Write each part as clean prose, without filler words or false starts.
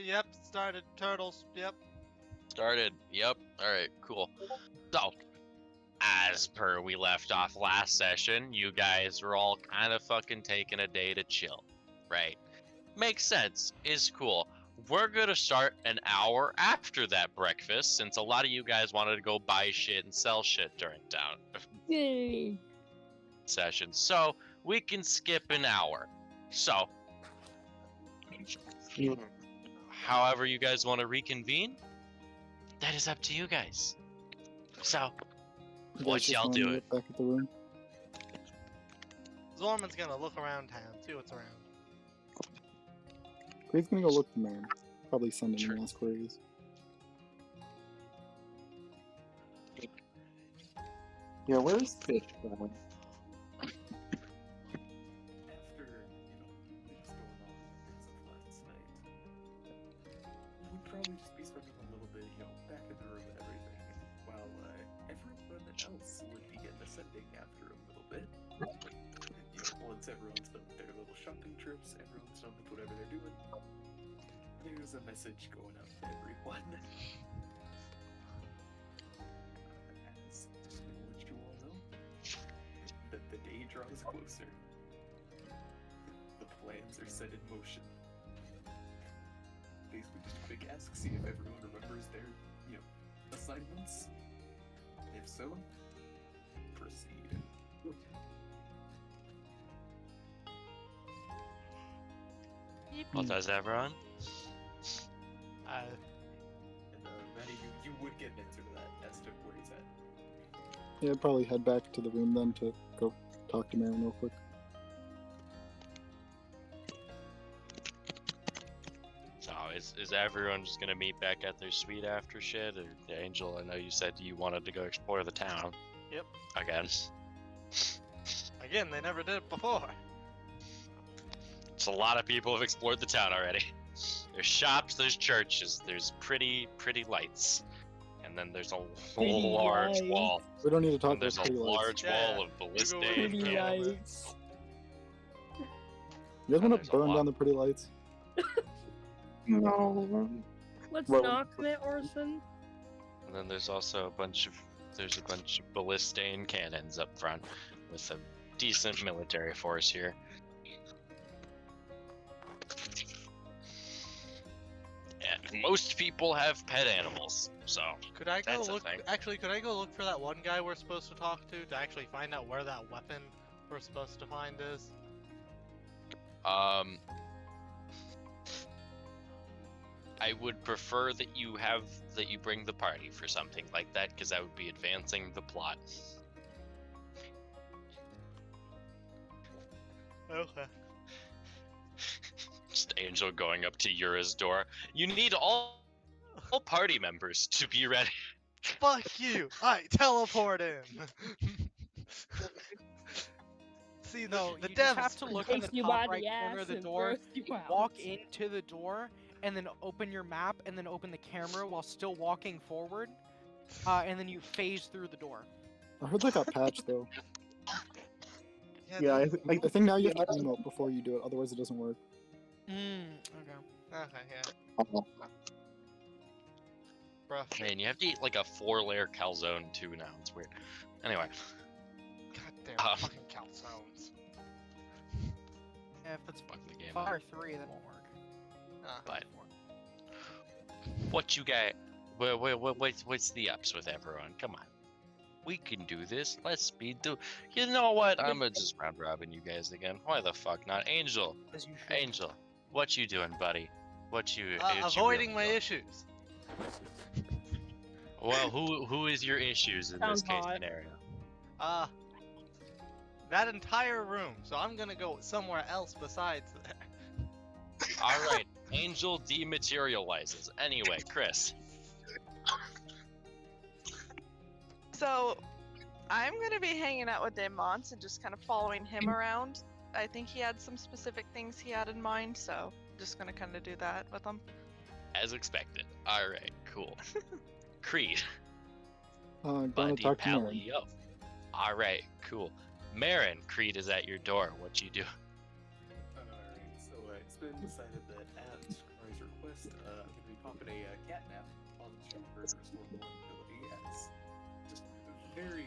Yep, started. Turtles. Yep. Started. Yep. Alright, cool. So, as per we left off last session, you guys were all kind of fucking taking a day to chill. Right. Makes sense. Is cool. We're gonna start an hour after that breakfast, since a lot of you guys wanted to go buy shit and sell shit during down Yay. session. So, we can skip an hour. So, however you guys want to reconvene, that is up to you guys. So, You guys what just y'all wanna doing? get back at the room? Zorman's gonna look around town, see what's around. He's gonna go look for man. Probably send him Sure. and ask where he is. Yeah, where's Fish going? After, things going on as of last night, we'd probably just be spending a little bit, back in the room and everything, while everyone else would begin ascending after a little bit. Once everyone's done with their little shopping trips, everyone's done with whatever they're doing, there's a message going out to everyone. As to let you all know that the day draws closer. The plans are set in motion. Basically just a quick ask, see if everyone remembers their, assignments. If so, proceed. Well, does everyone? And Maddie, you would get an answer to that as to where he's at. Yeah, I'd probably head back to the room then to go talk to Marin real quick. So, is everyone just gonna meet back at their suite after shit? Or Angel, I know you said you wanted to go explore the town. Yep. Again. Again, they never did it before. It's a lot of people have explored the town already. There's shops, there's churches, there's pretty lights. And then there's a Pretty large lights. wall. We don't need to talk And about there's a pretty lights. large Yeah, wall of ballistic Pretty Yeah. lights. You guys wanna There's a burn lot. down the pretty lights? No. Let's Well- not commit arson. And then there's also a bunch of ballistane cannons up front with a decent military force here. And most people have pet animals, so Could I go That's a look? thing. Actually, could I go look for that one guy we're supposed to talk to actually find out where that weapon we're supposed to find is? I would prefer that you bring the party for something like that, because that would be advancing the plot. Okay. Just Angel going up to Yura's door. You need all party members to be ready. Fuck you! Alright, teleport in! See, No, the you devs... just have to look in Takes the you top by right the corner ass of the and door, throws you out. walk into the door, and then open your map, and then open the camera while still walking forward, and then you phase through the door. I heard that got patched though. Yeah, the- I I think now you have to emote before you do it, otherwise it doesn't work. Okay. Okay, yeah. Oh, Bruh. Man, you have to eat like a 4-layer calzone too now. It's weird. Anyway, Goddamn fucking calzones. Yeah, if it's fuck the game. far 3, that won't work. But what you got? What's the ups with everyone? Come on, we can do this. Let's speed through. You know what? I'm gonna just round robin you guys again. Why the fuck not? Angel, As you should. Angel, what you doing, buddy? What you? Avoiding my issues. Well, who is your issues in this Sounds case hot. scenario? That entire room. So I'm gonna go somewhere else besides there. All right, Angel dematerializes. Anyway, Chris. So, I'm gonna be hanging out with Demons and just kind of following him around. I think he had some specific things he had in mind, so just gonna kind of do that with him. As expected. All right, cool. Creed, Gonna buddy, talk to pally, Marin. yo. All right, cool. Marin, Creed is at your door. What you do? Alright, so it's been decided that at Scry's request, popping a cat nap onto her Storm 1 ability as just very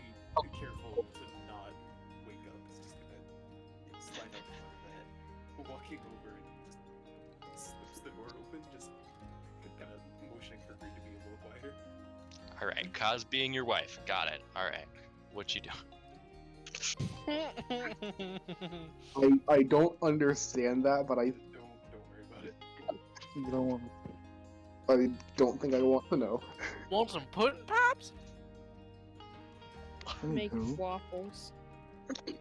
careful to not wake up. It's just gonna slide up on that, walking over and just slips the door open, just kind of motioning for her to be a little quieter. All right, Kaz being your wife. Got it. All right. What you do? I don't understand that, but Don't worry about it. You don't want. I don't think I want to know. Want some pudding pops? Make Anywho, waffles. yeah.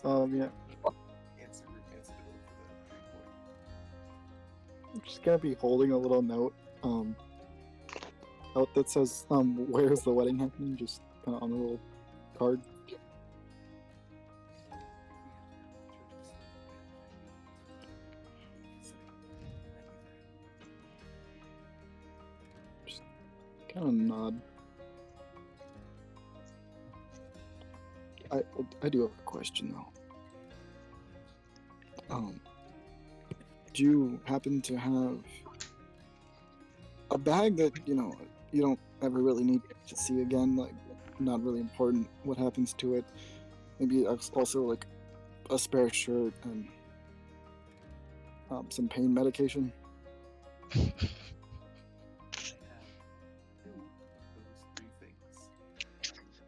Answer the bill for that point. I'm just gonna be holding a little note, out that says, where's the wedding happening? Just kind of on a little card. Kind of nod. I do have a question though. Do you happen to have a bag that you don't ever really need to see again? Like, not really important what happens to it. Maybe also like a spare shirt and some pain medication. I have two of those three things.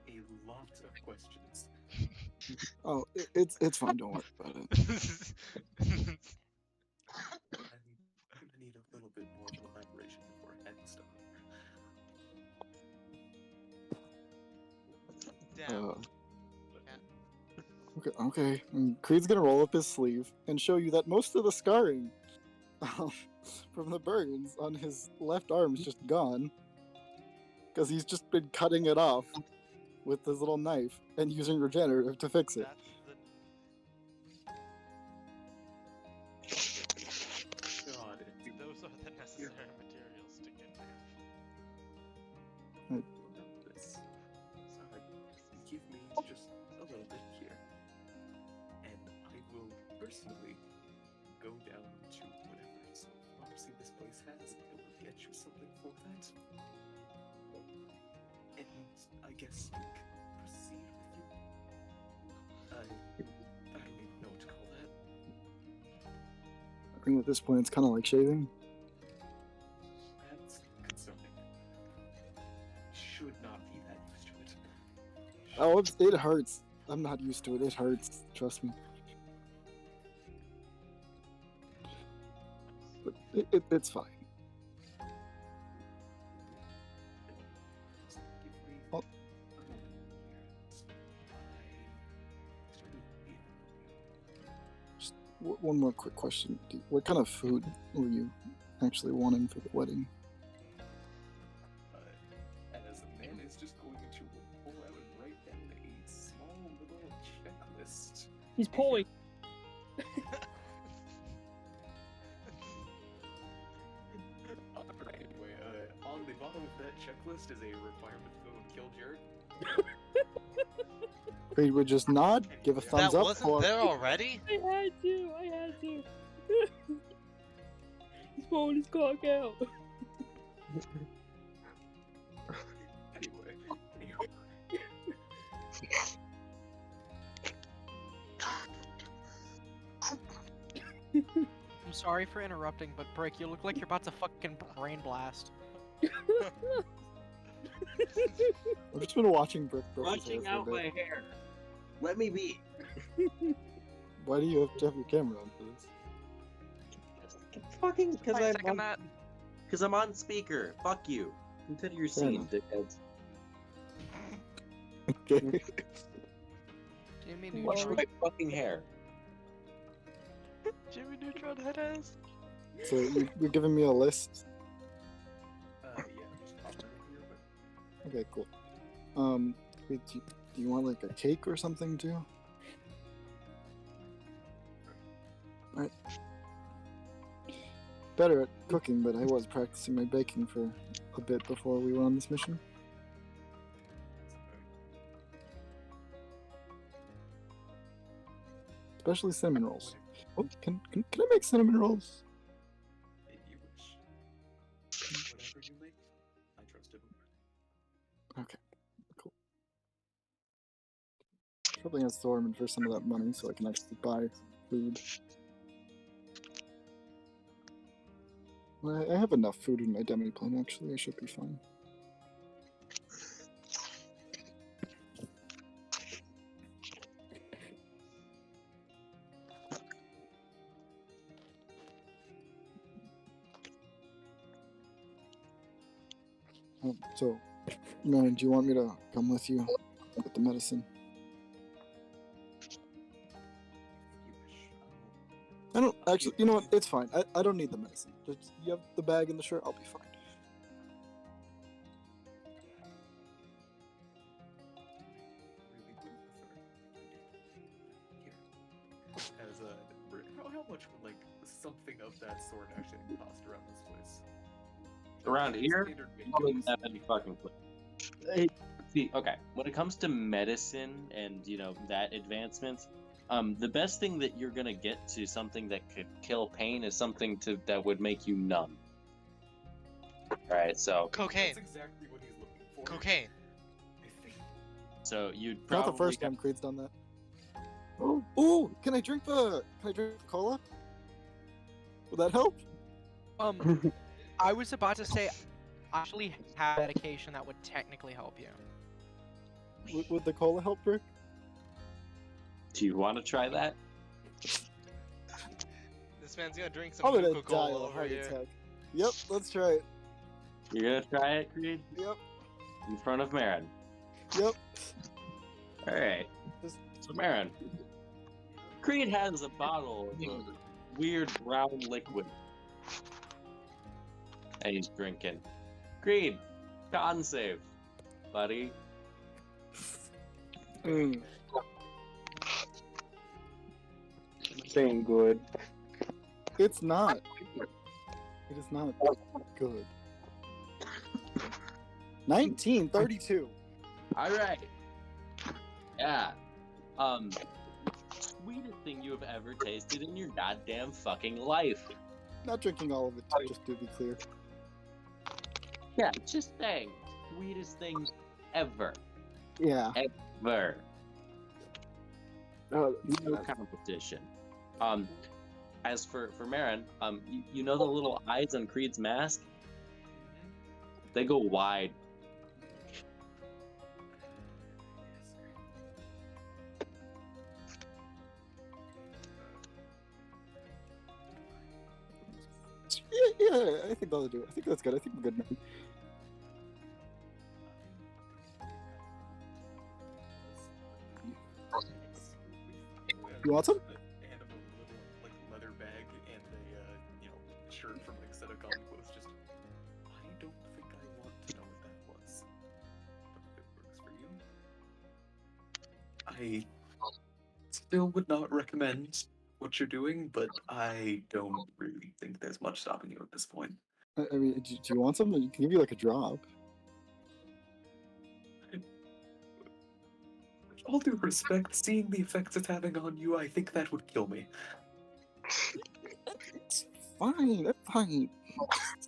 A lot of questions. Oh, it's fine. Don't worry about it. I'm gonna need a little bit more of an elaboration before I head stuff. Damn. Okay. And Creed's gonna roll up his sleeve and show you that most of the scarring from the burns on his left arm is just gone. Because he's just been cutting it off with his little knife and using regenerative to fix it. God, Those are the necessary materials to get there. this. Give me just a little bit here, and I will personally go down to whatever pharmacy this place has. I will get you something for that, and I guess we can proceed with you. I don't even know what to call that. I think at this point it's kind of like shaving. That's concerning. Should not be that used to it. Oh, it hurts. I'm not used to it. It hurts. Trust me. But it's fine. Just give me Oh. a moment here. One more quick question. What kind of food were you actually wanting for the wedding? As a man is just going to pull out and write down a small little checklist. He's pulling. Alright, anyway, on the bottom of that checklist is a requirement to go and kill Jared. Creed would just nod, give a thumbs That up. wasn't for- there already? I had to. He's pulling his cock out. Anyway. I'm sorry for interrupting, but Brick, you look like you're about to fucking brain blast. I've just been watching Brick Brooks Brushing out for a my bit. hair. Let me be. Why do you have to have your camera on for this? Fucking because I second that. I'm on speaker. Fuck you. Consider your Fair scene, dickheads. Okay. Jimmy Wash Neutron. my fucking hair. Jimmy Neutron head ass. So you're giving me a list? Yeah, just pop that over here, but Okay, cool. Wait, do you want like a cake or something too? Alright. Better at cooking, but I was practicing my baking for a bit before we went on this mission. Especially cinnamon rolls. Oh, can I make cinnamon rolls? if you wish. whatever you make, I trust him. Okay, cool. Probably ask Thorman for some of that money so I can actually buy food. I have enough food in my demi plane, actually. I should be fine. So, man, do you want me to come with you with the medicine? I don't actually. You know what? It's fine. I don't need the medicine. Just you have the bag and the shirt. I'll be fine. As how much would like something of that sort actually cost around this place? Around here, Standard probably windows. not any fucking place. See, okay, when it comes to medicine and that advancement, the best thing that you're gonna get to something that could kill pain is something that would make you numb. Right, so Cocaine. That's exactly what he's looking for. Cocaine. I think. you'd probably Not the first time Creed's done that. Oh, can I drink the cola? Will that help? I was about to say, I actually have medication that would technically help you. Would the cola help, Brick? Do you want to try that? This man's gonna drink some I'm gonna die Coca-Cola of a over heart here. attack. Yep, let's try it. You're gonna try it, Creed? Yep, In front of Marin. yep. Alright. Just- So Marin. Creed has a bottle of a weird brown liquid. And he's drinking. Creed, con save, buddy. Mm. Saying good. It's not. It is not good. 1932. Alright. Yeah. Sweetest thing you have ever tasted in your goddamn fucking life. Not drinking all of it, just to be clear. Yeah, just saying. Sweetest thing ever. Yeah. Ever. Oh, No competition. As for Marin, you know the little eyes on Creed's mask? They go wide. yeah, I think that'll do it. I think that's good. I think we're good now. You want some? And a little like leather bag and a shirt from like a set of comic books. Just I don't think I want to know what that was. But if it works for you. I still would not recommend what you're doing, but I don't really think there's much stopping you at this point. I mean, do you want some? I can give you like a drop. With all due respect, seeing the effects it's having on you, I think that would kill me. It's fine. That's fine.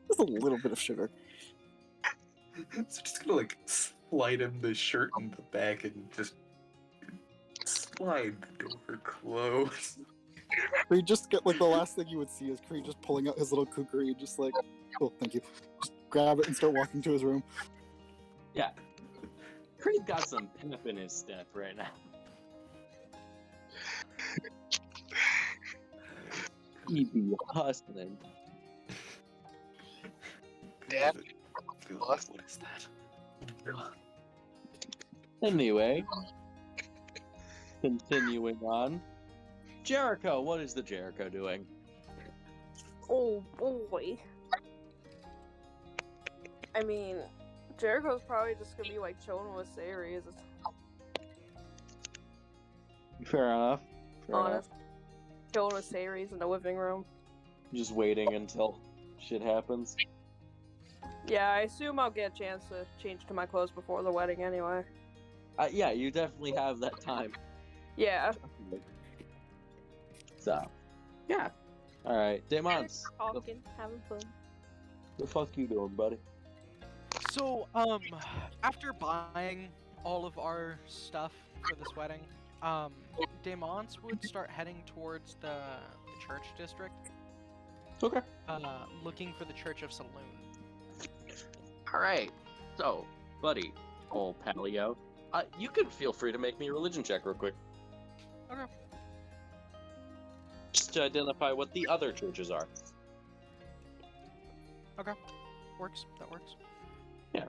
Just a little bit of sugar. So just gonna like slide him the shirt and the bag and just slide the door closed. Creed just get like the last thing you would see is Creed just pulling out his little kukri, just like, oh, thank you. Just grab it and start walking to his room. Yeah. Creed got some pep in his step right now. He be hustling. Dad? What is that? Anyway, continuing on. Jericho, what is the Jericho doing? Oh boy. I mean, Jericho's probably just gonna be like chilling with Ceres. Fair enough. Fair enough. Honest. Chilling with Ceres in the living room. Just waiting until shit happens. Yeah, I assume I'll get a chance to change to my clothes before the wedding anyway. Yeah, you definitely have that time. Yeah. So, yeah. Alright, Demons. Talking, having fun. The fuck you doing, buddy? So, after buying all of our stuff for this wedding, Demons would start heading towards the church district, Okay. looking for the Church of Saloon. All right. So, buddy, old Palio, you can feel free to make me a religion check real quick. Okay. Just to identify what the other churches are. Okay. Works. That works. Yeah.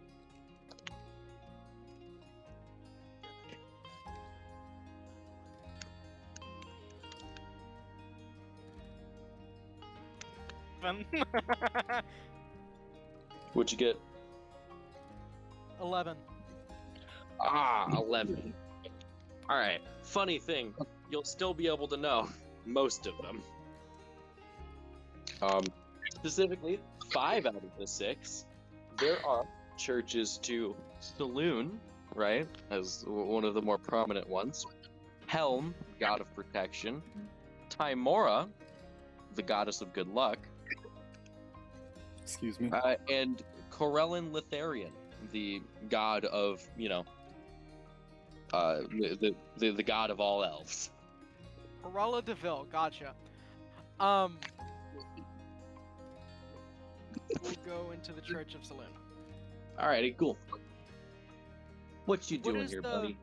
What'd you get? 11. 11. Alright, funny thing, you'll still be able to know most of them. Specifically, 5 out of the 6, there are churches to Saloon, right, as one of the more prominent ones, Helm, god of protection, Timora, the goddess of good luck, Excuse me. and Corellin Litharian, the god of, the god of all elves. Corella Deville, gotcha. We'll go into the Church of Saloon. Alrighty, cool. What you What doing is here, the- buddy?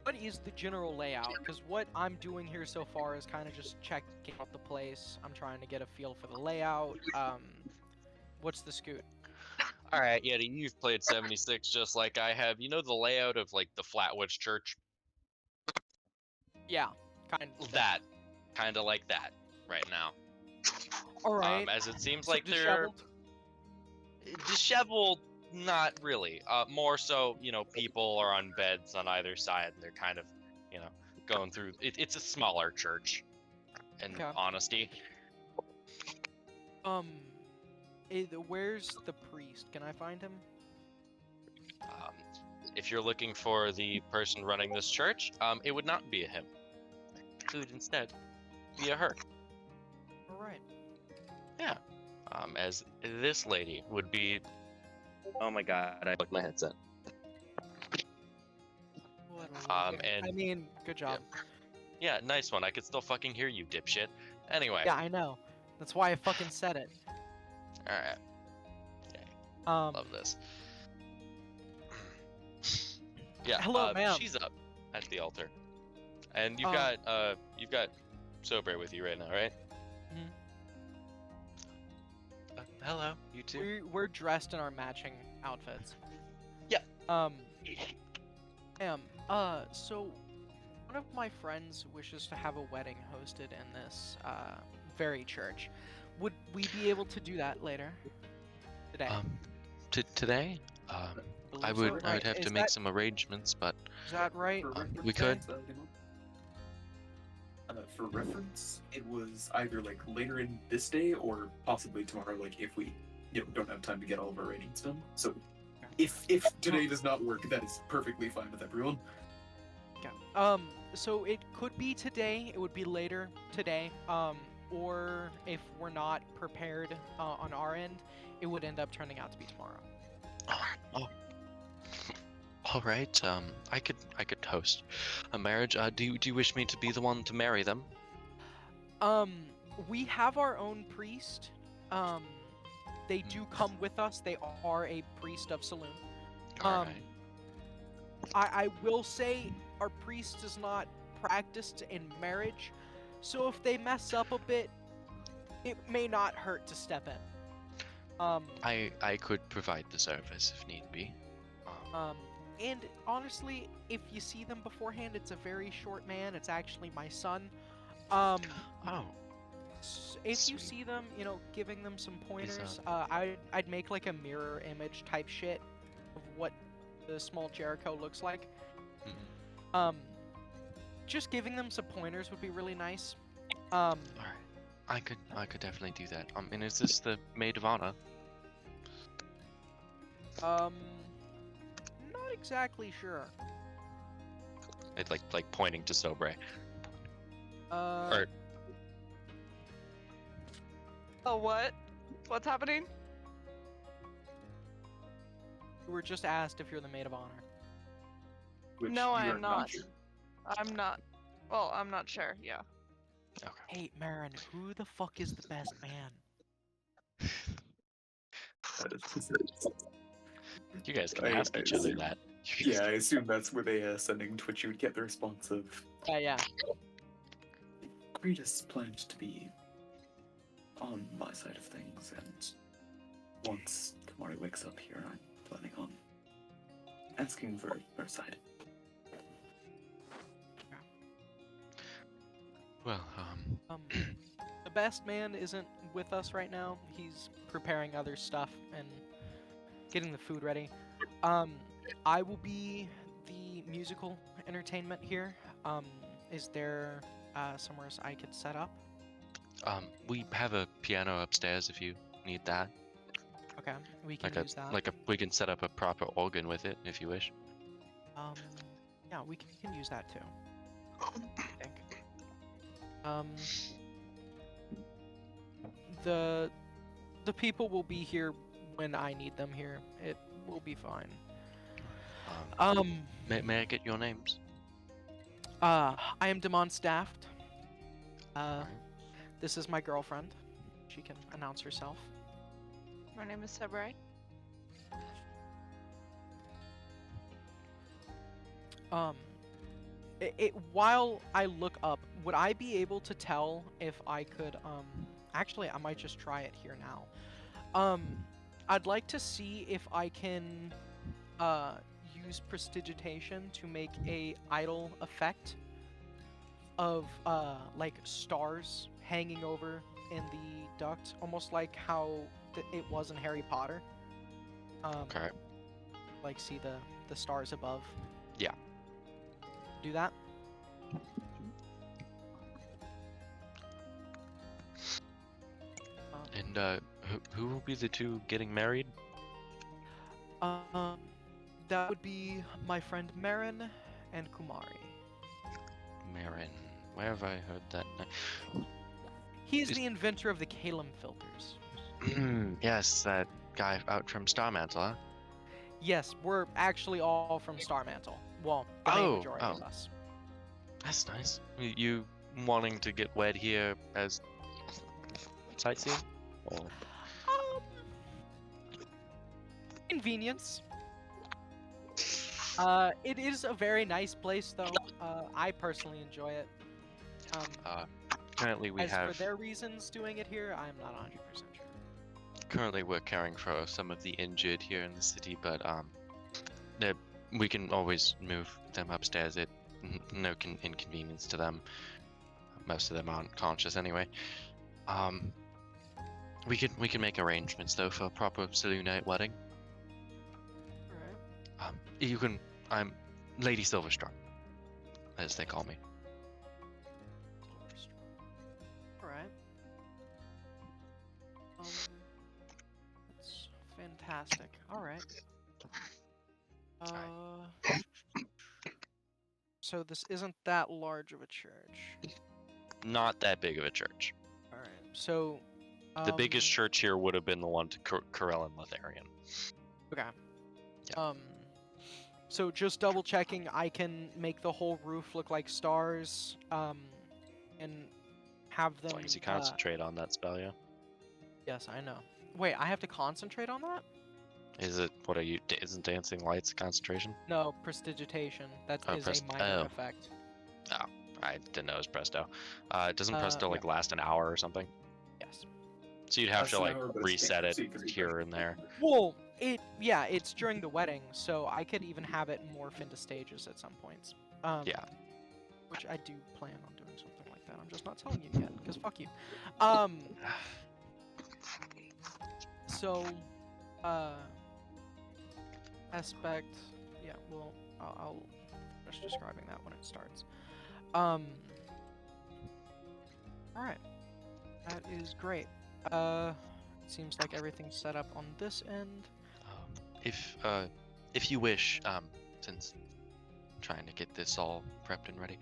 What is the general layout? Because what I'm doing here so far is kind of just checking out the place. I'm trying to get a feel for the layout. What's the scoot? All right, Yeti, you've played 76 just like I have. You know the layout of like the Flatwoods Church? Yeah, kind of. That, kind of like that, right now. All right. As it seems So like they're disheveled? disheveled, not really. More so, people are on beds on either side, and they're kind of, going through. It's a smaller church, in Okay. honesty. Where's the priest? Can I find him? If you're looking for the person running this church, it would not be a him. It would instead be a her. All right. As this lady would be. Oh my god, I like my headset. What a loser. And I mean, good job. yeah, nice one. I could still fucking hear you, dipshit. Anyway. Yeah, I know. That's why I fucking said it. All right. Love this. Yeah. Hello, ma'am. She's up at the altar, and you've Um, got Sobre with you right now, right? Mhm. Hello, you too. We're dressed in our matching outfits. Yeah. So one of my friends wishes to have a wedding hosted in this very church. Would we be able to do that later today? Today, I Believe would so. have Is to make that- some arrangements, but Is that right? we could. For reference, it was either like later in this day or possibly tomorrow. Like if we, don't have time to get all of our ratings done. So, if today does not work, that is perfectly fine with everyone. Okay. So it could be today. It would be later today. Or if we're not prepared on our end, it would end up turning out to be tomorrow. Oh. All right. I could host a marriage. Do you wish me to be the one to marry them? We have our own priest. They do come with us. They are a priest of Saloon. All right. I will say our priest is not practiced in marriage, so if they mess up a bit, it may not hurt to step in. I could provide the service if need be. And honestly, if you see them beforehand, it's a very short man. It's actually my son. Oh. If you Sweet. see them, giving them some pointers, that- I'd make like a mirror image type shit of what the small Jericho looks like. Mhm. Just giving them some pointers would be really nice. All right. I could definitely do that. And is this the maid of honor? Not exactly sure. It's like pointing to Sobre. Or Oh, what? What's happening? You were just asked if you're the maid of honor. Which No, I you're am not. sure. I'm not. Well, I'm not sure. Yeah. Okay. Hey, Marin, who the fuck is the best man? That is- You guys can I- ask I each other assume- that. Yeah, I assume that's where they sending Twitch. You would get the response of Yeah. greatest pledge to be on my side of things, and once Kamari wakes up here, I'm planning on asking for her side. Well, The best man isn't with us right now. He's preparing other stuff and getting the food ready. I will be the musical entertainment here. Is there somewhere else I could set up? we have a piano upstairs if you need that. Okay, we can Like use that. we can set up a proper organ with it if you wish. Yeah, we can use that too. I think. The people will be here when I need them here. It will be fine. May I get your names? I am Damon Staft. This is my girlfriend. She can announce herself. My name is Sabrai. While I look up, would I be able to tell if I could, actually, I might just try it here now. I'd like to see if I can, use prestidigitation to make a idle effect of, like, stars hanging over in the duct, almost like how it was in Harry Potter. Okay. Like, see the stars above. Yeah. Do that. And who will be the two getting married? That would be my friend Marin and Kumari. Marin. Where have I heard that name? He's Is- the inventor of the Kalem filters. Yes, that guy out from Starmantle, huh? Yes, we're actually all from Starmantle. Well, the main majority of us. That's nice. You wanting to get wed here as sightseeing? Or... Convenience. It is a very nice place, though. I personally enjoy it. Currently we As have... for their reasons doing it here, I'm not 100% sure. Currently we're caring for some of the injured here in the city, but we can always move them upstairs. No inconvenience to them. Most of them aren't conscious anyway. We can make arrangements though for a proper Selûnite wedding. Alright. You can. I'm Lady Silverstrong, as they call me. Alright. That's fantastic. Alright. So this isn't that large of a church. Not that big of a church. Alright. So The biggest church here would have been the one to Corellin Letharian. Okay. Yeah. So just double checking, I can make the whole roof look like stars, and have them. As long as you concentrate on that spell, yeah. Yes, I know. Wait, I have to concentrate on that? Is it? What are you? Isn't dancing lights concentration? No, prestidigitation. That is a minor effect. Oh, I didn't know it was Presto. Doesn't Presto yeah. like last an hour or something? Yes. So you'd have That's to an like hour, but it's reset it fancy 'cause you here guys- and there. Well, it's during the wedding, so I could even have it morph into stages at some points. Yeah. Which I do plan on doing something like that. I'm just not telling you yet, because fuck you. So, aspect, yeah, well, I'll finish describing that when it starts. Alright. That is great. It seems like everything's set up on this end. If you wish, since I'm trying to get this all prepped and ready,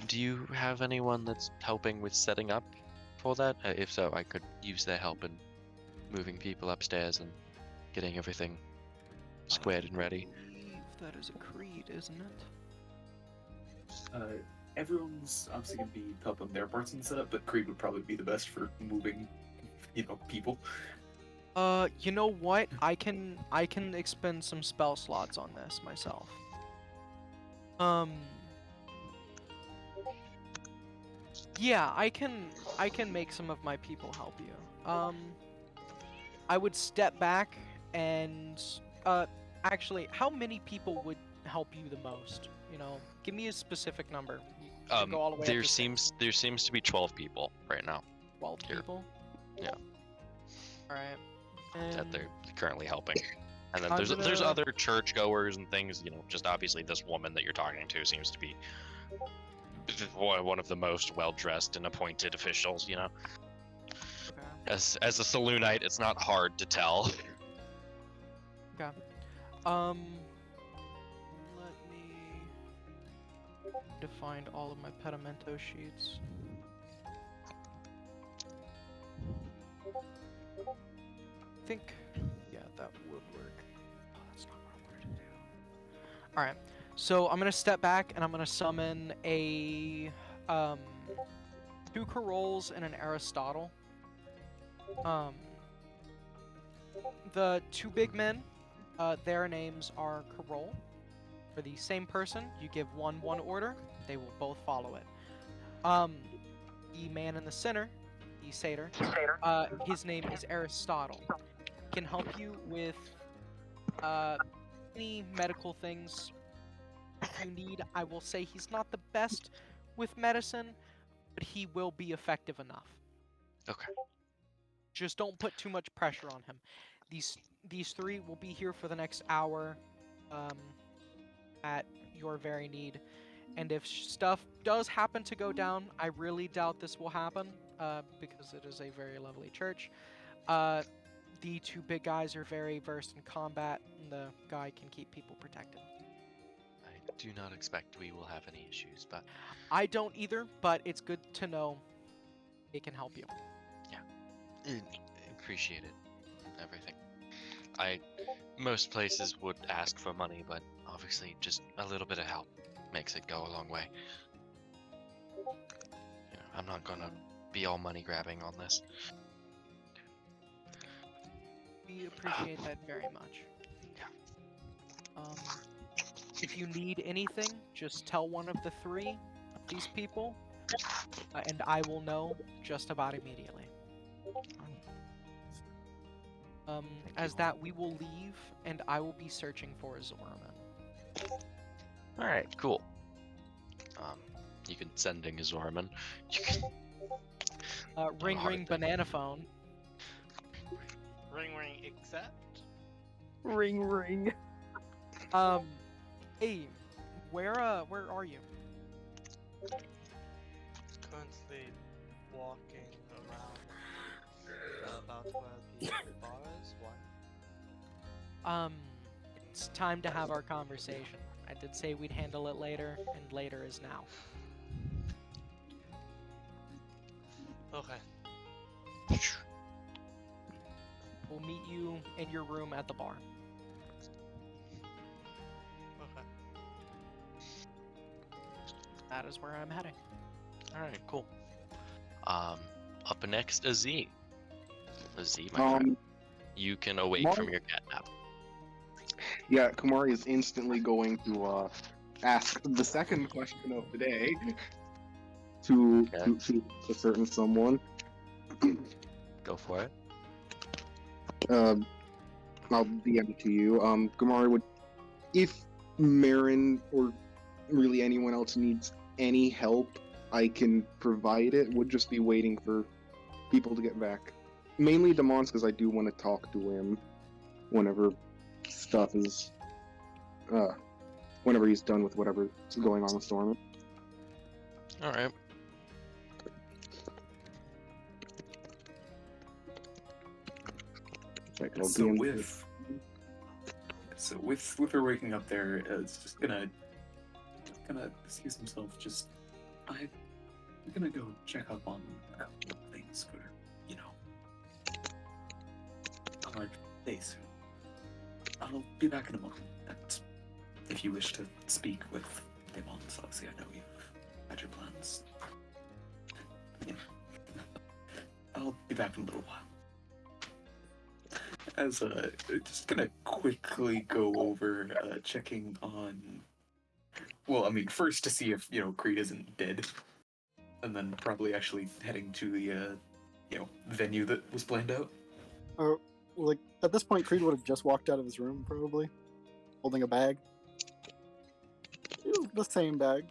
do you have anyone that's helping with setting up for that? If so, I could use their help in moving people upstairs and getting everything squared and ready. I believe that is a creed, isn't it? Everyone's obviously gonna be helping their parts in the setup, but Creed would probably be the best for moving, people. You know what? I can expend some spell slots on this myself. Yeah, I can make some of my people help you. I would step back and actually, how many people would help you the most? You know, give me a specific number. You can go all the way up There to seems to be 12 people right now 12 here. people. Yeah. All right. that they're currently helping. And then I'm there's gonna- other churchgoers and things, you know, just obviously this woman that you're talking to seems to be one of the most well-dressed and appointed officials, you know. Okay. As a saloonite, it's not hard to tell. Let me find all of my pedimento sheets. I think, yeah, that would work. Oh, that's not what I wanted to do. All right, so I'm gonna step back and I'm gonna summon a 2 Carols and an Aristotle. The 2 big men, their names are Carol. For the same person, you give one order, they will both follow it. The man in the center, the satyr, his name is Aristotle. Can help you with any medical things you need. I will say he's not the best with medicine, but he will be effective enough. Okay. Just don't put too much pressure on him. These 3 will be here for the next hour, at your very need. And if stuff does happen to go down, I really doubt this will happen, because it is a very lovely church. The 2 big guys are very versed in combat, and the guy can keep people protected. I do not expect we will have any issues, but I don't either, but it's good to know it can help you. appreciate it. Everything. Most places would ask for money, but obviously just a little bit of help makes it go a long way. You know, I'm not gonna be all money grabbing on this. We appreciate that very much. Yeah. If you need anything, just tell one of the 3 of these people, and I will know just about immediately. As that, we will leave, and I will be searching for Zorman. Alright, cool. You can sending a Zorman. You can... Ring hard ring thing. banana phone. Ring ring accept. Ring ring. Hey, where are you? Currently walking around about where the bar is. Why? It's time to have our conversation. I did say we'd handle it later, and later is now. Okay. We'll meet you in your room at the bar. Okay. That is where I'm heading. Alright, cool. Up next, Azee. Azee, my friend. You can awake Mar- from your cat nap. Yeah, Kumari is instantly going to ask the second question of the day to a certain someone. Go for it. I'll DM it to you. Kumari would, if Marin or really anyone else needs any help, I can provide it. Would just be waiting for people to get back. Mainly Demons, because I do want to talk to him whenever stuff is, whenever he's done with whatever's going on with Storm. Alright. So with her waking up there, it's just gonna excuse himself. Just I'm gonna go check up on a couple of things for on our day soon. I'll be back in a moment. And if you wish to speak with Demons, obviously I know you've had your plans. Yeah. I'll be back in a little while. As just gonna quickly go over checking on. Well, I mean, first to see if Creed isn't dead, and then probably actually heading to the venue that was planned out. Like at this point, Creed would have just walked out of his room, probably, holding a bag. It was the same bag,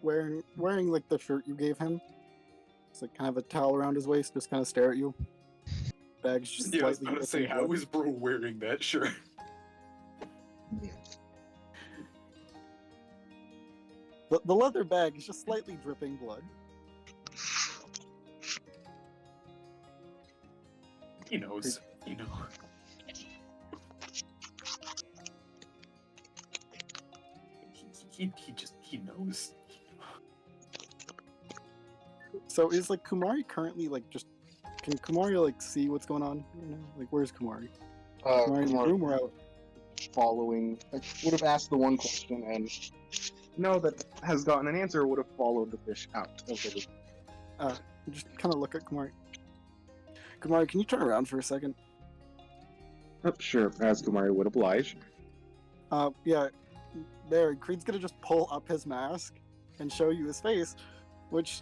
wearing like the shirt you gave him. It's like kind of a towel around his waist, just kind of stare at you. Bag's just Yeah, I was slightly about to say, dripping how blood. is bro wearing that shirt? The leather bag is just slightly dripping blood. He knows. You know. He knows. So is like Kumari currently like just? Can Kumari like see what's going on? You know, like where's Kumari? Kumari in the room or out? Following, I would have asked the one question and no, that has gotten an answer. Would have followed the fish out. Okay. Just kind of look at Kumari. Kumari, can you turn around for a second? Oh, sure, as Kumari would oblige. Yeah, there. Creed's gonna just pull up his mask and show you his face, which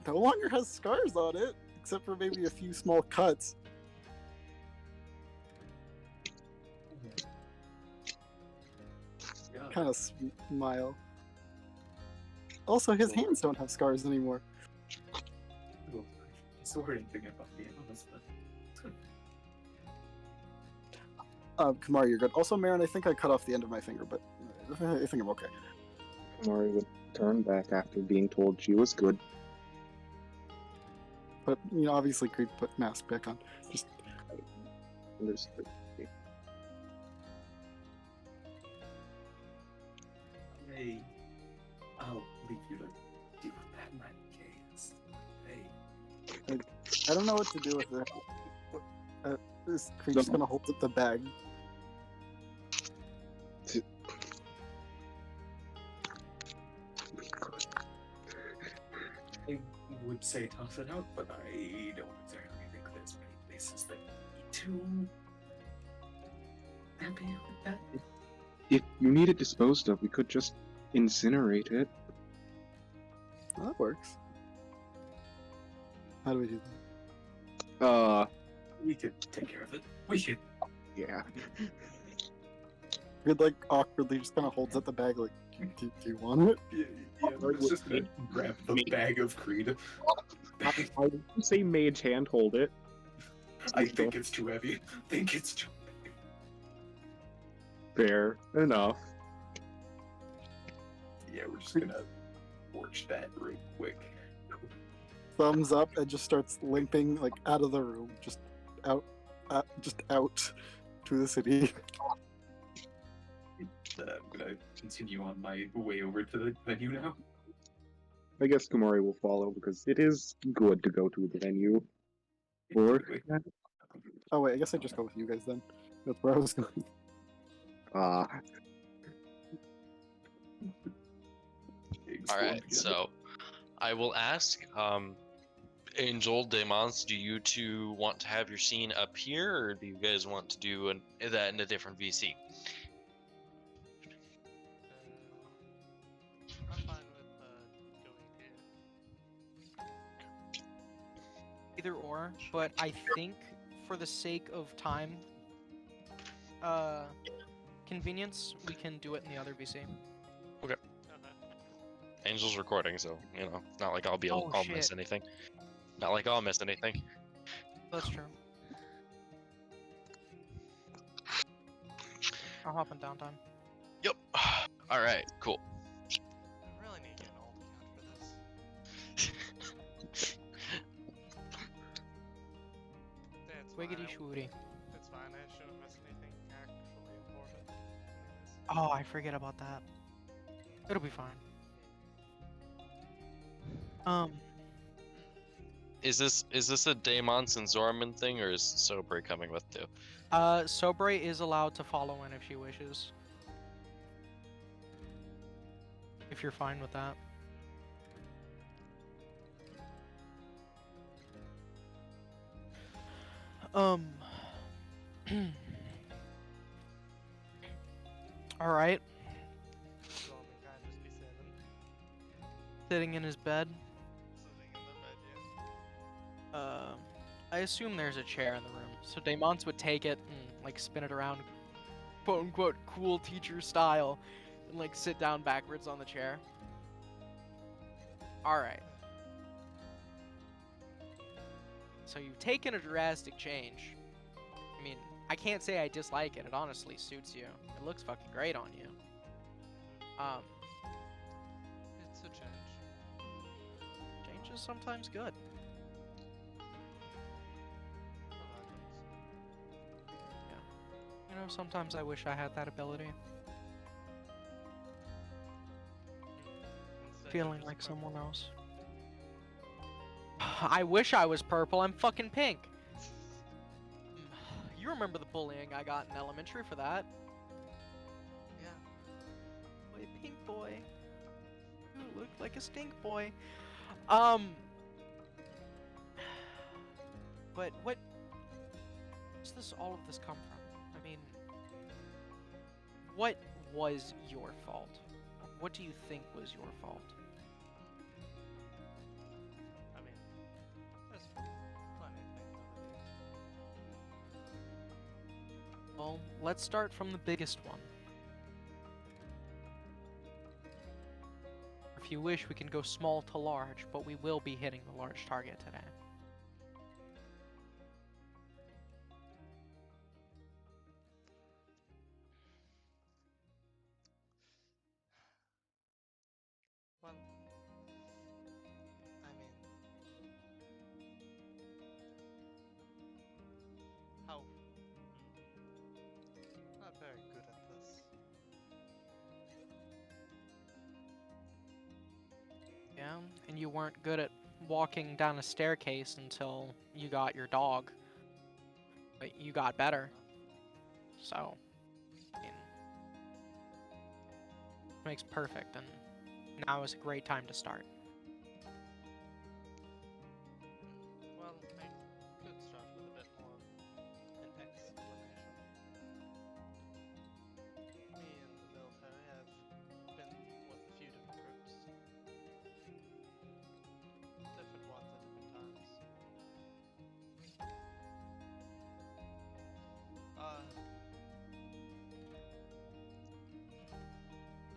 no longer has scars on it, except for maybe a few small cuts. Yeah. Kind of smile. Also, his hands don't have scars anymore. He's worried anything about the animals, but it's good. Kumari, you're good. Also, Marin, I think I cut off the end of my finger, but I think I'm okay. Kumari would turn back after being told she was good. But, you know, obviously Creed put mask back on. Just Understood. I'll leave you to deal with that in that case. Hey. I don't know what to do with it. This Creed just gonna hold up the bag. I would say toss it out, but I don't exactly think there's many places that need to. Happy with that? If you need it disposed of, we could just incinerate it. Well, that works. How do we do that? We could take care of it. We should. Yeah. Creed like awkwardly just kind of holds up the bag like, do you want it? Yeah, it's just gonna grab the bag of Creed. I would say mage hand hold it. I think it's too heavy. Think it's too Fair enough. Yeah, we're just gonna torch that real quick. Thumbs up and just starts limping like out of the room, just out to the city. I'm gonna continue on my way over to the venue now. I guess Kumari will follow because it is good to go to the venue. Or Oh wait, I guess I just go with you guys then. That's where I was going. Alright, so I will ask, Angel, Demons, do you two want to have your scene up here, or do you guys want to do that in a different VC? I'm fine with going here. Either or, but I think for the sake of time, convenience, we can do it in the other VC. Okay. Angel's recording, so, you know, it's not like I'll miss shit. anything. Not like I'll miss anything. That's true. I'll hop in downtime. Yep. Alright, cool. I really need to get an alt account for this. It's fine. Wiggity shwoody. It's fine. I shouldn't miss anything actually important. Oh, I forget about that. It'll be fine. Is this a Daemons and Zorman thing, or is Sobre coming with too? Sobre is allowed to follow in if she wishes. If you're fine with that. All right. Zorman can't just be Sitting in his bed. sitting in the bed, yeah. I assume there's a chair in the room, so Daemons would take it and like spin it around, quote unquote, cool teacher style, and like sit down backwards on the chair. All right. So you've taken a drastic change. I mean, I can't say I dislike it. It honestly suits you. It looks fucking great on you. It's a change. Change is sometimes good. You know, sometimes I wish I had that ability. Instead, Feeling you're like just someone purple. else. I wish I was purple. I'm fucking pink. You remember the bullying I got in elementary for that? Yeah. Boy, pink boy. You looked like a stink boy. But what does this all of this come from? I mean, what was your fault? What do you think was your fault? I mean, there's plenty of things over Well, let's start from the biggest one. If you wish, we can go small to large, but we will be hitting the large target today. Well, I mean, how not very good at this. Yeah, and you weren't good at walking down a staircase until you got your dog. But you got better. So, I mean, makes perfect, and now is a great time to start. Well, I could start with a bit more an explanation. Me and the military have been with a few different groups. Different ones at different times.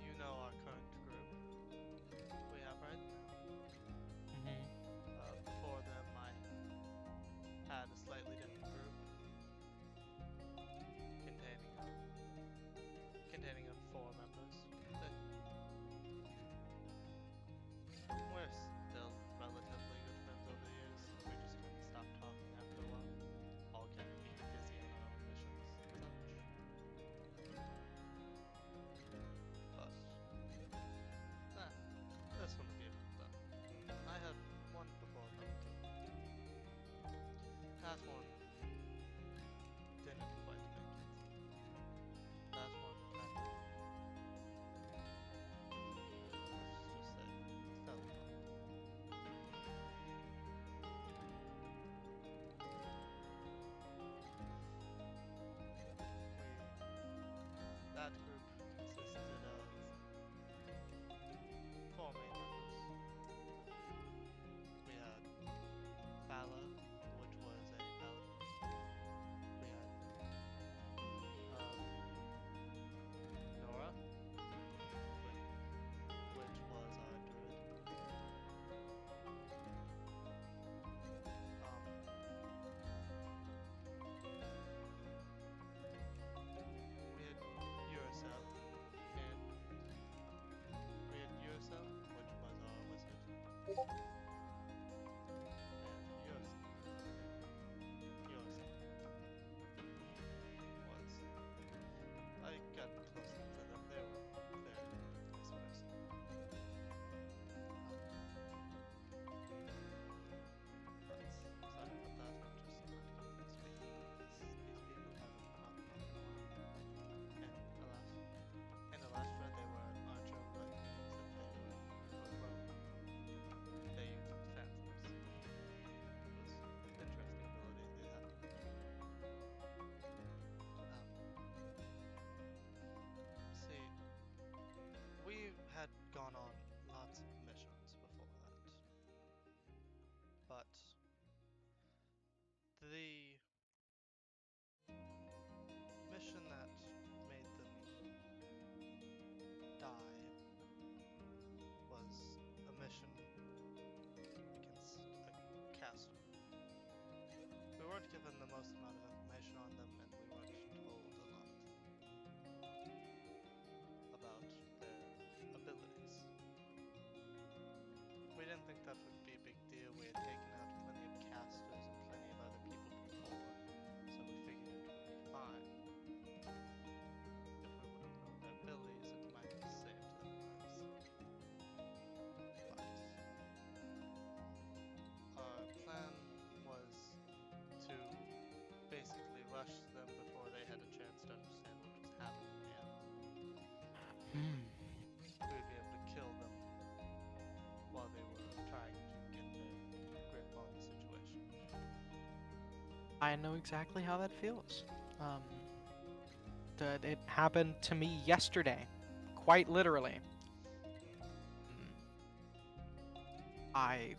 You know our current group we have, right? on them, and we weren't told a lot about their abilities. We didn't think that would be a big deal. We had taken out plenty of casters and plenty of other people before, so we figured it would be fine. If we would have known their abilities, it might have saved their lives. But our plan was to basically rush them before they had a chance to understand what was happening, and we would be able to kill them while they were trying to get their grip on the situation. I know exactly how that feels. It happened to me yesterday, quite literally. I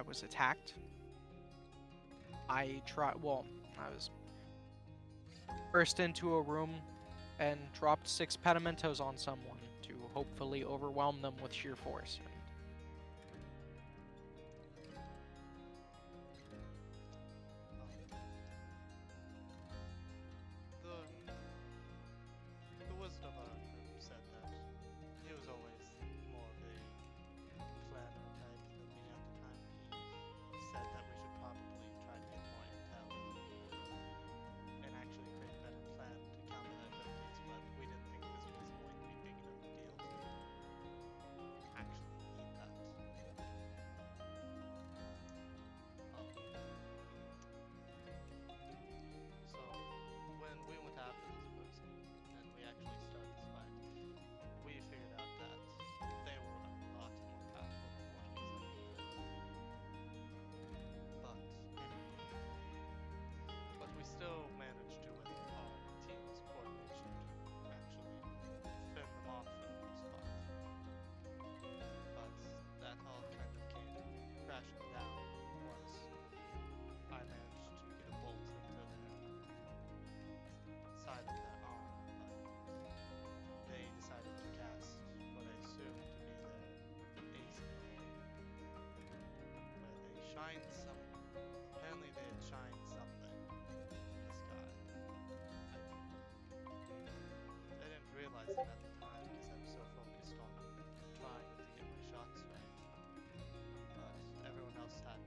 was attacked. I was burst into a room and dropped 6 pedimentos on someone to hopefully overwhelm them with sheer force. The wisdom of our group said that he was always more of a planner type than me at the time. He said that we should probably try to get more intel and actually create a better plan to counter their abilities, but we didn't think this was going to be big enough a deal to actually need that. So when we went after this person and we actually started this fight, we figured out that they were a lot more powerful than what we thought. But we still managed to, with our team's coordination, to actually fend them off for the most part. But that all kind of came crashing down once I managed to get a bolt into their side of their arm, but they decided to cast what I assumed to be their ace ability, where they shined some. Apparently, they had shined something in the sky. I didn't realize it at the time because I was so focused on trying to get my shots right. But everyone else had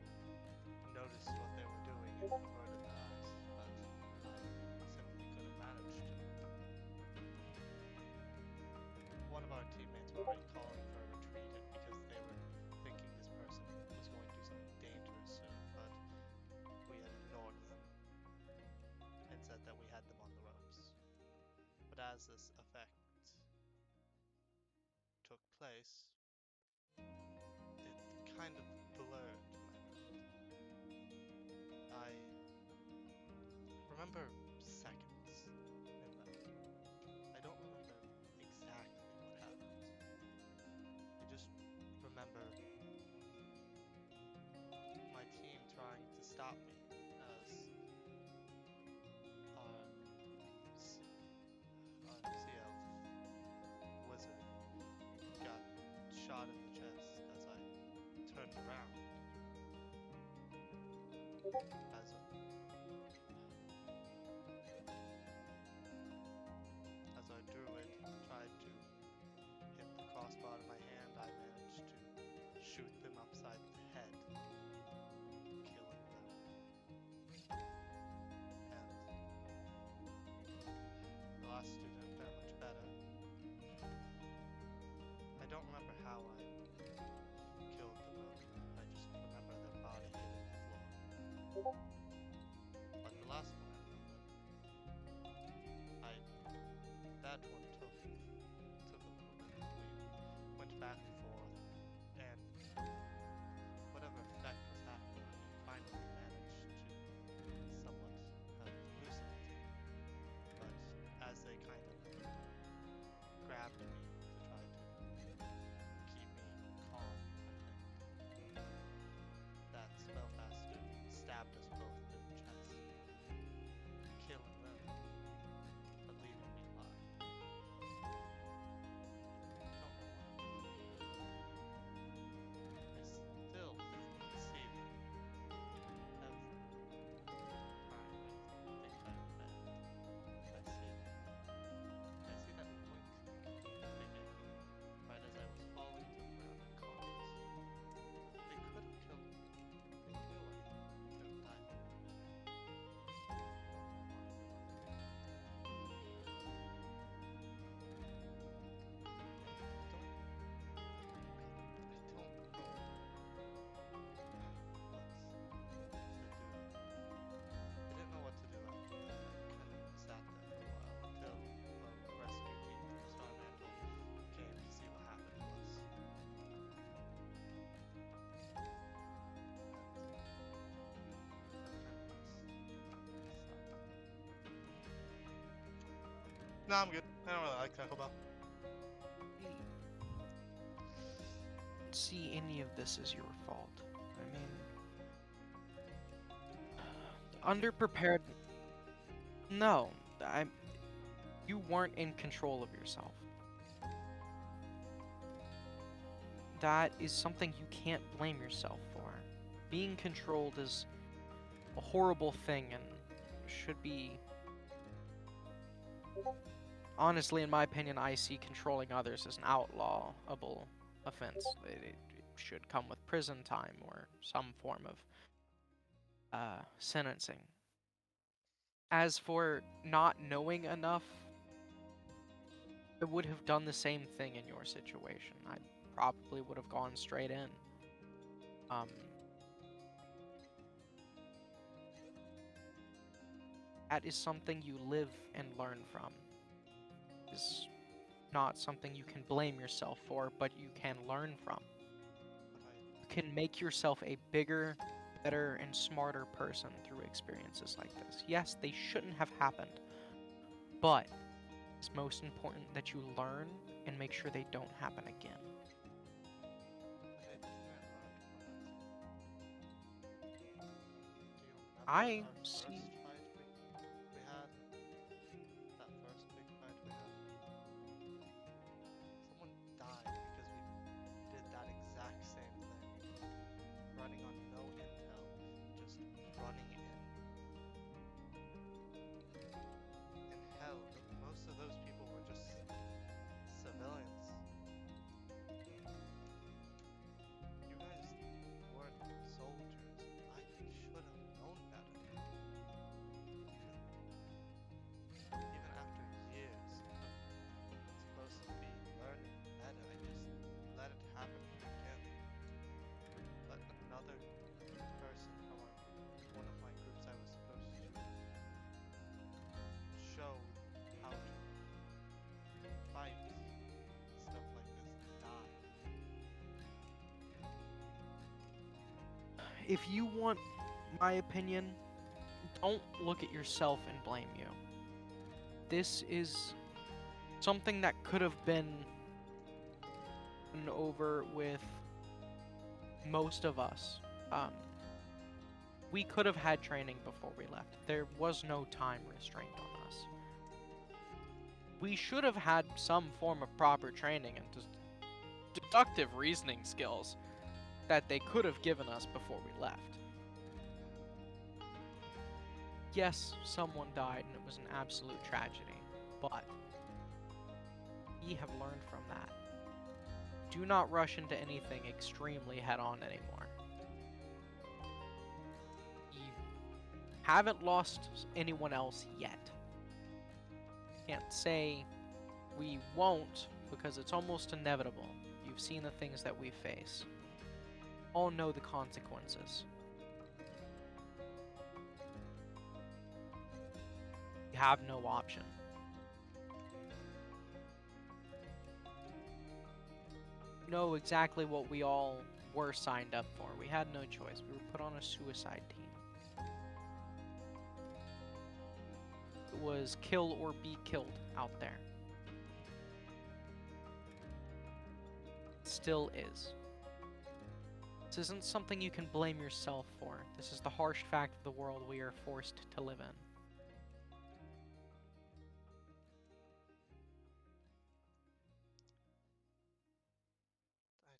noticed what they were doing and averted their eyes, but I simply couldn't manage to. One of our teammates were already calling for a retreat because they were thinking this person was going to do something dangerous soon, but we had ignored them and said that we had them on the ropes. But as this effect took place, it kind of blurred my mind. I remember seconds in that. I don't remember exactly what happened. I just remember my team trying to stop me as our CL wizard got shot in the chest as I turned around. As our druid tried to hit the crossbar in my hand, I managed to shoot them upside the head, killing them. And the last two didn't fare much better. I don't remember how I killed them though. I just remember their body hitting the floor. But the last one I remember, that one took a little bit. We went back and forth, and whatever effect was happening, we finally managed to somewhat loosen it. But as they kind of grabbed me to try to keep me calm, I think that Spellfast dude stabbed us both in the chest, killing them, but leaving me alive. Don't know why. I still see them every time I think back to No, I'm good. I don't really like Taco Bell. See any of this as your fault. I mean, underprepared. No, you weren't in control of yourself. That is something you can't blame yourself for. Being controlled is a horrible thing and should be. Honestly, in my opinion, I see controlling others as an outlawable offense. It should come with prison time or some form of sentencing. As for not knowing enough, I would have done the same thing in your situation. I probably would have gone straight in. That is something you live and learn from. It's not something you can blame yourself for, but you can learn from. You can make yourself a bigger, better, and smarter person through experiences like this. Yes, they shouldn't have happened, but it's most important that you learn and make sure they don't happen again. I see. We had that first big fight we had. Someone died because we did that exact same thing. Running on no intel, just running in. And hell, most of those people were just civilians. You guys weren't soldiers. I should have known better. Even after years of supposed to be learning better, I just let it happen again. Let another person from one of my groups I was supposed to show how to fight stuff like this die. If you want my opinion, don't look at yourself and blame you. This is something that could have been over with most of us. We could have had training before we left. There was no time restraint on us. We should have had some form of proper training and just deductive reasoning skills that they could have given us before we left. Yes, someone died and it was an absolute tragedy, but we have learned from that. Do not rush into anything extremely head-on anymore. You haven't lost anyone else yet. Can't say we won't, because it's almost inevitable. You've seen the things that we face. All know the consequences. You have no option. You know exactly what we all were signed up for. We had no choice. We were put on a suicide team. It was kill or be killed out there. It still is. This isn't something you can blame yourself for. This is the harsh fact of the world we are forced to live in.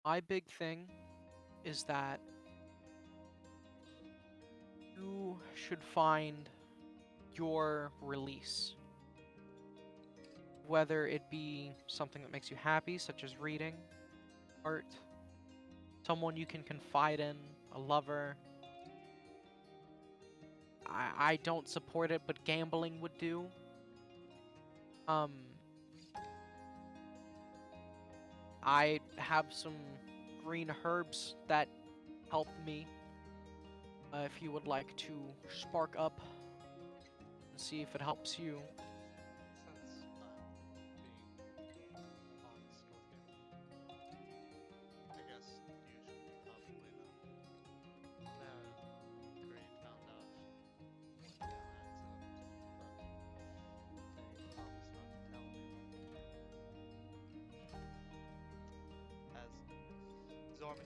My big thing is that you should find your release. Whether it be something that makes you happy, such as reading, art, someone you can confide in, a lover. I don't support it, but gambling would do. I have some green herbs that help me. If you would like to spark up and see if it helps you. Since being honest with you, I guess you should probably know. Creed found out when the accident, but they promised not to tell Zorman,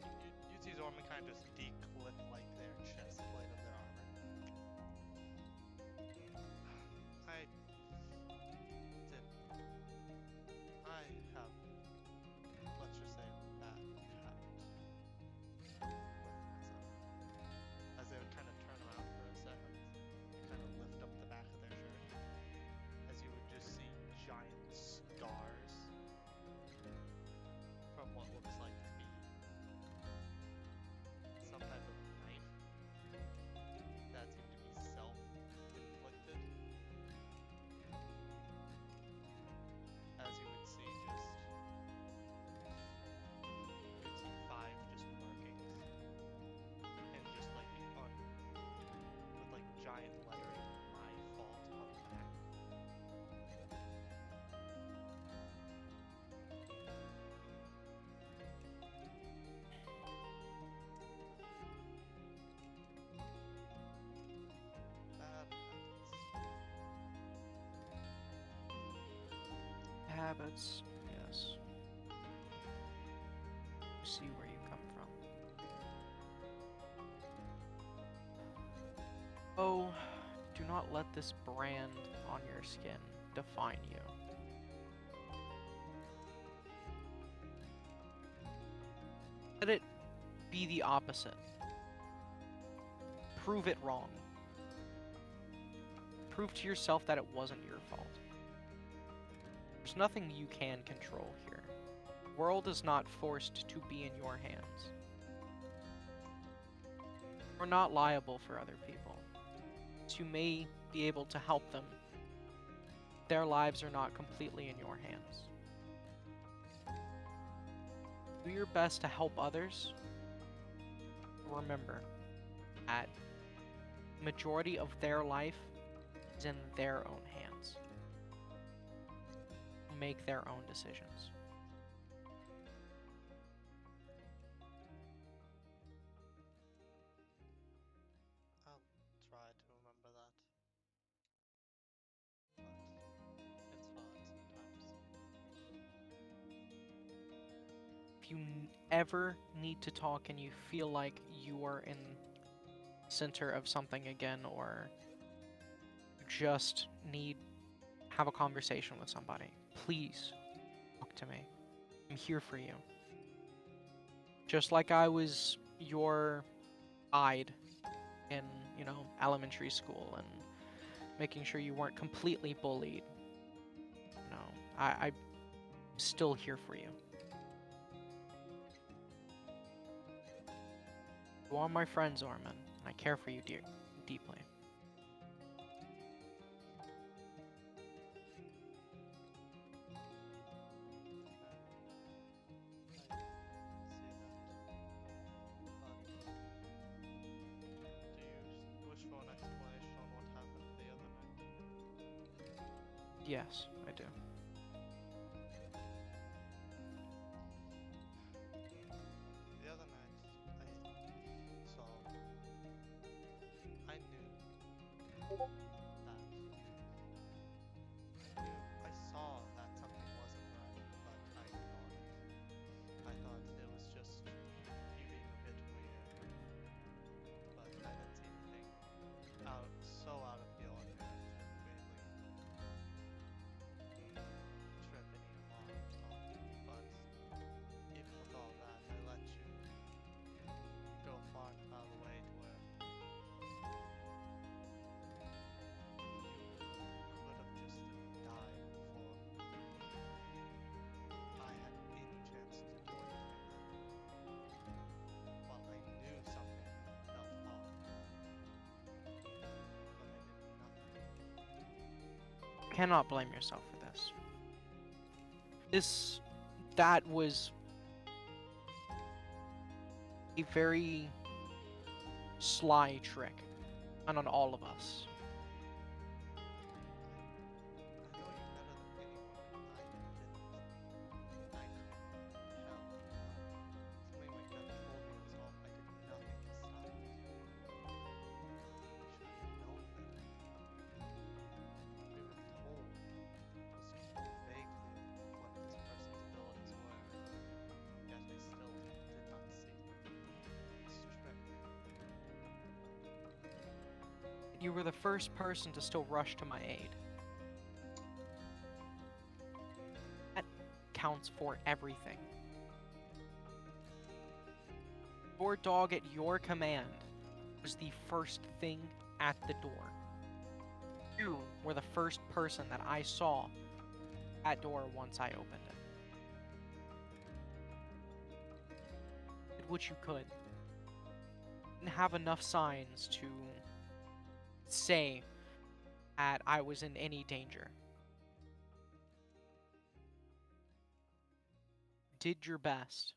you see Zorman kind of just declip like their chest plate of their armor. I have, let's just say, bad habit with myself. As they would kind of turn around for a second, kind of lift up the back of their shirt, as you would just see giant scars from what looks like to be some type of knife that seemed to be self-inflicted. As you would see you'd see 5 just markings, and just like with like giant lettering, my fault on the back. Bad habits. Habits, yes. I see where you come from. Oh, do not let this brand on your skin define you. Let it be the opposite. Prove it wrong. Prove to yourself that it wasn't your fault. There's nothing you can control here. The world is not forced to be in your hands. You're not liable for other people. So you may be able to help them. Their lives are not completely in your hands. Do your best to help others. Remember that the majority of their life is in their own hands. Make their own decisions. I'll try to remember that. But it's hard sometimes. If you ever need to talk and you feel like you are in center of something again, or you just need have a conversation with somebody, please talk to me. I'm here for you. Just like I was your guide in, elementary school and making sure you weren't completely bullied. I'm still here for you. You are my friend, Zorman, and I care for you deeply. Do you wish for an explanation on what happened the other night? Yes, I do. The other night, I knew I saw that something wasn't right, but I ignored it. I thought it was just you being a bit weird, but I didn't see anything out of the ordinary to really trip any alarms off. But even with all that, I let you go far enough out of the way to where you could have just died before I had any chance to do anything. While I knew something felt off, but I did nothing. You cannot blame yourself for this. That was a very sly trick, and on all of us. I know you better than anyone. I couldn't help. Something like that told me it was off. I did nothing to stop it. I should have known better. We were told, vaguely what this person's abilities were, yet I still did not see you were the first person to still rush to my aid. That counts for everything. Your dog at your command was the first thing at the door. You were the first person that I saw at door once I opened it. Did what you could. Didn't have enough signs to say that I was in any danger. Did your best.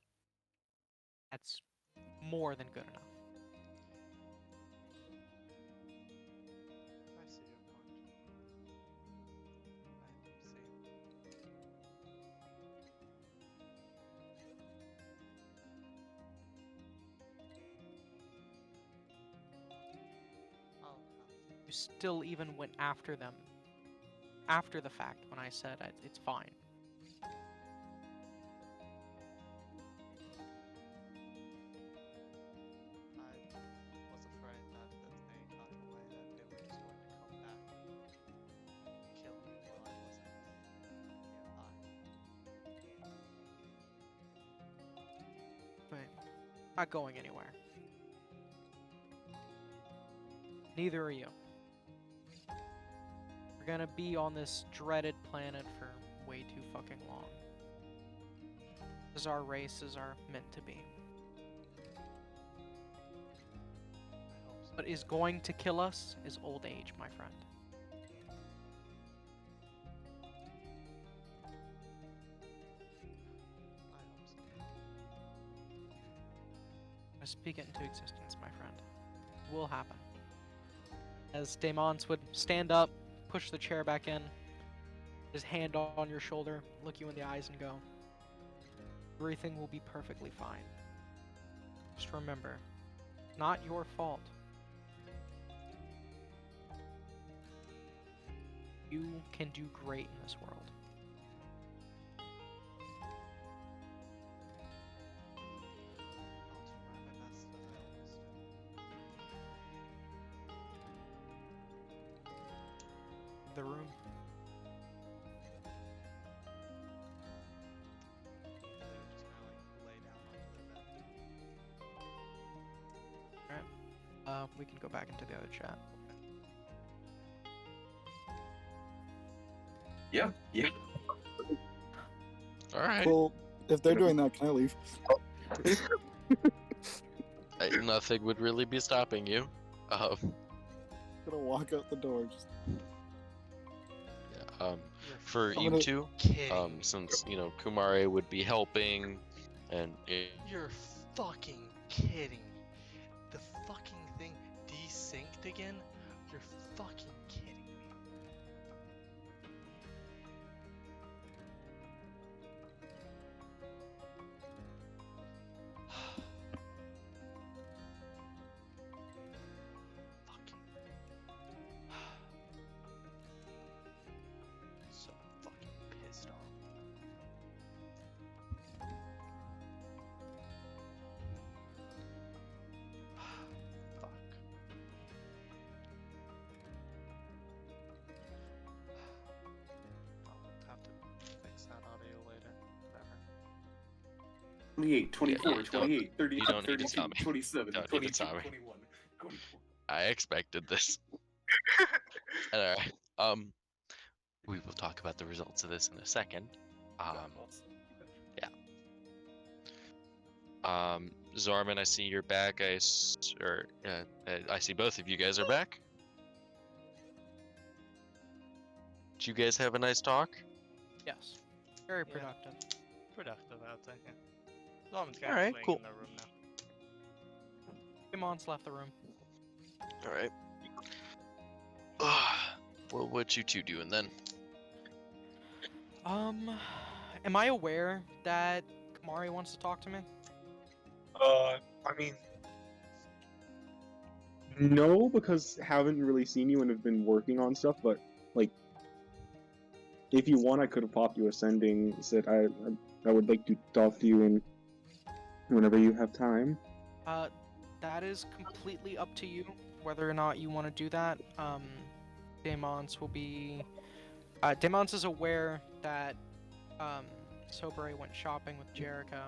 That's more than good enough. I see your point. I see. You still even went after them after the fact when I said it's fine. I was afraid that if they got away, that they were just going to come back and kill me while I wasn't nearby. But not going anywhere. Neither are you. We're gonna be on this dreaded planet for way too fucking long. As our races are meant to be. I hope so. What is going to kill us is old age, my friend. I hope so. I speak it into existence, my friend. It will happen. As Daemons would stand up, push the chair back in, his hand on your shoulder, look you in the eyes and go, everything will be perfectly fine. Just remember, not your fault. You can do great in this world. I'll try my best as I always do. The room. They're just kind of like lay down onto their bed. We can go back into the other chat. Yeah, yeah. All right. Well, if they're doing that, can I leave? Nothing would really be stopping you. I'm gonna walk out the door. Just... Yeah, You're for you gonna- two, kidding. since Kumare would be helping, and You're fucking kidding me. The fucking thing desynced again? You're fucking kidding me. Fucking. So fucking pissed off. Fuck. I'll have to fix that audio later. Whatever. 28, 24, you don't- 28, 30, you don't need to 32, tell me. 27, Don't need to 22, tell me. 21, 24. I expected this. All right. We will talk about the results of this in a second. Zorman, I see you're back. I see both of you guys are back. Did you guys have a nice talk? Yes. Very Yeah. productive. Productive, I would say. Yeah. Norman's kind Alright, of laying cool. in their room now. Daemons left the room. All right. Well, what you two doing then? Am I aware that Kamari wants to talk to me? I mean, no, because haven't really seen you and have been working on stuff. But like, if you want, I could have popped you a sending. Said I would like to talk to you in whenever you have time. That is completely up to you. whether or not you want to do that. Daemons will be. Daemons is aware that Sobere went shopping with Jericho,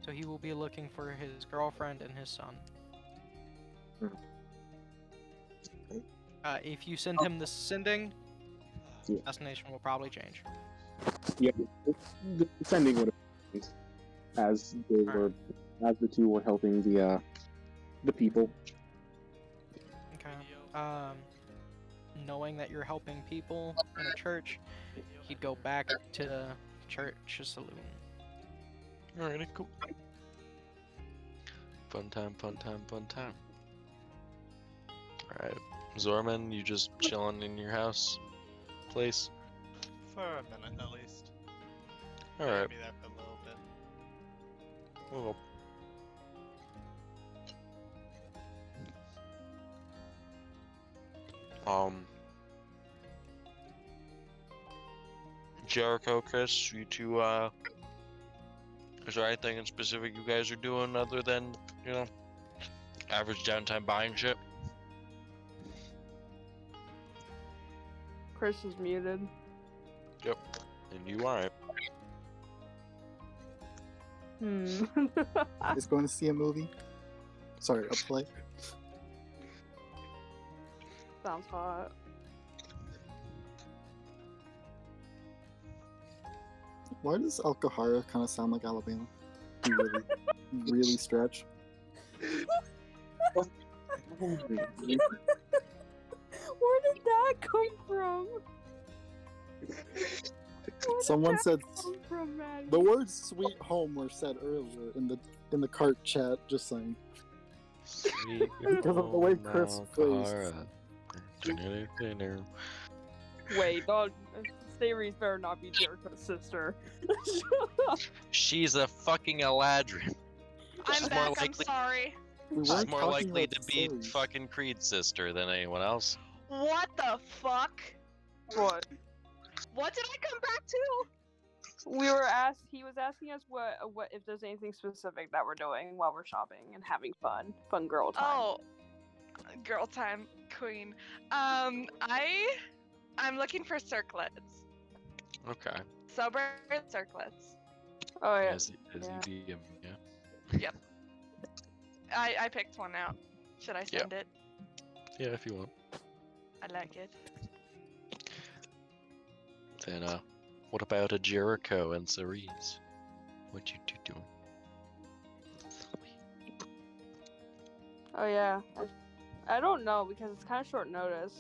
so he will be looking for his girlfriend and his son. If you send him the sending, Yeah. destination will probably change. Yeah, the sending would have happened as they were, as the two were helping the people. Okay. Knowing that you're helping people in a church, he'd go back to the church saloon. Alrighty, cool. Fun time, fun time, fun time. Alright. Zorman, you just chilling in your house place? For a minute at least. Alright. Be there for a little bit. Well. Jericho, Chris, you two, is there anything in specific you guys are doing other than, you know, average downtime buying shit? Chris is muted. Yep. And you aren't. Is going to see a movie. Sorry, a play. Sounds hot. Why does Alcahara kind of sound like Alabama? You really, really stretch. Where did that come from? Someone said Come from, Maddie? the words "sweet home" were said earlier in the cart chat. Just saying. Sweet Because of the way Chris phrased. Wait, don't. Staries better not be Jericho's sister. She's a fucking Eladrin. I'm She's back. more I'm likely- sorry. We She's weren't more talking likely about to be Viserys. fucking Creed's sister than anyone else. What the fuck? What? What did I come back to? We were asked. He was asking us what if there's anything specific that we're doing while we're shopping and having fun girl time. Oh, girl time, queen. I'm looking for circlets. Okay. Sober circlets. Oh yeah. As yeah. DM, yeah. I picked one out. Should I send it? Yeah, if you want. I like it. Then, what about a Jericho and Cerise? What you two doing? Oh yeah. I don't know because it's kind of short notice.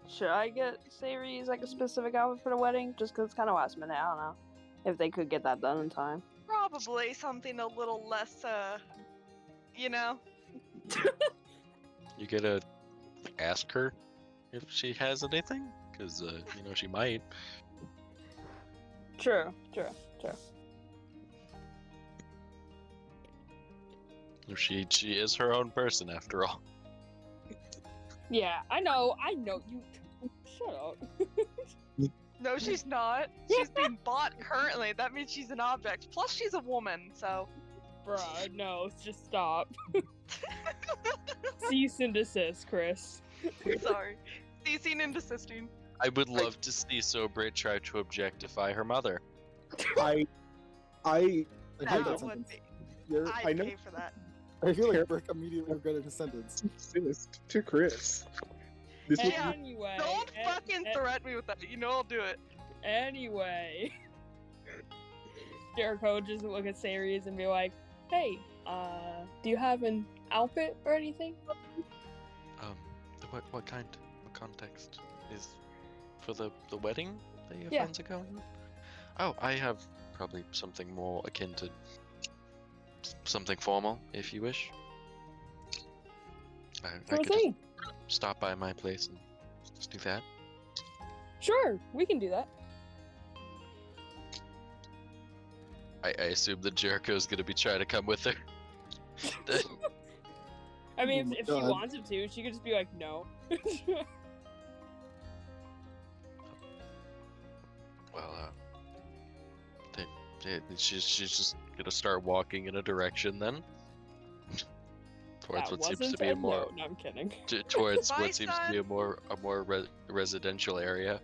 Should I get Ceres like a specific outfit for the wedding? Just because it's kind of last minute. I don't know if they could get that done in time. Probably something a little less, you know. You gotta ask her if she has anything, because you know she might. True. She is her own person after all. Yeah, I know you. Shut up. No, she's not. She's being bought currently. That means she's an object. Plus, she's a woman, so. Bruh, no, just stop. Cease and desist, Chris. Sorry. Ceasing and desisting. I would love to see Sobre try to objectify her mother. I hate That that would sentence. be. I I'd know pay for that. I feel like Brick immediately regretted his sentence. insist to Chris. This was Yeah. Anyway. Don't fucking threaten me with that. You know I'll do it. Anyway. Jericho would just look at Ceres and be like, "Hey, do you have an outfit or anything?" What kind? What context is for the wedding that your Yeah. friends are going? Oh, I have probably something more akin to something formal, if you wish. I Sure could thing. just stop by my place and just do that. Sure, we can do that. I assume that Jericho's gonna be trying to come with her. I mean, Oh my if she God. wanted to, she could just be like, "No." Well, she's just gonna start walking in a direction then. towards That what seems wasn't to be a a more no. No, I'm kidding. towards Bye, what seems to be a son. more residential area.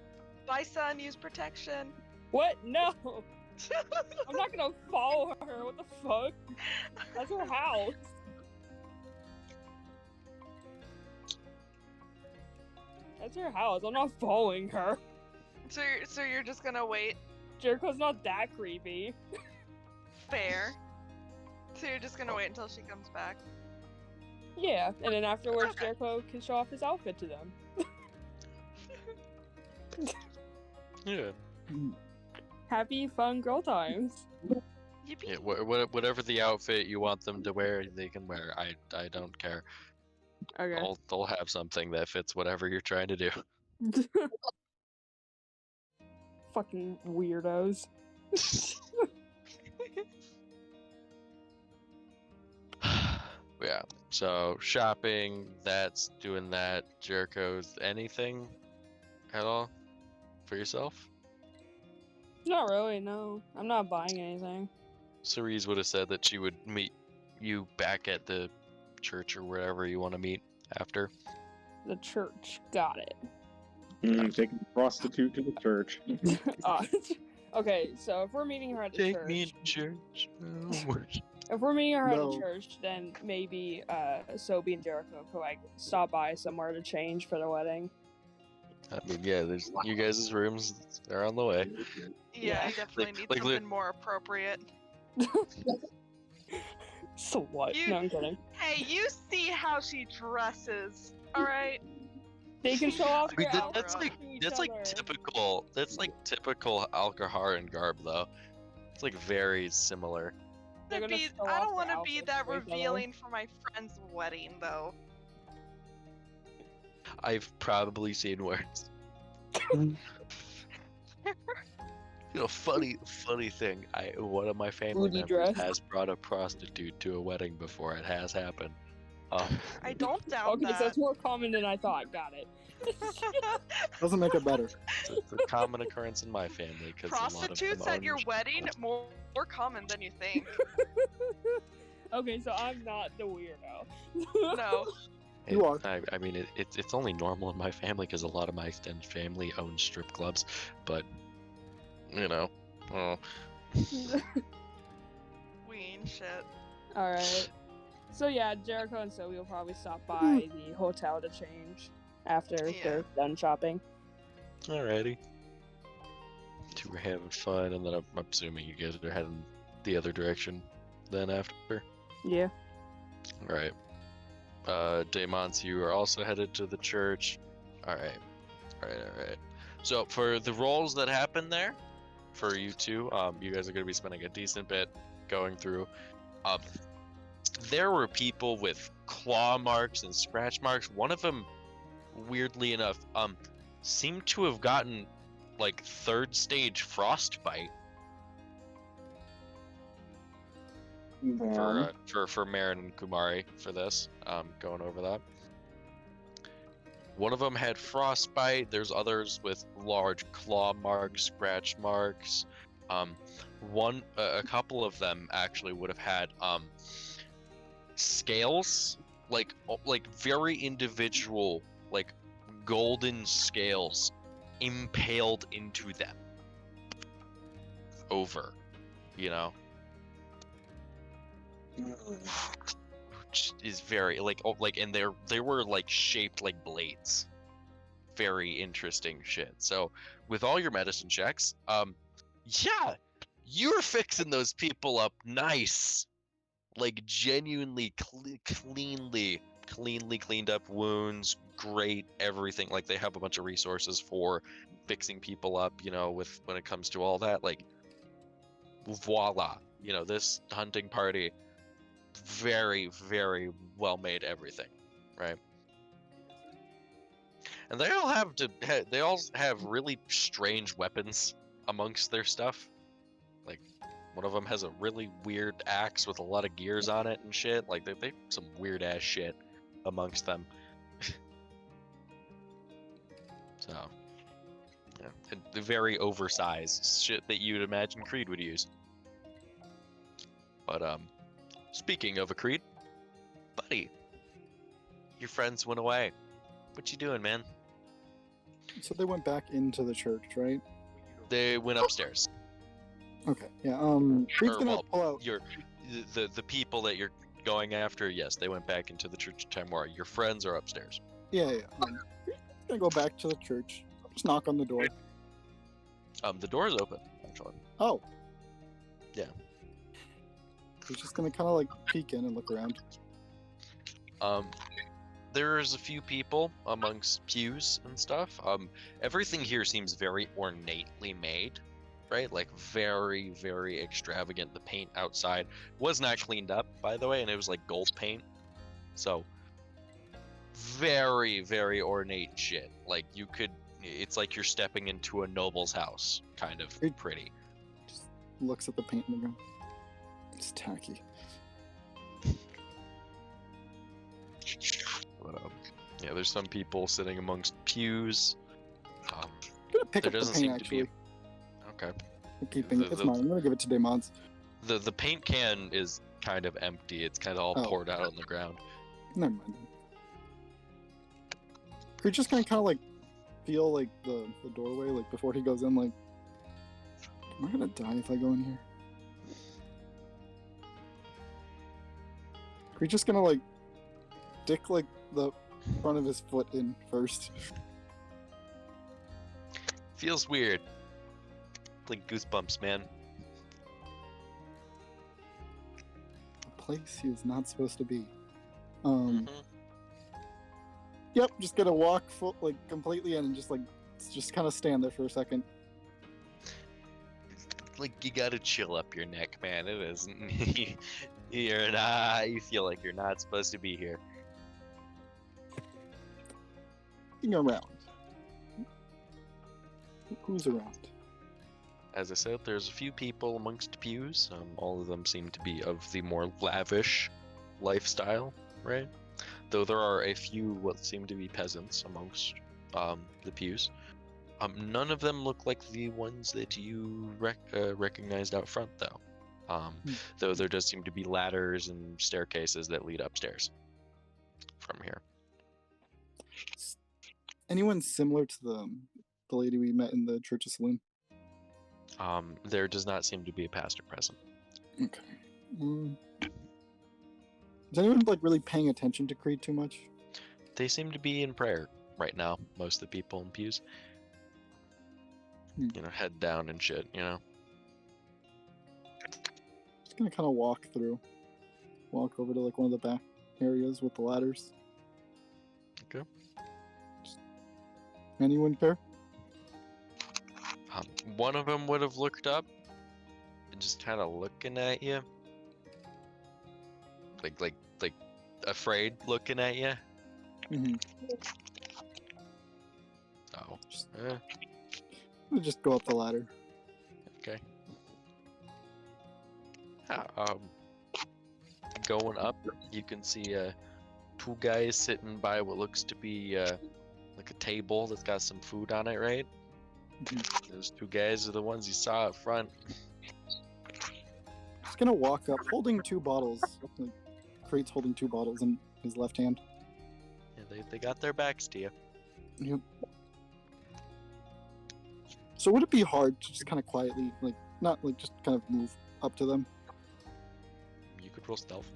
Bye, son. Use protection. What? No. I'm not gonna follow her. What the fuck? That's her house. That's her house. I'm not following her. So you're just gonna wait. Jericho's not that creepy. Fair. So you're just gonna wait until she comes back. Yeah, and then afterwards, Okay. Jericho can show off his outfit to them. Yeah. Happy, fun girl times. Yippee. Yeah, whatever the outfit you want them to wear, they can wear. I don't care. Okay. They'll have something that fits whatever you're trying to do. Fucking weirdos. Yeah. So shopping, that's doing that. Jericho's anything at all for yourself? Not really, no. I'm not buying anything. Cerise would have said that she would meet you back at the church or wherever you want to meet after. The church. Got it. Taking the prostitute to the church. Okay, so if we're meeting her at the Take church, me to church. if we're meeting her at No. the church, then maybe Sobi and Jericho could like stop by somewhere to change for the wedding. I mean, yeah, there's you guys' rooms. They're on the way. Yeah, I Yeah. definitely Like- need like something more appropriate. So what? You- No, I'm kidding. Hey, you see how she dresses, alright? They can show off I mean, their that's outfits like to each that's like other. typical. That's like typical Alcaharan garb, though. It's like very similar. They're gonna show I off don't their want to be outfits that for each other. revealing for my friend's wedding, though. I've probably seen worse. You know, funny thing. One of my family Booty members dress. has brought a prostitute to a wedding before. It has happened. I don't doubt Okay, so that. it's more common than I thought. Got it. Doesn't make it better. It's a common occurrence in my family because Prostitutes at your wedding, more common than you think. Okay, so I'm not the weirdo. No. You are. I mean, it's only normal in my family because a lot of my extended family owns strip clubs, but you know, We ain't shit. All right. So yeah, Jericho and Sobi will probably stop by the hotel to change after Yeah. they're done shopping. alrighty. Two were having fun, and then I'm assuming you guys are heading the other direction. Then after, Yeah. all right. Daemons, you are also headed to the church. All right. So for the roles that happen there, for you two, you guys are going to be spending a decent bit going through. There were people with claw marks and scratch marks. One of them, weirdly enough, seemed to have gotten like 3rd stage frostbite for Marin and Kumari for this. Going over that. One of them had frostbite. There's others with large claw marks, scratch marks. A couple of them actually would have had scales, like very individual, like golden scales impaled into them. Over, you know. Which is very and they were like shaped like blades. Very interesting shit. So with all your medicine checks, yeah, you're fixing those people up nice, like genuinely cleanly cleaned up wounds, great everything. Like they have a bunch of resources for fixing people up, you know, with when it comes to all that. Like voila, you know, this hunting party, very well made everything, right? And they all have really strange weapons amongst their stuff. Like one of them has a really weird axe with a lot of gears on it and shit. Like they some weird ass shit amongst them. So yeah, and the very oversized shit that you'd imagine Creed would use. But speaking of a Creed, buddy, your friends went away. What you doing, man? So they went back into the church, right? They went upstairs. Okay. Yeah. Creed's Or, gonna well, pull out. The people that you're going after, yes, they went back into the Church of Tamora. Your friends are upstairs. Yeah. Creed's gonna go back to the church. Just knock on the door. The door's open, actually. Oh. Yeah. He's just gonna kind of like peek in and look around. There's a few people amongst pews and stuff. Everything here seems very ornately made, right? Like very, very extravagant. The paint outside was not cleaned up, by the way, and it was like gold paint. So very, very ornate shit. Like it's like you're stepping into a noble's house, kind of pretty. Just looks at the paint and goes, "It's tacky." But, yeah, there's some people sitting amongst pews. I'm gonna pick There up the doesn't paint seem to be. actually. Okay. I'm keeping it. It's mine. I'm gonna give it to Demons. The paint can is kind of empty. It's kind of all poured out on the ground. Never mind. You're just gonna kind of like feel like the doorway, like before he goes in. Like, am I gonna die if I go in here? You're just gonna like stick like the front of his foot in first. Feels weird. Like goosebumps, man. A place he is not supposed to be. Mhm. Yep, just gonna walk like completely in and just kind of stand there for a second. Like you gotta chill up your neck, man. It isn't. You're not. You feel like you're not supposed to be here. Looking around. Who's around? As I said, there's a few people amongst pews. All of them seem to be of the more lavish lifestyle, right? Though there are a few what seem to be peasants amongst the pews. None of them look like the ones that you recognized out front, though. Though there does seem to be ladders and staircases that lead upstairs from here. Anyone similar to the lady we met in the church's saloon? There does not seem to be a pastor present. Okay. Is anyone like really paying attention to Creed too much? They seem to be in prayer right now. Most of the people in pews. You know, head down and shit. You know. Just gonna kind of walk over to like one of the back areas with the ladders. Okay. Anyone care? One of them would have looked up and just kind of looking at you, like afraid looking at you. Mm-hmm. Oh. We'll just go up the ladder. Okay. Going up, you can see two guys sitting by what looks to be like a table that's got some food on it, right? Those two guys are the ones you saw up front. Just gonna walk up, holding two bottles. Like, Creed's holding two bottles in his left hand. Yeah, they got their backs to you. Yep. So would it be hard to just kind of quietly, like, not like just kind of move up to them? You could roll stealth.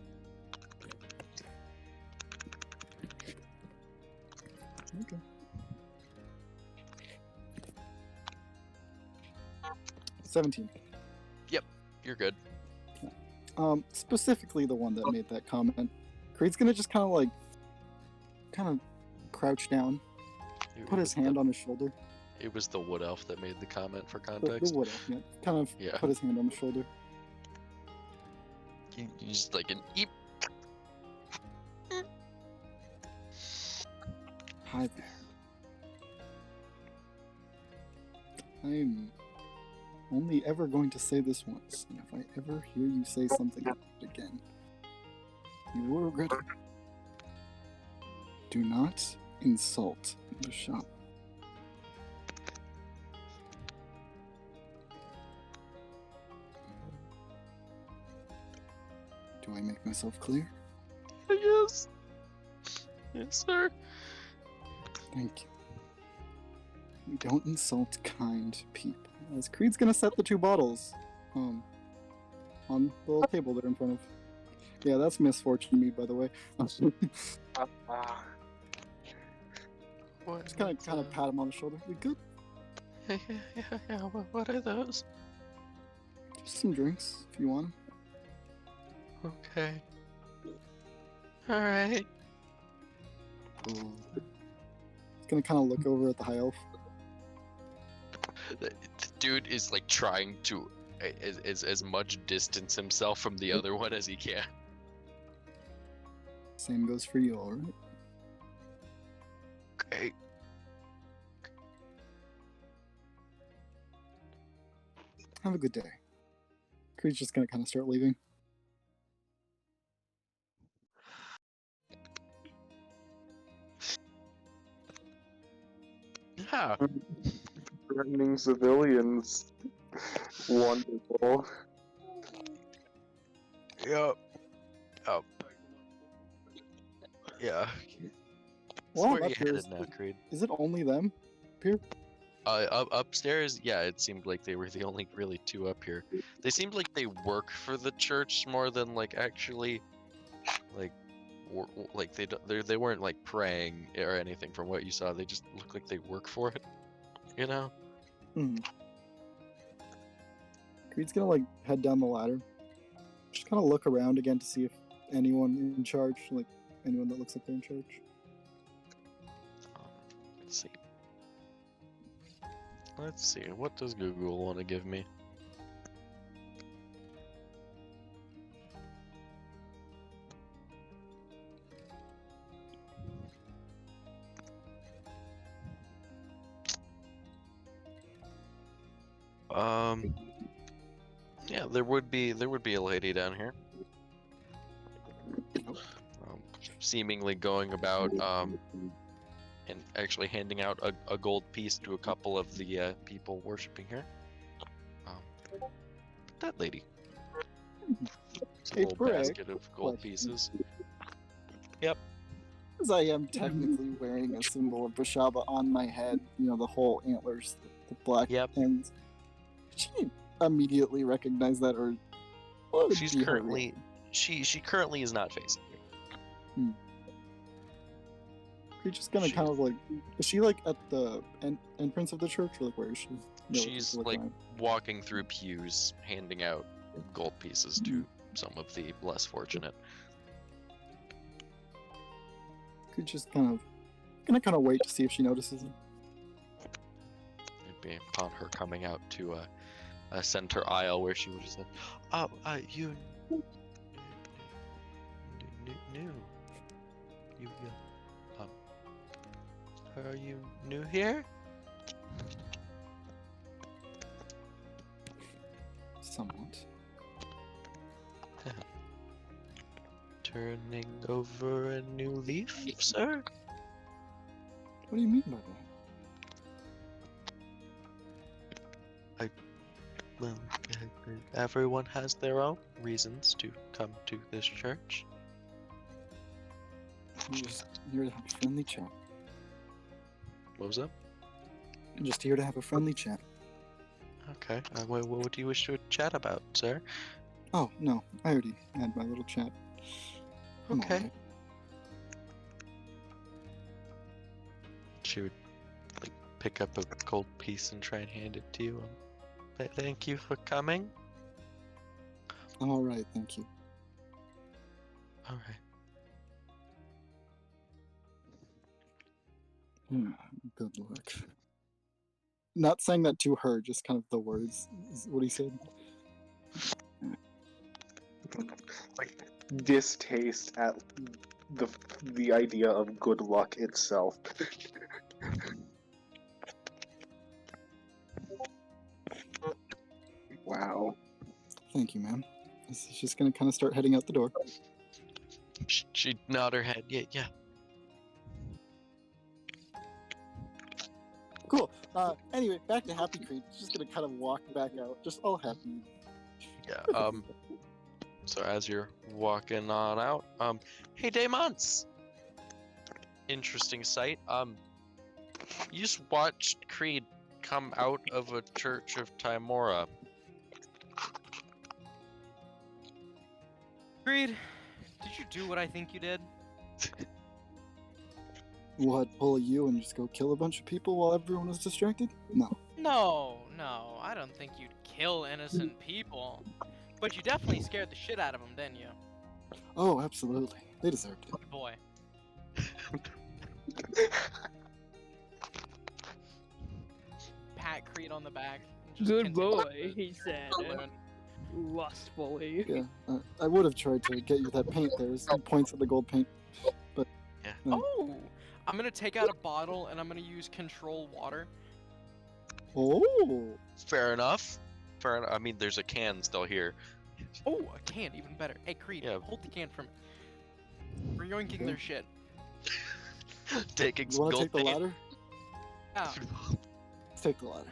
Okay. 17. You're good. Specifically the one that made that comment. Creed's gonna just kind of crouch down, put his hand on his shoulder. It was the wood elf that made the comment for The context. wood elf, yeah. Kind of put his hand on his shoulder. You just like an eep. Hi there. I'm only ever going to say this once, and if I ever hear you say something again, you will regret it. Do not insult the shop. Do I make myself clear? Yes. Yes, sir. Thank you. We don't insult kind people. As Creed's gonna set the 2 bottles, on the little table there in front of. Yeah, that's misfortune mead, by the way. Just kind of pat him on the shoulder. We good? Yeah. What are those? Just some drinks, if you want 'em. Okay. All right. He's gonna kind of look over at the high elf. The dude is like trying to as much distance himself from the other one as he can. Same goes for you, alright? Okay. Have a good day. Creed's just gonna kind of start leaving. Yeah. Threatening civilians. Wonderful. Yep. Oh. Yeah. Well, Where are up you here, headed now, Creed? is it only them? Here? Upstairs, yeah, it seemed like they were the only really 2 up here. They seemed like they work for the church more than like actually, like, like they weren't like praying or anything from what you saw. They just look like they work for it, you know? Hmm. Creed's gonna like head down the ladder. Just kind of look around again to see if anyone in charge, like anyone that looks like they're in charge. Let's see. Let's see. What does Google want to give me? Yeah, there would be a lady down here. Seemingly going about and actually handing out a gold piece to a couple of the people worshiping here. That lady. It's a Hey, little Bray, basket of gold question. pieces. Because I am technically wearing a symbol of Bashaba on my head, you know, the whole antlers, the black Yep. ends. Did she immediately recognize that, or what would She's be her currently reaction? she currently is not facing you. You're just gonna she- kind of like, is she like at the entrance of the church, or like where is she? No, She's just look like around. walking through pews, handing out gold pieces to some of the less fortunate. Could just kind of wait to see if she notices it. Maybe upon her coming out to a center aisle where she would have said, "Oh, you new. You are you new here?" Somewhat. Turning over a new leaf, sir? What do you mean by that? Well, everyone has their own reasons to come to this church. I'm just here to have a friendly chat. What was that? I'm just here to have a friendly chat. Okay. What do you wish to chat about, sir? Oh, no. I already had my little chat. I'm Okay. alright. She would like pick up a gold piece and try and hand it to you. Thank you for coming. I'm alright, thank you. All right. Good luck. Not saying that to her, just kind of the words, is what he said. Like distaste at the idea of good luck itself. Wow. Thank you, ma'am. She's just gonna kind of start heading out the door. She'd nod her head. Yeah. Cool. Anyway, back to Happy Creed. She's just gonna kind of walk back out, just all happy. Yeah. So as you're walking on out, hey, Daemons. interesting sight. You just watched Creed come out of a church of Timora. Creed, did you do what I think you did? What, pull a you and just go kill a bunch of people while everyone was distracted? No. No, I don't think you'd kill innocent people. But you definitely scared the shit out of them, didn't you? Oh, absolutely. They deserved it. Good boy. Pat Creed on the back. and just Good continue boy, to he said, balloon. lustfully. Yeah, I would have tried to get you that paint there. He points at the gold paint. But Oh! I'm gonna take out a bottle and I'm gonna use control water. oh, Fair enough. Fair enough. I mean, there's a can still here. Oh, a can, even better. Hey, Creed, Yeah. hold the can from me. We're yoinking Okay. their shit. Taking you want to gold take the paint. ladder? Yeah. Let's take the ladder.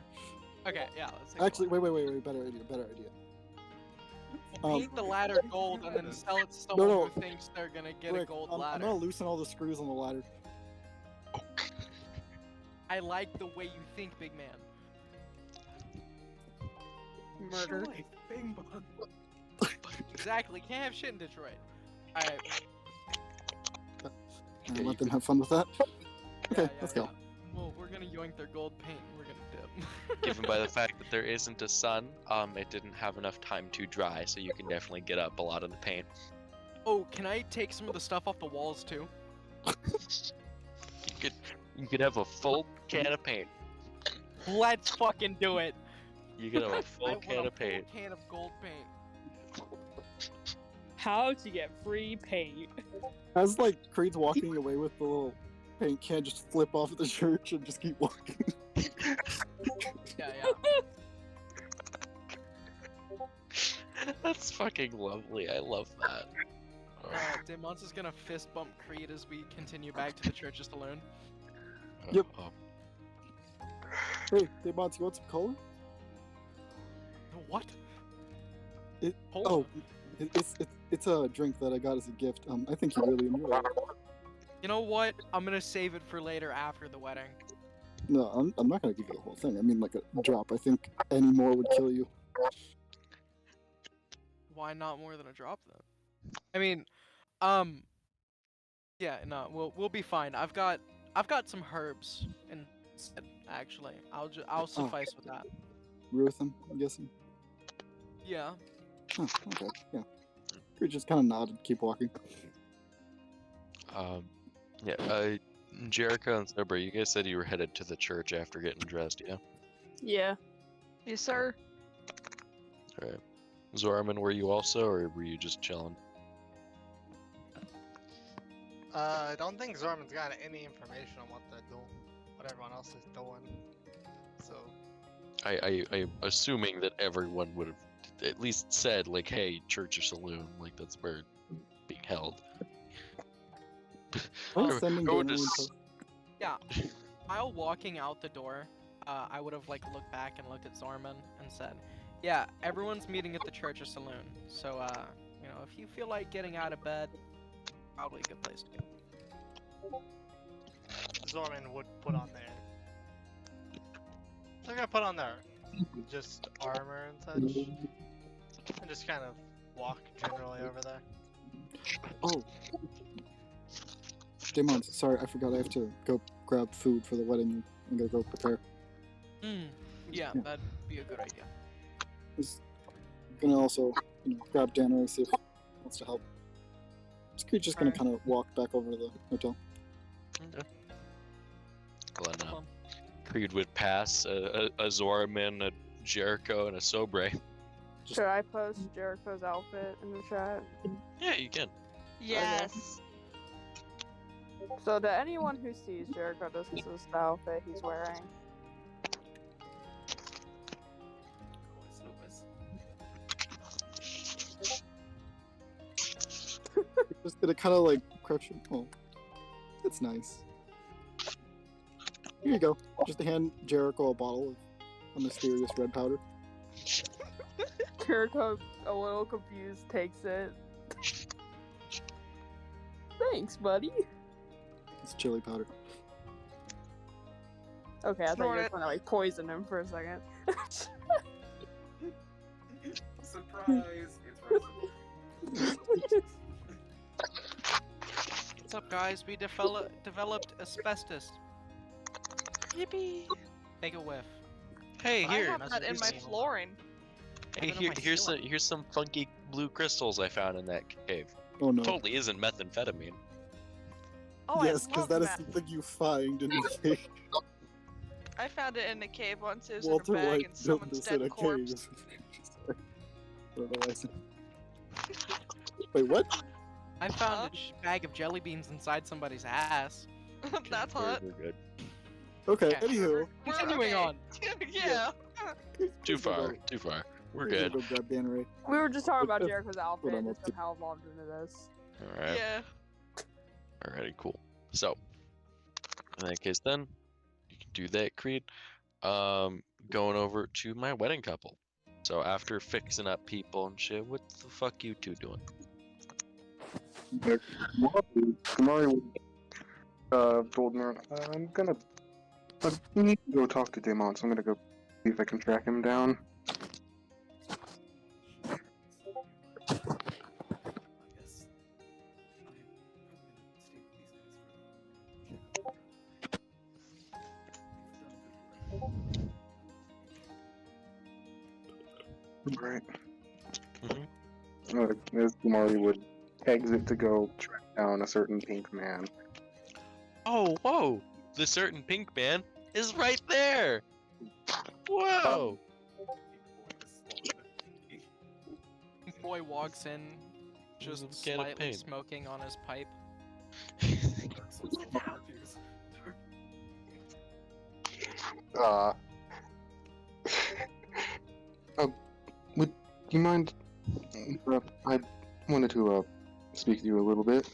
Okay, yeah, let's take Actually, the wait, better idea. ladder. Paint the ladder gold and then sell it to No, someone no. who thinks they're gonna get a Rick, gold I'm ladder. gonna loosen all the screws on the ladder. I like the way you think, big man. Murder. Joy, Bing bong. Exactly, can't have shit in Detroit. Alright, And let them have fun with that. Okay, yeah, let's yeah. go. Well, we're gonna yoink their gold paint and we're gonna dip. Given by the fact that there isn't a sun, it didn't have enough time to dry, so you can definitely get up a lot of the paint. Oh, can I take some of the stuff off the walls too? You could have a full can of paint. Let's fucking do it! You could have a I full want can a of paint. full can of gold paint. How to get free paint. As like Creed's walking away with the little paint can, just flip off at the church and just keep walking. Yeah. That's fucking lovely. I love that. Demons is gonna fist bump Creed as we continue back to the Church of Saloon. Yep. Oh, Hey, Demons, you want some cola? What? It- Hold Oh, on. it's a drink that I got as a gift. I think you really enjoy it. You know what? I'm gonna save it for later after the wedding. No, I'm not gonna give you the whole thing. I mean, like a drop. I think any more would kill you. Why not more than a drop then? I mean, yeah, no, we'll be fine. I've got some herbs instead, actually. I'll suffice with that. Rutham, I'm guessing. Yeah. Oh, okay, yeah. Creed just kind of nodded, keep walking. yeah. Jericho and Sober, you guys said you were headed to the church after getting dressed, yeah? Yeah. Yes, sir. Alright. Zorman, were you also, or were you just chilling? I don't think Zorman's got any information on what they're doing, what everyone else is doing. So, I'm assuming that everyone would have at least said, like, hey, church or saloon, like, that's where it's being held. I'm Go- sending go Daniel to into- s- Yeah. While walking out the door, I would have like looked back and looked at Zorman and said, "Yeah, everyone's meeting at the Church or Saloon. So, you know, if you feel like getting out of bed, probably a good place to go." Zorman would put on their. They're gonna put on their just armor and such, and just kind of walk generally over there. Oh. Demons, sorry, I forgot I have to go grab food for the wedding. I'm gonna go prepare. Yeah, Yeah. that'd be a good idea. Just gonna also, grab Danner, see if he wants to help. Creed's just gonna Alright. kind of walk back over to the hotel. Okay. Well, then, Well, Creed would pass a Zorman, a Jericho, and a Sobre. Should I post Jericho's outfit in the chat? Yeah, you can. Yes. So to anyone who sees Jericho, this is the outfit he's wearing. Just gonna kind of like crouch. Oh, that's nice. Here you go. Just to hand Jericho a bottle of a mysterious red powder. Jericho, a little confused, takes it. Thanks, buddy. It's chili powder. Okay, I thought you Snort were it. trying to like poison him for a second. Surprise! It's recipe. What's up, guys? We developed asbestos. Yippee! Take a whiff. Hey, I here. have that in my here's- flooring. Hey, Put it on my ceiling. here's some funky blue crystals I found in that cave. Oh no. Totally isn't methamphetamine. Oh, yes, I because love that is that. the thing you find in the cave. I found it in a cave once. It was Walter in a bag White and built someone's this in dead a corpse. cave. Sorry. I don't know why I said- Wait, what? I found Huh? a bag of jelly beans inside somebody's ass. That's We're- hot. We're good. Okay, Yeah. anywho. Continuing okay. on. Yeah. Too Let's go far. go- Too far. We're let's good. go grab Dan Ray. We were just talking about That's Jericho's outfit what I'm and up just to. how involved into this. All right. Yeah. Alrighty, cool. So, in that case, then you can do that, Creed. Going over to my wedding couple. So after fixing up people and shit, what the fuck you two doing? Kamari told me, we need to go talk to Damon, so I'm gonna go see if I can track him down. I guess I'm probably gonna stay with these guys for Right. Mhm. As Kamari would exit to go track down a certain pink man. Oh, whoa! The certain pink man is right there! Whoa! Boy walks in, just With a can of slightly paint. smoking on his pipe. Uh, would you mind? I wanted to speak to you a little bit.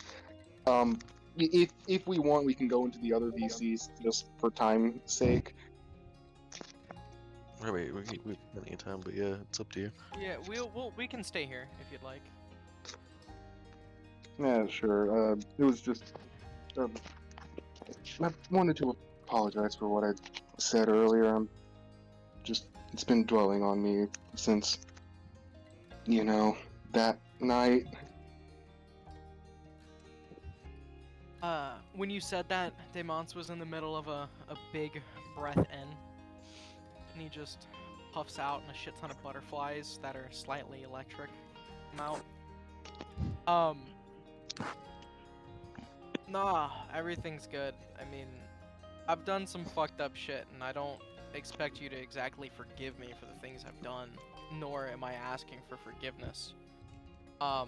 If we want, we can go into the other VCs just for time's sake. Wait, we've plenty of time, but yeah, it's up to you. Yeah, we can stay here if you'd like. Yeah, sure. It was just. I wanted to apologize for what I said earlier. It's been dwelling on me since, that night. When you said that, Demons was in the middle of a big breath in, and he just puffs out, and a shit ton of butterflies that are slightly electric come out. Nah, everything's good. I mean, I've done some fucked up shit, and I don't expect you to exactly forgive me for the things I've done, nor am I asking for forgiveness. I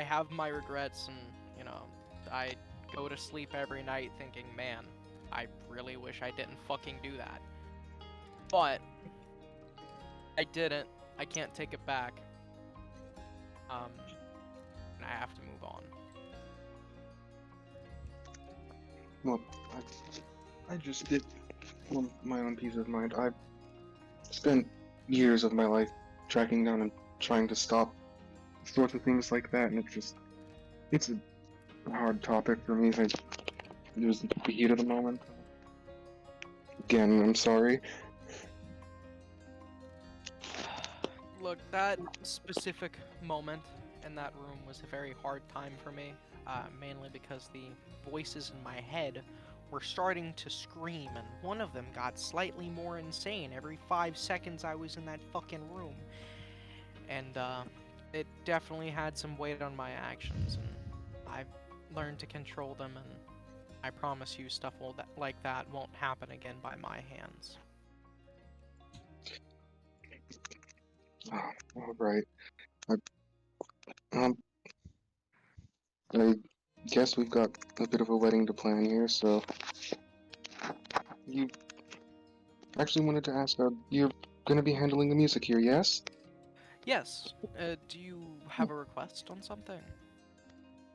have my regrets, and, I go to sleep every night thinking, man, I really wish I didn't fucking do that. But, I didn't. I can't take it back. And I have to move on. Well, I just did want my own peace of mind. I've spent years of my life tracking down and trying to stop sorts of things like that, and it's a hard topic for me. It was the heat of the moment. Again, I'm sorry. Look, that specific moment in that room was a very hard time for me, mainly because the voices in my head were starting to scream, and one of them got slightly more insane every 5 seconds I was in that fucking room. And, it definitely had some weight on my actions, and I've learned to control them, and I promise you stuff like that won't happen again by my hands. Oh, all right. I guess we've got a bit of a wedding to plan here, so you actually wanted to ask, you're gonna be handling the music here, yes? Yes, do you have a request on something?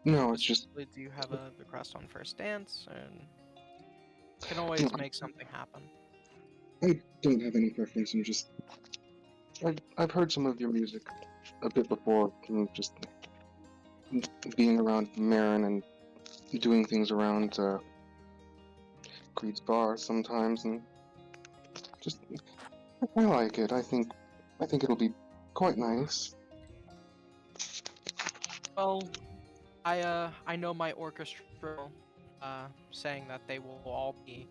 No, it's just Specifically, do you have a request on first dance? And can always make something happen. I don't have any preference. I've heard some of your music a bit before, and just being around Marin and doing things around Creed's bar sometimes, and just I like it. I think it'll be quite nice. Well, I know my orchestral saying that they will all be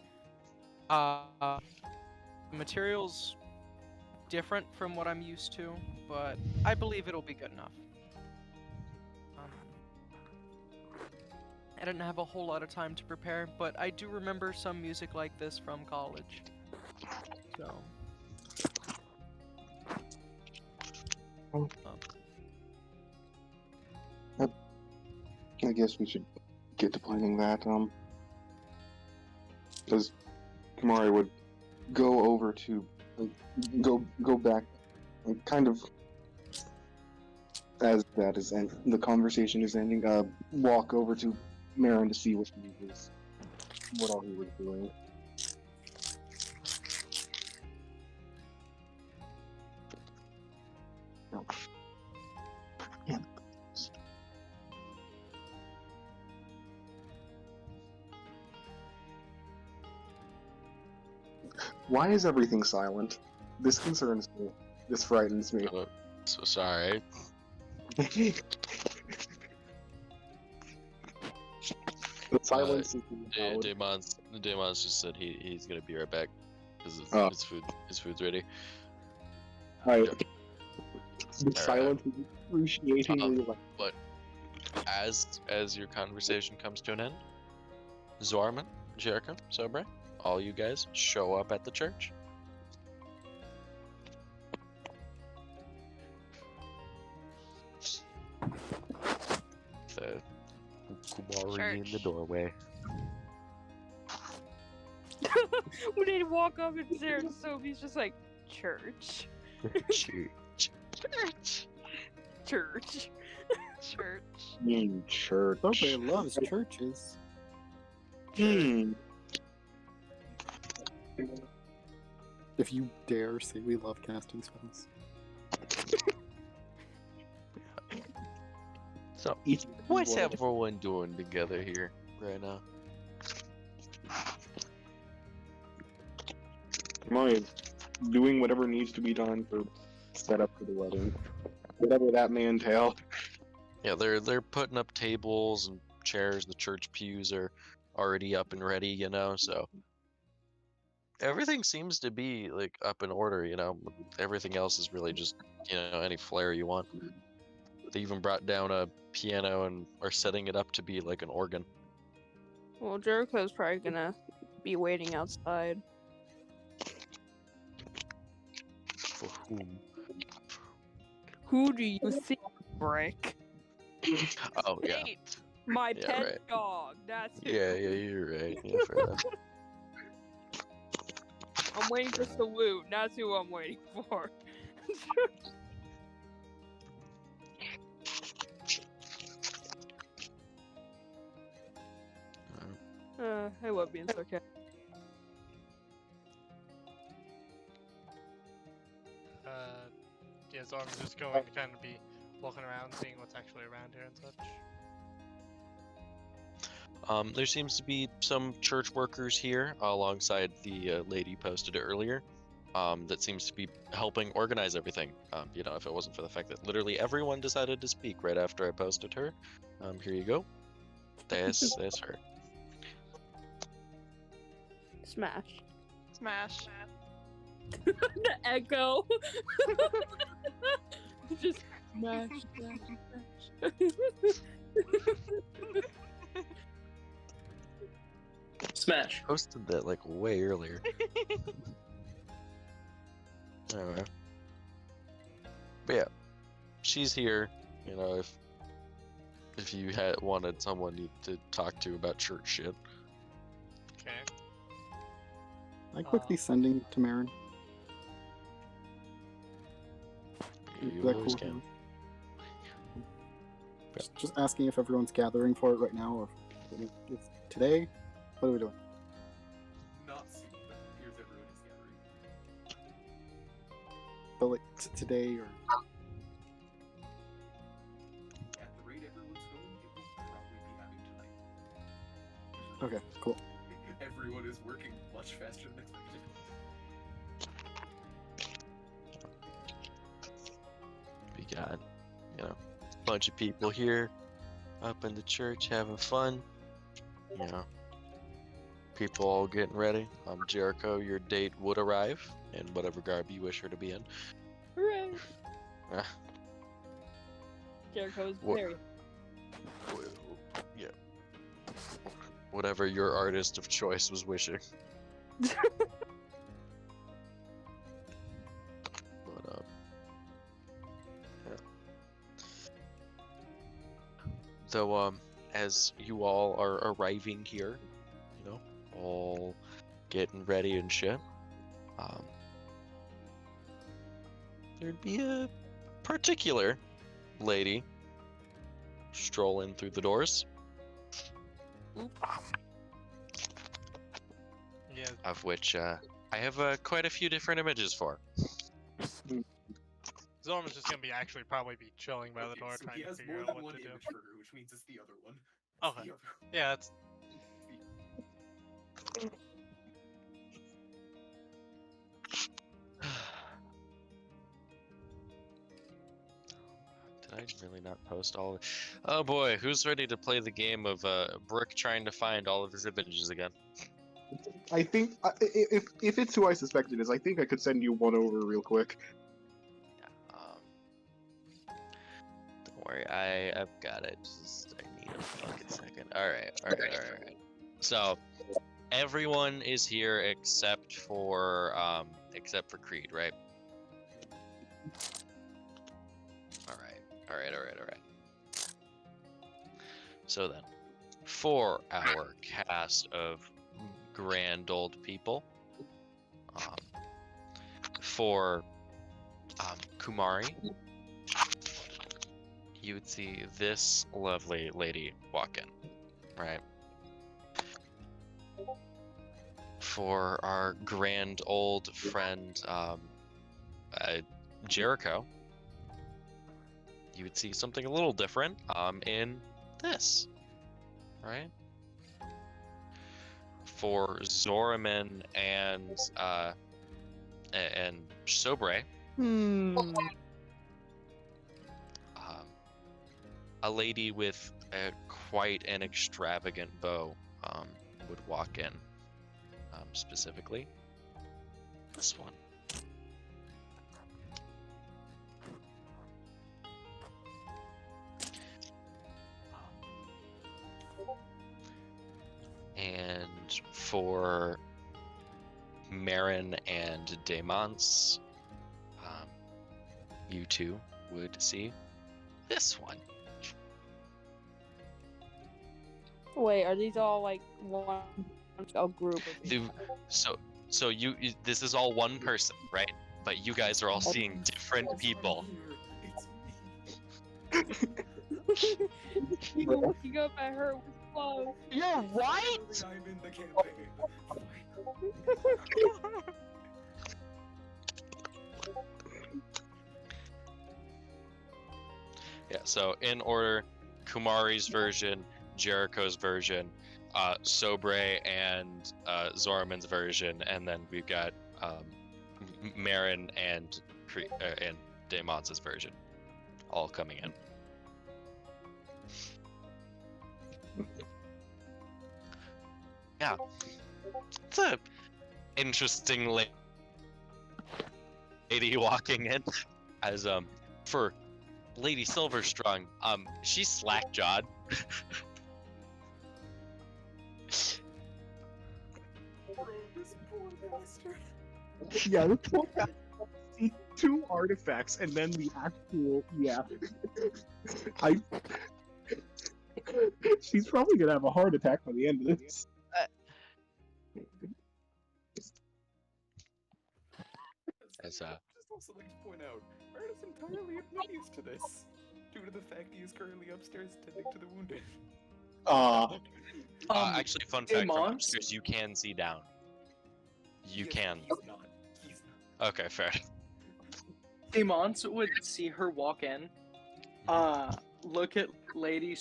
materials different from what I'm used to, but I believe it'll be good enough. I didn't have a whole lot of time to prepare, but I do remember some music like this from college. So. I guess we should get to planning that. Because Kamari would go over to go back, kind of as that is and the conversation is ending. Walk over to Marin to see what all he was doing. No. Yeah. Why is everything silent? This concerns me. This frightens me. So sorry. The silence is loud. Damon's just said he's gonna be right back because his food's ready. Alright. The silence is excruciatingly loud. But as your conversation comes to an end, Zorman, Jericho, Sobre, all you guys show up at the church. The Kumari in the doorway. When they walk up and Sarah and Sophie's just like, church. Church. Church. Church. Nobody loves churches. If you dare say we love casting spells. So, what's everyone doing together here right now? Kamari, doing whatever needs to be done for set up for the wedding. Whatever that may entail. Yeah, they're putting up tables and chairs. The church pews are already up and ready, you know, so everything seems to be like up in order, you know. Everything else is really just, you know, any flair you want. They even brought down a piano and are setting it up to be like an organ. Well, Jericho's probably gonna be waiting outside. For whom? Who do you see, Brick? Oh yeah. My Yeah, pet right. dog. That's who. Yeah, you're right. Yeah, fair enough. I'm waiting for Salute. That's who I'm waiting for. I love being sarcastic. Yeah, so I'm just going to kind of be walking around, seeing what's actually around here and such. There seems to be some church workers here alongside the lady posted earlier. That seems to be helping organize everything. You know, if it wasn't for the fact that literally everyone decided to speak right after I posted her. Here you go. That's her. Smash. Smash. The echo. Just smash, smash, smash. Smash. Posted that like way earlier. Anyway. But yeah, she's here. You know, if you had wanted someone to talk to about church shit. Okay. I quickly sending to Marin. You Is that always cool? can. Just asking if everyone's gathering for it right now, or if today. What are we doing? Not soon, but here's everyone is gathering. But like today, or At the rate everyone's going, it will probably be happening tonight. Okay, cool. Everyone is working much faster than expected. We got, you know, a bunch of people here up in the church having fun. You know, people all getting ready. Jericho, your date would arrive in whatever garb you wish her to be in. Hooray! Ah, Jericho is What- very. yeah. Whatever your artist of choice was wishing. But yeah. Though as you all are arriving here, you know, all getting ready and shit, there'd be a particular lady strolling through the doors, Yeah, of which I have quite a few different images for. Zorman's just gonna be actually probably be chilling by the door so trying he to has figure more out than what one to do. image for her, which means it's the other one. It's Okay. the other one. Yeah, that's Did I really not post all? Oh boy, who's ready to play the game of Brick trying to find all of his images again? I think if it's who I suspect it is, I think I could send you one over real quick. Don't worry, I've got it. Just I need a fucking second. All right. So everyone is here except for Creed, right? All right. So then, for our cast of grand old people, for Kumari, you would see this lovely lady walk in, right? For our grand old friend, Jericho, you would see something a little different, in this, right? For Zoraman and Sobre, a lady with quite an extravagant bow would walk in. Specifically, this one. And for Marin and Demons, you two would see this one. Wait, are these all like one a group of people? So you this is all one person, right? But you guys are all seeing different people. People looking up at her with love. You're right. I'm in the campaign. Yeah, so in order, Kumari's version, Jericho's version, Sobre and Zoraman's version, and then we've got Marin and Demons' version, all coming in. Yeah, it's a interesting lady walking in. As for Lady Silverstrung, she's slack-jawed. This poor bastard. Yeah, this poor guy see 2 artifacts and then the actual she's probably gonna have a heart attack by the end of this. As Just also like to point out, Art is entirely oblivious to this, due to the fact he is currently upstairs tending to the wounded. actually, fun fact from Demons? upstairs, you can see down. You Yes, can. He's not. He's not. Okay, fair. Demons would see her walk in, look at Lady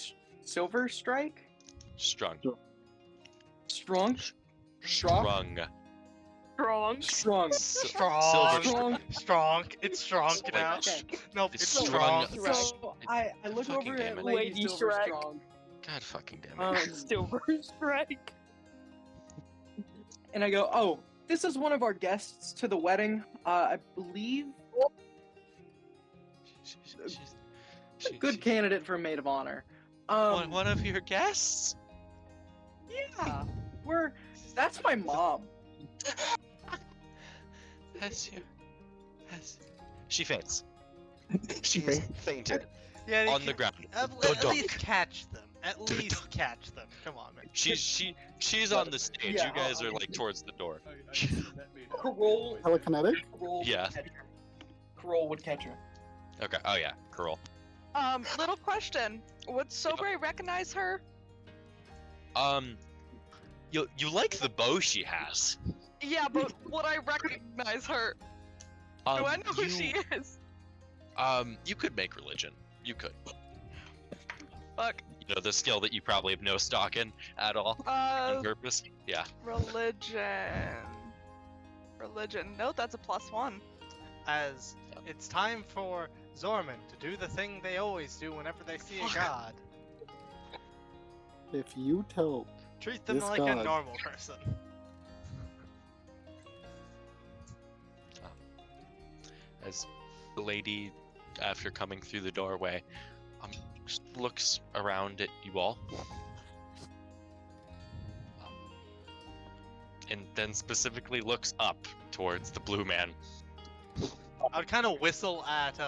Silver Strike, Strung. Strong. Strong. Strong. Strong. Strong. Strong. Strong. It's strong Wait, now. Okay. Nope, It's it's strong. strong. So I look Fucking over damn at it. Lady Lady Silver Shrek. Strong. God fucking damn it. Silver Strike. And I go, oh, this is one of our guests to the wedding. I believe a good candidate for maid of honor. One of your guests? Yeah, that's my mom. She faints. She She's fainted Yeah, you on the can- ground. At Dunk. least catch them. At least catch them. Come on, man. She's on the stage. Yeah, You guys I'll are like towards the door. Carol Telekinetic? Yeah. would catch her. Carol would catch her. Okay. Oh yeah, cool. Little question. Would Sobre recognize her? You like the bow she has. Yeah, but would I recognize her? Do I know who she is? You could make religion. You could. Fuck. You know the skill that you probably have no stock in at all on purpose. Yeah. Religion. No, that's a +1. As it's time for Zorman to do the thing they always do whenever they see a god. If you tell Treat them This like a god. normal person. As the lady, after coming through the doorway, just looks around at you all. And then specifically looks up towards the blue man. I'd kind of whistle at,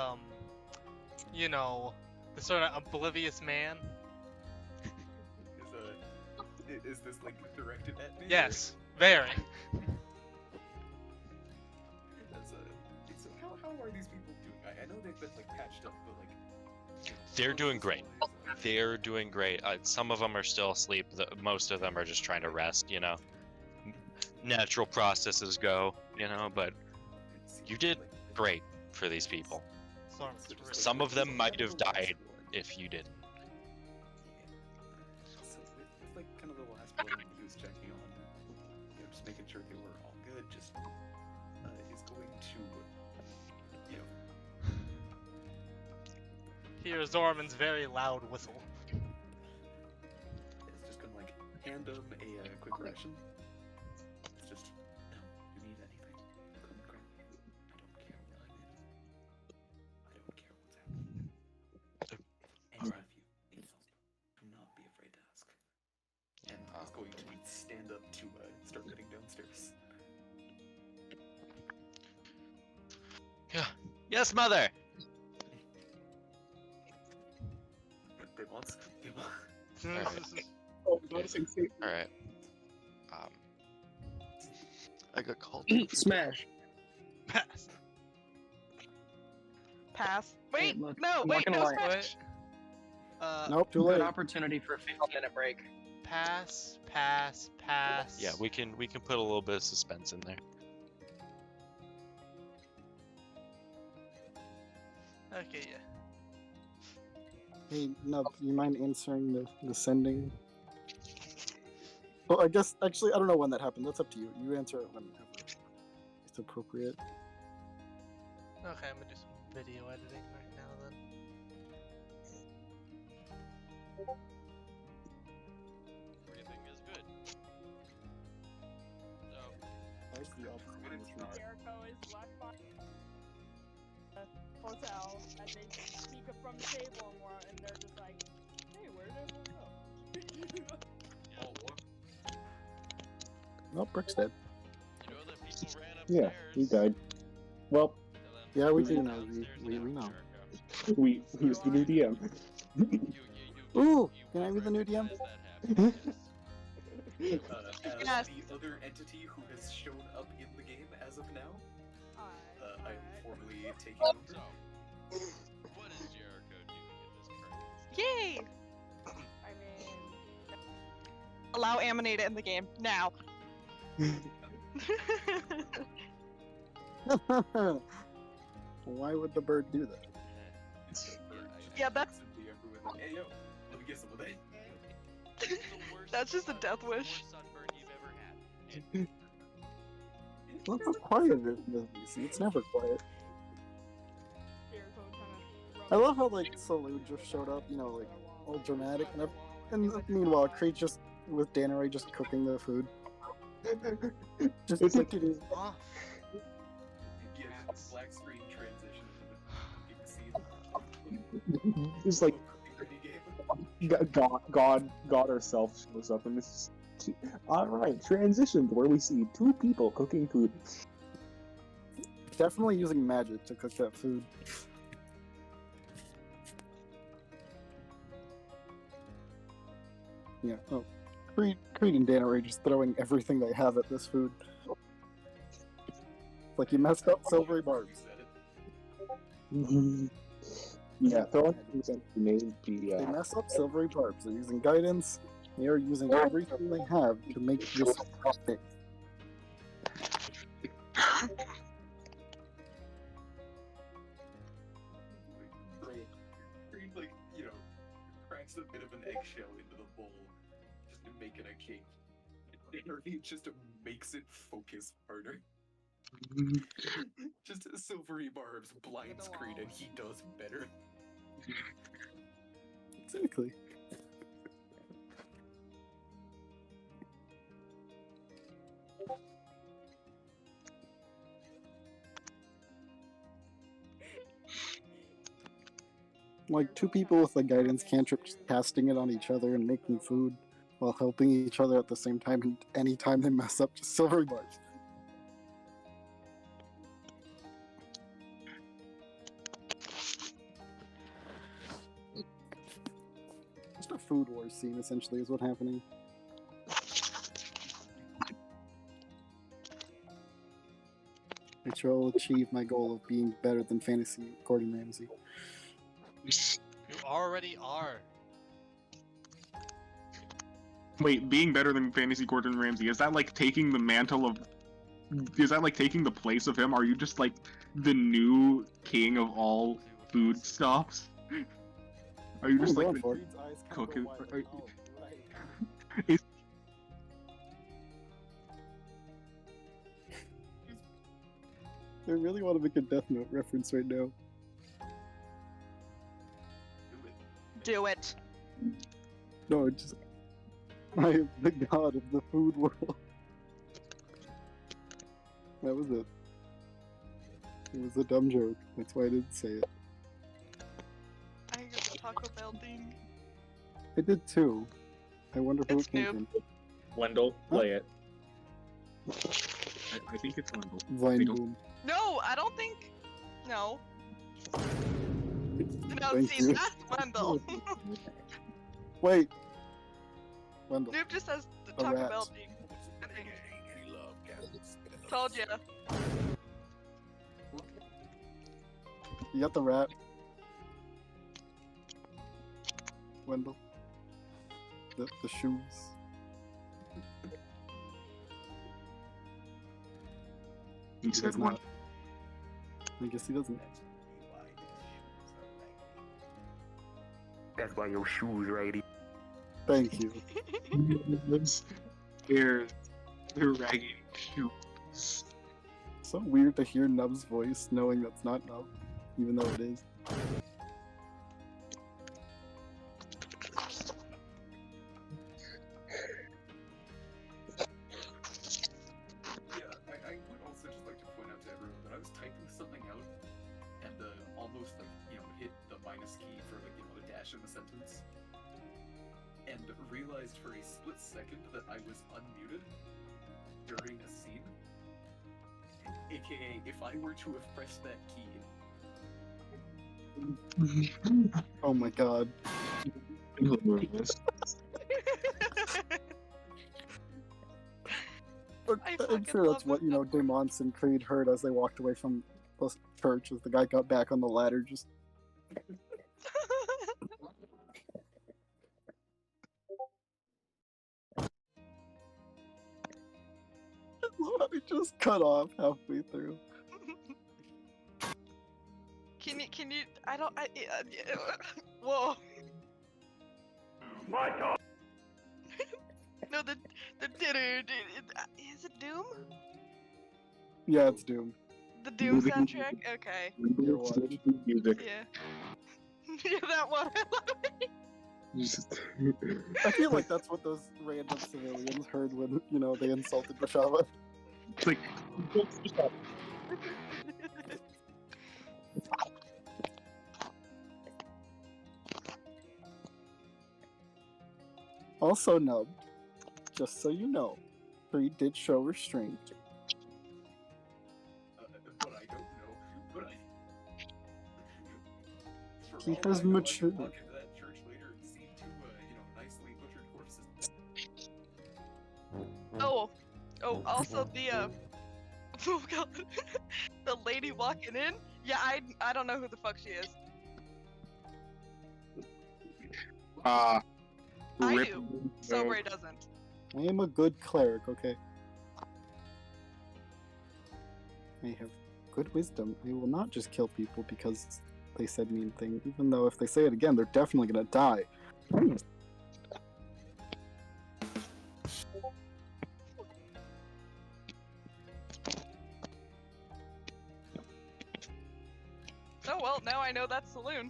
you know, the sort of oblivious man. Is this like directed at me? Yes, very. So how are these people doing? I know they've been like patched up, but like. They're doing great. They're doing great. Some of them are still asleep. Most of them are just trying to rest, you know. Natural processes go, you know, but you did great for these people. Zorman's really Some of them might have died if you didn't. So with like kind of the last one he was checking on, you know, just making sure they were all good, just is going to, you know. Hear Zorman's very loud whistle. It's just gonna like hand him a quick ration. It's just, no, you need anything, come and grab me. I don't care where I'm in. I don't care what's happening. Any of you need help, do not be afraid to ask. And I was going to stand up to start heading downstairs. Yeah. Yes, mother. They want. All right. I got called. Smash. Pass. Pass. Wait, look, no, I'm wait, not no, gonna lie. smash. Nope, too Good late. opportunity for a 15-minute break. Pass. Pass. Pass. Yeah, we can put a little bit of suspense in there. Okay, yeah. Hey, Nub, you mind answering the sending? Well, I guess, actually, I don't know when that happened. That's up to you. You answer it whenever it's appropriate. Okay, I'm gonna do some video editing right now then. Everything is good. That's the opposite. Jericho is left by the hotel, and they speak up from the table, and they're just like, "Hey, where did everyone go?" Nope, Brick's dead. You know that people ran Yeah, upstairs. he died. Well, Yeah, we Ran do know. downstairs We without know. Jericho. we he's the new DM. Ooh, can I be the new DM? As Yes. the other entity who has shown up in the game as of now, I am formally taking over. So, what is Jericho doing in this current Yay! I mean, Allow Amanita in the game now. Why would the bird do that? Yeah, that's- Simply everyone like, hey yo, let me get some of that. That's just a death wish. Sunburn you've Well, it's quiet in the VC. It's never quiet. I love how like Salute just showed up, you know, like all dramatic and meanwhile Creed just with Danneray just cooking the food. Just It's like- continues. Off. Yeah, black screen transition into the scene. It's like Game. God herself shows up, and this is all right. Transition to where we see two people cooking food. Definitely using magic to cook that food. Yeah. Oh, Creed and Dana are just throwing everything they have at this food. It's like you messed up silvery barbs. Yeah, throwing things at maybe. They mess up silvery barbs. They're using guidance. They are using everything they have to make this stick. Creed, like, you know, cracks a bit of an eggshell into the bowl, just making a cake. It just makes it focus harder. Just silvery barbs blinds Creed, and he does better. Exactly. Like two people with a guidance cantrip just casting it on each other and making food while helping each other at the same time, and anytime they mess up, just silvery barbs. Just a food wars scene, essentially, is what's happening. Make sure I'll achieve my goal of being better than fantasy Gordon Ramsay. You already are. Wait, being better than fantasy Gordon Ramsay, is that like taking the mantle of? Is that like taking the place of him? Are you just like the new king of all food stops? Are you just like the cook? I really want to make a Death Note reference right now. Do it. No, it just I am the god of the food world. That was it. It was a dumb joke. That's why I didn't say it. I got the Taco Bell thing. I did too. I wonder who It's it came noob. from. Wendell, play it. I think it's Wendell. Vine Boom. No, I don't think. No. No, Thank see, you. that's Wendell. Wait. Wendell. Noob just says the A Taco rat. Bell thing. Told ya. You got the rat. Wendell. The shoes. He He said does one. not. I guess he doesn't. That's why your shoes righty. Thank you. They're raggedy shoes. So weird to hear Nub's voice knowing that's not Nub, even though it is. Yeah, I would also just like to point out to everyone that I was typing something out and almost like, you know, hit the minus key for like, you know, the dash in the sentence. And realized for a split second that I was unmuted during a scene. AKA, if I were to have pressed that key, Oh my god. But I I'm fucking sure that's love what, you know, Demons and Creed heard as they walked away from the church as the guy got back on the ladder just it just cut off halfway through. Can you, I don't, whoa. My God. No, the dinner, is it Doom? Yeah, it's Doom. The Doom Moving- soundtrack? Okay. Your watch. Music. Yeah. Yeah, that one. I love it. Just- I feel like that's what those random civilians heard when, they insulted Rashava. It's like, Also, Nub, just so you know, Creed did show restraint. But I don't know. But I. For He all has I know, I could matured. walk into that church later and see two, nicely butchered corpses. Oh, also the oh god, the lady walking in. Yeah, I don't know who the fuck she is. I rip- do. Sobre doesn't. I am a good cleric, okay? I have good wisdom. I will not just kill people because they said mean things, even though if they say it again, they're definitely gonna die. Oh well, now I know that saloon.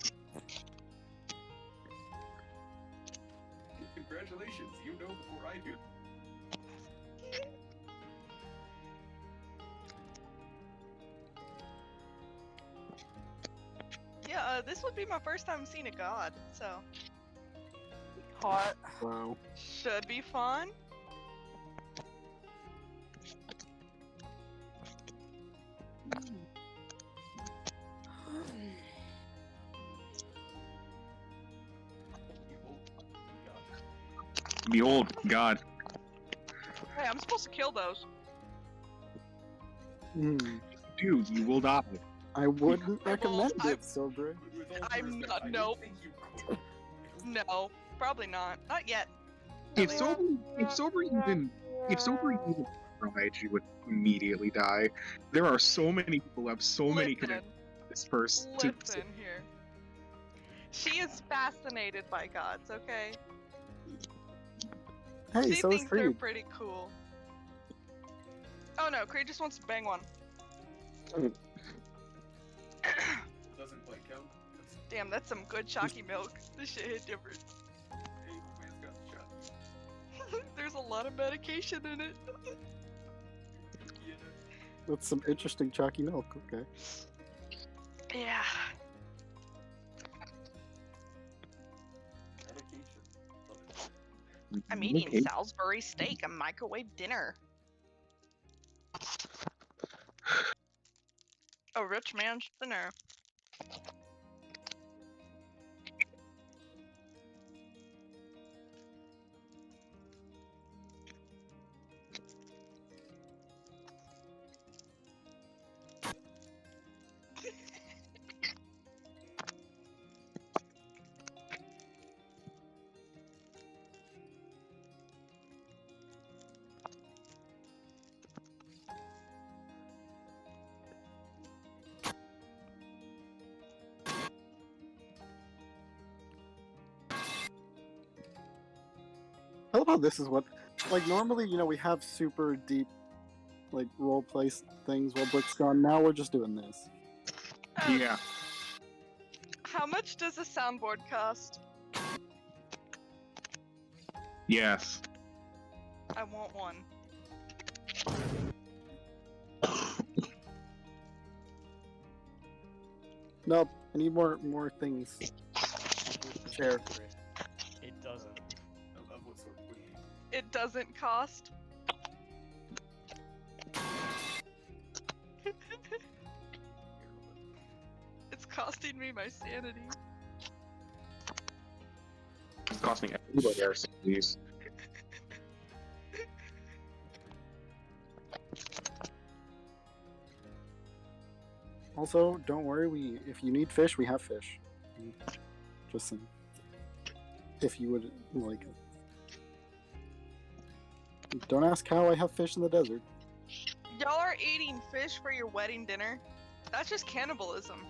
Congratulations, you know before I do. Yeah, this would be my first time seeing a god, so Hot. Wow. should be fun. Behold, God. Hey, I'm supposed to kill those. Dude, you will die. I wouldn't I will- recommend I- it, Sobre. With all due I'm respect, not- I don't nope. think you could. No, probably not. Not yet. If At Sober, if Sober even tried, she would immediately die. There are so many people who have so many Listen, connections to this person. to- listen here. She is fascinated by gods, okay? Hey, She so is thinks they're Creed. pretty cool. Oh no, Creed just wants to bang one. Doesn't quite count. That's, Damn, that's some good chalky milk. This shit hit different. hey, man's got the shot. There's a lot of medication in it. Yeah. That's some interesting chalky milk, okay. Yeah. Medication. Love it. I'm eating Okay. Salisbury steak, a microwave dinner. A rich man's dinner. I love how this is what, like, normally, we have super deep, like, role play things while Brick's gone. Now we're just doing this. Yeah. How much does a soundboard cost? Yes. I want one. Nope, I need more things. Chair. It doesn't. Of what sort? What do you mean? It doesn't cost. It's costing me my sanity. It's costing everybody our cities. Also, don't worry, if you need fish, we have fish. Just saying. If you would like it. Don't ask how I have fish in the desert. Y'all are eating fish for your wedding dinner? That's just cannibalism.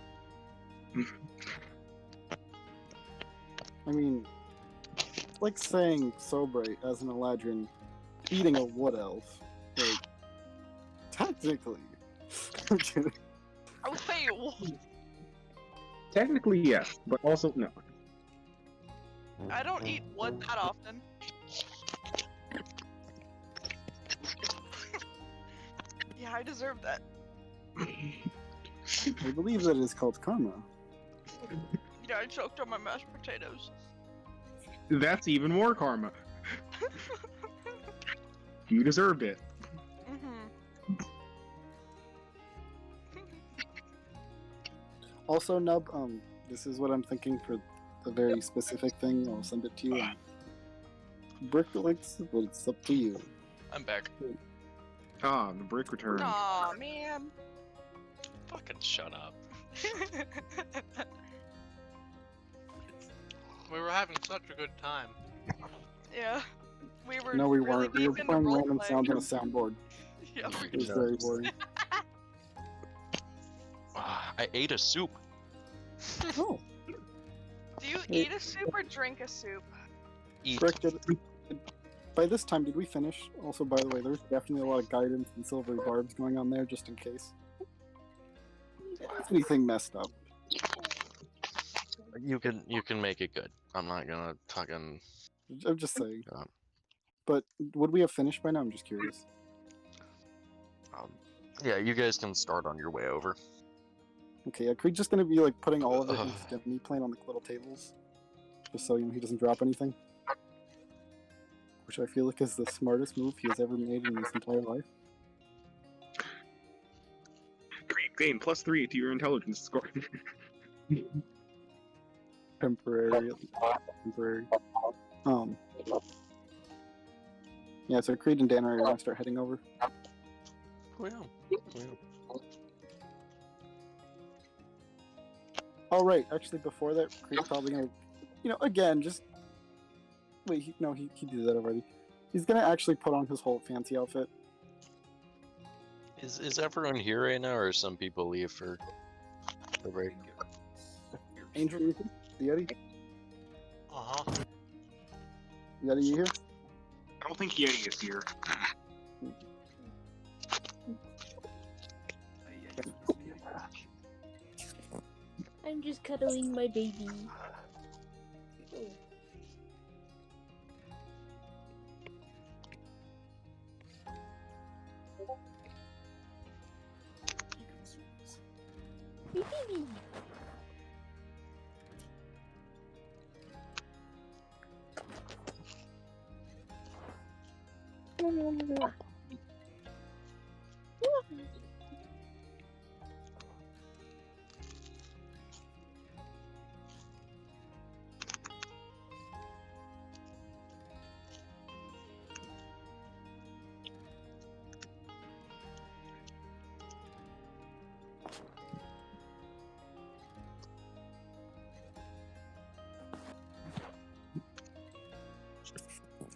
I mean, like saying Sobre as an Eladrin eating a wood elf. Like, Technically. I'm kidding. Oh, wait, Technically, yes, but also no. I don't eat wood that often. Yeah, I deserve that. I believe that is called karma. Yeah, I choked on my mashed potatoes. That's even more karma. You deserved it. Mm-hmm. Also, Nub, this is what I'm thinking for a very specific thing. I'll send it to you. Brick links, but it's up to you. I'm back. Ah, the brick returned. Aw, man. Fucking shut up. We were having such a good time. Yeah. We were No, we really weren't. We were deep into playing random roleplay. sounds on a soundboard. Yeah, It was very boring. I ate a soup. Oh, Do you eat a soup or drink a soup? Eat. Brick, by this time, did we finish? Also, by the way, there's definitely a lot of guidance and silvery barbs going on there, just in case. If anything messed up. You can make it good. I'm not gonna fucking. I'm just saying. Um, But would we have finished by now? I'm just curious. yeah, you guys can start on your way over. Okay, are we just gonna be like putting all of it into Demi playing on the little tables? Just so he doesn't drop anything? Which I feel like is the smartest move he has ever made in his entire life. Gain +3 to your intelligence score. Temporary. Yeah, so Creed and Dan are gonna start heading over. Oh yeah. Oh right, actually before that, Creed's probably gonna, again, just wait. He did that already. He's gonna actually put on his whole fancy outfit. Is everyone here right now, or some people leave for the break? Angel, you here? The Yeti? Uh-huh. Yeti, you here? I don't think Yeti is here. I'm just cuddling my baby. Baby.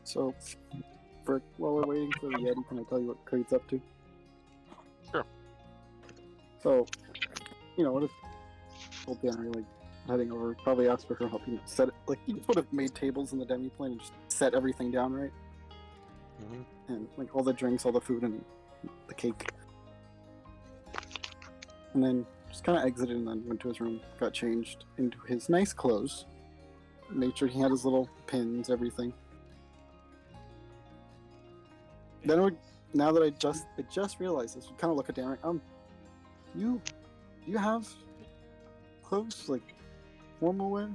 So, while we're waiting for the Yeti, can I tell you what Creed's up to? Sure. So, what if old Dan are heading over, probably ask for her help, set it, you would have made tables in the demi plane and just set everything down, right? Mm-hmm. And all the drinks, all the food, and the cake. And then just kind of exited and then went to his room, got changed into his nice clothes, made sure he had his little pins, everything. Then now that I just realized this, we kind of look at Dan, you have clothes, formal wear?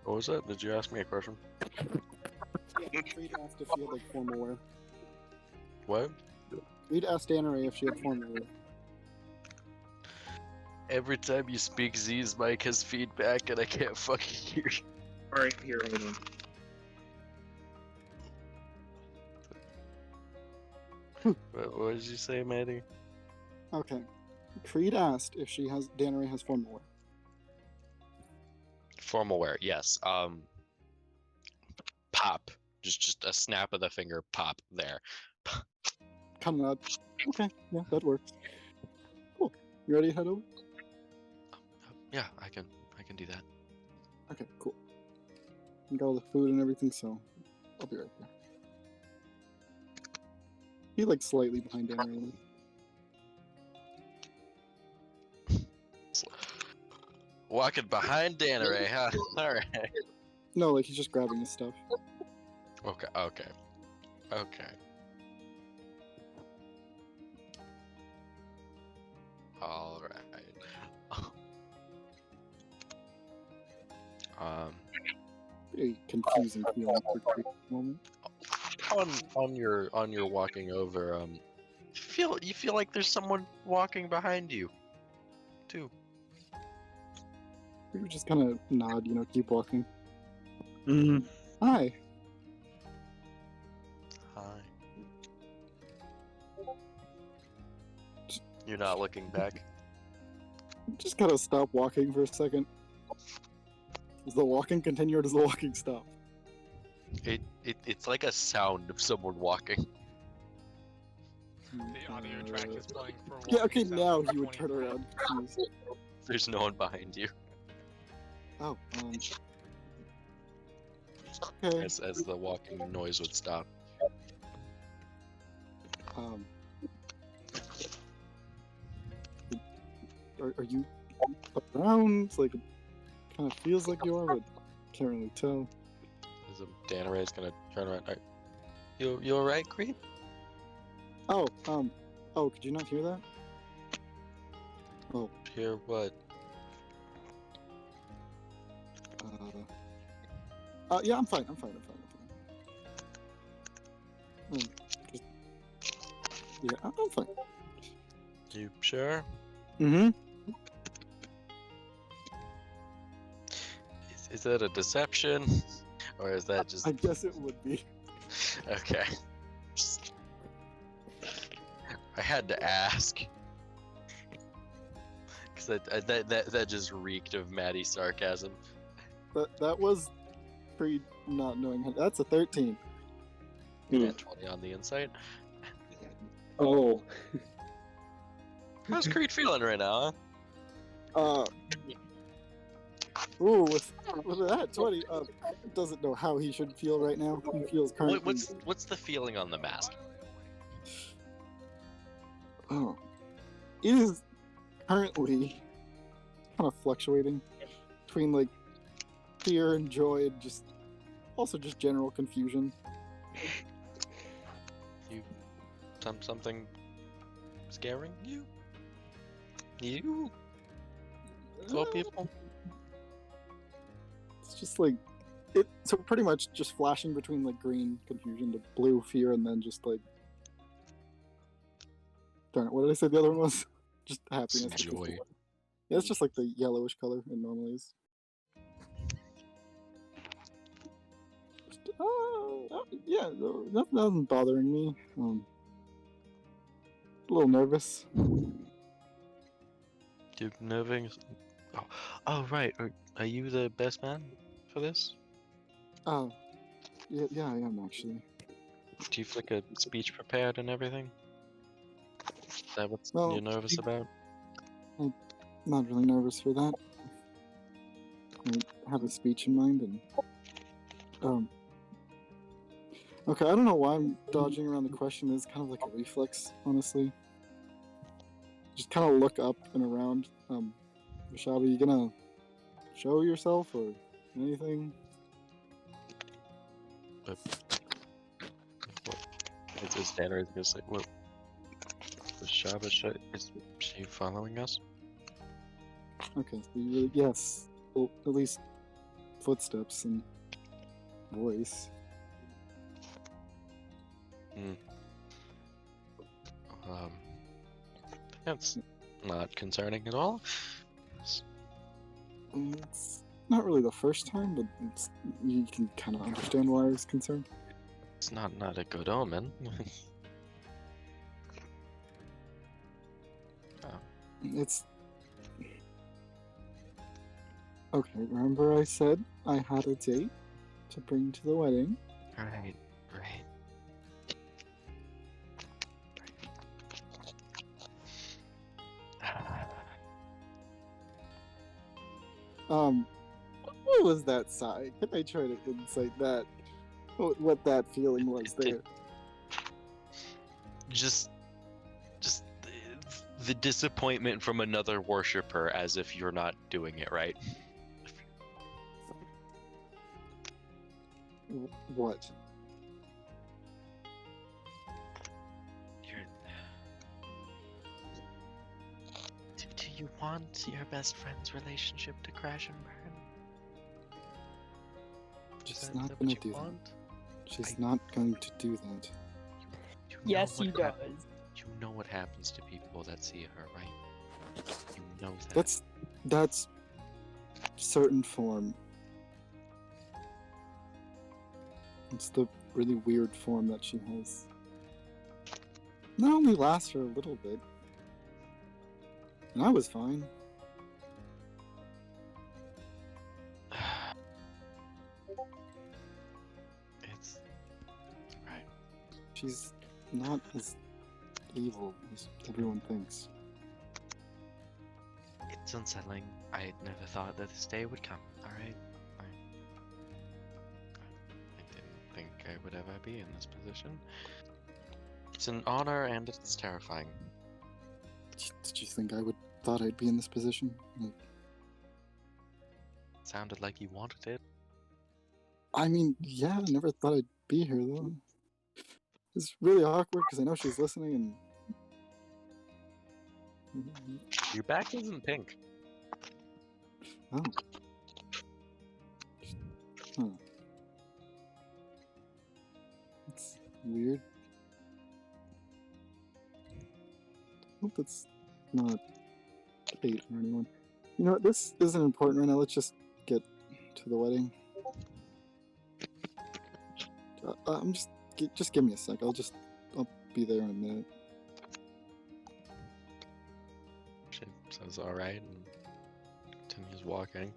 What was that? Did you ask me a question? Yeah, Creed asked if she had formal wear. What? Creed asked Anna Ray if she had formal wear. Every time you speak, Z's mic has feedback and I can't fucking hear you. Alright, here, hold on. What did you say, Maddie? Okay. Creed asked if Dan Ray has formal wear. Formal wear, yes. Pop. Just a snap of the finger, pop there. Kind of. Okay, yeah, that works. Cool. You ready to head over? Yeah, I can do that. Okay, cool. and got all the food and everything, so I'll be right there. He like slightly behind Danny. Walking behind Danaray, huh? Alright. No, like he's just grabbing his stuff. Okay, okay. Okay. Alright. Very confusing feeling for a brief moment. On your walking over, you feel like there's someone walking behind you, too. We would just kind of nod, keep walking. Mm. Hi. Hi. You're not looking back. Just gotta stop walking for a second. Does the walking continue or does the walking stop? It's like a sound of someone walking. The audio track is playing for Yeah, walking okay, sound now for he would 20 turn around minutes. confused. There's no one behind you. Oh, okay. As the walking noise would stop. Are you around? Like, it kind of feels like you are, but can't really tell. Danaray's gonna turn around. You alright, Creep? Oh, could you not hear that? Oh. Hear what? Yeah, I'm fine. Yeah, I'm fine. You sure? Mm-hmm. Is that a deception? Or is that just... I guess it would be. Okay. I had to ask. Because that just reeked of Maddie sarcasm. That was pre not knowing how... That's a 13. Yeah, 20 on the insight. Oh. How's Creed feeling right now, Ooh, with that 20, doesn't know how he should feel right now. He feels currently... What's the feeling on the mask? Oh. It is currently kind of fluctuating between, like, fear and joy and just... Also just general confusion. Something scaring you? You? Slow people? It's just like so pretty much just flashing between like green confusion to blue fear and then just like darn it, what did I say the other one was? Just happiness. Joy. Yeah, it's just like the yellowish color it normally is. Yeah, nothing bothering me. A little nervous. You nervous? Oh, right. Are you the best man for this? Yeah, I am actually. Do you have like a speech prepared and everything? Is that what No, you're nervous about? I'm not really nervous for that. I have a speech in mind and okay, I don't know why I'm dodging around the question. It's kind of like a reflex, honestly. Just kind of look up and around. Rashaba, you gonna show yourself or anything? Is Danner gonna say, what? Rashaba, is she following us? Okay, so you really, yes. Well, at least footsteps and voice. That's not concerning at all. It's not really the first time, but you can kind of understand why I was concerned. It's not a good omen. It's... Okay, remember I said I had a date to bring to the wedding? Right. What was that sigh? Can I try to insight that? What that feeling was there? Just the disappointment from another worshiper, as if you're not doing it right. What? Do you want your best friend's relationship to crash and burn? She's not gonna do that. She's not going to do that. You know Yes, he what does. You know what happens to people that see her, right? You know that. That's certain form. It's the really weird form that she has. That only lasts for a little bit. And I was fine. It's right. She's not as evil as everyone thinks. It's unsettling. I never thought that this day would come. All right. I didn't think I would ever be in this position. It's an honor and it's terrifying. Did you think I thought I'd be in this position? It sounded like you wanted it. I mean, yeah, I never thought I'd be here though. It's really awkward because I know she's listening and. Your back isn't pink. Oh. Huh. It's weird. Hope it's not Kate or anyone. You know what? This isn't important right now. Let's just get to the wedding. I'm just give me a sec. I'll be there in a minute. She says all right and continues walking.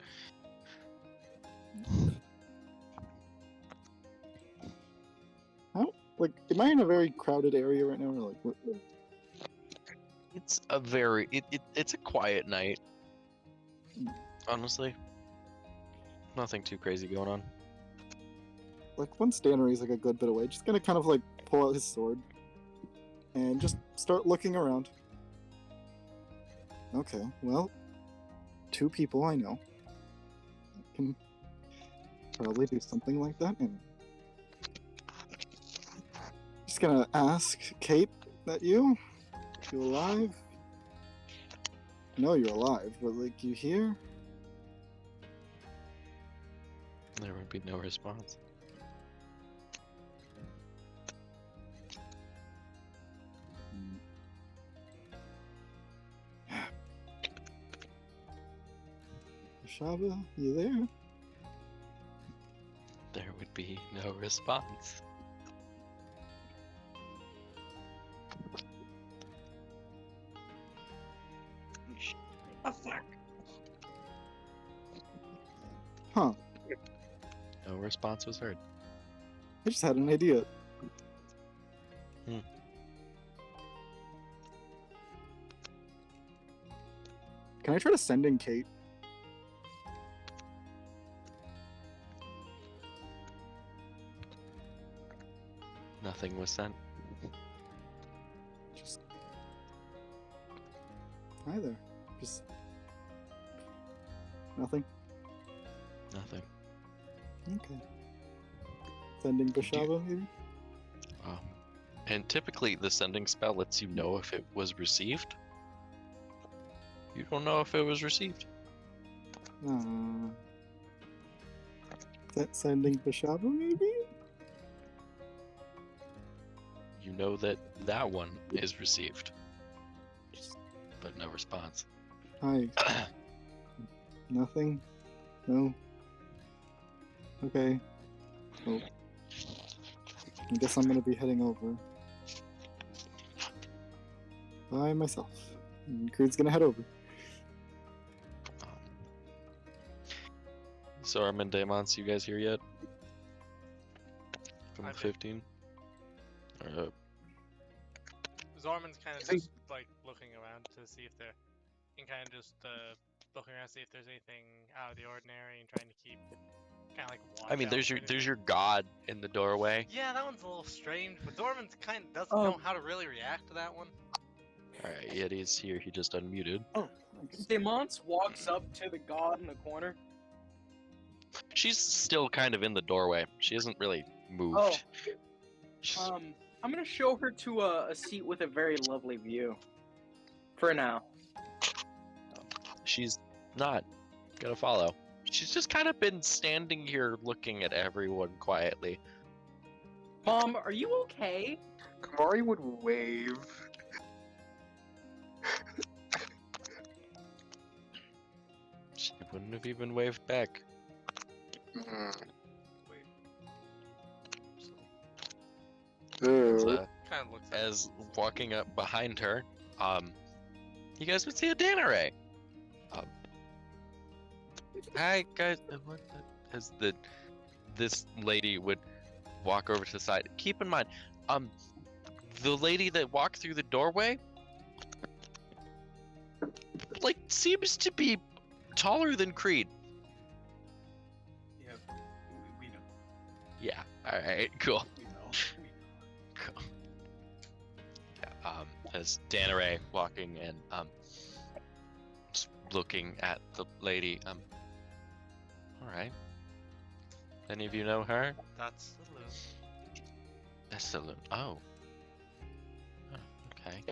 Like, am I in a very crowded area right now? Or like, what? It's a very it's a quiet night. Honestly, nothing too crazy going on. Like, once Dannery's like a good bit away, just gonna kind of like pull out his sword and just start looking around. Okay, well, 2 people I know can probably do something like that. And just gonna ask Kate, that you alive? No, you're alive, but like, you here? There would be no response. Shaba, you there? There would be no response. Oh, fuck. Huh. No response was heard. I just had an idea. Can I try to send in Kate? Nothing was sent. Just... Hi there. Just... Nothing? Nothing. Okay. Sending Bashaba, maybe? And typically the sending spell lets you know if it was received. You don't know if it was received. Sending Bashaba, maybe? You know that that one is received. But no response. Hi. Nothing? No? Okay. Well, I guess I'm gonna be heading over. By myself. And Creed's gonna head over. So Armin Daemons, you guys here yet? From I the did. 15? Zorman's kind of just like looking around to see if they can kind of just looking around to see if there's anything out of the ordinary and trying to keep kind of like watch I mean, out there's for your anything. god in the doorway. Yeah, that one's a little strange, but Dorman kind of doesn't Oh. know how to really react to that one. All right, Yeti's here. He just unmuted. Demons walks up to the god in the corner. She's still kind of in the doorway. She hasn't really moved. Oh. She's- I'm gonna show her to a seat with a very lovely view. For now. She's not gonna follow. She's just kind of been standing here looking at everyone quietly. Mom, are you okay? Kamari would wave. She wouldn't have even waved back. Ew. So, Kind of looks like as walking up behind her, you guys would see a Danaray. Hi guys. What the, as this lady would walk over to the side. Keep in mind, the lady that walked through the doorway, like, seems to be taller than Creed. Yeah, we know. Yeah. All right. Cool. We know. Cool. Yeah, as Danaray walking and just looking at the lady. All right. Any of you know her? that's the loot. That's the oh. Okay.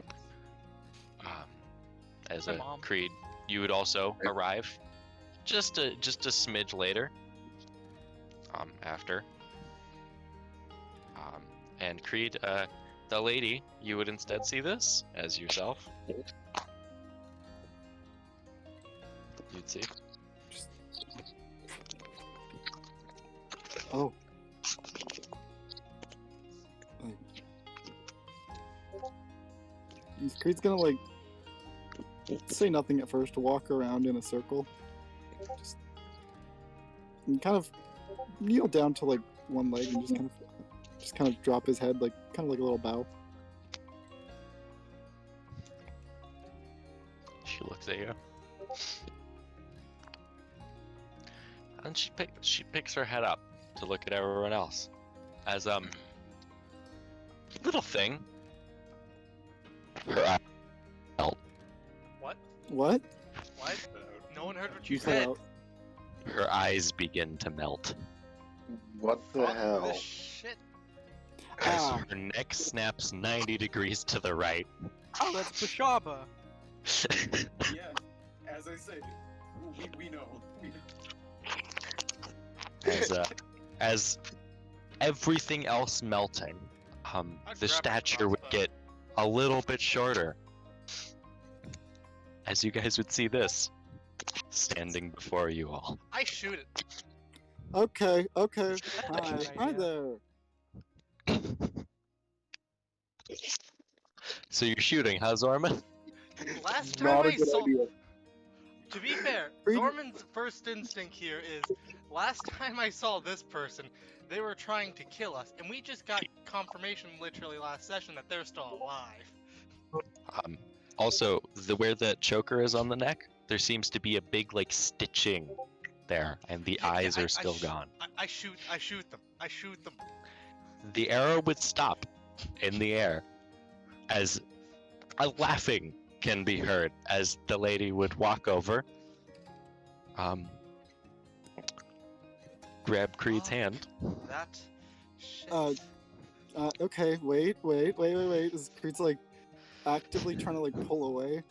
As Hi, a Mom. Creed, you would also arrive just a smidge later. After. And Creed, the lady, you would instead see this as yourself. You'd see. Oh. Creed's gonna like say nothing at first, walk around in a circle, and kind of kneel down to like one leg and just kind of drop his head, like kind of like a little bow. She looks at you. And she picks her head up to look at everyone else. As little thing. Her eye melt. What? What? What? No one heard what You you cut said. out. Her eyes begin to melt. What the Fuck hell? this shit. As Ah. her neck snaps 90 degrees to the right. Oh, that's Bashaba. Yeah, as I said, we know. We know. As everything else melting, I'd the grab my stature would crossbow. get a little bit shorter. As you guys would see this standing before you all. I shoot it. Okay. Hi, good hi idea. there. So you're shooting, huh, Zorman? Last time Not a I good saw. idea. To be fair, Creed- Zorman's first instinct here is last time I saw this person, they were trying to kill us, and we just got confirmation literally last session that they're still alive. Also, where that choker is on the neck, there seems to be a big like stitching there, and the Yeah, eyes I- are still gone. I shoot them. The arrow would stop in the air as a laughing can be heard as the lady would walk over, grab Creed's hand. That shit. Okay, wait. Is Creed's like actively trying to like pull away?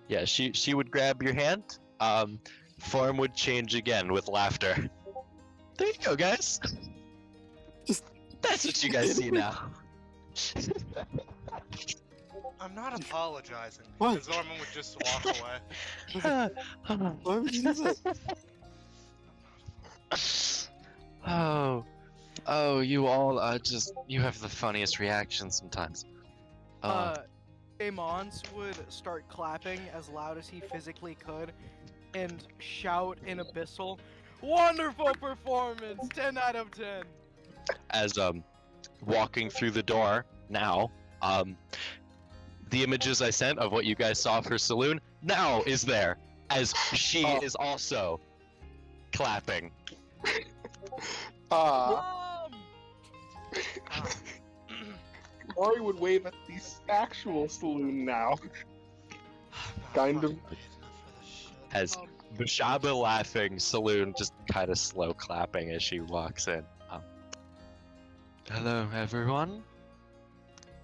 Yeah, she would grab your hand. Form would change again with laughter. There you go, guys. That's what you guys see now. I'm not apologizing. What? Because Zorman would just walk away. Why would you do that? Oh, you all you have the funniest reactions sometimes. Amons would start clapping as loud as he physically could and shout in Abyssal, "Wonderful performance! 10 out of 10! As walking through the door now, the images I sent of what you guys saw for Saloon now is there as she is also clapping. Mari would wave at the actual saloon now. Kind of. As Bashaba laughing, Saloon just kind of slow clapping as she walks in. Hello, everyone.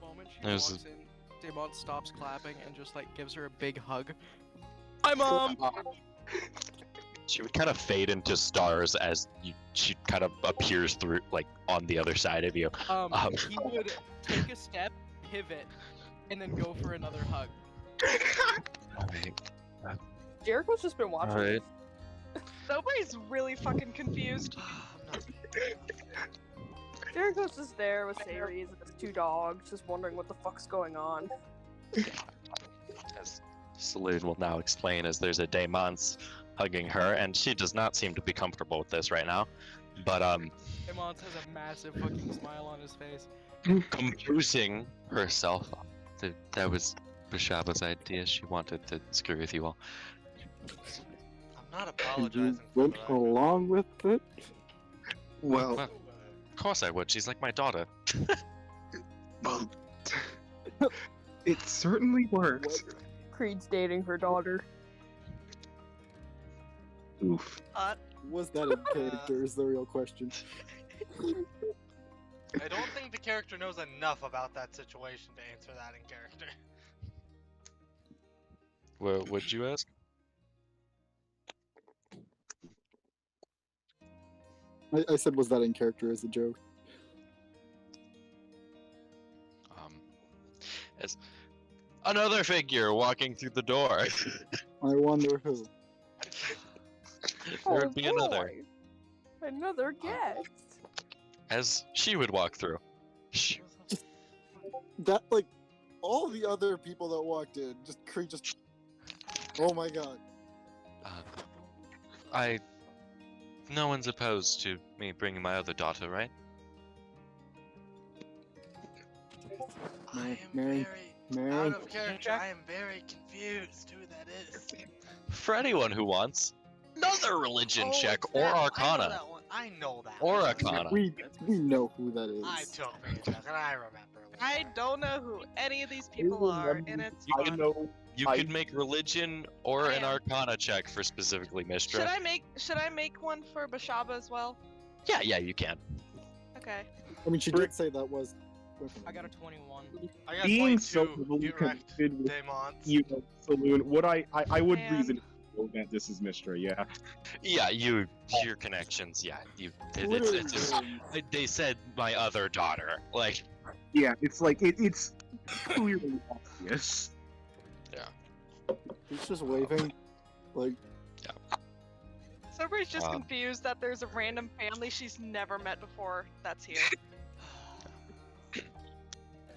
The moment she There's walks in, Damon stops clapping and just like gives her a big hug. Hi, Mom. She would kind of fade into stars as she kind of appears through, like, on the other side of you. He would take a step, pivot, and then go for another hug. Alright. Jericho's just been watching. Alright. Nobody's really fucking confused. Jericho's just there with Saries and his 2 dogs, just wondering what the fuck's going on. As Saloon will now explain, as there's a Daemons hugging her, and she does not seem to be comfortable with this right now. But Damon has a massive fucking smile on his face. composing herself, that was Bashaba's idea. She wanted to screw with you all. I'm not And apologizing you for went that. along with it? Well, Of course I would. She's like my daughter. well, it certainly worked. Creed's dating her daughter. Oof. Was that in character is the real question. I don't think the character knows enough about that situation to answer that in character. What would you ask? I said, was that in character as a joke? As another figure walking through the door. I wonder who. There would be another. Boy. Another guest. As she would walk through. That, like, all the other people that walked in, just. Oh my god. No one's opposed to me bringing my other daughter, right? I am Mary, very Mary. out of character. I am very confused who that is. For anyone who wants another religion Oh, check it's or that- Arcana. I know that Or one. Arcana. We know who that is. I took me a check and I remember. I don't know who any of these people are, and it's You fun. can, you I- could make religion or an Yeah. Arcana check for specifically Mistra. Should I make one for Bashaba as well? Yeah, you can. Okay. I mean, she did say that was. I got a 21. I got Being 22. so heavily Get wrecked, connected with Daemons. you know, saloon, would I would Man. reason that this is Mistra, yeah. Yeah, your connections. Yeah, they said my other daughter. Like, Yeah, it's like it's clearly obvious. He's just waving. Like, So everybody's just Wow. confused that there's a random family she's never met before that's here.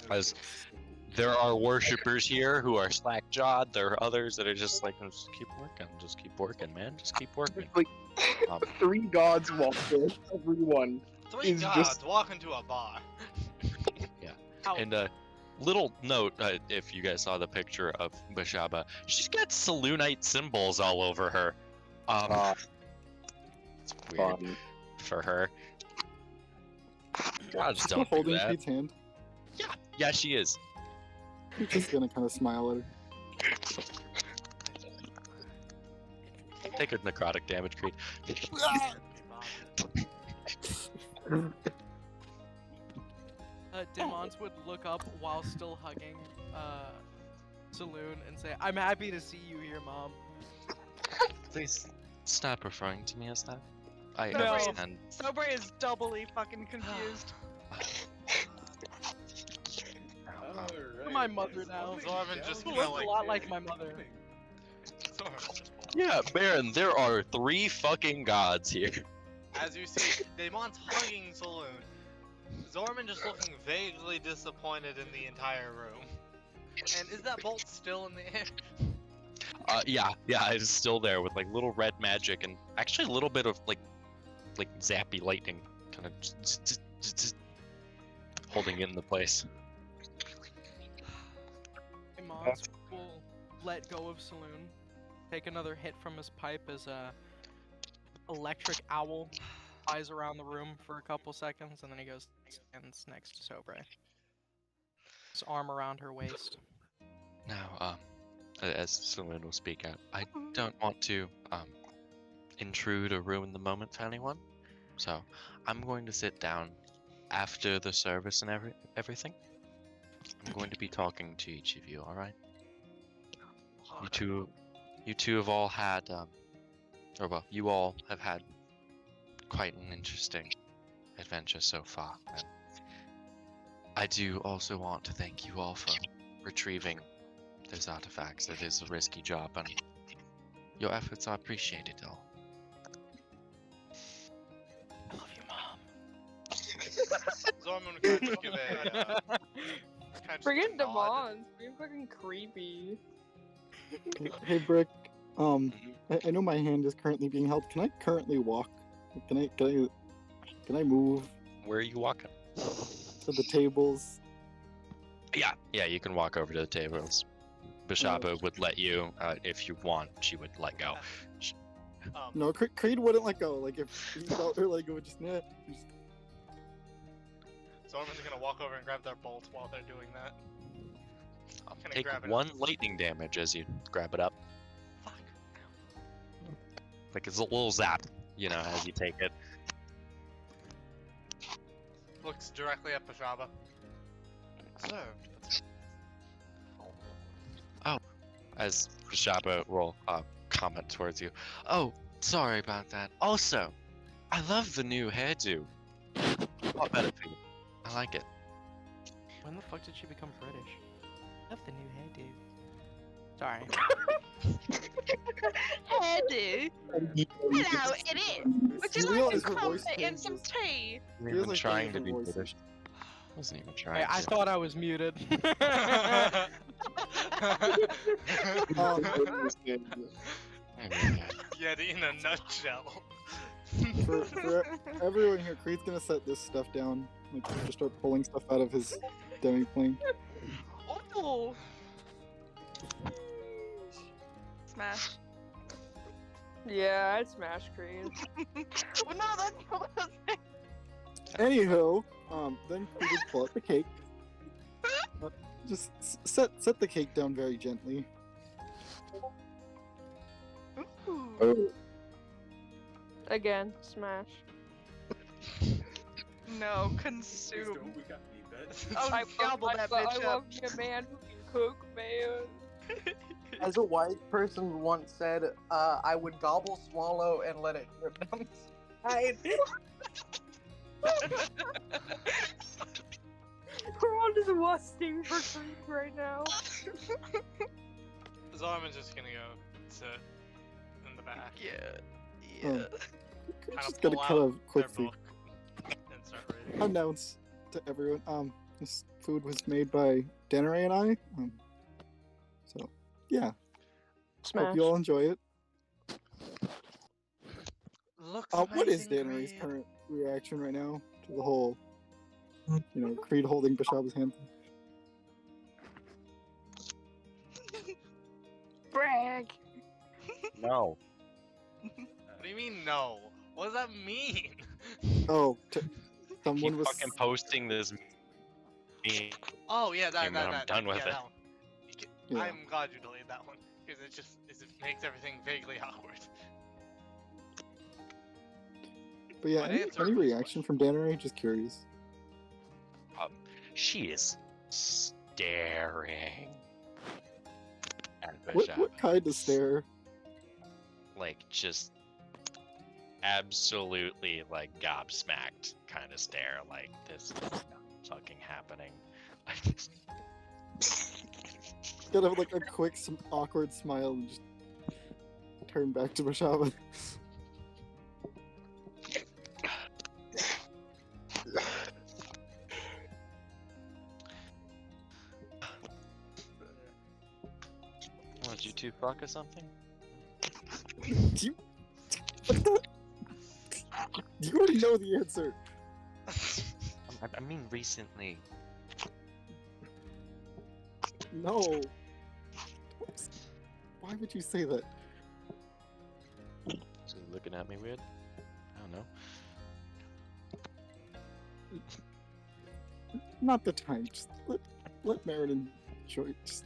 as there are worshippers here who are slack-jawed. There are others that are just like, just keep working, man, just keep working. Like Um, 3 gods walked in, everyone. 3 is gods just- walk into a bar. And little note, if you guys saw the picture of Bashaba, she's got Saloonite symbols all over her. It's weird Fun. for her. Gods she's still don't do holding that. Pete's hand. Yeah, she is. He's just gonna kind of smile at her. Take a necrotic damage, Creed. Demons would look up while still hugging Saloon and say, "I'm happy to see you here, Mom." Please stop referring to me as that. I No. understand. Sober is doubly fucking confused. You're my mother now. Zorman just Who kinda looks like- a lot like my mother. Yeah, Baron, there are 3 fucking gods here. As you see, Daemon's hugging Saloon. Zorman just looking vaguely disappointed in the entire room. And is that bolt still in the air? Yeah, it's still there with like little red magic and actually a little bit of like zappy lightning kind of holding it in the place. Demons will let go of Saloon take another hit from his pipe as a electric owl flies around the room for a couple seconds, and then he goes stands next to Sobre. His arm around her waist. Now, as Saloon will speak out, I don't want to intrude or ruin the moment for anyone, so I'm going to sit down after the service and everything. I'm going to be talking to each of you. All right? You two have all had, or well, you all have had quite an interesting adventure so far. And I do also want to thank you all for retrieving those artifacts. It is a risky job, and your efforts are appreciated, all. I love you, Mom. Zorman would kind of give a. Forget Demons, being fucking creepy. Hey Brick, I know my hand is currently being held. Can I currently walk? Can I move Where are you walking? to the tables? Yeah, you can walk over to the tables. Bashaba would let you, if you want, she would let go. No, Creed wouldn't let go. Like if he felt her let go, just nah. Zorman's gonna walk over and grab their bolt while they're doing that. Can I Take grab it? one lightning damage as you grab it up. Fuck. Like it's a little zap, as you take it. Looks directly at Pashaba. Observed. As Bashaba will comment towards you. Oh, sorry about that. Also, I love the new hairdo. A lot better for you. I like it. When the fuck did she become British? Love the new hairdo. Sorry. Hairdo. Hello, it is. Would you You like a realize her voice crumpet and some changes. tea? I'm Feels even like trying to different be voices. British. I wasn't even Hey, trying I to. thought I was muted. Yeti in a nutshell. For everyone here, Creed's gonna set this stuff down. Like just start pulling stuff out of his demi-plane. Oh. Smash. Yeah, I'd smash Creed. Well, no, that's not what I was saying. Anywho, then Creed would pull out the cake. Just set the cake down very gently. Ooh. Oh, Again, smash. No, Please consume. don't, we got me, bet. Oh, gobble that bitch I up. love me a man who can cook, man. As a white person once said, I would gobble, swallow, and let it drip down the side. We're on to the worst thing for Creed right now. Zorman's just gonna go sit in the back. Yeah. Creed's Kinda just gonna pull kind out of their quickly book and start reading. announce to everyone, this food was made by Danneray and I. So yeah, Smash. hope you all enjoy it. Looks What is amazing, Danneray's Creed. current reaction right now to the whole, Creed holding Bashaba's hand? Brag. No. What do you mean no? What does that mean? Oh, someone Keep was. fucking posting this meme. Oh yeah, that And then I'm done with yeah, it. that one. Yeah. I'm glad you deleted that one because it makes everything vaguely awkward. But yeah, But any answer any this reaction from Danneray? Just curious. She is staring at What Bashaba. kind of stare? Like, just absolutely, like, gobsmacked kind of stare. Like, this is not fucking happening. Gotta have like a quick, awkward smile and just turn back to Bashaba. What, you two fuck or something? Do you? What the? You already know the answer. I mean, recently. No. Why would you say that? looking at me weird? I don't know. Not the time. Just let Marin enjoy. Just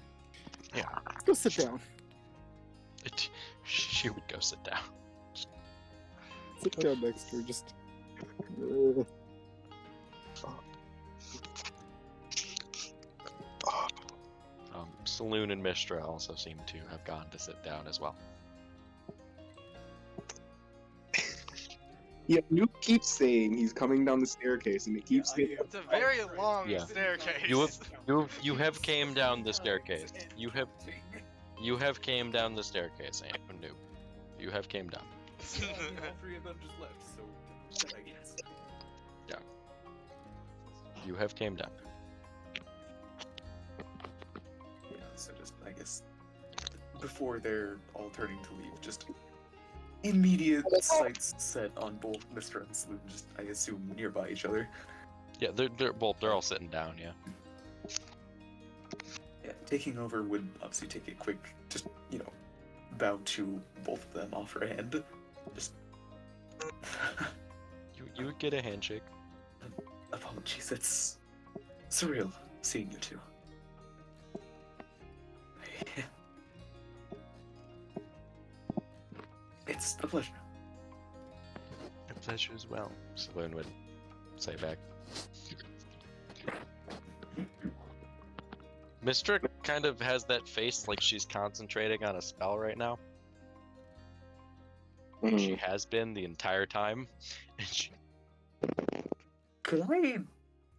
Yeah. go sit down. She would go sit down. Sit down next to her. Just. Saloon and Mistra also seem to have gone to sit down as well. Yeah, Nuke keeps saying he's coming down the staircase, and he keeps saying. It's a very long Yeah. staircase. You have came down the staircase. You have came down the staircase, and noob. You have came down. All three of them just left, so I guess. Yeah. You have came down. Yeah, so just, I guess, before they're all turning to leave, just immediate sights set on both Mr. and Saloon, just, I assume, nearby each other. Yeah, they're all sitting down. Yeah. Yeah, taking over would obviously take a quick, just, bow to both of them, offer a hand. Just. You would get a handshake. Apologies, it's surreal seeing you two. It's a pleasure. A pleasure as well. Saloon would say back. Mistra kind of has that face like she's concentrating on a spell right now. She has been the entire time. And she... Could I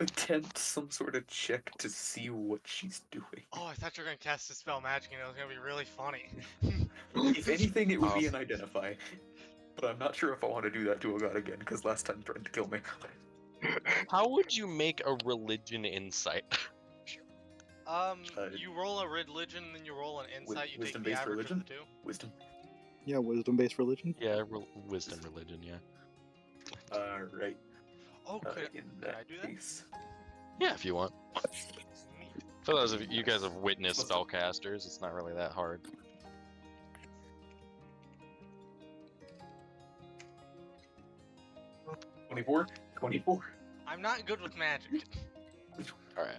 attempt some sort of check to see what she's doing? Oh, I thought you were gonna cast a spell magic and it was gonna be really funny. If anything, it would be an identify. But I'm not sure if I want to do that to a god again, because last time threatened to kill me. How would you make a religion insight? You roll a religion, then you roll an insight. You take the Wisdom-based average religion? of the two. Wisdom. Yeah, wisdom-based religion. Yeah, wisdom religion. Yeah. Right. Oh, could In I that do that? case. Yeah, if you want. For those of you guys have witnessed spellcasters, it's not really that hard. $24. I'm not good with magic. All right.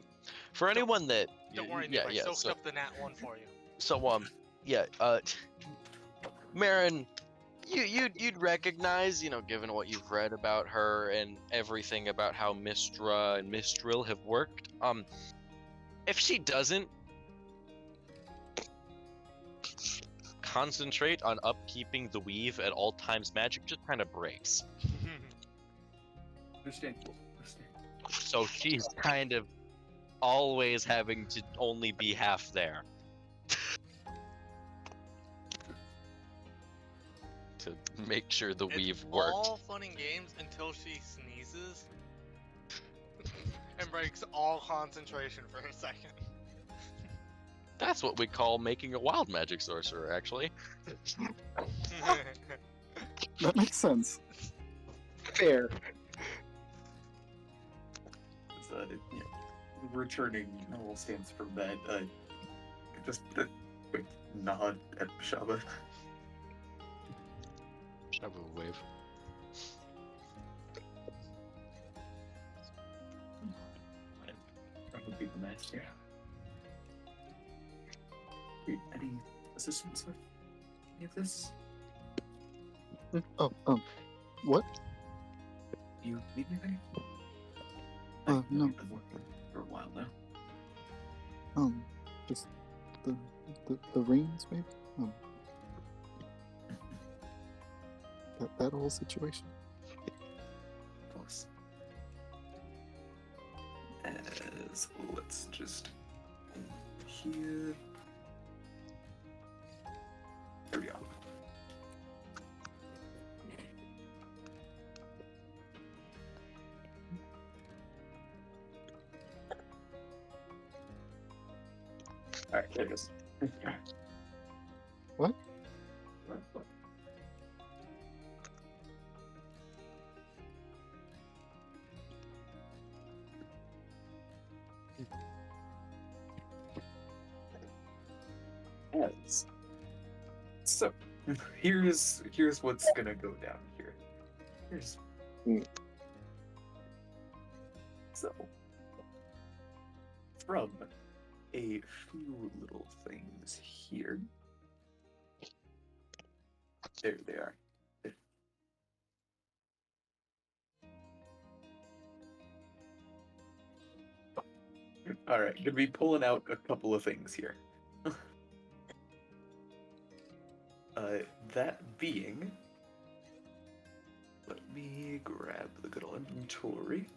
For anyone that Don't worry, yeah, Nick, I yeah. soaked So, up the nat 1 for you. yeah. Marin, you'd recognize, given what you've read about her and everything about how Mistra and Mistral have worked. If she doesn't concentrate on upkeeping the weave at all times, magic just kind of breaks. Understandable. So she's kind of always having to only be half there. To make sure the weave worked. All fun and games until she sneezes and breaks all concentration for a second. That's what we call making a wild magic sorcerer, actually. That makes sense. Fair. Returning normal stance from that, just a quick nod at Shaba. Shaba will wave. I'm gonna beat the match here. Any assistance with any of this? Oh, what? You need anything? No. You've been working for a while now. Just the rings, maybe. That whole situation. Of course. Let's just here. There we go. Alright, there it is. What? Yes. So, here's what's gonna go down here. Here's so from a few little things here. There they are. All right, gonna be pulling out a couple of things here. That being, let me grab the good old inventory.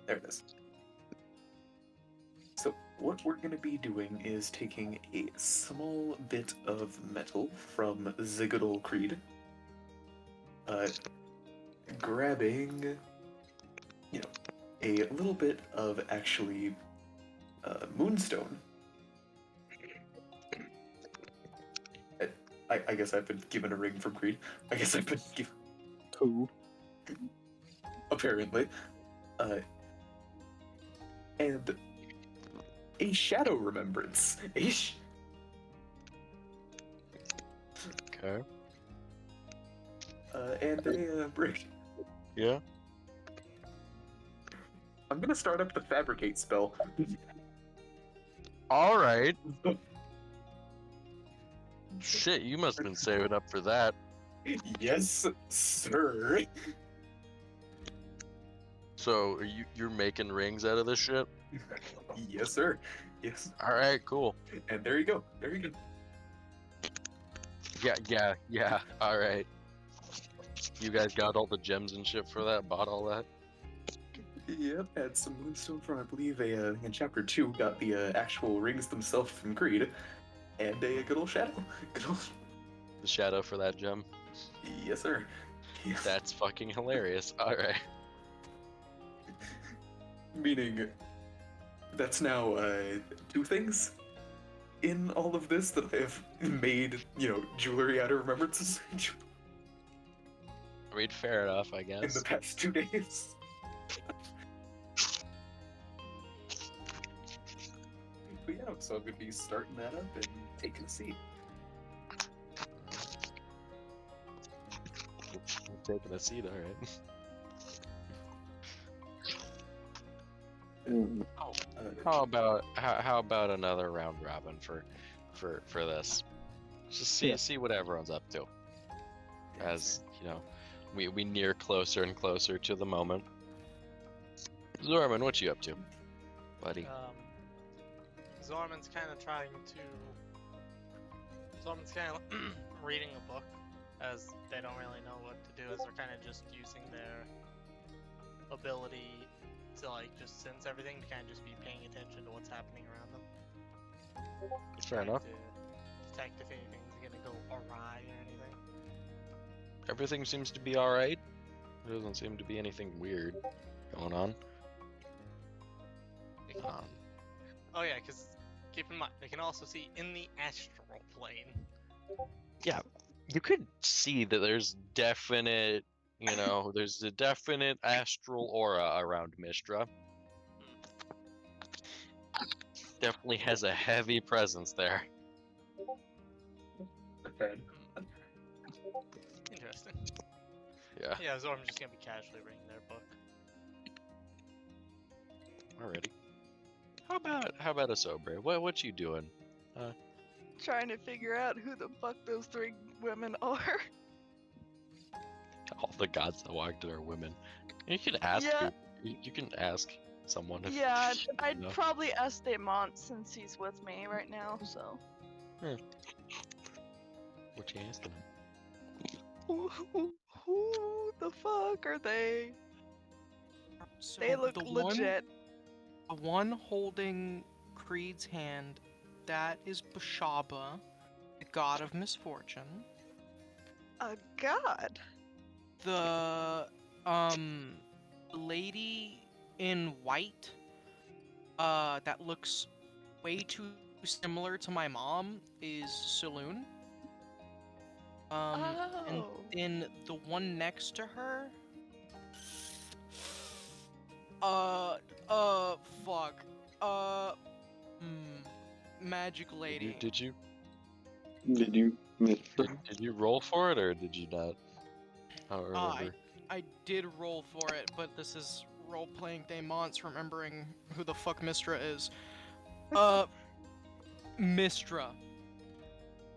There it is. So what we're going to be doing is taking a small bit of metal from Zigadol Creed, grabbing, a little bit of actually moonstone. I guess I've been given a ring from Creed. I guess I've been given Two. apparently. And a shadow remembrance. Okay. And a brick. Yeah. I'm gonna start up the fabricate spell. All right. Shit, you must have been saving up for that. Yes, sir. So you're making rings out of this shit? Yes, sir. Yes. All right, cool. And there you go. There you go. Yeah. All right. You guys got all the gems and shit for that? Bought all that? Yep, had some moonstone from, I believe, in chapter 2, got the actual rings themselves from Creed, and a good old shadow. The shadow for that gem? Yes, sir. Yes. That's fucking hilarious. All right. Meaning, that's now 2 things in all of this that I have made, jewelry out of remembrances I mean, fair enough, I in guess. the past 2 days. But yeah, so I'm gonna be starting that up and taking a seat. Taking a seat, all right. How about another round robin for this? Just see what everyone's up to. As we near closer and closer to the moment. Zorman, what you up to, buddy? Zorman's kind of reading a book, as they don't really know what to do, as they're kind of just using their ability to just sense everything, to kind of just be paying attention to what's happening around them. Fair enough. To detect if anything's gonna go awry or anything. Everything seems to be alright. There doesn't seem to be anything weird going on. Oh yeah, because keep in mind, they can also see in the astral plane. Yeah, you could see that there's definite, there's a definite astral aura around Mistra. Definitely has a heavy presence there. Interesting. Yeah. Yeah, Zorm's just gonna be casually reading their book. Alrighty. How about a Sobre? What you doing? Trying to figure out who the fuck those 3 women are. All the gods that walked are women. You can ask. Yeah. You can ask someone. If, Yeah, I'd probably ask Demont since he's with me right now. So. What you asking him? Who the fuck are they? So They look the legit. The one holding Creed's hand, that is Bashaba, the god of misfortune. A god? The lady in white, that looks way too similar to my mom is Saloon. And then the one next to her, fuck. Magic lady. Did you Did you miss her? did you roll for it or did you not? I don't remember. I did roll for it, but this is role-playing Daemons remembering who the fuck Mistra is. Mistra.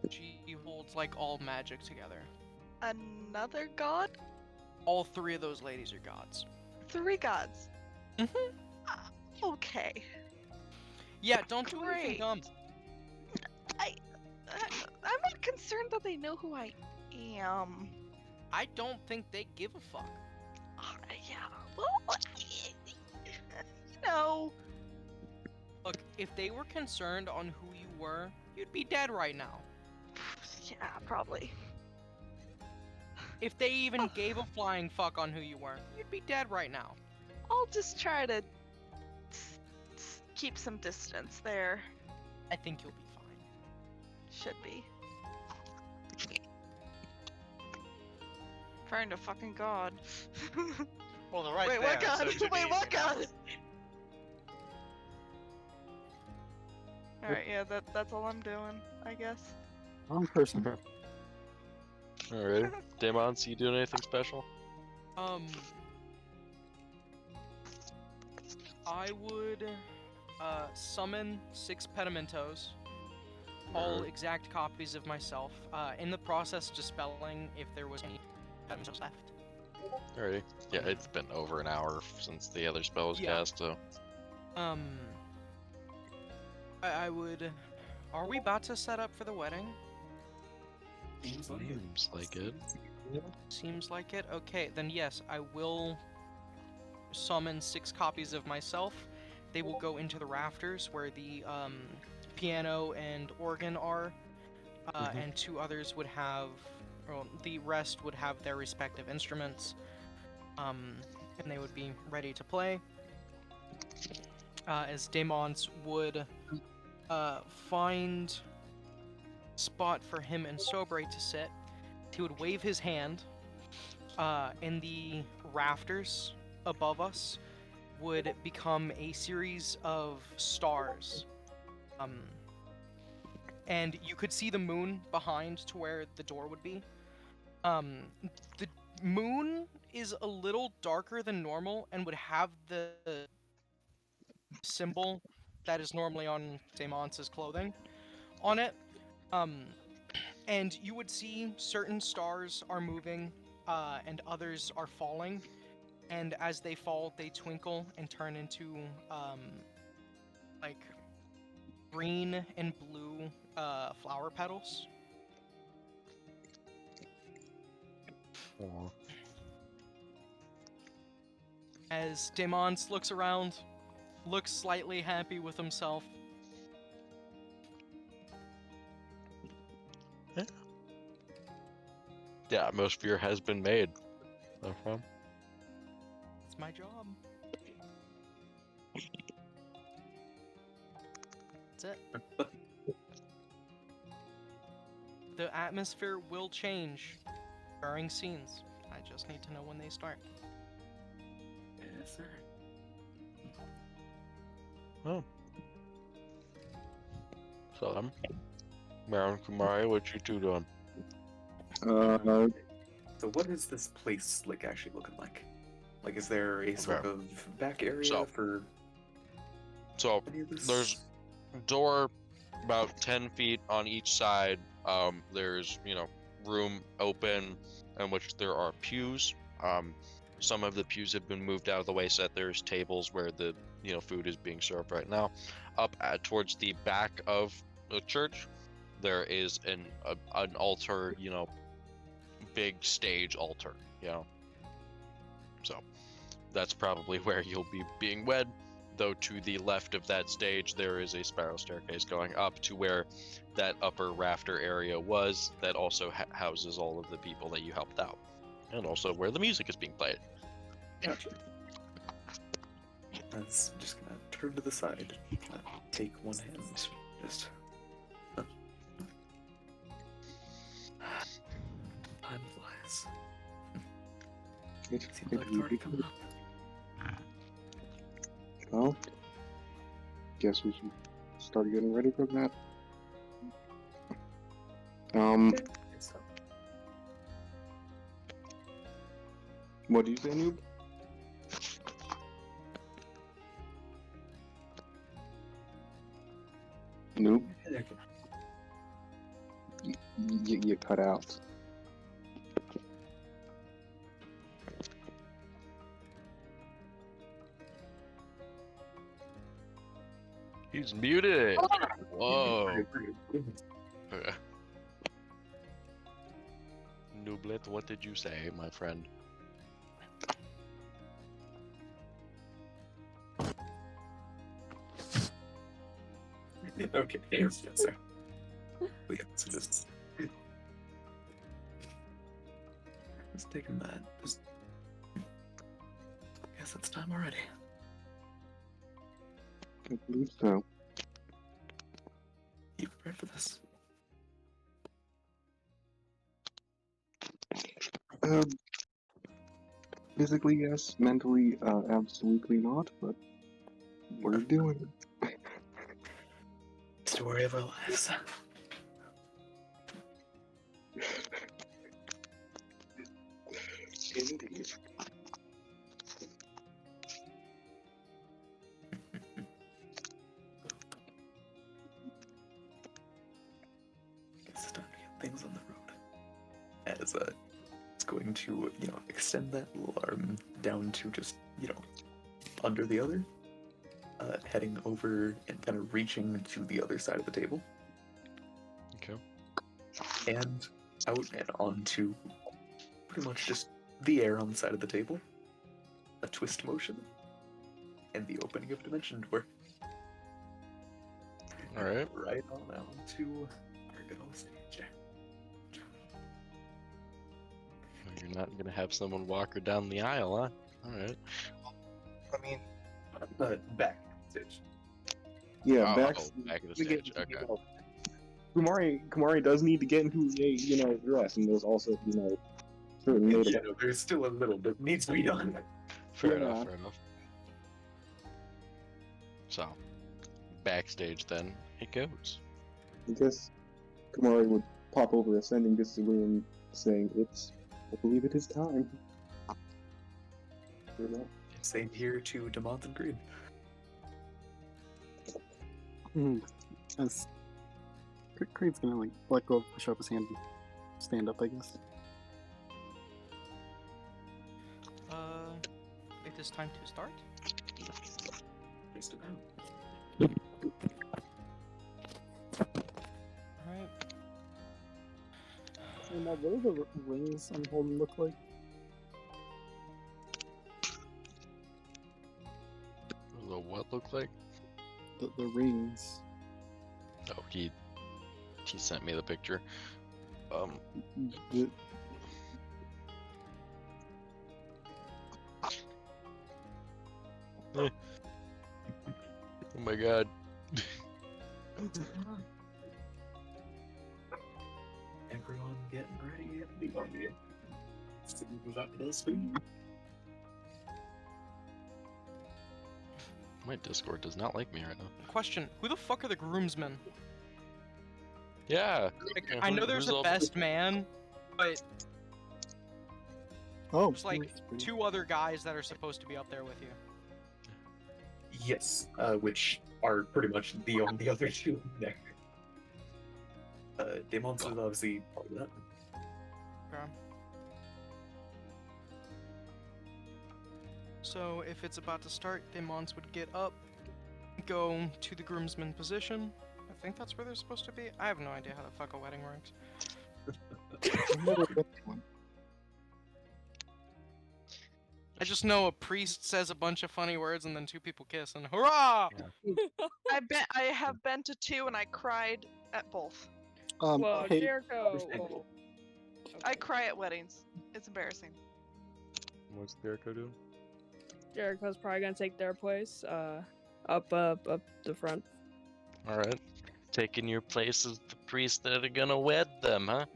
She holds like all magic together. Another god? All three of those ladies are gods. 3 gods. Mhm. Okay. Yeah, don't do Great. anything dumb. I'm not concerned that they know who I am. I don't think they give a fuck. Yeah. Well, you know. Look, if they were concerned on who you were, you'd be dead right now. Yeah, probably. If they even gave a flying fuck on who you were, you'd be dead right now. I'll just try to keep some distance there. I think you'll be fine. Should be. Find a fucking god. Well, they're right Wait, there. what god? So it should be Wait, what easy now. god? Alright, yeah, that's all I'm doing, I guess. Wrong person. Alright. Daemons, you doing anything special? I would summon 6 Pedimentos, all exact copies of myself, in the process dispelling if there was any Pedimentos left. Alrighty. Yeah, it's been over an hour since the other spell was Yeah. cast, so. I would... Are we about to set up for the wedding? Seems like it. Seems like it? Okay, then yes, I will summon 6 copies of myself. They will go into the rafters where the piano and organ are, and 2 others would have, well, the rest would have their respective instruments, and they would be ready to play. As Daemons would find spot for him and Sobre to sit. He would wave his hand, and the rafters above us would become a series of stars. And you could see the moon behind to where the door would be. The moon is a little darker than normal and would have the symbol that is normally on Daemons' clothing on it. And you would see certain stars are moving, and others are falling. And as they fall, they twinkle and turn into, like, green and blue, flower petals. Aw. As Daemons looks around, looks slightly happy with himself. Yeah, atmosphere has been made. No problem. It's my job. That's it. The atmosphere will change during scenes. I just need to know when they start. Yes, sir. Oh. So, Marin Kumari, what you 2 doing? So what is this place like actually looking like? Like, is there a sort of back area So- for So, any of this? there's door about 10 feet on each side. There's, room open in which there are pews. Some of the pews have been moved out of the way so that there's tables where the, food is being served right now. Up towards the back of the church, there is an altar, big stage altar, So, that's probably where you'll be being wed. Though to the left of that stage, there is a spiral staircase going up to where that upper rafter area was, that also houses all of the people that you helped out. And also where the music is being played. Gotcha. I was just gonna turn to the side, take one hand, just. Time flies. Seems like it's already coming up. Well, guess we should start getting ready for that. What do you say, Noob? Noob? You cut out. He's muted. Whoa. Nooblet, what did you say, my friend? Okay, yes, sir. We have to just taking that. Just guess it's time already. I believe so. You prepared for this? Physically, yes. Mentally, absolutely not. But we're doing it. Story of our lives. Indeed. Guess it's time to get things on the road. As it's going to, extend that little arm down to just, under the other. Heading over and kind of reaching to the other side of the table. Okay. And out and onto pretty much just the air on the side of the table. A twist motion. And the opening of a dimension door. Alright. Right on out to our good old stage. You're not gonna have someone walk her down the aisle, huh? Alright. I mean, back stage. Yeah, Oh, back back of the stage. Okay. Kumari does need to get into a dress, and there's also certain Yeah, no, there's still a little bit needs to be done. Fair Yeah. enough, fair enough. So, backstage then it goes. I guess Kumari would pop over, ascending to Saloon, saying, I believe it is time. Same here to Demont and Green. As Creed's gonna let go of push up his hand and stand up, I guess. It is time to start. Just about. Alright. And what do the rings I'm holding look like? The what look like? The rings. Oh, he sent me the picture. The, Oh my god. Everyone getting ready at the audience. Move up to the speed. My Discord does not like me right now. Question: who the fuck are the groomsmen? Yeah. Like, yeah, I know who's there's a all- best man, but oh, there's like that's pretty- two other guys that are supposed to be up there with you. Yes, which are pretty much the only other two there. Demon's is obviously part of that. Okay. So if it's about to start, Demons would get up, go to the groomsman position. I think that's where they're supposed to be. I have no idea how the fuck a wedding works. I've never been to one. I just know a priest says a bunch of funny words and then two people kiss and hurrah! I have been to two and I cried at both. Whoa, hey, Jericho! Whoa. I cry at weddings. It's embarrassing. What's Jericho doing? Jericho's probably gonna take their place. Up the front. Alright. Taking your place as the priest that are gonna wed them, huh?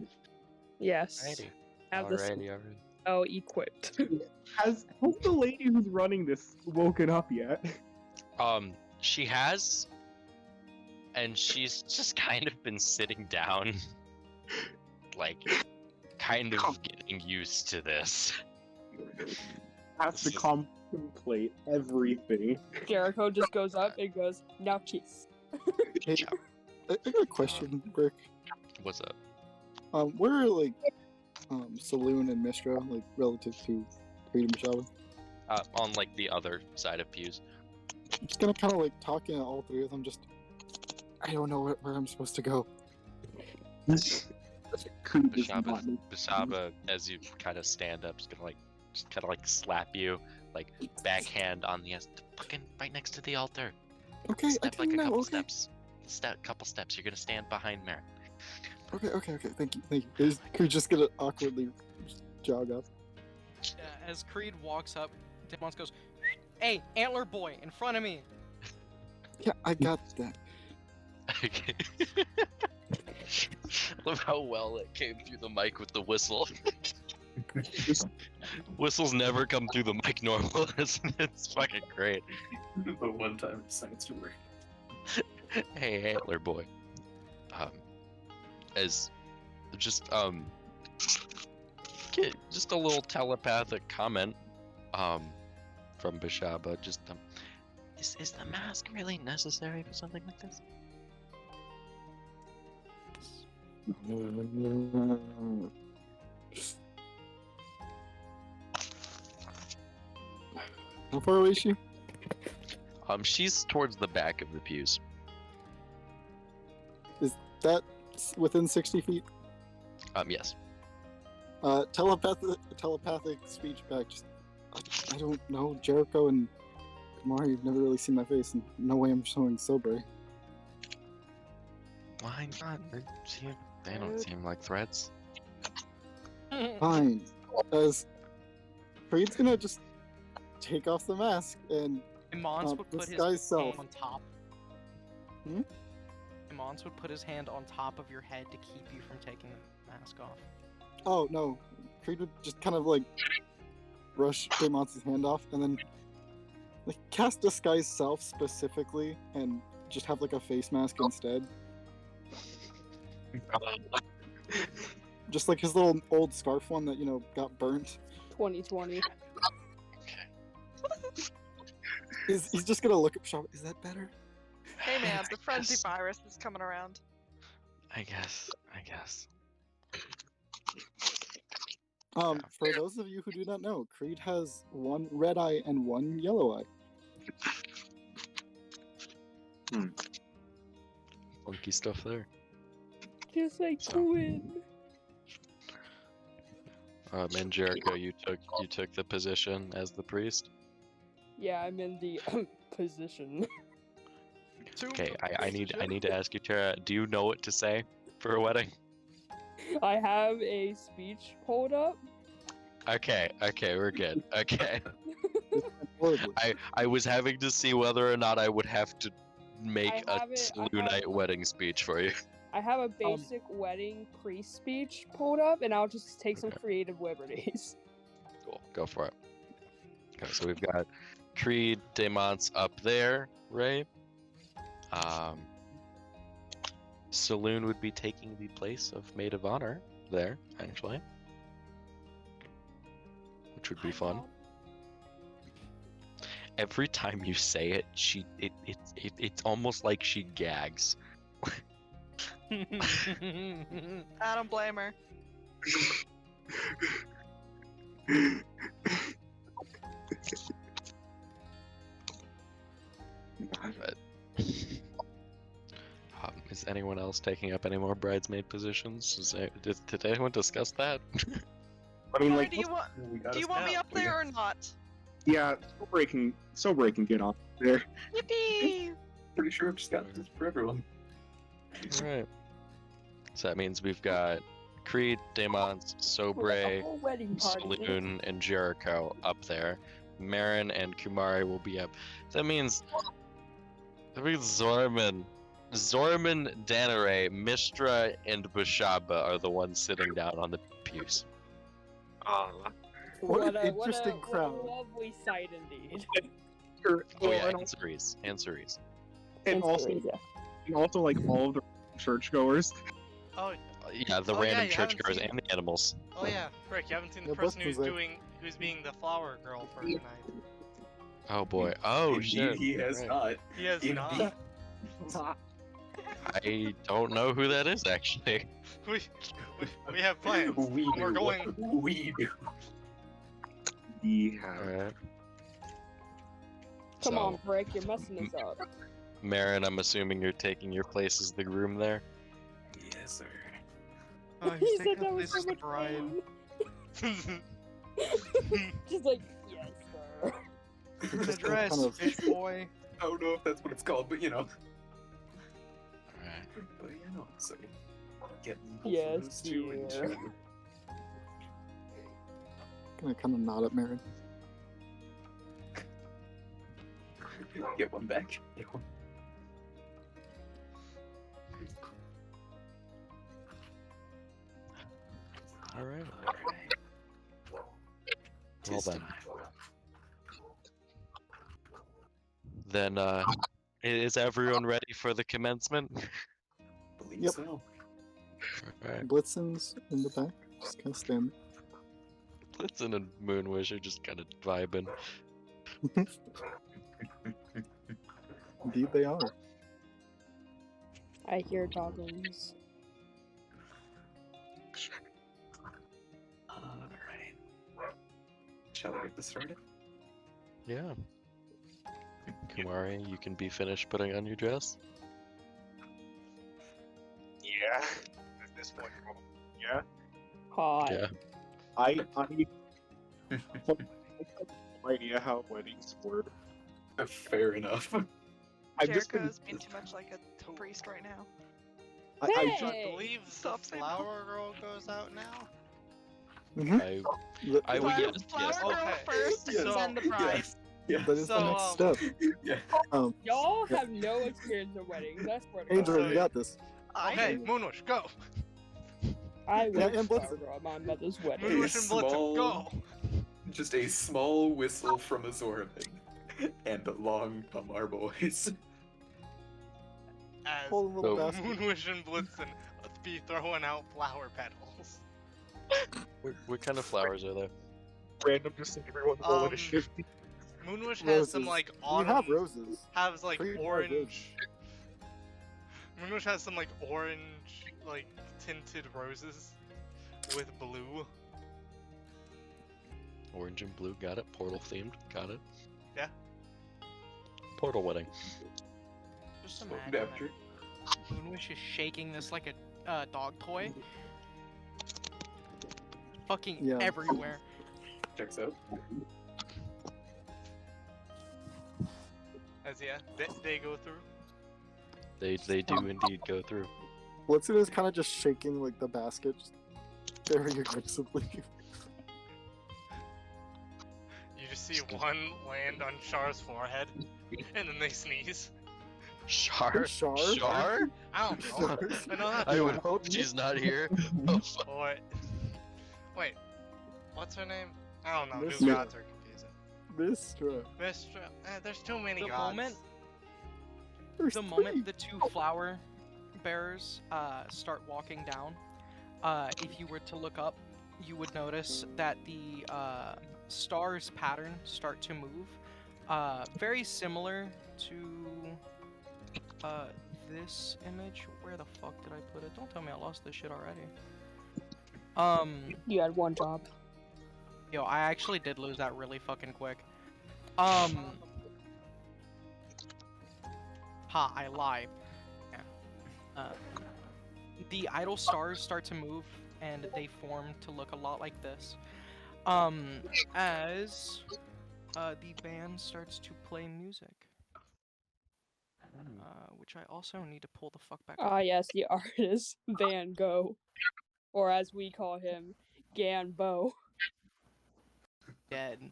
Yes. Alrighty. Have this Alrighty. equipped. Has the lady who's running this woken up yet? She has, and she's just kind of been sitting down, like, kind of getting used to this. Has to contemplate everything. Jericho just goes up and goes, now kiss. Hey, I got a question, Brick. What's up? Where are like Saloon and Mistra like relative to Freedom Shaba? On like the other side of pews. I'm just gonna kind of like talking to all three of them. Just I don't know where I'm supposed to go. Bashaba, as you kind of stand up, is gonna just kind of slap you, like backhand on the fucking right next to the altar. Okay, Step like a couple steps. Couple steps. You're gonna stand behind Mary. Okay. Thank you. You're just gonna awkwardly jog up. As Creed walks up, Demons goes, "Hey, Antler Boy, in front of me." Yeah, I got that. Okay. Love how well it came through the mic with the whistle. Whistles never come through the mic normal, isn't it? It's fucking great. The one time it decides to work. Hey, Antler Boy. As just get just a little telepathic comment from Bashaba. Just is the mask really necessary for something like this? How far away is she? She's towards the back of the pews. Is that within 60 feet? Yes. Telepathic speech back. Just, I don't know. Jericho and Kamari, you've never really seen my face, and no way I'm showing Sobre. Why not? They don't seem like threats. Fine. As Creed's gonna just take off the mask and Demons would put his disguise hand self. on top. Hmm? Demons would put his hand on top of your head to keep you from taking the mask off. Oh no, Creed would just kind of like brush Damon's hand off and then like cast disguise self specifically and just have like a face mask instead. Just like his little old scarf one that, you know, got burnt. 2020. He's just gonna look up shop. Is that better? Hey man, the frenzy virus is coming around. I guess. For those of you who do not know, Creed has one red eye and one yellow eye. Funky stuff there. Just like Quinn. And Jericho, you took the position as the priest. Yeah, I'm in the position. Okay, I need to ask you, Tara. Do you know what to say for a wedding? I have a speech pulled up. Okay, we're good. Okay. I was having to see whether or not I would have to make a Lunite wedding speech for you. I have a basic wedding pre-speech pulled up, and I'll just take some creative liberties. Cool, go for it. Okay, so we've got Creed, Demons up there, Ray. Saloon would be taking the place of Maid of Honor there, actually. Which would be fun. Every time you say it, it's almost like she gags. I don't blame her. But, is anyone else taking up any more bridesmaid positions? Did anyone discuss that? I mean, Connor, like, do you want me up there or not? yeah, Sobre can get off there. Yippee! Pretty sure I've just got this for everyone. Alright. So that means we've got Creed, Demons, Sobre, whole wedding party. Saloon, and Jericho up there. Marin and Kumari will be up. That means Zorman, Danare, Mistra, and Bashaba are the ones sitting down on the pews. What an interesting crowd. What a lovely sight indeed. Oh yeah, and Cerise. And also, and also like all of the churchgoers. Oh, Yeah, the Oh, yeah, random you haven't churchgoers seen- and the animals. oh yeah, Frick, you haven't seen the Yeah, person who's Blitzen was there. who's being the flower girl for tonight. Oh boy. Oh Indeed, shit. he has Right. not. He has Indeed. not. I don't know who that is actually. We have plans. We We're do. going. We do. Yeah. Alright. Come So, on, Brick, you're messing this up. Marin, I'm assuming you're taking your place as the groom there. Yes, sir. Oh, He he's said taking that the with place so as the much bride. pain. Just like, yes, sir. The Just dress, kind of- fish boy. I don't know if that's what it's called, but you know. Alright. But you know, so getting Yes, those two and dear. two. Gonna kind of nod at Marin. Get one back. Get one. Alright. Well Tis then. time. Then is everyone ready for the commencement? Believe Yep. so. Alright. Blitzen's in the back, just kind of standing. Blitzen and Moonwish are just kind of vibing. Indeed, they are. I hear goblins. Alright. Shall we get this started? Yeah. Kumari, you can be finished putting on your dress. Yeah. At this point, yeah. Hot. Yeah. I have no idea how weddings work. Fair enough. I've just been, Jericho's being too much like a priest right now. I I Hey! believe the Stop saying flower girl goes out now. Mhm. I would Flower, yes, flower yes. girl Okay. first, and So- then the bride. Yeah. That is So, the next step. Yeah. Y'all have no experience in weddings, I swear to Angel, God. you got this. Okay, Moonwish, go. I Yeah, was and flower Blitzen. girl at my mother's wedding. Moonwish and Blitzen, small- go. Just a small whistle from Azorman and along come our boys. As Whole little So- basket. Moonwish and Blitzen be throwing out flower petals. What kind of flowers are there? random, just like everyone roll Um, initiative. Moonwish has some Roses. like We autumn. have roses. Has like Pretty hard orange. Moonwish has some like orange, like tinted roses with blue. Orange and blue, got it. Portal themed, got it. Yeah. Portal wedding. Just Spoken imagine after. that Moonwish is shaking this like a dog toy. Fucking Yeah. everywhere. Checks out. As yeah, they go through. They do indeed go through. Blitzen is kind of just shaking like the basket, just very aggressively. You just see one land on Char's forehead, and then they sneeze. Char? Char? Char? I don't know. I know that. I would hope she's not here. Oh, fuck. What? Wait, what's her name? I don't know. Miss- New gods are confusing. Mistra. Mistra. There's too many The gods. There's The three. moment the two flower bearers start walking down, if you were to look up, you would notice that the stars pattern start to move, very similar to this image. Where the fuck did I put it? Don't tell me I lost this shit already. You had one job. Yo, I actually did lose that really fucking quick. Ha, I lie. Yeah. The idle stars start to move, and they form to look a lot like this. As the band starts to play music. Which I also need to pull the fuck back up. Ah, yes, the artist Van Gogh, or as we call him, Ganbo. Dead.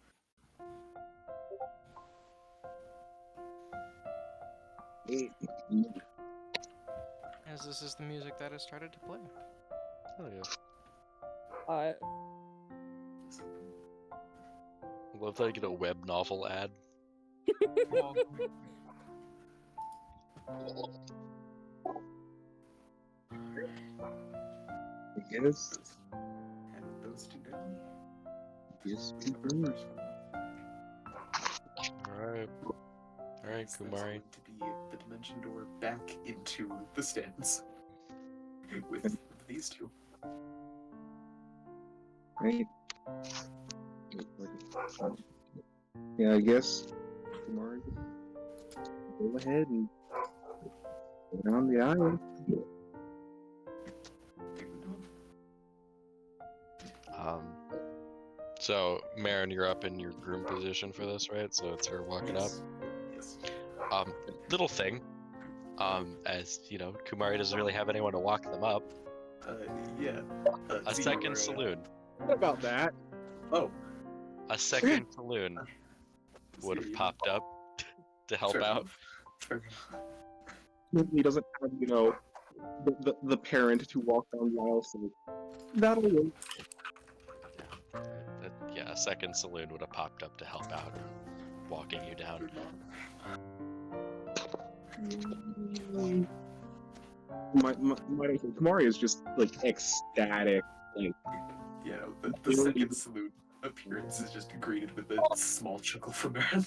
As this is the music that has started to play. Oh, yeah. Uh, I love that I get a web novel ad. I guess. And those two down. Yes, confirmed. Alright. Alright, So that's Kumari. going to be the dimension door back into the stands with these two. Right. Yeah, I guess. Kumari, go ahead and go down the aisle. So Marin, you're up in your groom position for this, right? So it's her walking up. Yes. Little thing. As you know, Kumari doesn't really have anyone to walk them up. Yeah. A second saloon. What about that? Oh. A second saloon would have popped up to help Fair out. enough. Fair He doesn't have, the parent to walk down the aisle, so that'll work. Yeah, a second saloon would have popped up to help out, walking you down. Kumari is just like ecstatic. Like, Yeah, the second salute appearance is just greeted with a small chuckle from Aaron.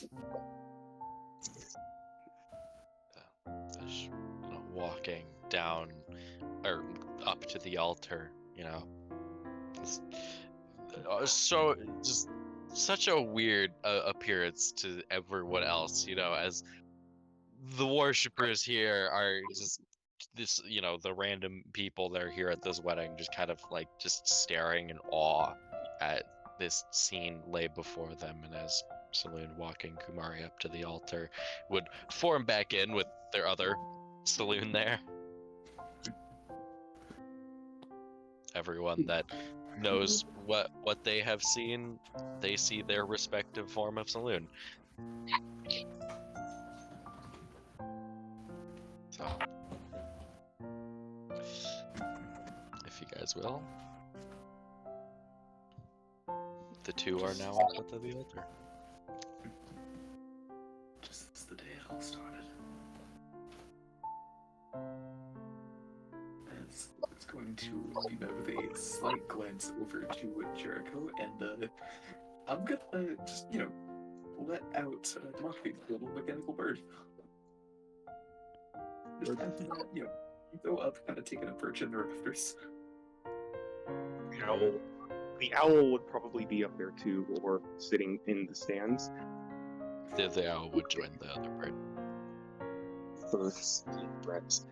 Just, walking down or up to the altar, so just such a weird appearance to everyone else, as the worshippers here are just this, the random people that are here at this wedding just kind of like just staring in awe at this scene lay before them. And as Saloon walking Kumari up to the altar would form back in with their other saloon there. Everyone that knows what they have seen, they see their respective form of saloon. So, if you guys will, the two are now up at the altar. Just as the day it all started. It's going to be met with a slight glance over to Jericho, and I'm gonna just, let out Democracy, the little mechanical bird. Just have that, go up, kind of taking a perch in the rafters. The owl would probably be up there too, or sitting in the stands. The owl would join the other part. First rest.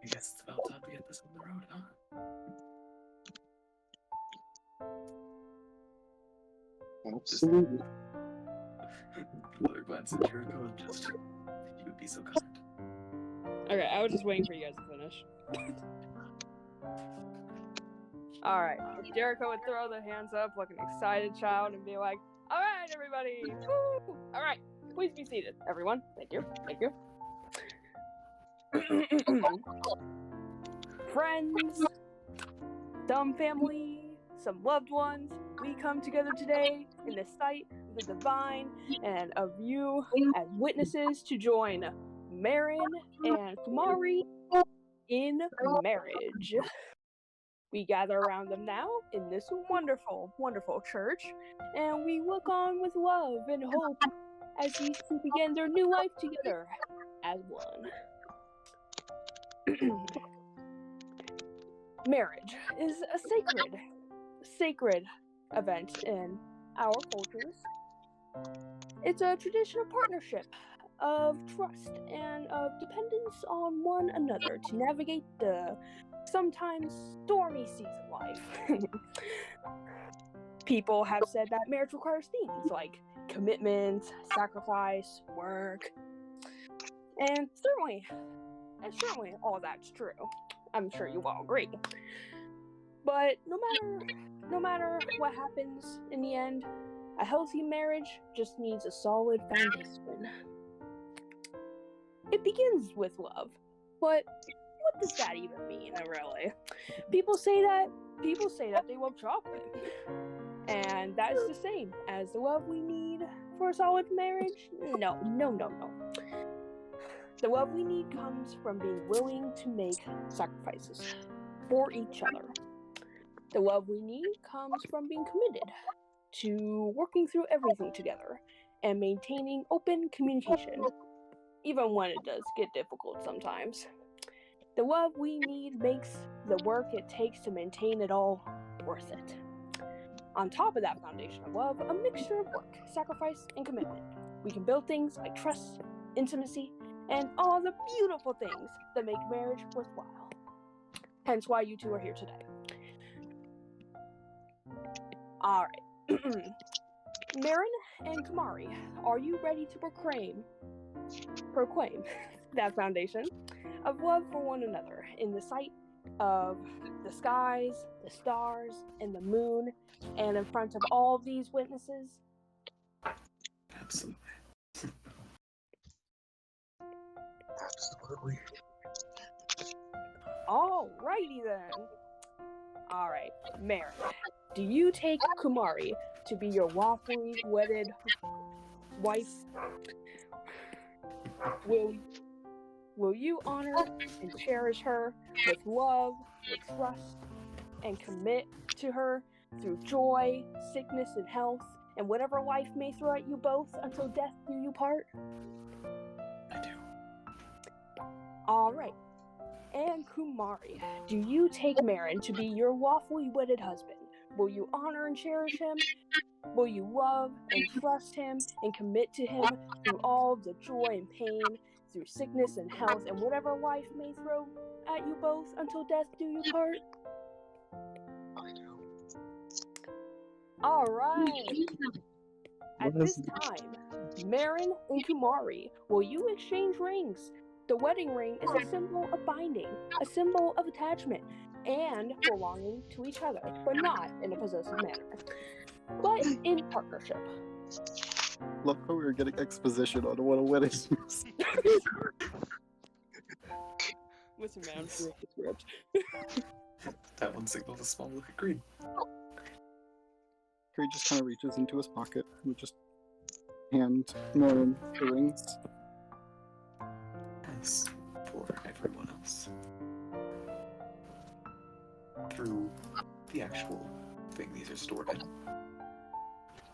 I guess it's about time to get this on the road, huh? Absolutely. Another glance at Jericho and just, you would be so kind. Okay, I was just waiting for you guys to finish. Alright, Jericho would throw their hands up like an excited child and be like, alright, everybody! Woo! Alright, please be seated, everyone. Thank you. Thank you. Friends, some family, some loved ones, we come together today in the sight of the divine and of you as witnesses to join Marin and Kumari in marriage. We gather around them now in this wonderful, wonderful church, and we look on with love and hope as these two begin their new life together as one. Marriage is a sacred event in our cultures. It's a tradition of partnership, of trust, and of dependence on one another to navigate the sometimes stormy seas of life. People have said that marriage requires things like commitment, sacrifice, work, and certainly all that's true. I'm sure you all agree. But no matter what happens in the end, a healthy marriage just needs a solid foundation. It begins with love, but what does that even mean, really? People say that they love chocolate. And that is the same as the love we need for a solid marriage? No. The love we need comes from being willing to make sacrifices for each other. The love we need comes from being committed to working through everything together and maintaining open communication, even when it does get difficult sometimes. The love we need makes the work it takes to maintain it all worth it. On top of that foundation of love, a mixture of work, sacrifice, and commitment. We can build things like trust, intimacy, and all the beautiful things that make marriage worthwhile. Hence why you two are here today. Alright. Marin and Kumari, are you ready to proclaim that foundation of love for one another in the sight of the skies, the stars, and the moon, and in front of all these witnesses? Absolutely. Absolutely. Alrighty then. Alright, Marin, do you take Kumari to be your lawfully wedded wife? Will you honor and cherish her with love, with trust, and commit to her through joy, sickness, and health, and whatever life may throw at you both until death do you part? I do. Alright. And Kumari, do you take Marin to be your lawfully wedded husband? Will you honor and cherish him? Will you love and trust him and commit to him through all the joy and pain, through sickness and health, and whatever life may throw at you both until death do you part? I do. Alright. At this time, Marin and Kumari, will you exchange rings? The wedding ring is a symbol of binding, a symbol of attachment, and belonging to each other, but not in a possessive manner, but in partnership. Love how we were getting exposition on what a wedding is. Listen, man, I'm doing the script. That one signaled a small look agreed. He just kind of reaches into his pocket and just hand Marin the rings. As for everyone else, through the actual thing these are stored in,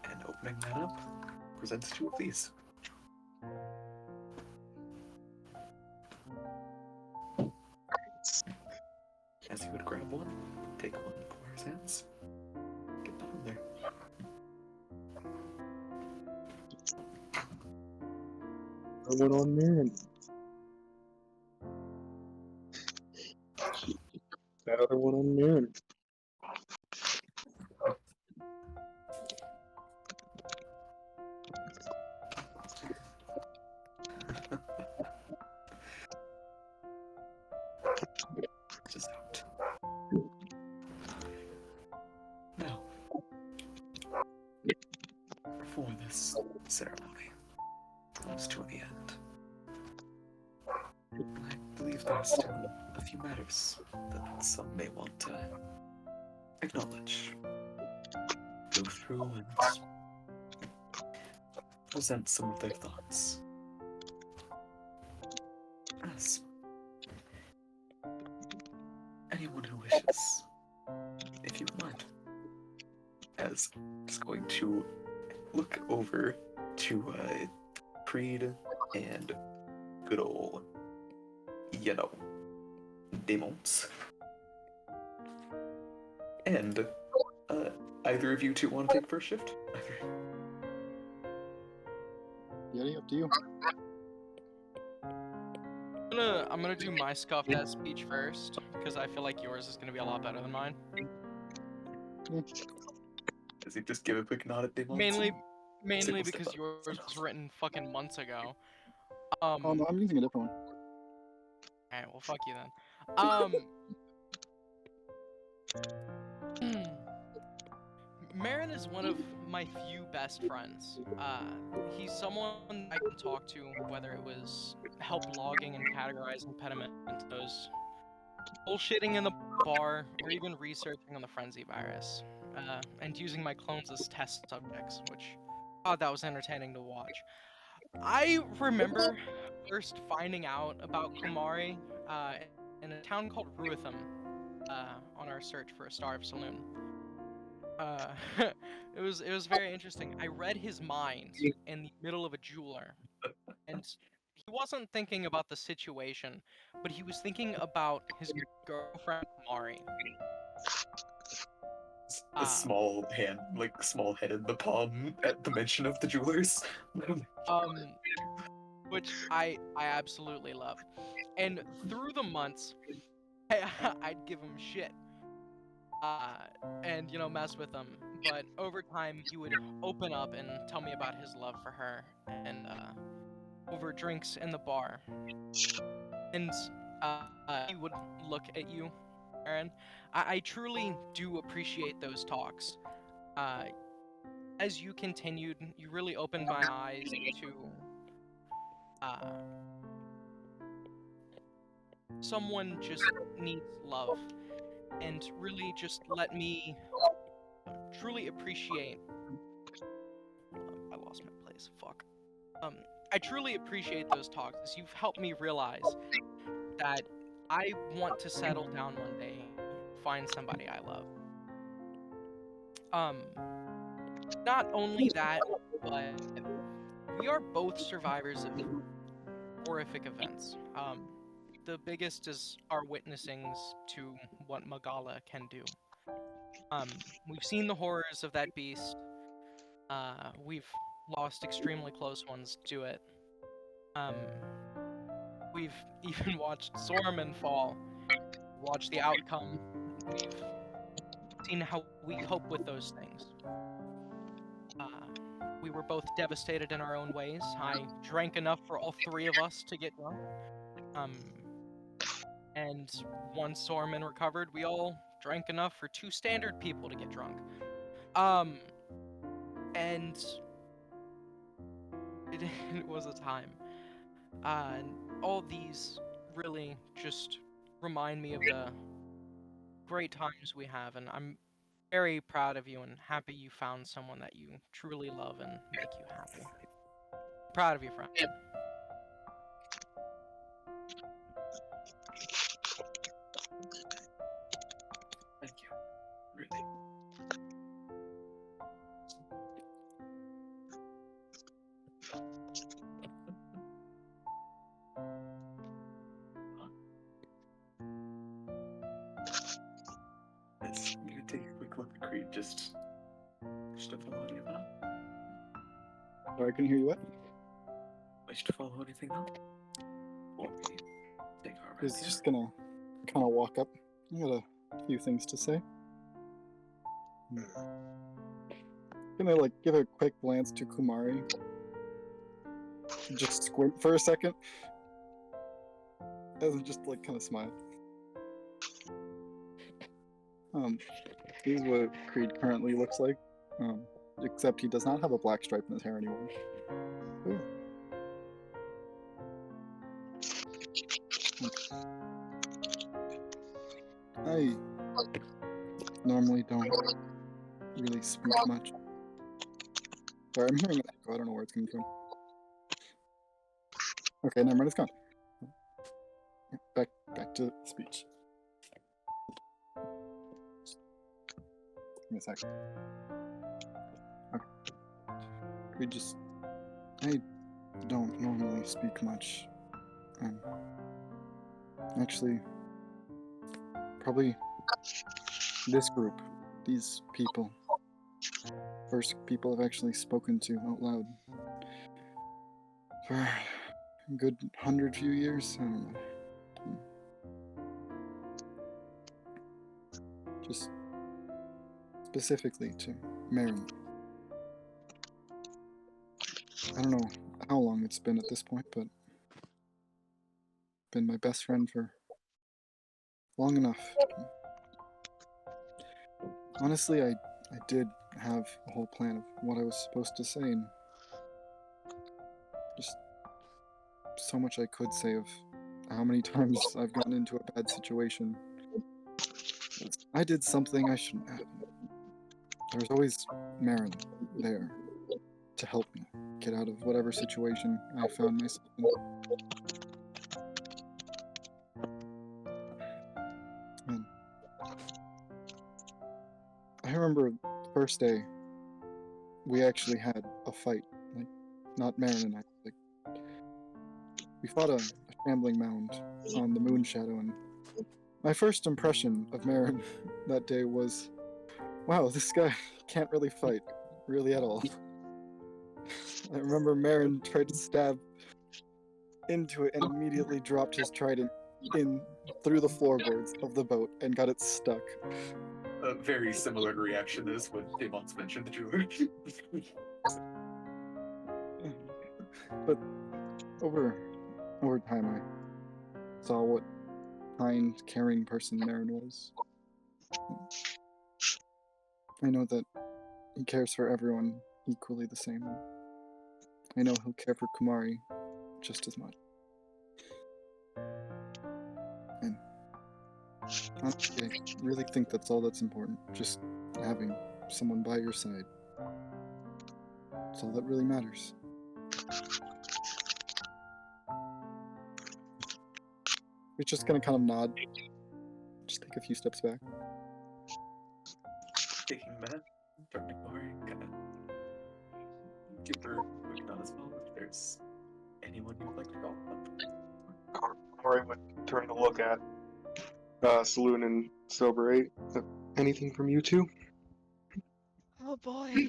and opening that up presents two of these. As he would grab one, take one in Cora's hands, get that in there. One on Marin. That other one on Marin. Just out. Now, for this ceremony comes to an end, I believe there are still a few matters that some may want to acknowledge, go through, and present some of their thoughts. As anyone who wishes, if you would mind, as I'm just going to look over to Creed and good old, Demons. And either of you two want to take first shift? Yeah, up to you. I'm gonna do my scuffed ass speech first, because I feel like yours is gonna be a lot better than mine. Does he just give a quick nod at Demons? Mainly because yours was written fucking months ago. Oh no, I'm using a different one. Alright, well fuck you then. Marin is one of my few best friends. He's someone I can talk to, whether it was help logging and categorizing pedimentos, bullshitting in the bar, or even researching on the Frenzy virus, and using my clones as test subjects, which that was entertaining to watch. I remember first finding out about Kumari in a town called Ruitham on our search for a Star of Saloon. It was very interesting. I read his mind in the middle of a jeweler, and he wasn't thinking about the situation, but he was thinking about his girlfriend Kumari. A small hand, like small head in the palm at the mention of the jewelers. Which I absolutely love. And through the months, I'd give him shit, and mess with him. But over time, he would open up and tell me about his love for her, and over drinks in the bar, and he would look at you, Aaron. I truly do appreciate those talks. As you continued, you really opened my eyes to someone just needs love, and really just let me truly appreciate. I lost my place. Fuck. I truly appreciate those talks, as you've helped me realize that I want to settle down one day, find somebody I love. Not only that, but we are both survivors of horrific events. The biggest is our witnessings to what Magala can do. We've seen the horrors of that beast. We've lost extremely close ones to it. We've even watched Zorman fall, watched the outcome. We've seen how we cope with those things. We were both devastated in our own ways. I drank enough for all three of us to get drunk. And once Zorman recovered, we all drank enough for 2 standard people to get drunk. And it was a time. And all these really just remind me of the great times we have, and I'm very proud of you and happy you found someone that you truly love and make you happy. Proud of you, friend. Thank you. Really. Yes, I'm gonna take a quick look at Creed, just to follow any of that. Sorry, I couldn't hear you. What? Wish to follow anything up? Or we take our He's rest just here? gonna kind of walk up. I got a few things to say. Gonna give a quick glance to Kumari. Just squint for a second. And just kind of smile. Here's what Creed currently looks like. Except he does not have a black stripe in his hair anymore. Ooh. I normally don't really speak much. Sorry, I'm hearing an echo. I don't know where it's coming from. Okay, never mind. It's gone. Back to speech. Give me a sec. Okay. I don't normally speak much. Actually, probably this group, these people, first people I've actually spoken to out loud for a good 100 few years. I don't know. Just specifically to Marin. I don't know how long it's been at this point, but been my best friend for long enough. Honestly, I did have a whole plan of what I was supposed to say, and just so much I could say of how many times I've gotten into a bad situation I did something I shouldn't have. There was always Marin there to help me get out of whatever situation I found myself in. And I remember the first day we actually had a fight. Like, not Marin and I. Like, we fought a shambling mound on the Moon Shadow, and my first impression of Marin that day was, wow, this guy can't really fight, really at all. I remember Marin tried to stab into it and immediately dropped his trident in through the floorboards of the boat and got it stuck. A very similar reaction is when Damon's mentioned the jeweler. But over time, I saw what kind, caring person Marin was. I know that he cares for everyone equally the same. I know he'll care for Kumari just as much. And honestly, I really think that's all that's important. Just having someone by your side. That's all that really matters. We're just gonna kind of nod. Just take a few steps back. Taking that, turning Kumari, kind of give her a quick nod as well. If there's anyone you'd like to call up. Kumari would turn to look at Saloon and Sober 8. Anything from you two? Oh boy.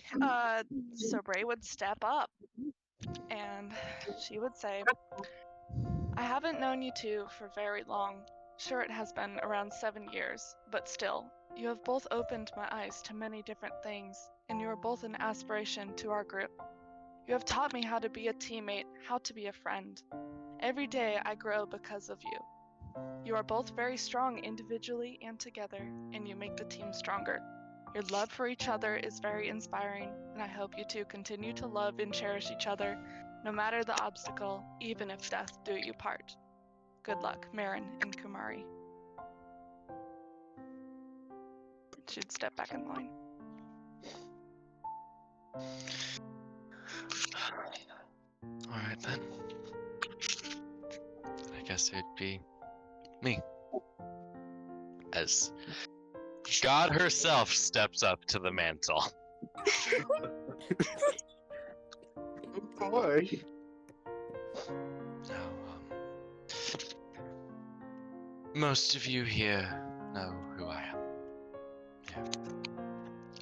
So Bray would step up and she would say, I haven't known you two for very long. Sure, it has been around 7 years, but still, you have both opened my eyes to many different things, and you are both an aspiration to our group. You have taught me how to be a teammate, how to be a friend. Every day I grow because of you. You are both very strong individually and together, and you make the team stronger. Your love for each other is very inspiring, and I hope you two continue to love and cherish each other, no matter the obstacle, even if death do you part. Good luck, Marin and Kumari. She'd step back in line. Alright then. I guess it'd be me. As God herself steps up to the mantle. Boy. Most of you here know who I am. Yeah.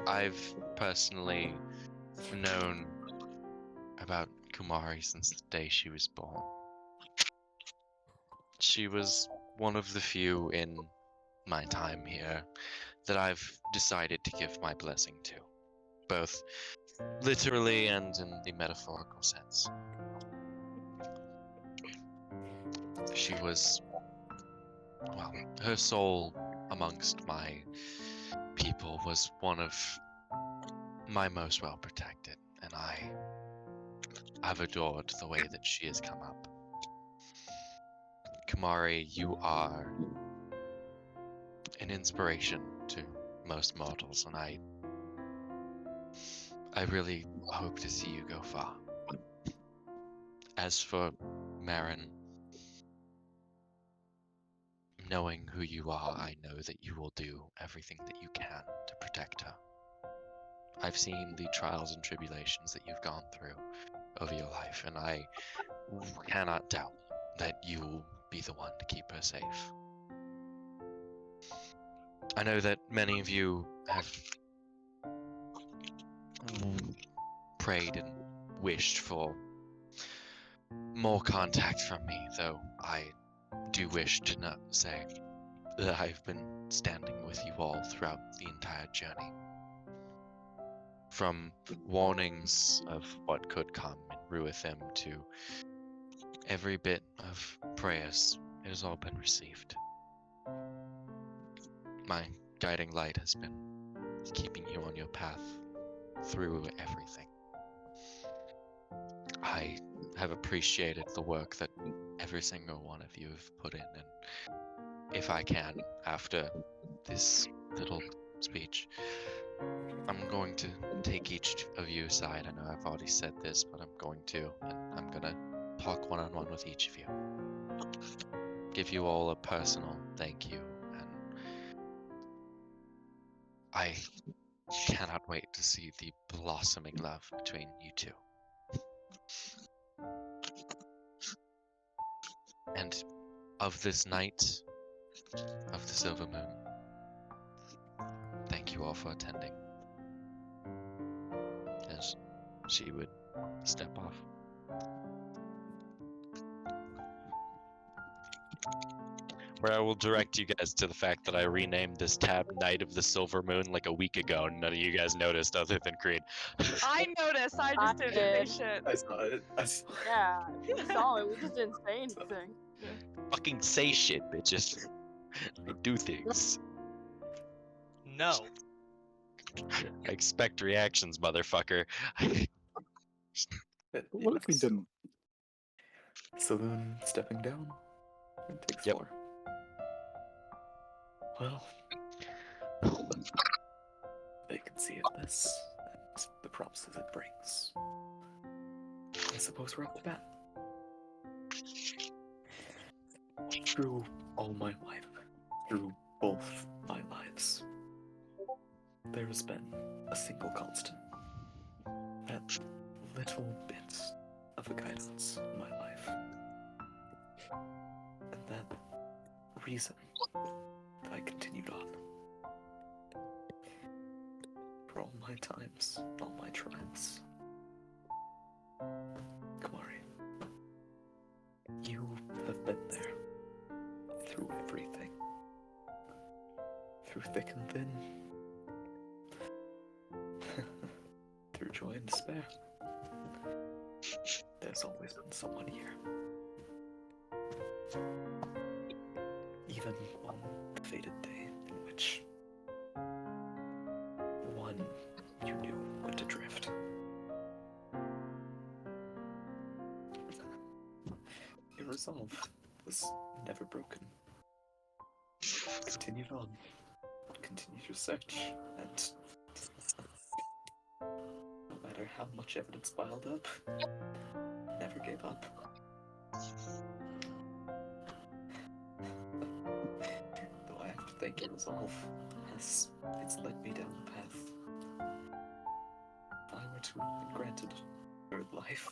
I've personally known about Kumari since the day she was born. She was one of the few in my time here that I've decided to give my blessing to, both literally and in the metaphorical sense. She was, well, her soul amongst my people was one of my most well protected, and I've adored the way that she has come up. Kumari, you are an inspiration to most mortals, and I really hope to see you go far. As for Marin, knowing who you are, I know that you will do everything that you can to protect her. I've seen the trials and tribulations that you've gone through over your life, and I cannot doubt that you will be the one to keep her safe. I know that many of you have prayed and wished for more contact from me, though I do wish to not say that I've been standing with you all throughout the entire journey. From warnings of what could come in Ruithim to every bit of prayers, it has all been received. My guiding light has been keeping you on your path through everything. I have appreciated the work that every single one of you have put in, and if I can, after this little speech. I'm going to take each of you aside. I know I've already said this, but I'm going to, and I'm gonna talk one-on-one with each of you. Give you all a personal thank you, and I cannot wait to see the blossoming love between you two. And of this night of the Silver Moon, thank you all for attending. As she would step off. Where I will direct you guys to the fact that I renamed this tab Night of the Silver Moon like a week ago, and none of you guys noticed other than Creed. I noticed. I just didn't say shit. I saw it. I saw it. Yeah, we saw it. We just didn't say anything. Fucking say shit, bitches. I do things. No. I expect reactions, motherfucker. What if we didn't? Saloon stepping down and takes Yep. floor. Well, vacancy of this and the promises it brings. I suppose we're up to bat. Through all my life, through both my lives, there has been a single constant. That little bit of a guidance in my life. And that reason that I continued on. For all my times, all my trials. Kamari, you have been there. Through everything. Through thick and thin. Through joy and despair. There's always been someone here. Even on the fated day in which one you knew went adrift. Your resolve was never broken. Continued on. Continued your search, and no matter how much evidence piled up, never gave up. Though I have to thank your resolve, as it's led me down the path. If I were to have been granted third life,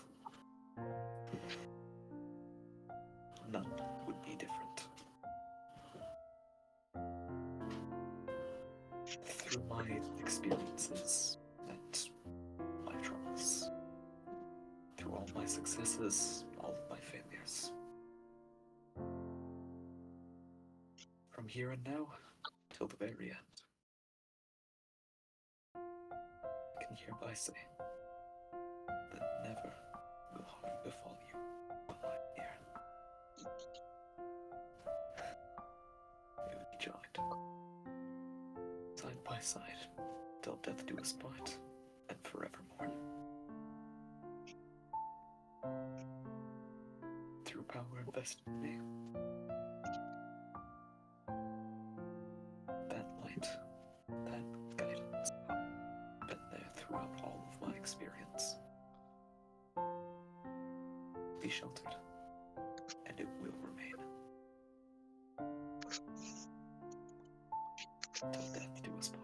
none would be different. Through my experiences and my traumas, through all my successes, all of my failures. From here and now, till the very end, I can hereby say that never will harm befall you while I'm here. We would be joined, side by side, till death do us part, and forevermore. Through power invested in me, that light, that guidance, been there throughout all of my experience. Be sheltered, and it will remain. Till death do us part.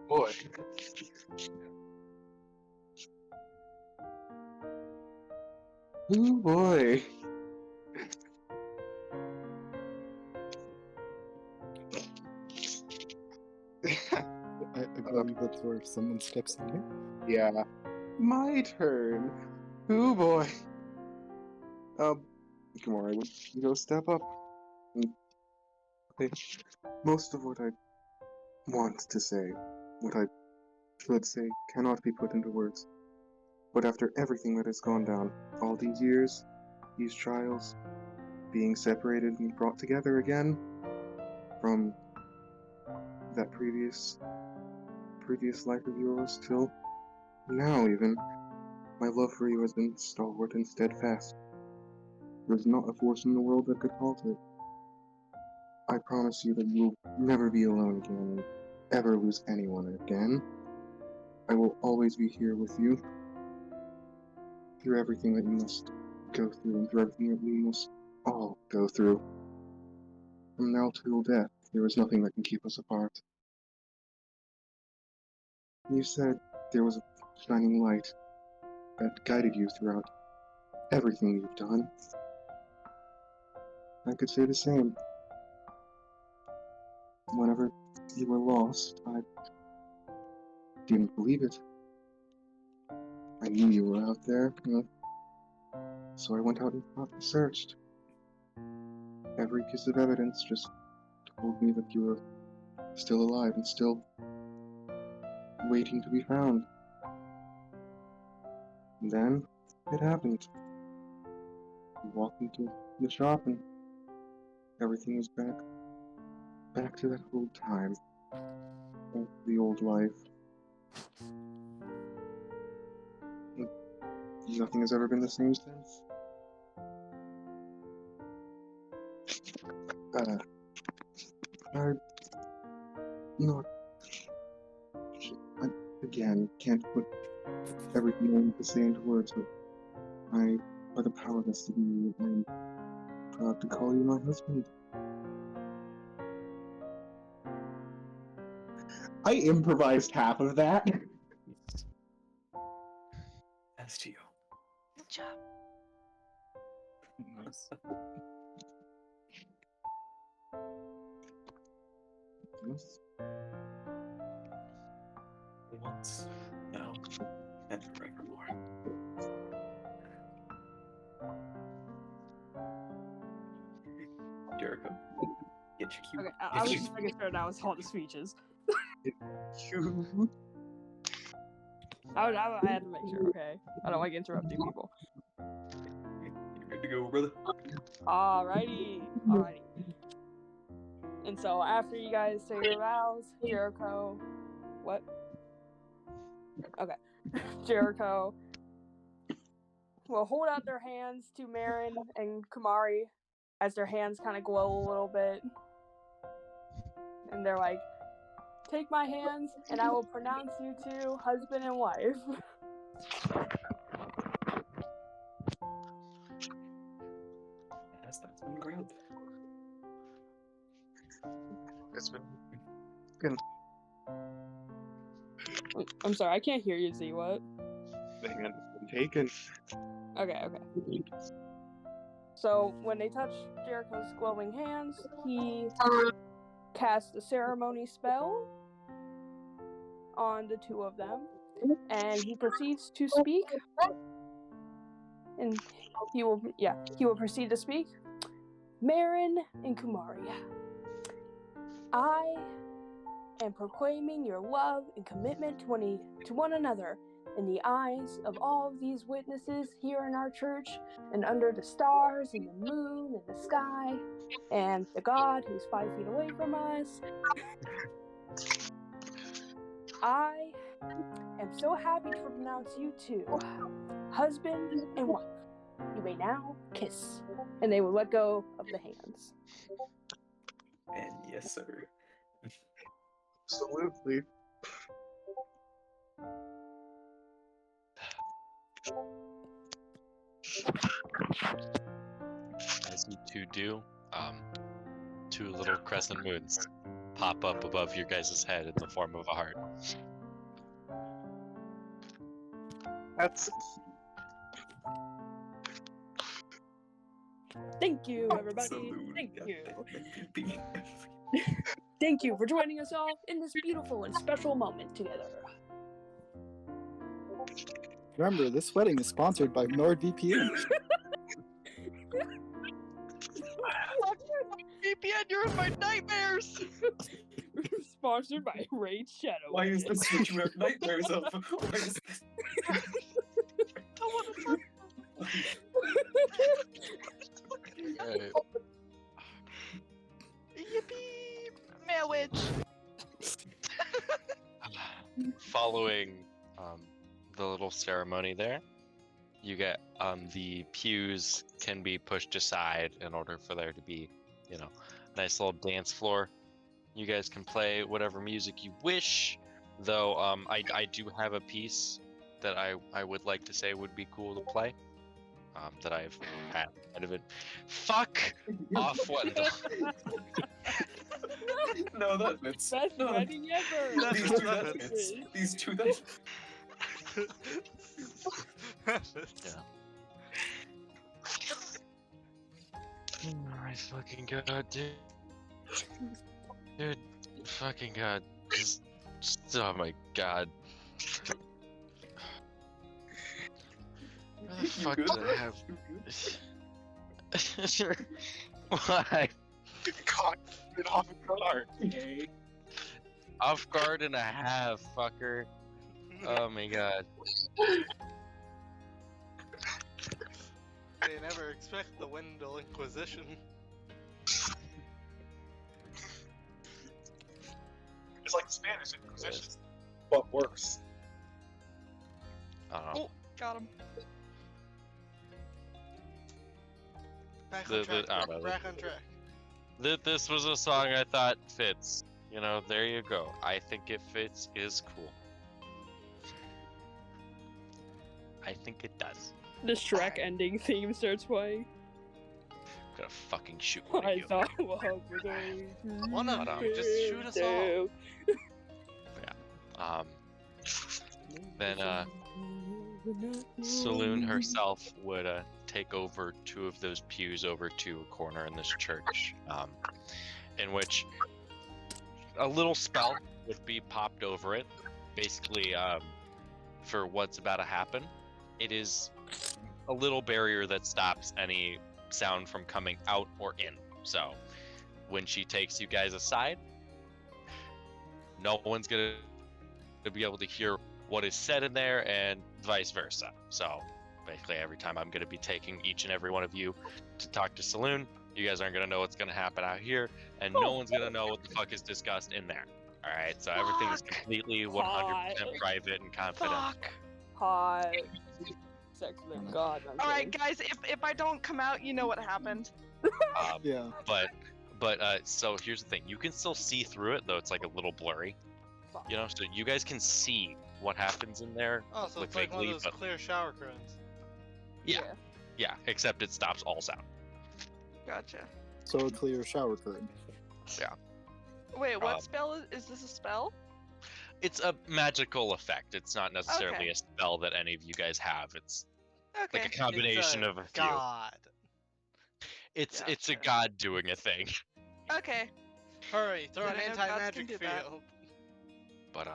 Boy. Oh boy. I believe that's where someone steps in here. Yeah. My turn. Oh boy. Kamari, would you go step up? Okay. Most of what I want to say, what I should say, cannot be put into words. But after everything that has gone down, all these years, these trials, being separated and brought together again from that previous life of yours till now even, My love for you has been stalwart and steadfast. There's not a force in the world that could halt it. I promise you that you'll never be alone again, and ever lose anyone again. I will always be here with you, through everything that you must go through, and through everything that we must all go through. From now till death, there is nothing that can keep us apart. You said there was a shining light that guided you throughout everything you've done. I could say the same. Whenever you were lost, I didn't believe it. I knew you were out there, so I went out and searched. Every piece of evidence just told me that you were still alive and still waiting to be found. And then it happened. You walked into the shop and everything was back to that old time, back to the old life. And nothing has ever been the same since. I'm not. I, again, can't put everything I need to say into words, but I, by the power vested in you, I'm proud to call you my husband. I improvised half of that. As to you. Good job. Nice. Yes. Once, now, and forevermore. Jericho, get your cue. Okay, I was just making sure that was all the speeches. I had to make sure, okay? I don't like interrupting people. You ready to go, brother? Alrighty. And so after you guys say your vows, Jericho, what? Okay, Jericho will hold out their hands to Marin and Kumari as their hands kind of glow a little bit, and they're like, "Take my hands, and I will pronounce you two husband and wife." That's been grand. It's been good. I'm sorry, I can't hear you, Z. What? The hand has been taken. Okay. So when they touch Jericho's glowing hands, he casts a ceremony spell on the two of them, and he proceeds to speak. And he will proceed to speak. Marin and Kumari, I am proclaiming your love and commitment to one another in the eyes of all of these witnesses here in our church and under the stars and the moon and the sky and the God who's 5 feet away from us. I am so happy to pronounce you two husband and wife. You may now kiss. And they will let go of the hands. And yes, sir. Absolutely. As you two do, two little crescent moons pop up above your guys' head in the form of a heart. That's Thank you, everybody. Salute. Thank you. MVP. Thank you for joining us all in this beautiful and special moment together. Remember, this wedding is sponsored by NordVPN. VPN, you're in my nightmares! Sponsored by Raid Shadow. Why is this what you have nightmares of? Why is this? Alright. Yippee! Male witch! Following the little ceremony there, you get the pews can be pushed aside in order for there to be, you know, nice little dance floor. You guys can play whatever music you wish, though I do have a piece that I would like to say would be cool to play. That I've had out of it. Fuck off, Wendell. No, that fits. Best No. wedding ever. These two that fits. These two that Yeah. Oh my fucking god, dude. Dude, fucking god. Just, oh my god. Where the fuck good? did I have? Why? Caught it off guard. Off guard and a half, fucker. Oh my god. They never expect the Wendell Inquisition. It's like Spanish Inquisition, but worse. I don't know. Oh, got him. Back The- on track. I don't know, Back on track. This was a song I thought fits. You know, there you go. I think it fits is cool. I think it does. The Shrek ending theme starts playing. I'm gonna fucking shoot one of I you. thought what was I One of But, you, just shoot us all. Then Saloon herself would take over two of those pews over to a corner in this church, in which a little spell would be popped over it. Basically, for what's about to happen, it is a little barrier that stops any sound from coming out or in. So, when she takes you guys aside, no one's gonna be able to hear what is said in there, and vice versa. So basically every time I'm going to be taking each and every one of you to talk to Saloon, you guys aren't going to know what's going to happen out here, and no one's going to know what the fuck is discussed in there. All right, so everything is completely 100% private and confidential. Fuck. Hot. Sex with a god. I'm All right, kidding. guys. If I don't come out, you know what happened. Yeah. But so here's the thing: you can still see through it, though it's like a little blurry. You know, so you guys can see what happens in there. Oh, so it's like one of those clear shower curtains. Yeah, except it stops all sound. Gotcha. So a clear shower curtain. Yeah. Wait, what Um, spell is this? A spell? It's a magical effect. It's not necessarily Okay. a spell that any of you guys have. It's Okay. like a combination of a few. God. It's a god doing a thing. Okay. Hurry, throw an Then I know gods can anti-magic do that. field. But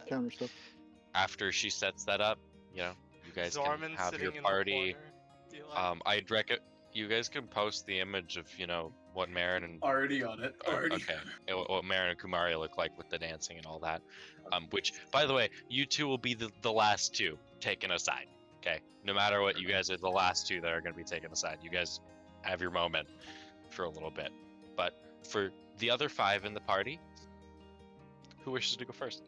Counter stuff. after she sets that up, you know, you guys Zorman can have sitting your in party. the corner. Do you like- I'd recommend you guys can post the image of, you know, what Marin and already on it. Already. okay, what Marin and Kumari look like with the dancing and all that. Which, by the way, you two will be the last two taken aside. Okay, no matter what, you guys are the last two that are going to be taken aside. You guys have your moment for a little bit, but for the other 5 in the party, who wishes to go first?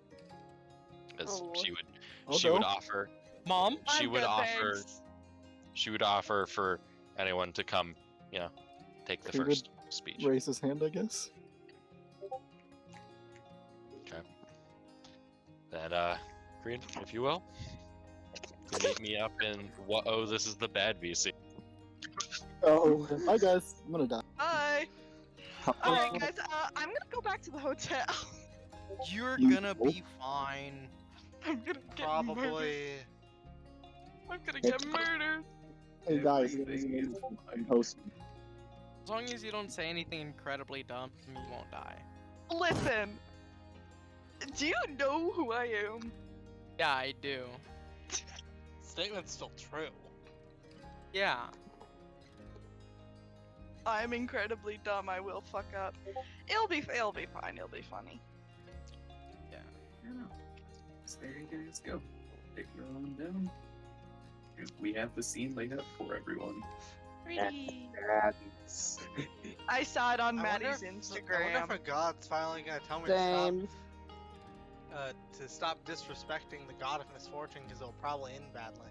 Because Oh, she would, I'll she go. would offer. Mom? She I'm would good, offer. thanks. She would offer for anyone to come, you know, take the He would first speech. Raise his hand, I guess. Okay. Then, Green, if you will, to meet me up in what? Oh, this is the bad VC. Oh, hi guys. I'm gonna die. Bye. All right, guys. I'm gonna go back to the hotel. You're You- gonna be fine. I'm gonna get murdered. Probably. I'm gonna get murdered. Hey guys, Everything is I'm hosting. As long as you don't say anything incredibly dumb, you won't die. Listen. Do you know who I am? Yeah, I do. Statement's still true. Yeah. I'm incredibly dumb. I will fuck up. It'll be fine. It'll be funny. I don't know. So there you guys go. Take your own down. We have the scene laid out for everyone. Pretty. I saw it on I wonder Maddie's if- I wonder Instagram. if a god's finally gonna tell me Same. to stop disrespecting the god of misfortune, because it'll probably end badly.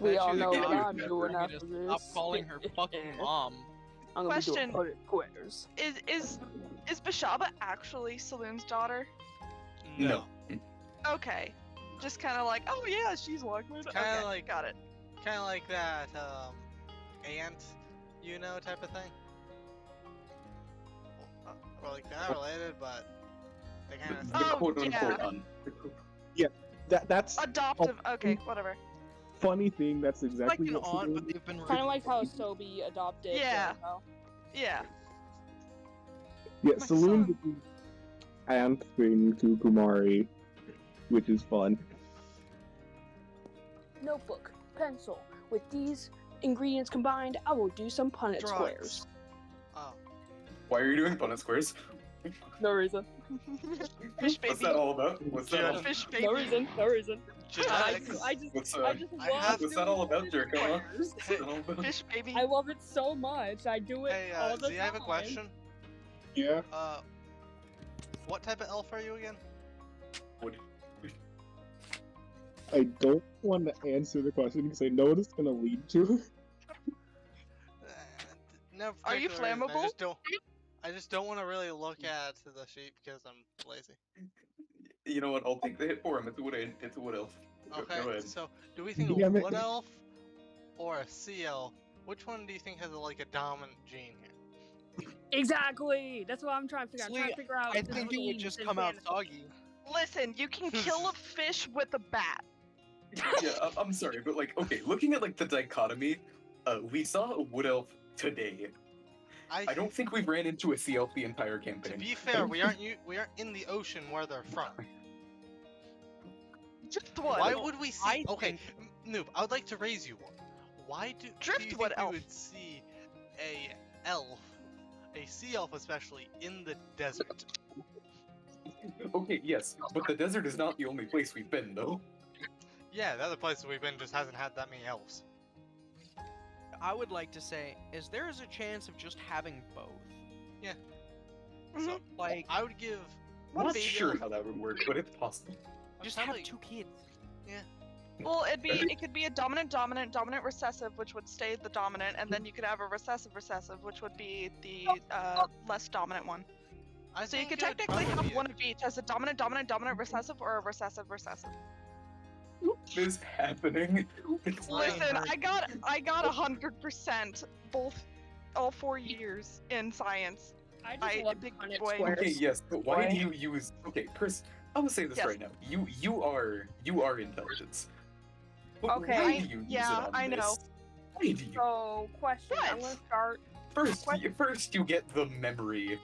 We all know God, what I'm you doing want me after to this. Stop calling her fucking mom. I'm gonna be Question. doing squares. Is Bashaba actually Saloon's daughter? No. Okay. Just kind of like, oh yeah, she's like me. Kind Okay, of like got it. Kind of like that aunt, type of thing. Well, like they're not related, but they kind of. Oh, Quote unquote yeah. Yeah, that's Adoptive. Okay, whatever. funny thing. That's Like exactly an what aunt, Saloon- but they've been Kind of like how Sobi adopted. Yeah. Jericho. Yeah. Yeah, My Saloon son. did the aunt thing to Kumari, which is fun. Notebook, pencil. With these ingredients combined, I will do some Punnett Drugs. squares. Oh. Why are you doing Punnett squares? No reason. Fish baby. What's that all about? What's that all? Fish baby. No reason. No reason. Genetics. I just What's love what's that all about, doing Jericho? Huh? squares. What's that all about? Fish baby. I love it so much. I do it Hey, all the Z, time. I have a question. Yeah. What type of elf are you again? What? I don't want to answer the question because I know what it's gonna lead to. No Are you particular reason, flammable? I just don't want to really look at the sheep because I'm lazy. You know what? I'll take the hit for him. It's a wood elf. Go Okay, ahead. so do we think Damn a it. wood elf or a sea elf? Which one do you think has like a dominant gene here? Exactly. That's what I'm trying to figure out. I'm trying to figure out. I the think it would genes just in come out fantasy. soggy. Listen, you can kill a fish with a bat. Yeah, I'm sorry, but like, okay, looking at like the dichotomy, we saw a wood elf today. I don't think we've ran into a sea elf the entire campaign. To be fair, we aren't in the ocean where they're from. Driftwood. Why would we see? I Okay, Noob, I would like to raise you one. Why do you Driftwood think elf. we would see a elf, a sea elf especially, in the desert? Okay, yes, but the desert is not the only place we've been, though. Yeah, the other places we've been just hasn't had that many elves. I would like to say, is there is a chance of just having both? Yeah. Mhm. So, Like, I would give. I'm not baby sure elf- how that would work, but it's possible. just probably- have two kids. Well, it could be a dominant recessive, which would stay the dominant, and then you could have a recessive, which would be the less dominant one. I So you think could it would technically probably have be one of each, as a dominant recessive, or a recessive. What is happening? It's Listen, I got 100% all 4 years in science. I just love big Punnett boy. squares. Okay, yes, but why do Why? you use? Okay, Chris, I'm gonna say this Yes. right now. You are intelligence. But Okay. Why do you use Yeah, it on I this? know. Why do you? So, question. I'm What? gonna start. First you get the memory,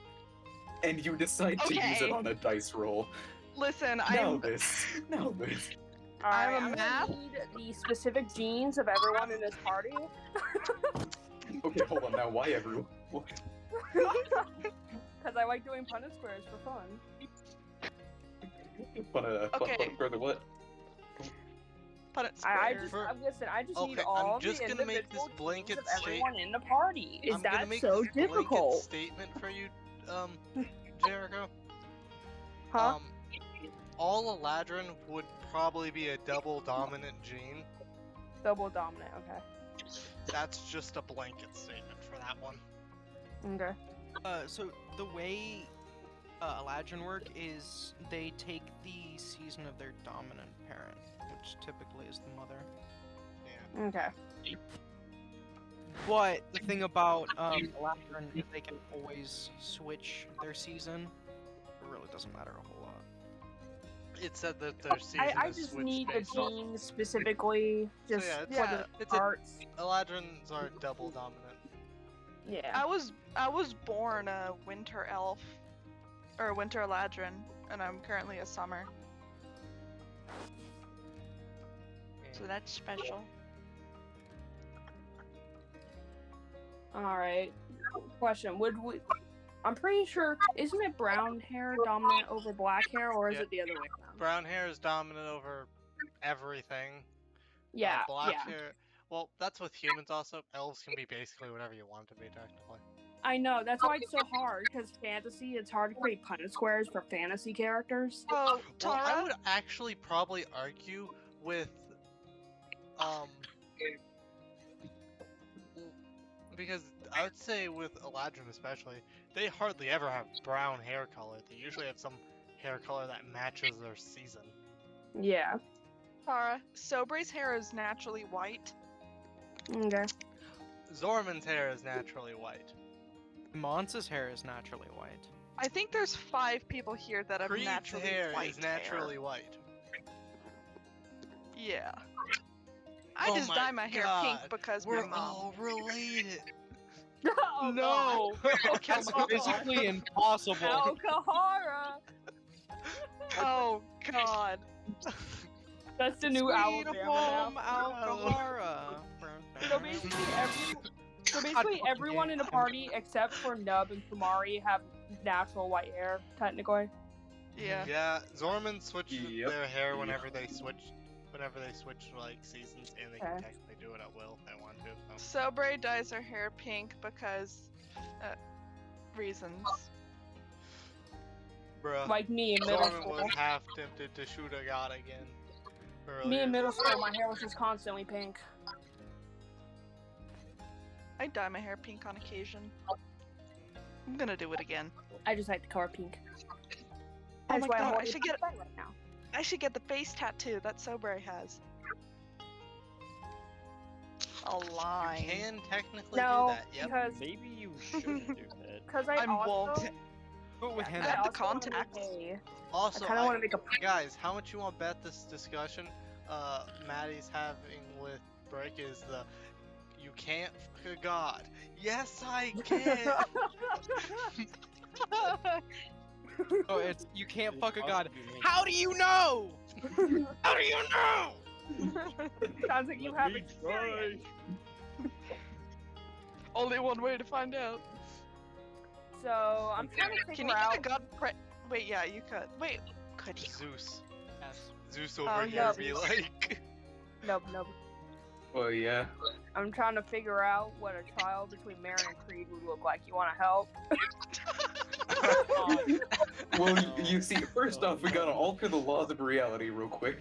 and you decide to use it Okay. on a dice roll. Listen, Now I'm this. Alright, I'm a I'm math- gonna need the specific genes of everyone in this party. Okay, hold on now. Why everyone? Because I like doing Punnett squares for fun. Okay. Further what? Punnett I squares. just listen. I just need Okay, all I'm just the gonna make this individual blanket genes of everyone in the party. Is I'm gonna that make so this blanket difficult? statement for you, Jericho. Huh? All Eladrin would probably be a double dominant gene. Double dominant. Okay. That's just a blanket statement for that one. Okay. So the way Eladrin work is they take the season of their dominant parent, which typically is the mother. Yeah. Okay. But the thing about Eladrin is they can always switch their season. It really doesn't matter a whole lot. It said that their season I is just switched need the based on- genes specifically, just yeah, for yeah, the it's a- parts. Eladrins are double dominant. Yeah. I was born a winter elf, or a winter Eladrin, and I'm currently a summer. So that's special. All right. Question: would we? I'm pretty sure. Isn't it brown hair dominant over black hair, or is Yeah. it the other way around? Brown hair is dominant over everything. Yeah. Black Yeah. hair. Well, that's with humans also. Elves can be basically whatever you want to be, technically. I know. That's why it's so hard. Because fantasy, it's hard to create Punnett squares for fantasy characters. Oh, Well, I Tara? would actually probably argue with Because I would say with Eladrin especially, they hardly ever have brown hair color. They usually have some hair color that matches their season. Yeah. Tara, Sobray's hair is naturally white. Okay. Zorman's hair is naturally white. Monsa's hair is naturally white. I think there's 5 people here that have Creed's naturally hair white is naturally white. Yeah. I Oh just my dye my hair pink God, because we're my mom. all related. Oh, No, Okay. that's physically impossible. Alcahara. Oh God. That's the new Sweet Alabama home now. Alcahara. So basically, everyone in the party except for Nub and Kumari have natural white hair, technically. Yeah. Yeah, Zorman switches Yep. their hair whenever they switch like seasons, and they can Okay. technically do it at will if they want to. So. Sobray dyes her hair pink because reasons. Bruh. Like me in middle Zorman school. was half tempted to shoot a god again. Earlier. Me in middle school, my hair was just constantly pink. I dye my hair pink on occasion. I'm gonna do it again. I just like the color pink. Oh That's my why I'm god, I holding should get it right now. I should get the face tattoo that Sobray has. A line. You can technically No, do that. Yep. because Maybe you shouldn't do that. because I I also won't. But with him, I have the also wanna make contacts. Also, I kind of want to make a. guys, how much you want to bet this discussion Maddie's having with Brick is the you can't fuck a god. Yes, I can. oh, it's you can't fuck a god. How do you know? How do you know? Sounds like you have experience. Only one way to find out. So I'm trying to Can figure you out. get a god Wait, yeah, you could. Wait, could you? Zeus. Yes. Zeus Oh, over here no. be like. Nope, nope. Well, yeah. I'm trying to figure out what a trial between Marin and Creed would look like. You want to help? Well, you see, first off, we gotta alter the laws of reality real quick.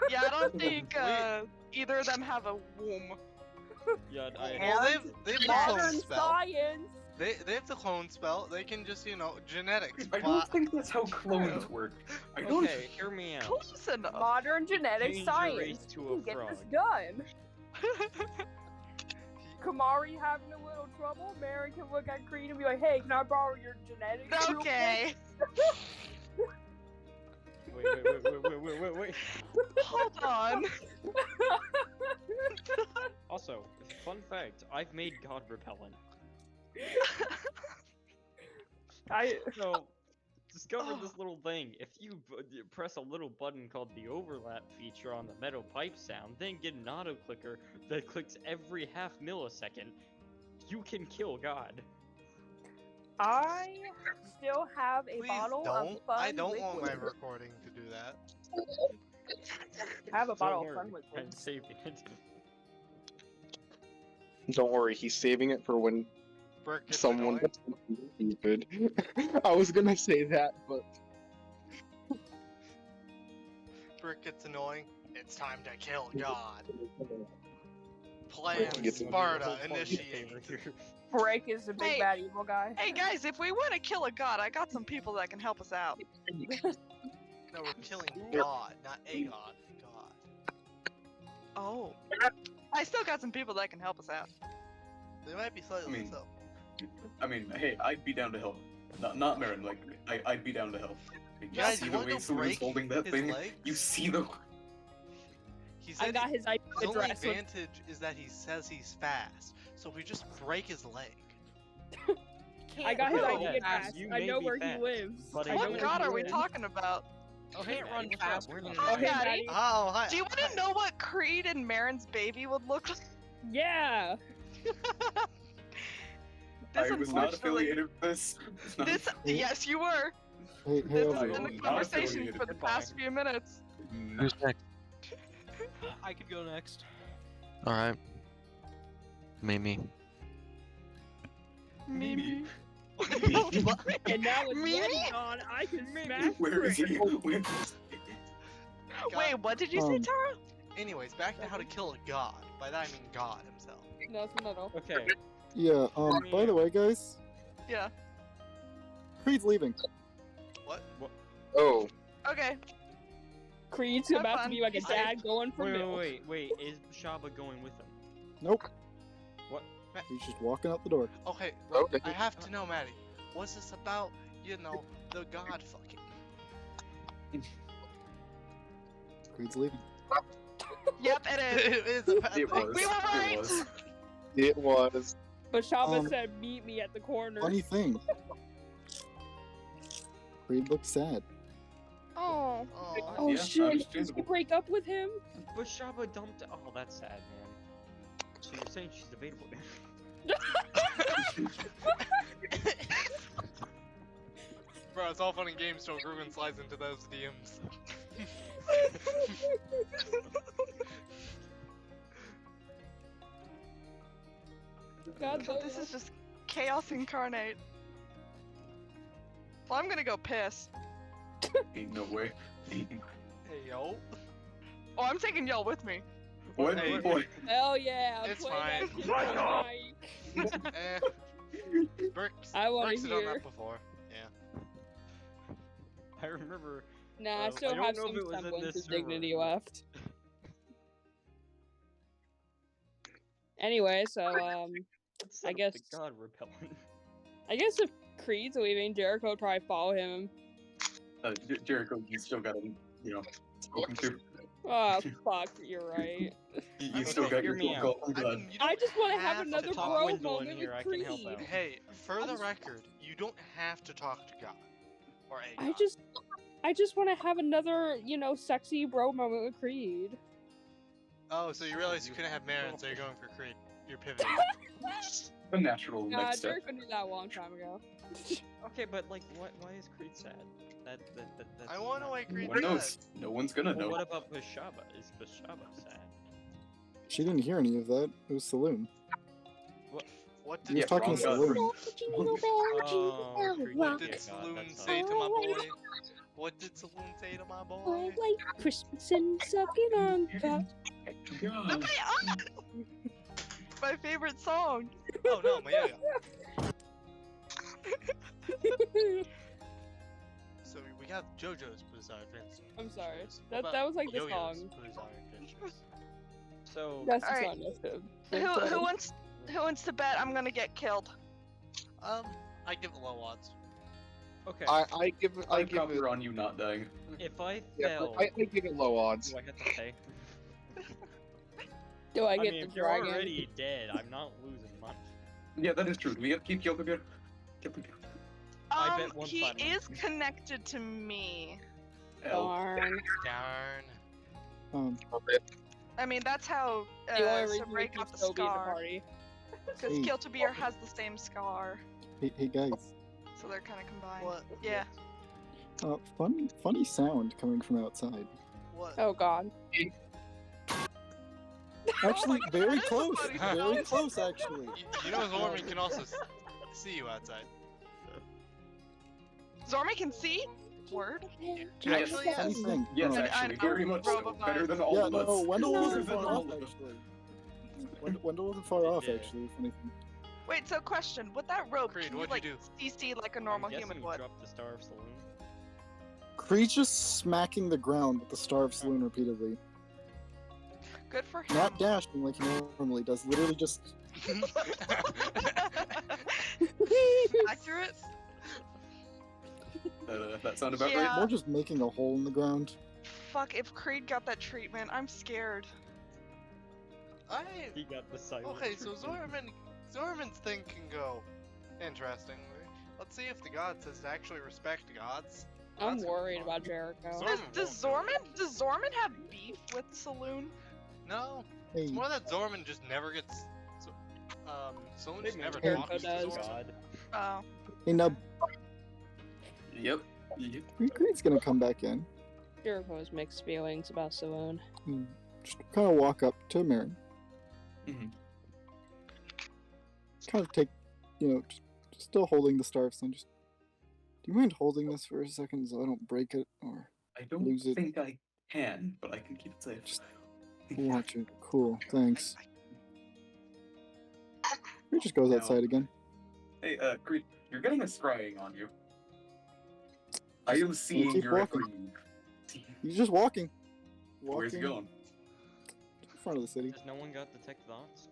Yeah, I don't think either of them have a womb. Yeah, Well, they've the Modern clone spell. science. They have the clone spell. They can just genetics. I don't think that's how clones work. I don't. Okay, hear me out. Close enough. Modern genetic Change your race science. to We a can get frog. this done. Kamari having a little trouble. Marin can look at Creed and be like, "Hey, can I borrow your genetics?" real Okay. Wait. Hold on. Also, fun fact, I've made god repellent. So, discovered this little thing. If you press a little button called the overlap feature on the metal pipe sound, then get an auto clicker that clicks every half millisecond, you can kill God. I still have a Please bottle don't. of fun I don't want my liquid. recording to do that. I have a bottle Don't of fun worry, liquid. I'm saving it. Don't worry, he's saving it for when Brick gets someone annoying. gets something stupid. I was gonna say that, but Brick gets annoying. It's time to kill God. Plan Gets annoying. Sparta initiate. Break is the big Hey. bad evil guy. Hey guys, if we want to kill a god, I got some people that can help us out. No, we're killing God, not a god. God. Oh. I still got some people that can help us out. They might be slightly so. I mean, hey, I'd be down to help. Not Marin, like, I'd be down to help. You Guys, see you the wanna way go someone's break holding that his thing? legs? You see the... He said I got his IP his only address. advantage is that he says he's fast. So if we just break his leg. I got his Oh, IP yeah, address. you I may know be where he fast, lives. but I I know What where god he are we lives. talking about? Oh, Can't Maddie, run what's fast. up? We're not Hi, Oh, hey, Maddie. Maddie. Oh, hi. Do you want to know what Creed and Marin's baby would look like? Yeah. I was not affiliated with this. This, yes, you were. Hey, This has I been was the not conversation affiliated. for the past few minutes. Who's next? I could go next. Alright. Mimi. Mimi. And now with Me? Yeti on, I can smash Where is he? Break. Where- Wait, what did you say, Um, Tara? Anyways, back to how to kill a god. By that I mean God himself. No. Okay. Yeah. By the way, guys, Yeah. Creed's leaving. What? Oh. Okay. Creed's Have about to fun. be like a dad going for milk. Wait. Is Shaba going with him? Nope. What? He's just walking out the door. Okay, Okay. I have to know, Maddie. What's this about, the god fucking? Creed's leaving. Yep, it is. It is about It was. We were right. It was. It was. But Shaba Um, said, "Meet me at the corner." Funny thing. Creed looks sad. Oh. Oh Yeah, shit! Did understandable. you break up with him? But Shaba dumped. Oh, that's sad, man. So you're saying she's available? Bro, it's all fun and games till Ruben slides into those DMs. God, This is just chaos incarnate. Well, I'm gonna go piss. Ain't no way. Hey yo. Oh, I'm taking y'all with me. What? Hey. Boy. Hell yeah! It's play fine. that shit on mic. Burks, I wanna Burks had done hear. that before. Yeah. I remember. Nah, I still don't have know if some it was in semblance this of server. dignity left. Anyway, so Set I up guess the god repellent. if Creed's leaving, Jericho would probably follow him. Jericho, you still got him, spoken to. Oh fuck, you're right. You still got your hear me phone call. I'm I glad. mean, you I don't just want to have have another talk bro Wendell in moment here, with I can help Creed. out. Hey, for the record, you don't have to talk to God. Or a I god. just want to have another, sexy bro moment with Creed. Oh, so you realize you couldn't have Marin, so you're going for Creed. You're pivoting. A natural Nah, next step. Jericho knew that a long time ago. Okay, but like, why is Creed sad? That's I want to not- why Creed One does. knows. No one's gonna Well, know. what about Bashaba? Is Bashaba sad? She didn't hear any of that. It was Saloon. What He did was talking to wrong Saloon. Oh, Creed What can't did get God, Saloon that sucks. say to my boy? What did Saloon say to my I boy? like Christmas and sucking on cock. God. My favorite song. Oh no, my yo-yo. So we got JoJo's Bizarre Adventures. I'm sorry. What That about was like the Yo-Yo's song. Bizarre Adventures? So That's just Alright. not enough. Who wants to bet I'm gonna get killed? I give it low odds. okay, I give it. I I give it. cover on you not dying. if I Yeah, fail, I give it low odds. do I have to pay? Do I get mean, the if you're dragon? already dead, I'm not losing much. Yeah, that is true. Do we have to keep Kyoko? I bet one He platinum. is connected to me. Darn. Darn. I mean, that's how The only reason Sabre we got can the still be in the scar. party. Because Hey. Kiltabir has the same scar, Hey guys. so they're kind of combined. What? Yeah. Funny sound coming from outside. What? Oh god. Actually, God, very that is a close. funny Very sound. close, actually. You know Zorman can also see you outside. Zormi can see? Word? Actually, yes. Funny thing. Yes, um, actually, And very I'm much so. Robo Better than all yeah, of no, us. Wendell Better wasn't than far all off, of us. actually. Wendell wasn't far off, Yeah. actually. Funny thing. Wait, so question. With that rope, Creed, can you, what'd like, you CC like a normal I'm guessing human you would? dropped the Star of Saloon. Creed's just smacking the ground with the Star of Saloon repeatedly. Good for him. Not dashing like he normally does. Literally just. Accurate? That sound about Yeah. right? More just making a hole in the ground. Fuck, if Creed got that treatment, I'm scared. He got the silent. Okay, so treatment. Zorman's thing can go interestingly. Let's see if the god says to actually respect gods. I'm That's gonna be worried fun. about Jericho. Does Zorman have beef with Saloon? No, Hey, it's more that Zorman just never gets. Saloon just never Jericho talks to does. Zorman. God. Oh. hey, now Yep. Creed's gonna come back in. Jericho has mixed feelings about Saloon. Just kind of walk up to Marin. Mhm. Kind of take, just still holding the Star of Sun. Just, do you mind holding this for a second so I don't break it or I don't lose it? think I can, but I can keep it safe. Watch it. Cool. Thanks. He just goes Now- outside again. Hey, Creed, you're getting a scrying on you. I am We'll seeing keep your walking. every. He's just walking. Where's he going? In front of the city. Has no one got detect thoughts?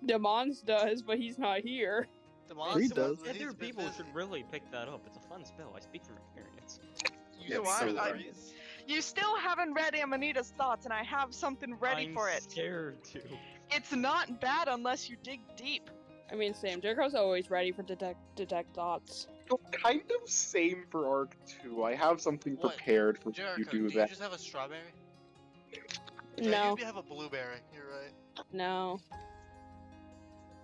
Demons does, but he's not here. Creed does. Other people should really pick that up. It's a fun spell. I speak from experience. You You still haven't read Amanita's thoughts, and I have something ready I'm for it. scared to. It's not bad unless you dig deep. I mean, same. Jericho's always ready for detect thoughts. Kind of same for Arc 2. I have something What? prepared for Jericho, you do do you that. just have a strawberry? No. You have a blueberry. You're right. No.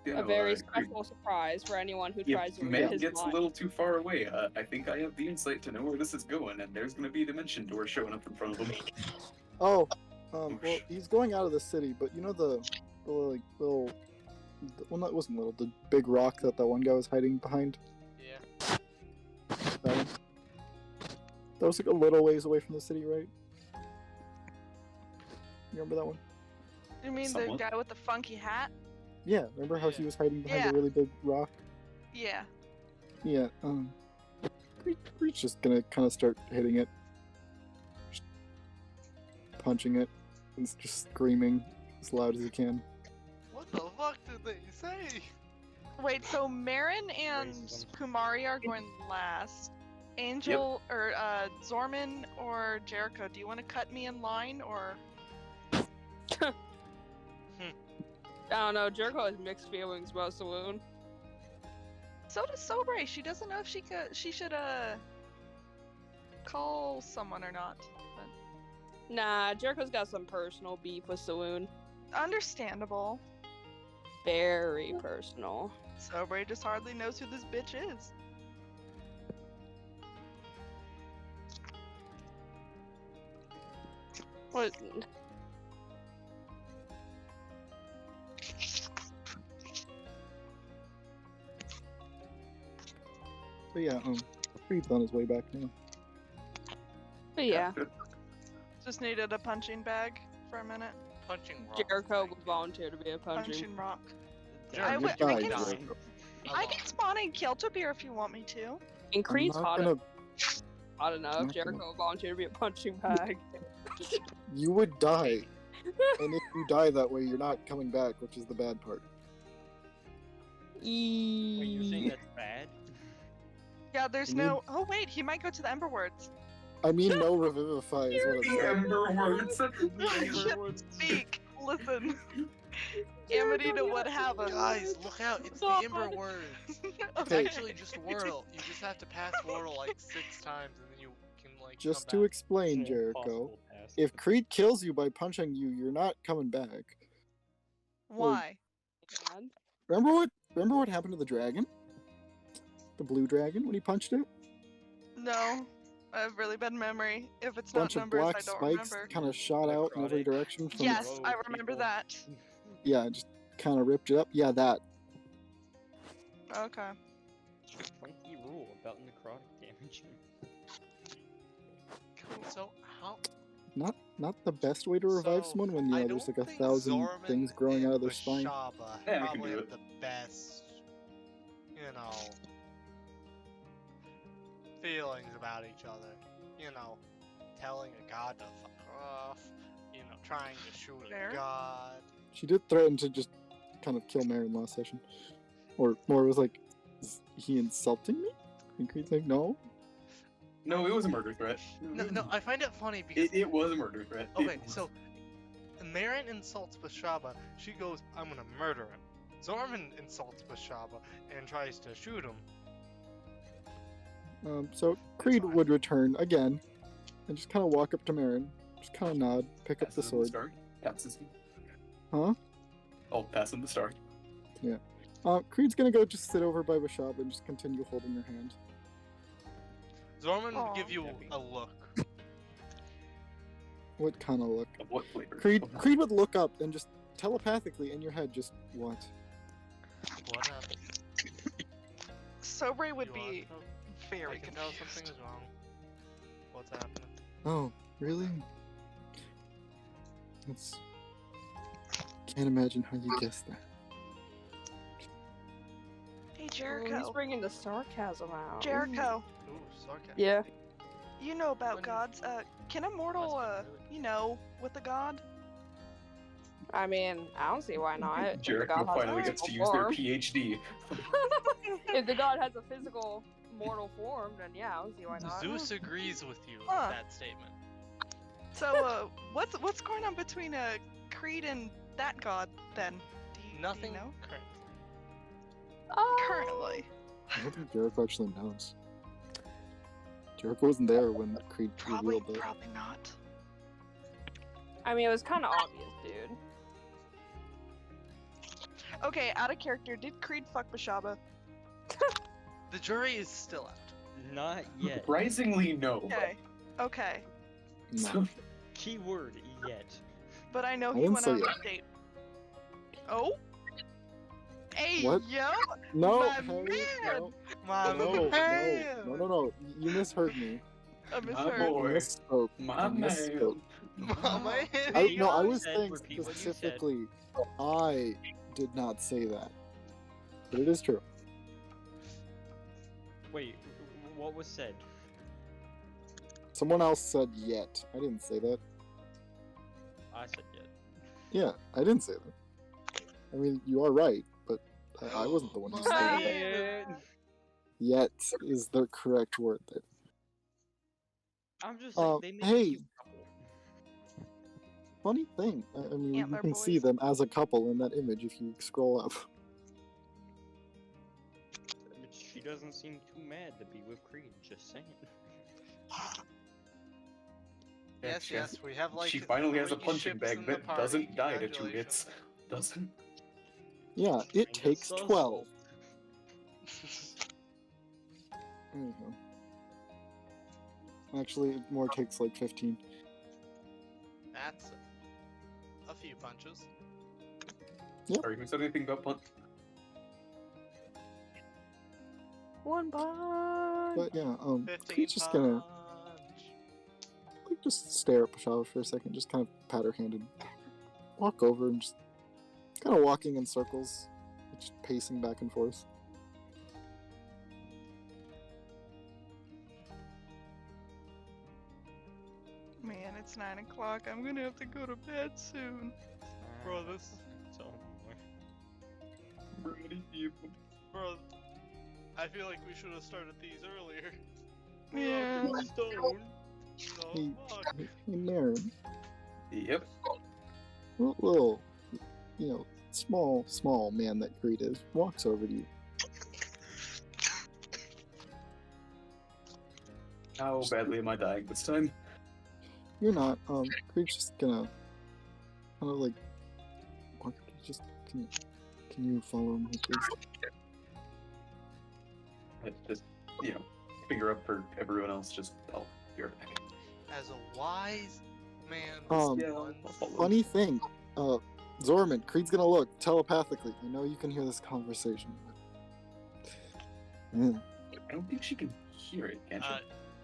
You A know, very Creed, special surprise for anyone who tries if to read man his gets a mind. little too far away, I think I have the insight to know where this is going, and there's gonna be a dimension door showing up in front of him. Oh, well, he's going out of the city, but you know the like little, well, that wasn't little, the big rock that one guy was hiding behind. Yeah. That one. That was like a little ways away from the city, right? You remember that one? You mean Somewhat. the guy with the funky hat? Yeah. Remember how he was hiding behind Yeah. a really big rock? Yeah. Yeah. Creed's just gonna kind of start hitting it, just punching it, and just screaming as loud as he can. What the fuck did they say? Wait, so Marin and Kumari are going last. Angel or Zorman or Jericho, do you want to cut me in line or? I don't know. Jericho has mixed feelings about Saloon. So does Sobre. She doesn't know if she should call someone or not. But... Nah, Jericho's got some personal beef with Saloon. Understandable. Very personal. Sobre just hardly knows who this bitch is. What? But yeah, Creed's on his way back now. But yeah, Just needed a punching bag for a minute. Punching rock. Jericho would volunteer to be a punching. Punching rock. Jericho, I you would- died, I can, Jericho. I can spawn in Keltopir if you want me to. And Creed's not hot, gonna- hot enough. not Jericho gonna- would volunteer to be a punching bag. You would die, and if you die that way, you're not coming back, which is the bad part. Wait, you're saying that's bad? Yeah, there's You no. Oh wait, he might go to the Emberwords. I mean, no revivify is what it said. Emberwords. Speak. Listen. Amanita would have a. Guys, look out! It's the Ember Words. It's Okay. actually just Wordle. You just have to pass Wordle like 6 times, and then you can like. Just come to back. explain, Jericho, if Creed kills you by punching you, you're not coming back. Why? Remember what happened to the dragon? The blue dragon when he punched it? No. I have really bad memory. If it's Bunch not of numbers, black I don't spikes remember. kind of shot out in every direction from Yes, I remember that. yeah, just kind of ripped it up. Yeah, that. Okay. Funky rule about necrotic damage. So how? Not the best way to revive So, someone when you I know there's don't like a think thousand Zorman things growing out of their and spine. Bashaba Yeah, I can probably do have it. the best, you know, feelings about each other. You know, telling a god to fuck off. You know, trying to shoot Fair. a god. She did threaten to just kind of kill Marin last session, or more was like, is he insulting me? And Creed's like, no. No, it was a murder threat. No, I find it funny because It was a murder threat. It okay, was. so Marin insults Bashaba. She goes, "I'm gonna murder him." Zorman insults Bashaba and tries to shoot him. So Creed would return again, and just kind of walk up to Marin, just kind of nod, pick up the Passes him the sword. star. Passes him. Huh? Oh, pass him the star. Yeah. Creed's gonna go just sit over by Bashab and just continue holding her hand. Zorman Aw. would give you a look. What kind of look? Of what flavor? Creed would look up and just telepathically in your head, just what? What happened? Sobre would You be want to- I very can tell confused. something's wrong. What's happening? Oh, really? That's... Can't imagine how you guessed that. Hey, He's Jericho. bringing the sarcasm out. Jericho, Ooh, sarcasm. Yeah. you know about gods. Can a mortal, with a god? I mean, I don't see why not. If the Jericho god has a finally gets to physical use their form. PhD. If the god has a physical mortal form, then yeah, I don't see why not. Zeus agrees with you Huh. with that statement. So, what's going on between Creed and that god then? Nothing Do you know? currently. Currently. I don't think Jericho actually knows. Jericho wasn't there when Creed revealed it. Probably not. I mean, it was kind of obvious, dude. Okay, out of character, did Creed fuck Bashaba? The jury is still out. Not yet. Surprisingly, no. Okay. Okay. No. Keyword yet. But I know I he didn't went say on a yet. date. Oh? Hey, What? yo! No, My Harry, man! My no. You misheard me. I My misheard. You boy. misspoke. My You man. misspoke. Mama. I was said, saying repeat what you said. specifically, I did not say that. But it is true. Wait, what was said? Someone else said yet. I didn't say that. I said yet. Yeah, I didn't say that. I mean, you are right, but I wasn't the one who said that. Yet is the correct word there. I'm just saying they made a Hey, cute couple. funny thing. I mean, you Antler can see boys. them as a couple in that image if you scroll up. But she doesn't seem too mad to be with Creed, just saying. Yes, yes, we have like. She finally has a 3 punching ships bag in the that party. doesn't die to 2 hits. Congratulations. Doesn't. Yeah, it Kinda takes sus. 12. There you go. Actually, it more takes like 15. That's a few punches. Sorry, who said anything about punch? One punch. But yeah, 15 Creed's just gonna punch. like, just stare at Pashava for a second, just kind of pat her hand and walk over and just kind of walking in circles, just pacing back and forth. Man, it's 9 o'clock. I'm gonna have to go to bed soon. Bro, this. So, Bro, I feel like we should have started these earlier. Yeah. No, Hey, fuck. hey, Marin, Yep. little, you know, small man that Creed is, walks over to you. How badly am I dying this time? You're not. Creed's just gonna kind of like walk. Just can you follow me, please? Just, finger up for everyone else. Just, I'll be right back. As a wise man, Yeah, once- I'll follow. Funny thing, Zorman, Creed's gonna look telepathically. I know you can hear this conversation. Yeah. I don't think she can hear it, can she?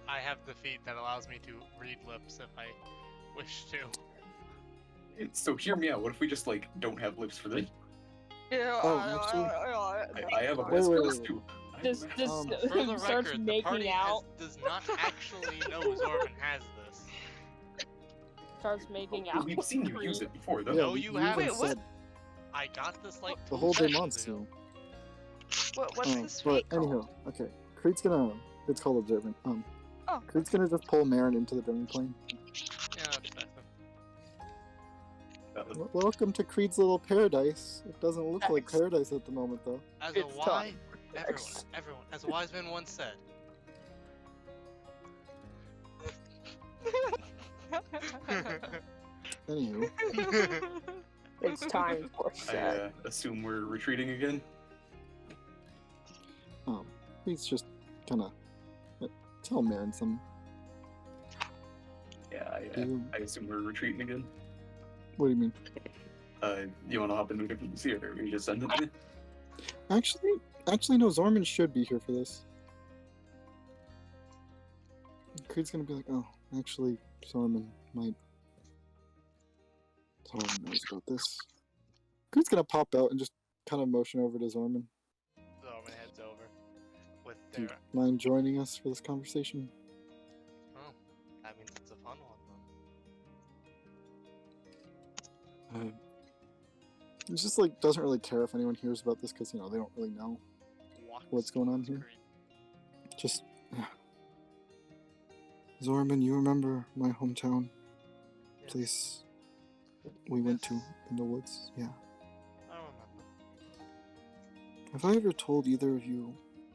I have the feat that allows me to read lips if I wish to. So hear me out. What if we just don't have lips for this? Yeah. Oh, actually- I have a Wait, best wait, class wait. too. Just For the starts record, the making party out. does not actually know Zorban has this. Starts making out. We've seen you use it before, though. No, you haven't. Wait, what? I got this like The 2 whole 2 sessions months, ago. What's this But feat called? anyhow, okay. Creed's gonna. It's called observant. Oh. Creed's gonna just pull Marin into the demi plane. Yeah, that's fine. Welcome to Creed's little paradise. It doesn't look like X. paradise at the moment, though. As It's a wise, time. everyone, as a wise man once said, Anywho, It's time for I set. assume we're retreating again. Creed's just gonna tell Marin some. Yeah, You- I assume we're retreating again. What do you mean? You want to hop into a different seat, or you just send it to me? Actually, no. Zorman should be here for this. Creed's gonna be like, oh, actually, Zorman might. Zorman knows about this. Creed's gonna pop out and just kind of motion over to Zorman. Zorman heads over with Do you their. mind joining us for this conversation? Oh, that means it's a fun one then. It's just like doesn't really care if anyone hears about this because they don't really know what's going on here. Just Zorman, you remember my hometown place we went to in the woods? Yeah. I remember. Have I ever told either of you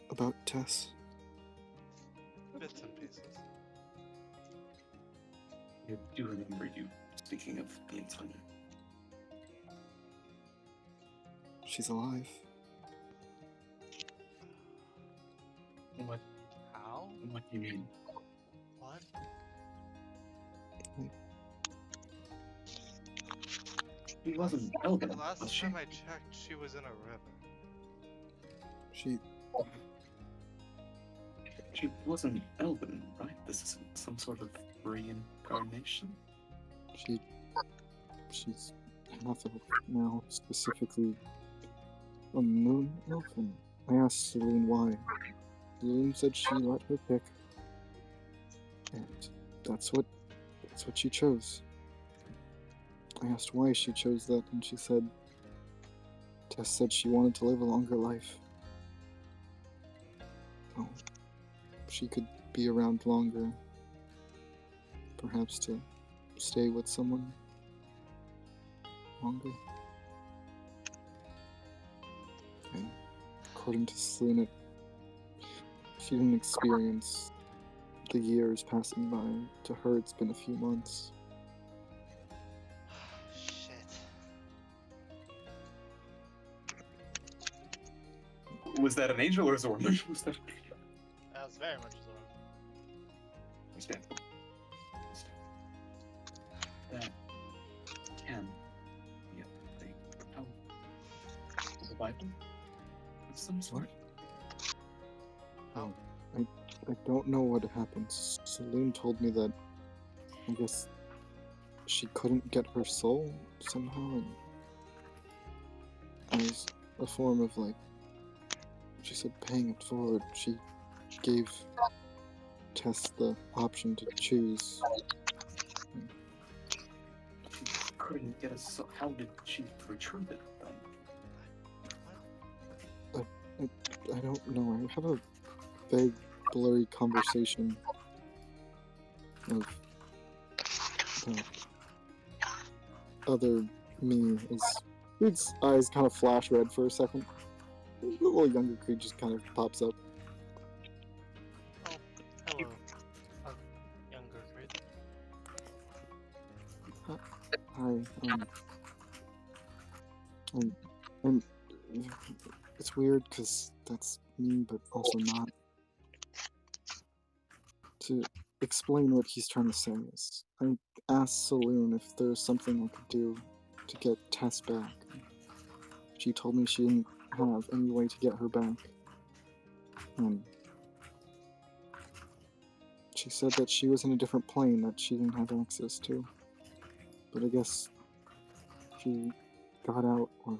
about Tess? Bits and pieces. I do remember you speaking of the entire. She's alive. What? How? What do you mean? What? She wasn't Elgin, The last was she? time I checked, she was in a river. She wasn't Elgin, right? This is some sort of reincarnation? She's half elf now, specifically a moon elf, and I asked Celine why. Celine said she let her pick. And that's what she chose. I asked why she chose that, and she said Tess said she wanted to live a longer life. So she could be around longer. Perhaps to stay with someone longer. And according to Selena, she didn't experience the years passing by. To her, it's been a few months. Shit. Was that an angel or Zorman? Was that... That was very much Zorman. Understandable. That can be a thing. Oh. The Bible? Of some sort? Oh, I don't know what happens. Celine told me that I guess she couldn't get her soul somehow, and as a form of she said paying it forward, she gave Tess the option to choose. She couldn't get a soul. How did she retrieve it then? I don't know. I have a vague, blurry conversation of the other me. Creed's eyes kind of flash red for a second. The little younger Creed just kind of pops up. Hello, younger Creed. Hi, and it's weird because that's me, but also not. To explain what he's trying to say is, I asked Saloon if there's something I could do to get Tess back. She told me she didn't have any way to get her back. And she said that she was in a different plane that she didn't have access to. But I guess she got out or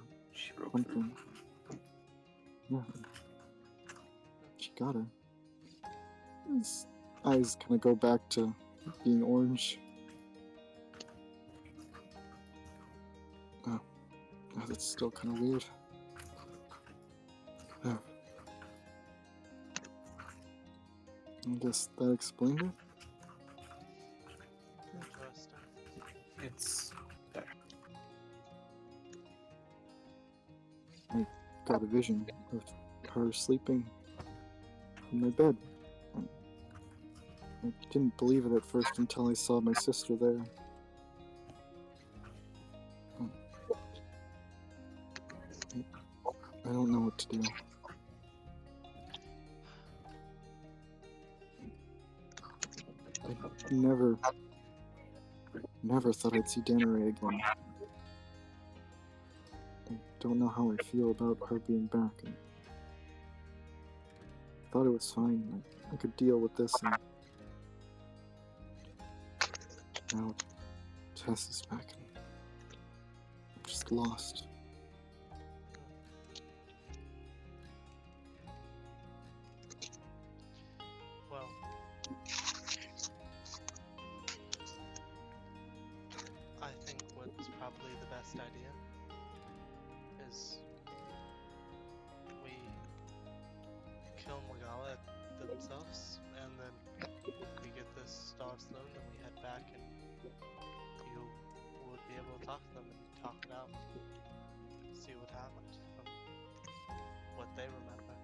something. Yeah. She got her. His eyes kind of go back to being orange. Oh, that's still kind of weird. Oh. I guess that explained it. Interesting. It's there. I got a vision of her sleeping in my bed. I didn't believe it at first until I saw my sister there. I don't know what to do. I never thought I'd see Danaray again. I don't know how I feel about her being back. I thought it was fine. I could deal with this, and now Tess is back. just lost. Well, I think what's probably the best idea is we kill Magala themselves, and then we get this Star Stone, and we head back, and you would be able to talk to them and talk it out, see what happened, what they remember.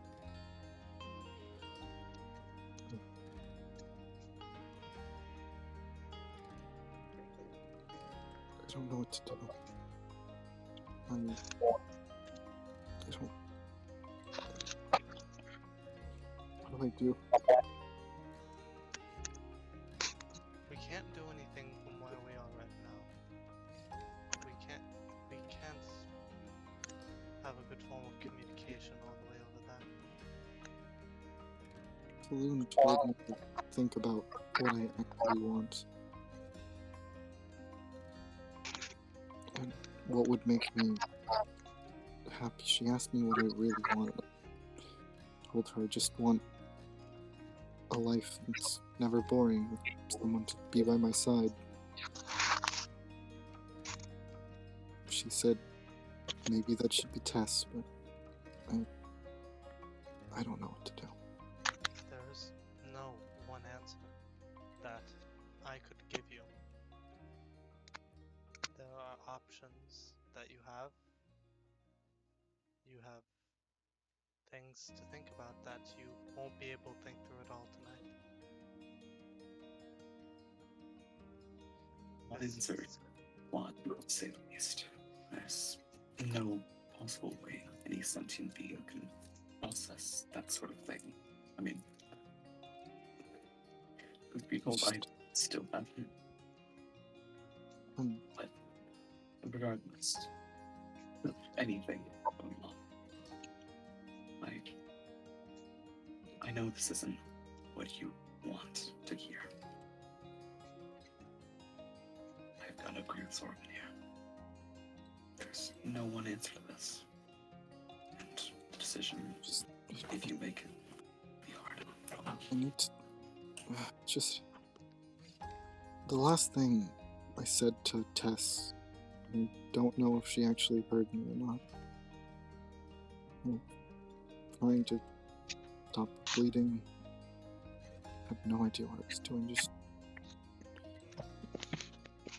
I don't know what to do. I don't. What do I do? We can't do anything from where we are right now. We can't have a good form of communication all the way over there. Saloon told me to think about what I actually want. And what would make me happy. She asked me what I really wanted. I told her I just want a life that's never boring, with someone to be by my side. She said maybe that should be Tess, but I don't know what to do. There's no one answer that I could give you. There are options that you have. You have things to think about that you won't be able to think through it all tonight. That is very odd, to say the least. There's no possible way any sentient being can process that sort of thing. I mean, truth be told, I still haven't. But regardless of anything going on, I know this isn't what you want to hear. I've got to agree with Sorman here. There's no one answer to this. And the decision, if you make it, will be hard. I need to... just... The last thing I said to Tess, I don't know if she actually heard me or not. I'm trying to stop bleeding. I have no idea what I was doing, just...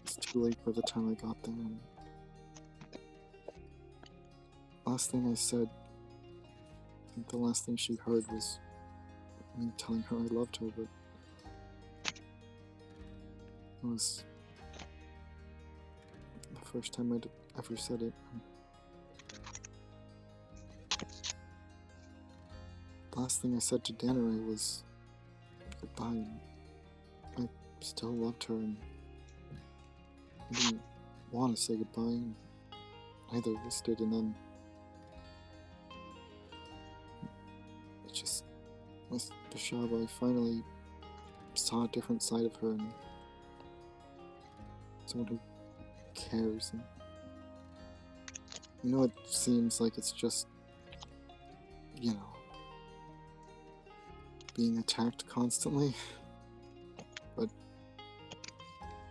It's too late by the time I got there, and... Last thing I said, I think the last thing she heard was me telling her I loved her, but... It was... the first time I'd ever said it. The last thing I said to Danneray was goodbye, and I still loved her, and I didn't want to say goodbye, and neither of us did, and then it just, with Bashaba, I finally saw a different side of her, and someone who cares, and you know, it seems like it's just, you know, being attacked constantly, but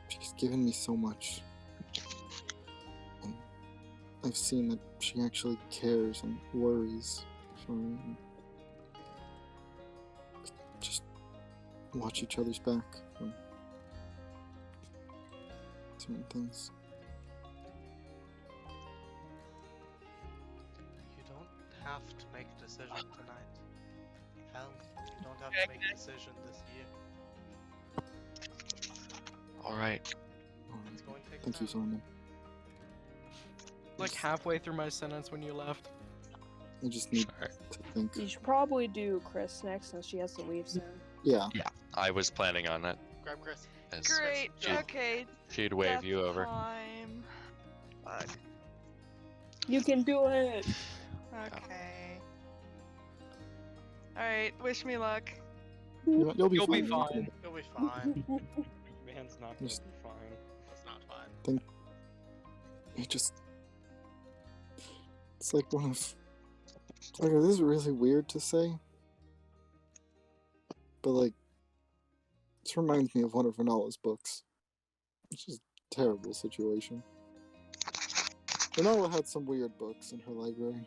she's given me so much, and I've seen that she actually cares and worries for me, and just watch each other's back from certain things. You don't have to make a decision tonight. Hell, you don't have to make a decision this year. Alright. It's going to take Thank you, time. Zorman. Like halfway through my sentence when you left. I just need to think. You should probably do Chris next since she has to leave soon. Yeah. Yeah, I was planning on that. Grab Chris. As Great. she'd- Okay. She'd wave Death you over. Time. Fuck. You can do it! Okay. Alright, wish me luck. You'll be You'll be fine. fine. You'll be fine. Man's not gonna Just- be fine. It's not fine. Think. You just. It's like one of. Like, this is really weird to say. But, like, this reminds me of one of Renala's books. It's just a terrible situation. Renala had some weird books in her library.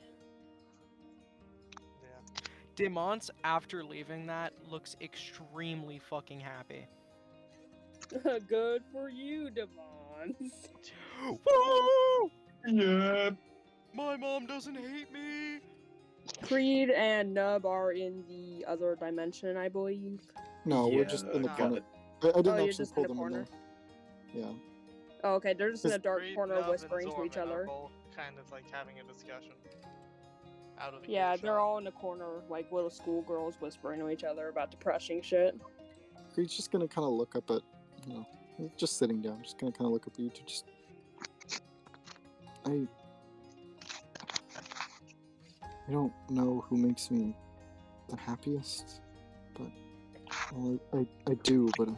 Demons, after leaving that, looks extremely fucking happy. Good for you, Devons. Woo! Yeah. My mom doesn't hate me. Creed and Nub are in the other dimension, I believe. No, we're just in the got corner. it. I didn't Oh, you're actually just in pull the them corner? in there. Yeah. Oh, okay, they're just in a dark Creed, corner Nub, and whispering to each Zorman are other. both kind of like having a discussion. Out of the Yeah, earshot. they're all in a corner, like little schoolgirls whispering to each other about depressing shit. Creed's just gonna kind of look up at, you know, just sitting down, just gonna kind of look up at you two. Just, I don't know who makes me the happiest, but well, I do, but I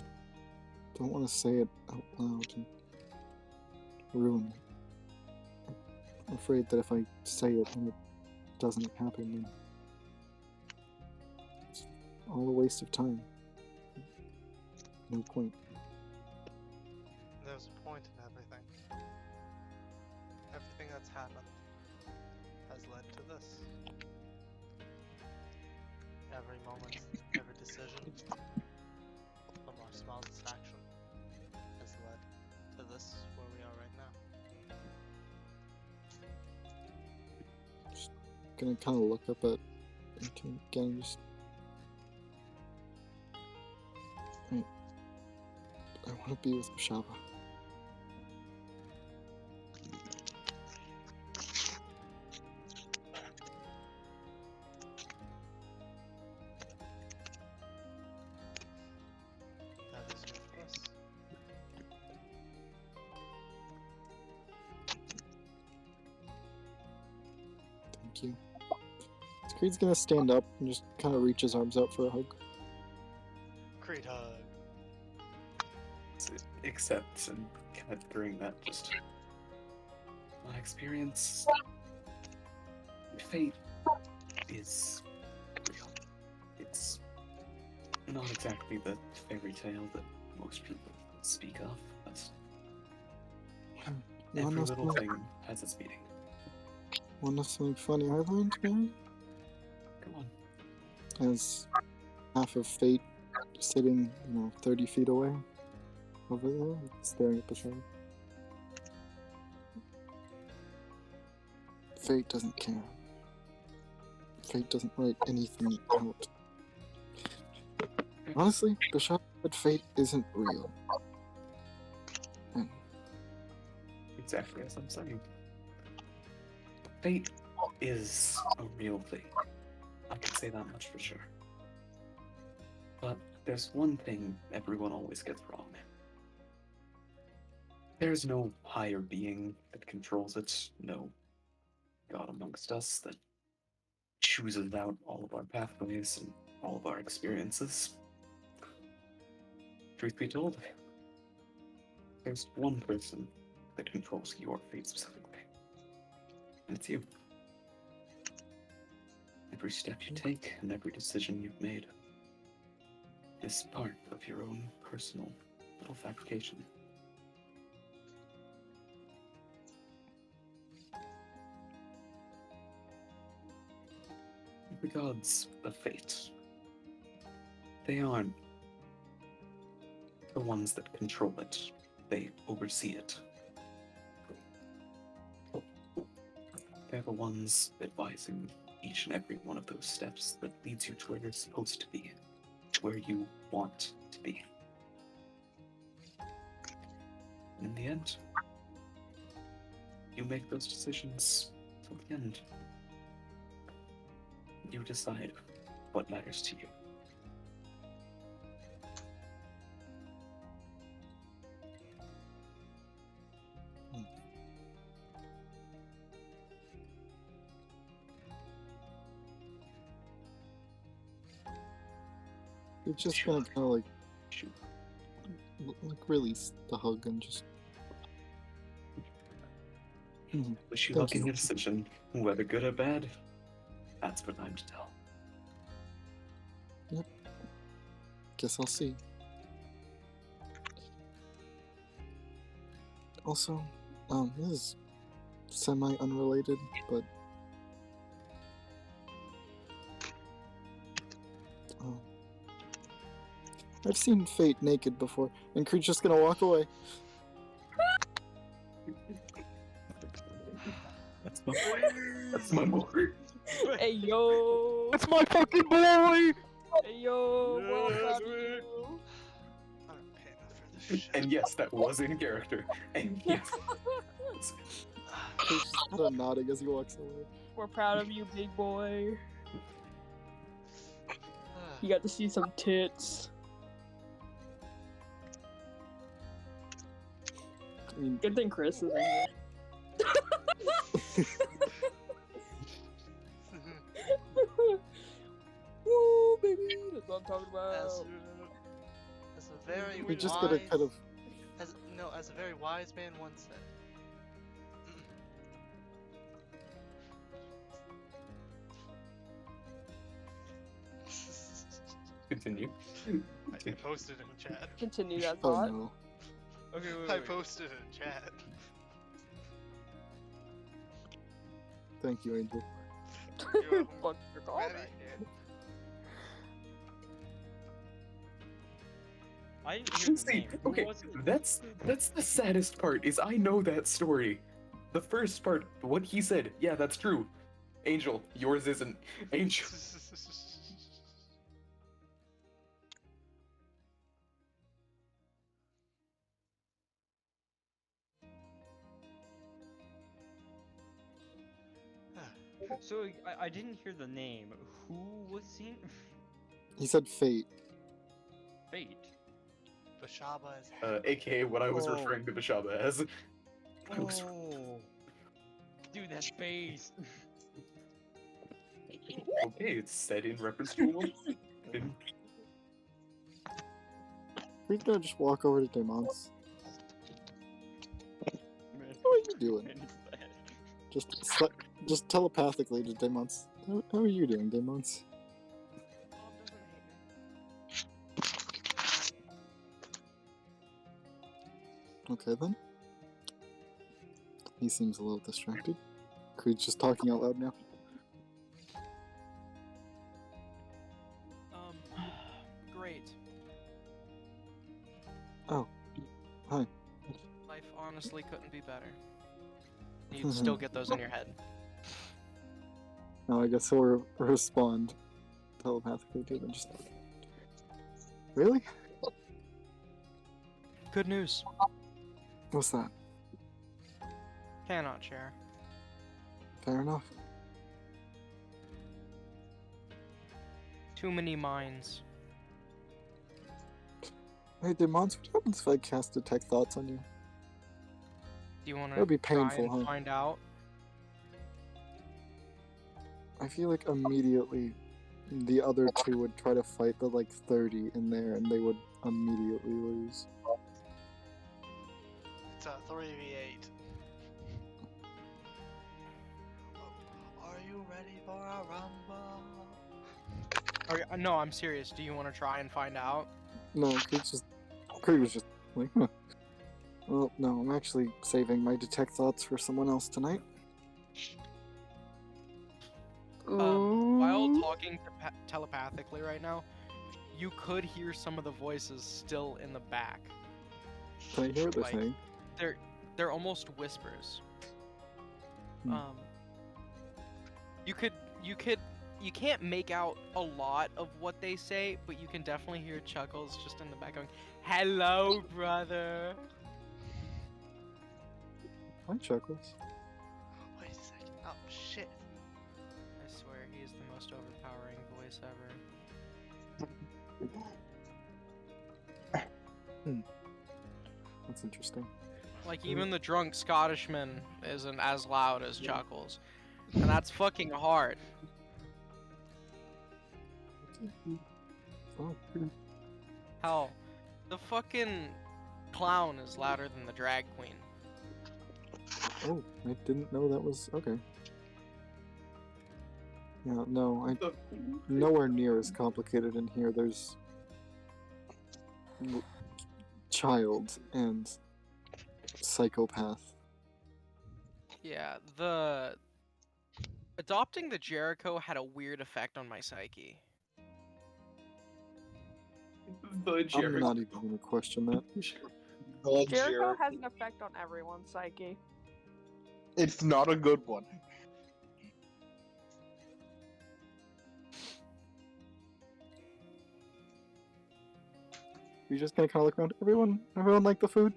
don't want to say it out loud and ruin it. I'm afraid that if I say it and it doesn't happen, then it's all a waste of time. No point. There's a point in everything. Everything that's happened has led to this. Every moment, every decision, from our smallest action, has led to this where we are right now. Just gonna kind of look up at Anton again, just. I want to be with Bashava. That is your choice. Thank you. Creed's gonna stand up and just kind of reach his arms out for a hug. Creed hug. Except, and kind of during that, just my experience, fate is real. It's not exactly the fairy tale that most people speak of, but every Wanna know little something- thing has its meaning. Wanna know something funny I learned, Mary? Go on. As half of fate sitting, 30 feet away, over there, staring at the show. Fate doesn't care. Fate doesn't write anything out. Honestly, Bishop said fate isn't real. And Exactly as I'm saying. Fate is a real thing. I can say that much for sure. But there's one thing everyone always gets wrong. There's no higher being that controls it, no God amongst us that chooses out all of our pathways and all of our experiences. Truth be told, there's one person that controls your fate specifically, and it's you. Every step you take and every decision you've made is part of your own personal little fabrication. The gods of fate, they aren't the ones that control it. They oversee it. They're the ones advising each and every one of those steps that leads you to where you're supposed to be, to where you want to be. And in the end, you make those decisions till the end. You decide what matters to you. you're just gonna kind of like release the hug and just Wish you Thank luck in you. your decision, whether good or bad. That's for time to tell. Yep. Guess I'll see. Also, this is semi-unrelated, but I've seen Fate naked before, and Creed's just gonna walk away. That's my boy. That's my boy. Hey yo! That's my fucking boy! Hey yo! Well proud of you. And yes, that was in character. And yes. Creed's just kind of nodding as he walks away. We're proud of you, big boy. You got to see some tits. I mean, Good thing Chris is in here. Woo, baby! That's what I'm talking about. As a very we just wise, gotta kind of. as a very wise man once said. Continue. I posted in chat. Continue that Oh thought. no. Okay, I posted in chat. Thank you, Angel. Fuck your comment. I didn't hear the See, name. Who okay, was it? that's the saddest part, is I know that story. The first part, what he said, yeah, that's true. Angel, yours isn't. Angel. So I didn't hear the name. Who was seen? He said Fate. Fate. Bashaba is AKA what I was Oh. referring to Bashaba as. I was- Oh, dude, that face. Okay, it's said in reference to a woman. We're gonna just walk over to Demons. How are you doing? Just telepathically to Demons. How are you doing, Demons? Okay then. He seems a little distracted. Creed's just talking out loud now. Great. Oh. Hi. Life honestly couldn't be better. You'd still get those in your head. Now I guess he'll respond telepathically to them. Just really? Good news. What's that? Cannot share. Fair enough. Too many minds. Hey, Demons, what happens if I cast Detect Thoughts on you? Do you want to That'd be try painful, and huh? find out? I feel like immediately the other two would try to fight the like 30 in there and they would immediately lose. It's a 3v8. Are you ready for a rumble? No, I'm serious. Do you want to try and find out? No, Creed was just like, huh. Well, no, I'm actually saving my Detect Thoughts for someone else tonight. While talking telepathically right now, you could hear some of the voices still in the back. Can I hear what they're Like, saying? They're almost whispers. Hmm. You can't make out a lot of what they say, but you can definitely hear chuckles just in the back going, "Hello, brother." Hi, Chuckles. Wait a second. Oh shit. I swear he is the most overpowering voice ever. That's interesting. Like even the drunk Scottishman isn't as loud as Chuckles, and that's fucking hard. Oh. Hell, the fucking clown is louder than the drag queen. Oh, I didn't know that was okay. Yeah, no, nowhere near as complicated in here. There's child and psychopath. Yeah, adopting the Jericho had a weird effect on my psyche. I'm not even gonna question that. Jericho has an effect on everyone's psyche. It's not a good one. You're just gonna kind of look around. Everyone like the food?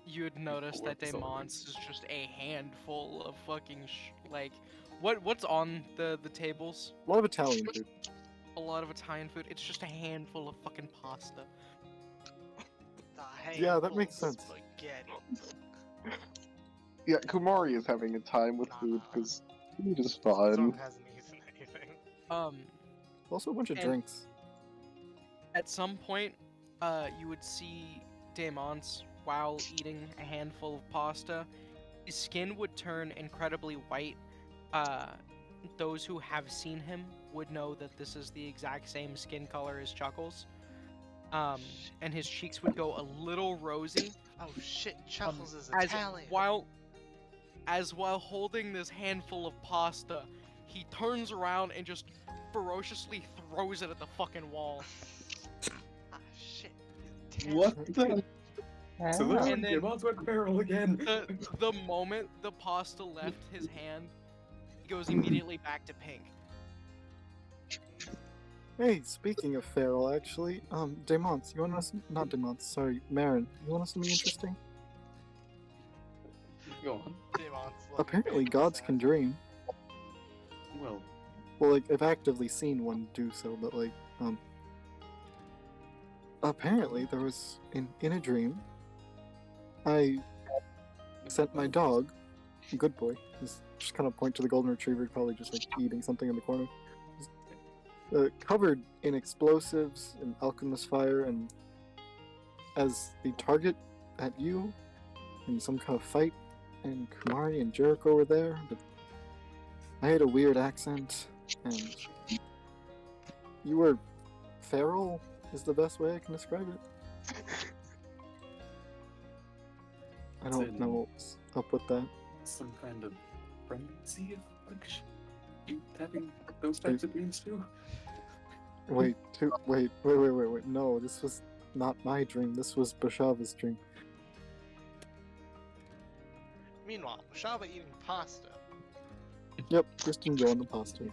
You would notice that Demons is just a handful of fucking what's on the tables? A lot of Italian food. A lot of Italian food. It's just a handful of fucking pasta. Yeah, that makes sense. Yeah, Kumari is having a time with food because food is fun. Hasn't eaten anything. Also a bunch of And- drinks. At some point, you would see Demons while eating a handful of pasta. His skin would turn incredibly white. Those who have seen him would know that this is the exact same skin color as Chuckles. And his cheeks would go a little rosy. Oh shit, Chuckles is as Italian. while holding this handful of pasta, he turns around and just ferociously throws it at the fucking wall. Ah shit. What the? So this And then Demons went feral again. the moment the pasta left his hand, he goes immediately back to pink. Hey, speaking of feral, actually, Demons, you want us? Not Demons, sorry, Marin. You want something interesting? Go on. Apparently, gods can dream. Well, Well, I've actively seen one do so, but apparently there was in a dream. I sent my dog, good boy. Just kind of point to the golden retriever, probably just eating something in the corner. Covered in explosives and alchemist fire, and as the target at you in some kind of fight. And Kumari and Jericho were there, but I had a weird accent, and you were feral, is the best way I can describe it. I don't know what's up with that. some kind of frenzy affliction. You having those types of dreams too? Wait. No, this was not my dream. This was Bashava's dream. Meanwhile, Bashava eating pasta. Yep, just enjoying the pasta.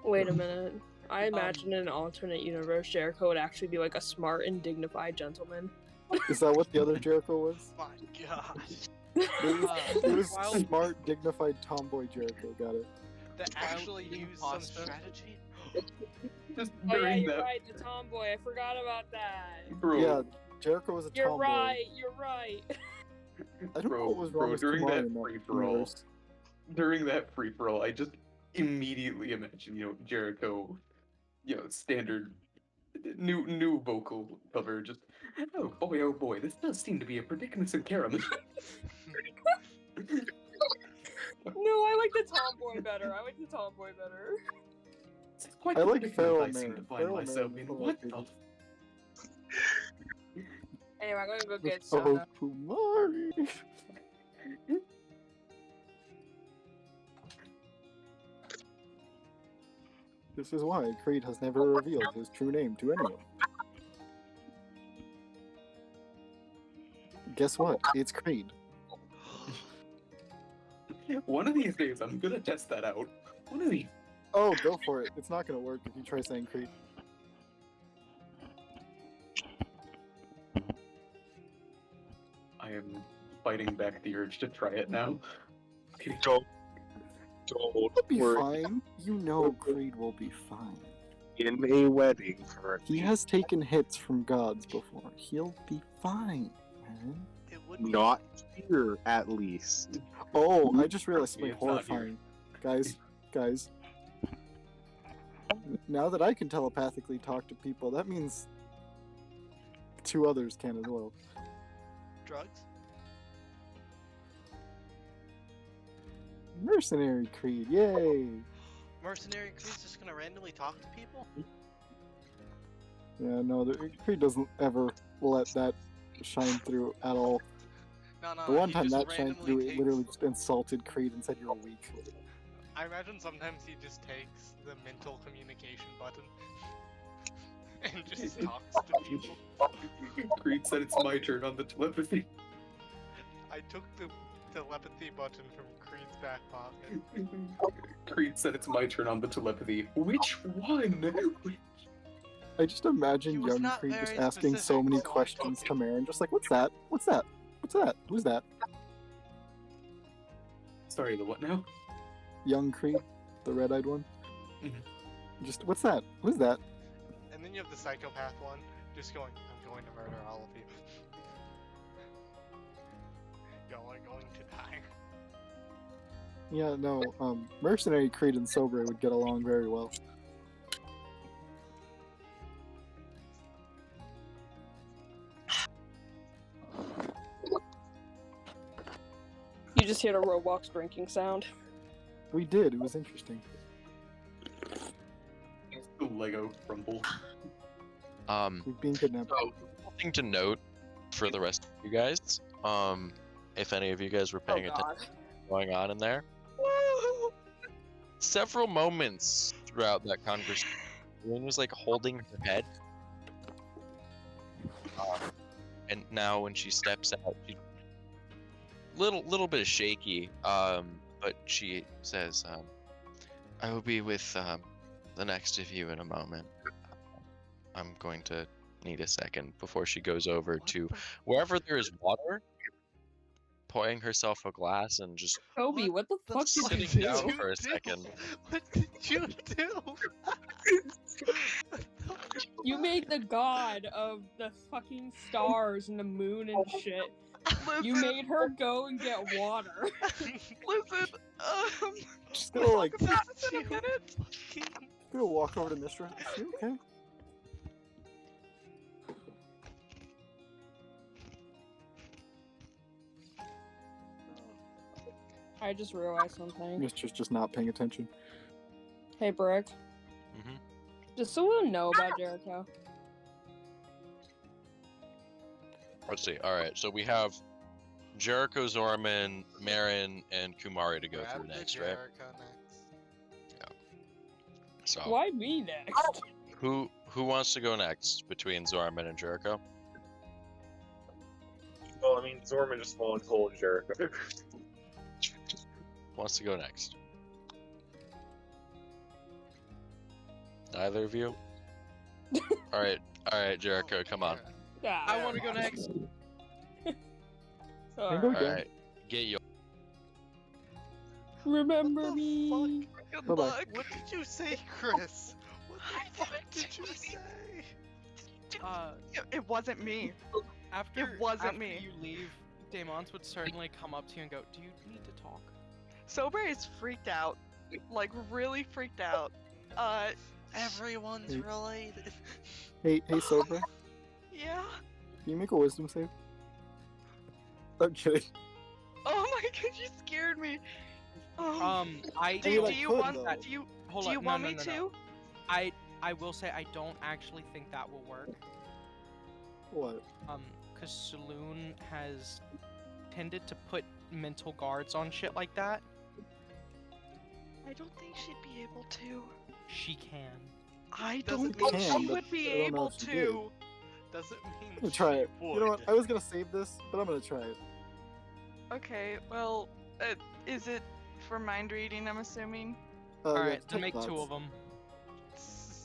Wait a minute. I imagine in an alternate universe, Jericho would actually be like a smart and dignified gentleman. Is that what the other Jericho was? My god. It was smart, dignified tomboy Jericho. Got it. That actually use some strategy? Just Oh yeah, during you're that, right, the tomboy. I forgot about that. bro. Yeah, Jericho was a You're tomboy. right. You're right. I don't know what was wrong with during Kumari that in that free for all. universe. During that free for all, I just immediately imagine, Jericho, standard new vocal cover. Just oh boy, this does seem to be a predicament in Karam. No, I like the tomboy better. It's quite I the like predicament Feral I seem Man. to find Feral myself Man in. is one of What my the? Anyway, I'm gonna go get Oh, soda. Kumari. This is why Creed has never revealed his true name to anyone. Guess what? It's Creed. One of these days, I'm gonna test that out. One of these. Oh, go for it. It's not gonna work if you try saying Creed. I am fighting back the urge to try it now. Don't It'll be worry. fine. You know Creed will be fine. In a wedding for He has taken hits from gods before. He'll be fine, man. not here, at least. Oh, I just realized something It's not here. horrifying. Guys. Now that I can telepathically talk to people, that means 2 others can as well. Drugs? Mercenary Creed, yay! Mercenary Creed's just gonna randomly talk to people? Yeah, no, Creed doesn't ever let that shine through at all. No, The one he time just that shined randomly through, it takes- literally just insulted Creed and said you're weak. I imagine sometimes he just takes the mental communication button and just talks to people. Creed said it's my turn on the telepathy. I took the telepathy button from Creed's back pocket. Creed said it's my turn on the telepathy. Which one? I just imagine was young not Creed just very asking so many questions to Marin, just like, what's that? What's that? What's that? Who's that? Sorry, the what now? Young Creed, the red-eyed one. Mhm. Just, what's that? Who's that? And then you have the psychopath one, just going, I'm going to murder all of you. Y'all are going to die. Yeah, no, Mercenary Creed and Sobre would get along very well. You just hear a Roblox drinking sound. We did, it was interesting. The Lego Rumble. We've been kidnapped. So, something to note for the rest of you guys, if any of you guys were paying attention to what's going on in there. Several moments throughout that conversation, Lynn was like holding her head. And now when she steps out, she little bit shaky, but she says, I will be with the next of you in a moment. I'm going to need a second before she goes over to wherever there is water, pouring herself a glass and just Kobe, what the fuck did you sitting do? down for a second. What did you do? You made the god of the fucking stars and the moon and shit. You made her go and get water. Listen, Just gonna like, back in a minute. gonna walk over to Mistra. Is she okay? I just realized something. Mistra's just not paying attention. Hey, Brick. Mhm. Does someone know about Jericho? Let's see. All right, so we have Jericho, Zorman, Marin, and Kumari to go Grab through the next, right? Jericho next. So Why me next? who wants to go next between Zorman and Jericho? Well, I mean, Zorman just volunteered Jericho. Who wants to go next? Neither of you? all right, Jericho, come on. I want to go next. Can go All again. right, get you. Remember me. Good Bye-bye. luck. What did you say, Chris? What the fuck did you say? It wasn't me. After wasn't me. you leave, Daemons would certainly come up to you and go, "Do you need to talk?" Sober is freaked out. Like, really freaked out. Everyone's Hey. related. Hey, Sobre, Yeah? can you make a wisdom save? I'm kidding. Oh my god, you scared me. Oh. I do, mean, I do you could, want though. do you Hold do on, you no, want no, me no, to? no. I will say I don't actually think that will work. What? Because Saloon has tended to put mental guards on shit like that. I don't think she'd be able to. She can. I Doesn't don't mean think can, she but would be I don't know able if she to. Doesn't mean I'm gonna try she it. would. You know what? I was gonna save this, but I'm gonna try it. Okay, well, is it for mind reading, I'm assuming? Yeah, Alright, take then make thoughts. 2 of them.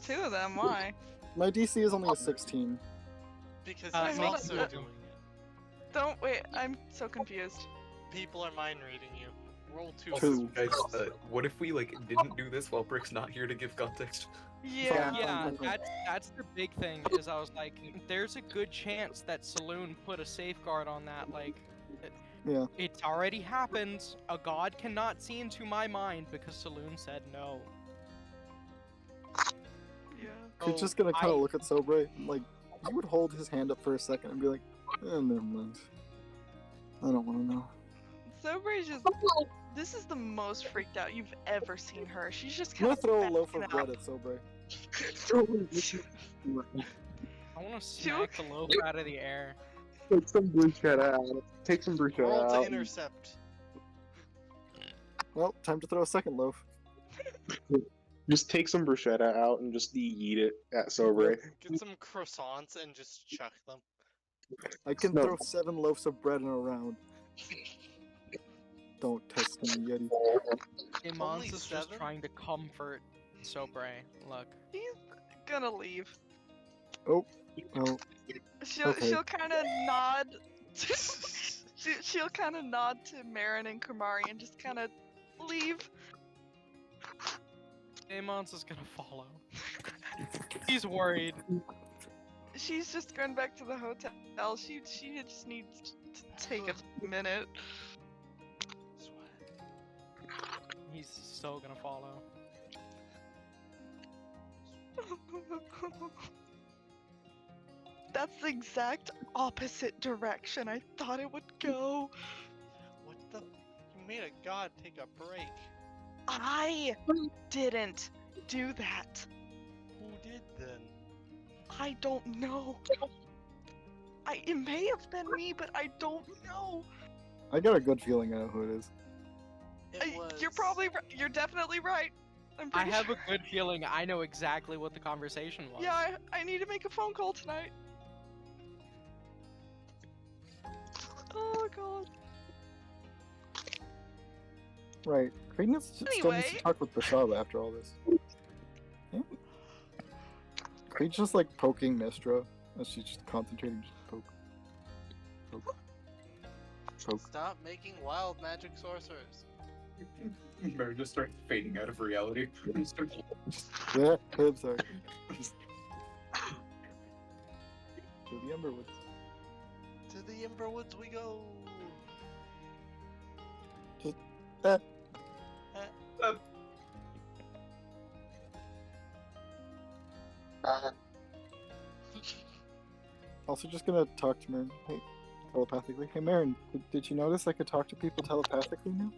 2 of them, why? My DC is only a 16. Because Uh, he's make also two. doing it. Don't, wait, I'm so confused. People are mind reading you. Roll 2. Two. Guys, what if we like didn't do this while Brick's not here to give context? Yeah. Yeah, that's the big thing. Is I was like, there's a good chance that Saloon put a safeguard on that. Like, Yeah. it's already happened. A god cannot see into my mind because Saloon said no. Yeah. He's just gonna kind of I- look at Sobre, like, he would hold his hand up for a second and be like, never mind. I don't want to know. Sobray's just. This is the most freaked out you've ever seen her. She's just I'm kind gonna of. throw a loaf of bread at Sobre. I want to smack the loaf out of the air. Take some bruschetta out. Take some bruschetta Roll to out. intercept. Well, time to throw a second loaf. Just take some bruschetta out and just eat it at Sobre. Get some croissants and just chuck them. I can No. throw 7 loaves of bread in a round. Don't test me, Yeti. Imans is just 7? trying to comfort Sobre. Look. He's gonna leave. Oh, well, She'll Okay. she'll kind of nod. She'll kind of nod to Marin and Kamari and just kind of leave. Imans is gonna follow. He's worried. She's just going back to the hotel. She just needs to take a minute. He's still gonna follow. That's the exact opposite direction I thought it would go. What the? You made a god take a break. I didn't do that. Who did then? I don't know. It may have been me, but I don't know. I got a good feeling I know who it is. You're definitely right. I'm I pretty have sure. a good feeling I know exactly what the conversation was. Yeah, I need to make a phone call tonight. Oh god. Right. Creighton still needs Anyway. to talk with Bashaba after all this. Yeah. Creighton's just like poking Nestra as she's just concentrating. Just poke. Poke. Poke. Stop making wild magic sorcerers. Mary just starts fading out of reality. Yeah, I'm sorry. To the Emberwoods. To the Emberwoods we go. Just, Also, just gonna talk to Marin. Hey, telepathically. Hey, Marin, did you notice I could talk to people telepathically now?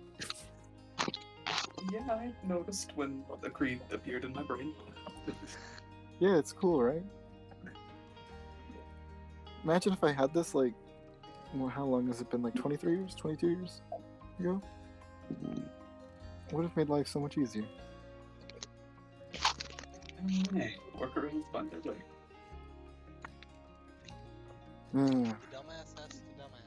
Yeah, I noticed when the creed appeared in my brain. Yeah, it's cool, right? Imagine if I had this, like, well, how long has it been? Like 23 years? 22 years ago? Would have made life so much easier. Hey, work around fun, they're like. Mm. Dumbass, that's the dumbass.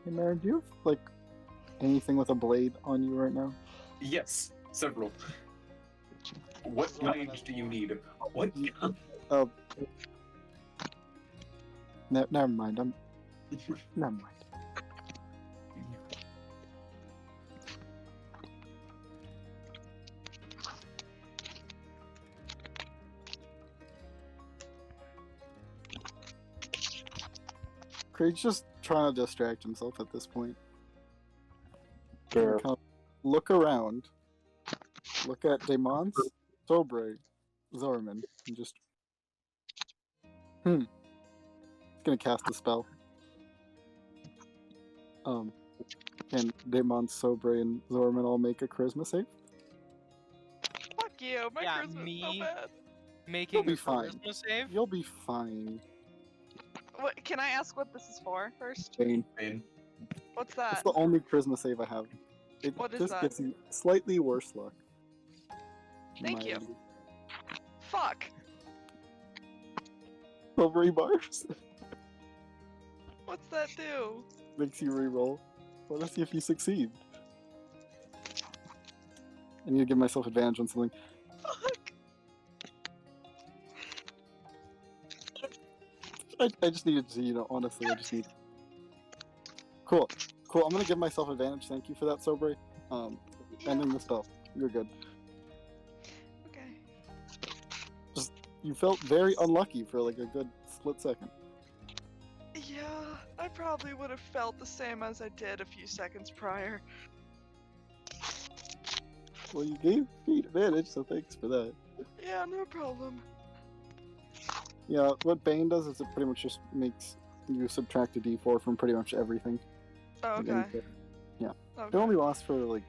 Hey, Marin, do you have, like, anything with a blade on you right now? Yes, several. What range do you need? What? Never mind. Never mind. Craig's just trying to distract himself at this point. Fair. Kind of look around. Look at Demons, Sobre, Zorman, and just. He's gonna cast a spell. And Demons, Sobre, and Zorman all make a charisma save. Fuck you. My Yeah, charisma's me so bad. Making You'll be a fine. charisma save? You'll be fine. What, can I ask what this is for first? Jane. What's that? It's the only charisma save I have. It What is just that? gives you slightly worse luck. Thank you. Mildly. Fuck. Silvery bars What's that do? makes you reroll. Let us see if you succeed. I need to give myself advantage on something. Fuck. I just needed to, honestly, I just need. Cool. I'm gonna give myself advantage. Thank you for that, Sobre. Ending the spell. You're good. Okay. You felt very unlucky for like a good split second. Yeah, I probably would have felt the same as I did a few seconds prior. Well, you gave me advantage, so thanks for that. Yeah, no problem. Yeah, what Bane does is it pretty much just makes you subtract a d4 from pretty much everything. Oh, Like okay. anything. Yeah. Okay. It only lasts for like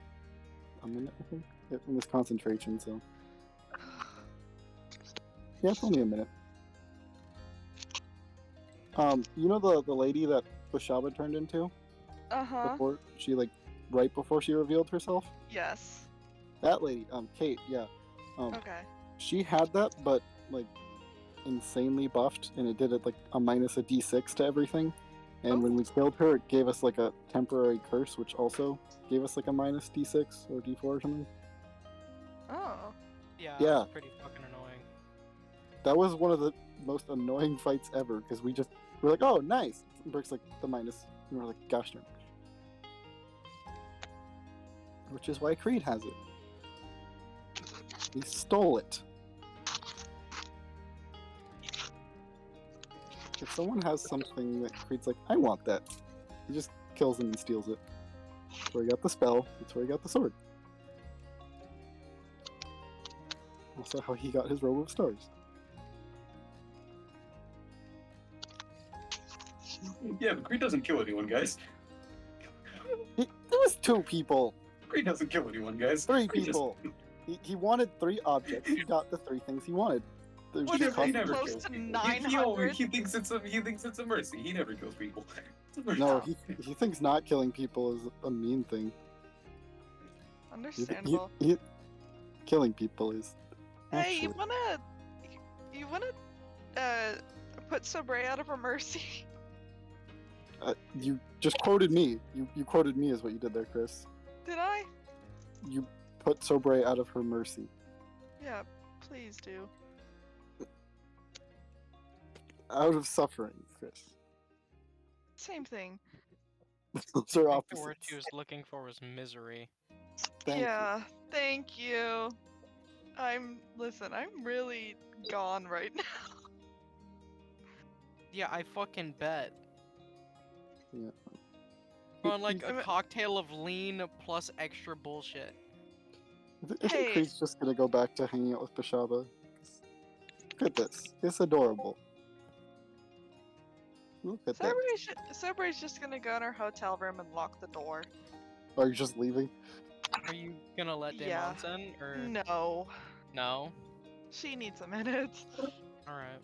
a minute, I think, in this concentration, so. Yeah, it's only a minute. You know the lady that Bashaba turned into? Uh-huh. Before she, like, right before she revealed herself? Yes. That lady, Kate, yeah. Okay. She had that, but, like, insanely buffed, and it did it, like, a minus a d6 to everything. And when we killed her, it gave us, like, a temporary curse, which also gave us, like, a minus d6 or d4 or something. Oh. Yeah. Yeah. It's pretty fucking annoying. That was one of the most annoying fights ever, because we're like, oh, nice! And Brick's like, the minus. And we're like, gosh darn. Which is why Creed has it. He stole it. If someone has something that Creed's like, I want that, he just kills them and steals it. That's where he got the spell, that's where he got the sword. Also how he got his robe of stars. Yeah, but Creed doesn't kill anyone, guys. There was 2 people! Creed doesn't kill anyone, guys. 3 Creed just- people! He wanted 3 objects, he got the 3 things he wanted. There's He just never Close kills to people. 900? He thinks it's a mercy. He never kills people. No, he thinks not killing people is a mean thing. Understandable. Killing people is Hey, actually... you wanna put Sobre out of her mercy? You just quoted me. You quoted me is what you did there, Chris. Did I? You put Sobre out of her mercy. Yeah, please do. Out of suffering, Chris. Same thing. Those are The opposites. word she was looking for was misery. Yeah, thank you. Listen, I'm really gone right now. Yeah, I fucking bet. Yeah. On like a cocktail of lean plus extra bullshit. I think Creed's just gonna go back to hanging out with Bashaba. Look at this. It's adorable. Look at that. Sobre's just gonna go in her hotel room and lock the door. Are you just leaving? Are you gonna let Yeah. Daemon in or No. no? She needs a minute. Alright.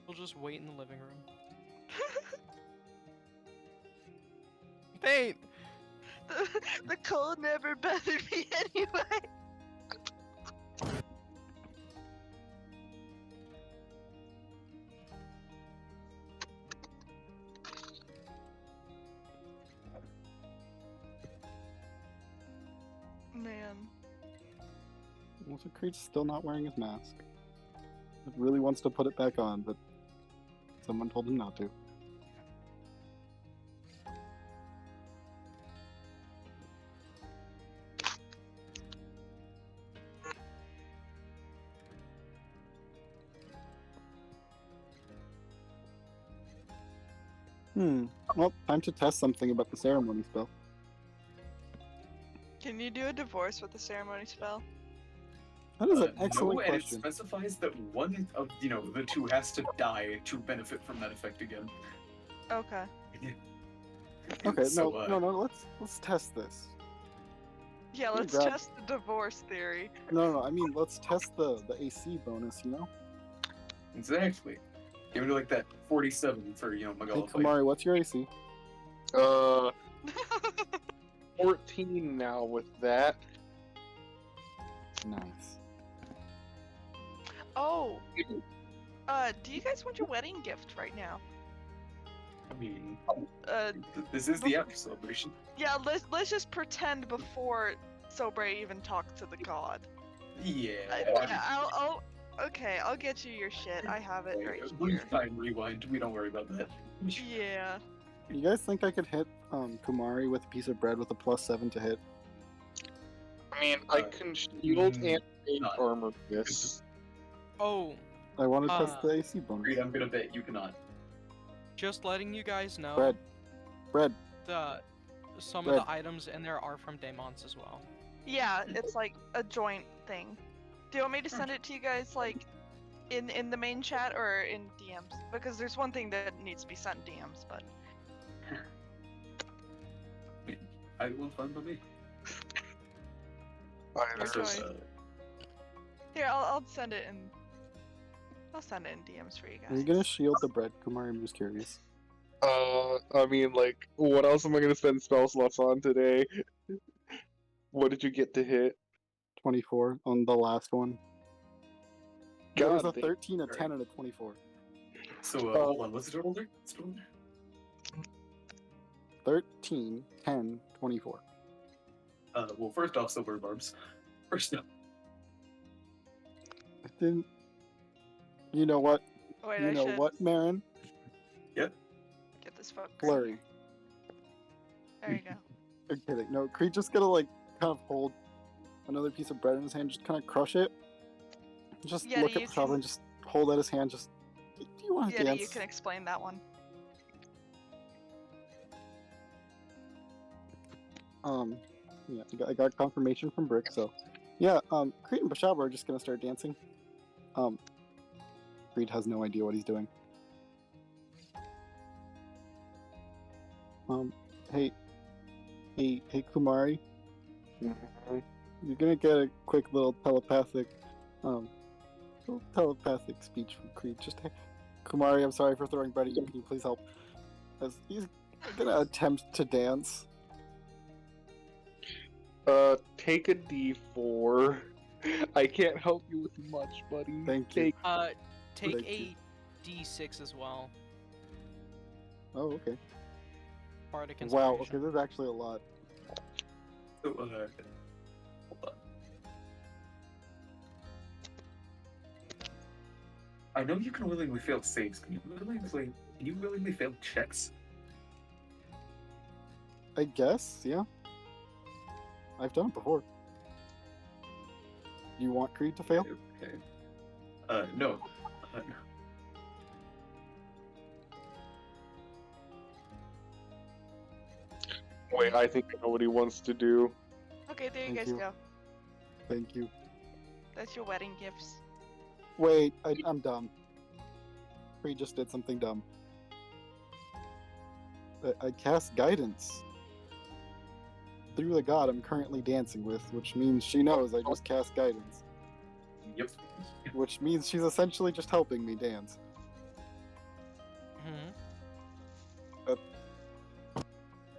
We'll just wait in the living room. Babe! The cold never bothered me anyway. Man. Also, Creed's still not wearing his mask. He really wants to put it back on, but someone told him not to. Well, time to test something about the ceremony spell. Can you do a divorce with the ceremony spell? That is an No, excellent and it question. specifies that one of the 2 has to die to benefit from that effect again. Okay. Okay, So, no, let's test this. Yeah, Let me let's grab- test the divorce theory. No, I mean, let's test the AC bonus, you know? Exactly. Give me like that 47 for Hey, Magala fight. Kumari, what's your AC? 14 now with that. Nice. Oh. Do you guys want your wedding gift right now? I mean, Uh, this is the after celebration. yeah. Let's just pretend before Sobre even talked to the god. Yeah. Okay, I'll get you your shit. I have it right We here. time rewind. We don't worry about that. Yeah. You guys think I could hit Kumari with a piece of bread with a +7 to hit? I mean, I can shield and armor this. Oh, I want to test the AC bonus. Agreed, I'm gonna bet you cannot. Just letting you guys know. Bread. Some Bread. of the items in there are from Daemons as well. Yeah, it's like a joint thing. Do you want me to send it to you guys like in the main chat or in DMs? Because there's one thing that needs to be sent in DMs, but I will fund by me. your choice. Here, I'll send it in. I'll send it in DMs for you Are you guys. gonna shield the bread, Kumar? I'm just curious. I mean, like, what else am I gonna spend spell slots on today? What did you get to hit? 24 on the last one. There was a God damn. 13, a 10, and a 24. So, hold on, what's the total there? 13, 10, 24. Well, first off, silver barbs. First up. I didn't. You know what? Wait, you I know should what, Marin? Yep. get this fuck. Flurry. There you go. I'm kidding. No, Creed just gotta like kind of hold another piece of bread in his hand, just kind of crush it. Just Yeti, look at you Prashava can- and just hold out his hand. Just, do you want to Yeah, dance? you can explain that one. Yeah, I got confirmation from Brick, so yeah. Creed and Prashava are just gonna start dancing. Creed has no idea what he's doing. Hey, Kumari. You're gonna get a quick little telepathic speech from Creed. Just, hey, Kumari, I'm sorry for throwing bread at you. Can you please help? As he's gonna attempt to dance. Take a D4. I can't help you with much, buddy. Thank you. Take Thank a D6 as well. Oh, okay. Bardic Wow. Inspiration. Okay, there's actually a lot. So, hold on. I know you can willingly fail saves. Can you willingly fail checks? I guess, yeah. I've done it before. You want Creed to fail? Okay. No. Wait, I think I know what he wants to do. Okay, there you Thank guys you. go. Thank you. That's your wedding gifts. Wait, I'm dumb. Creed just did something dumb. I cast guidance through the god I'm currently dancing with, which means she knows I just cast guidance. Yep. Which means she's essentially just helping me dance.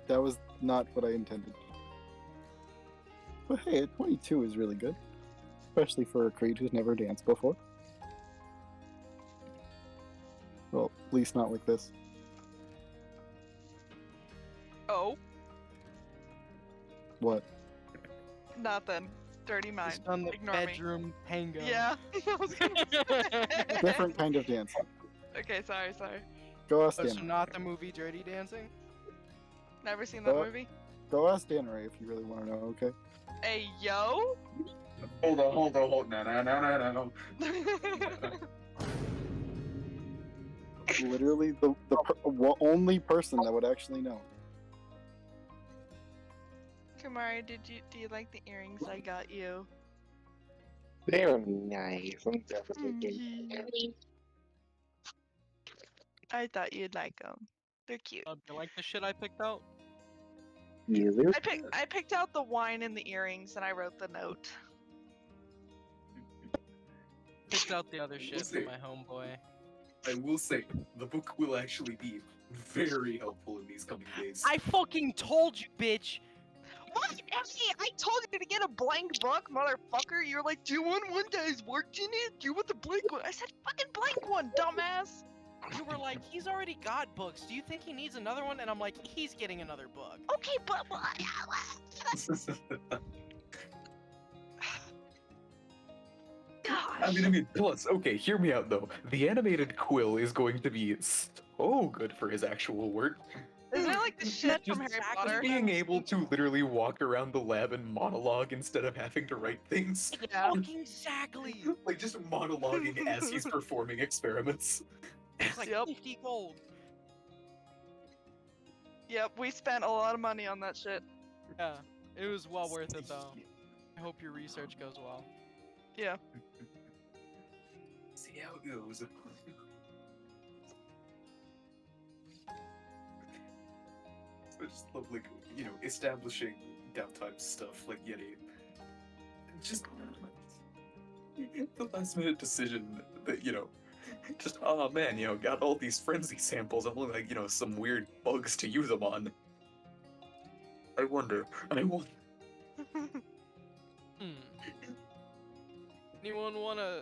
That was not what I intended. But hey, a 22 is really good. Especially for a Creed who's never danced before. Well, at least not like this. Oh, What? nothing. Dirty mind. Just on the Ignore bedroom tango. me. Yeah. I was gonna say. Different kind of dancing. Okay, sorry. Go ask Oh, so Dan. not the movie Dirty Dancing? Never seen that Go- movie. Go ask Dan Ray if you really want to know, okay? Hey, yo. Hold on. No. Literally the only person that would actually know. Kumari, do you like the earrings I got you? They're nice. I'm definitely I thought you'd like them. They're cute. Do you like the shit I picked out? I picked out the wine and the earrings, and I wrote the note. Picked out the other shit see. for my homeboy. I will say, the book will actually be very helpful in these coming days. I fucking told you, bitch! What? Effie, I told you to get a blank book, motherfucker. You're like, do you want one that has worked in it? Do you want the blank one? I said, fucking blank one, dumbass. You were like, he's already got books. Do you think he needs another one? And I'm like, he's getting another book. Okay, but I mean, plus, okay, hear me out though. The animated Quill is going to be so good for his actual work. Isn't it like the shit from Just Harry Potter? being able to literally walk around the lab and monologue instead of having to write things. Yeah. Fucking exactly. Like just monologuing as he's performing experiments. It's like Yep. 50 gold. Yep, we spent a lot of money on that shit. Yeah, it was well worth it though. I hope your research goes well. Yeah. See how it goes. I just love, like, you know, establishing downtime stuff, like Yeti. Just the last minute decision that, you know, just, oh man, you know, got all these frenzy samples and look like, you know, some weird bugs to use them on. I wonder. Anyone wanna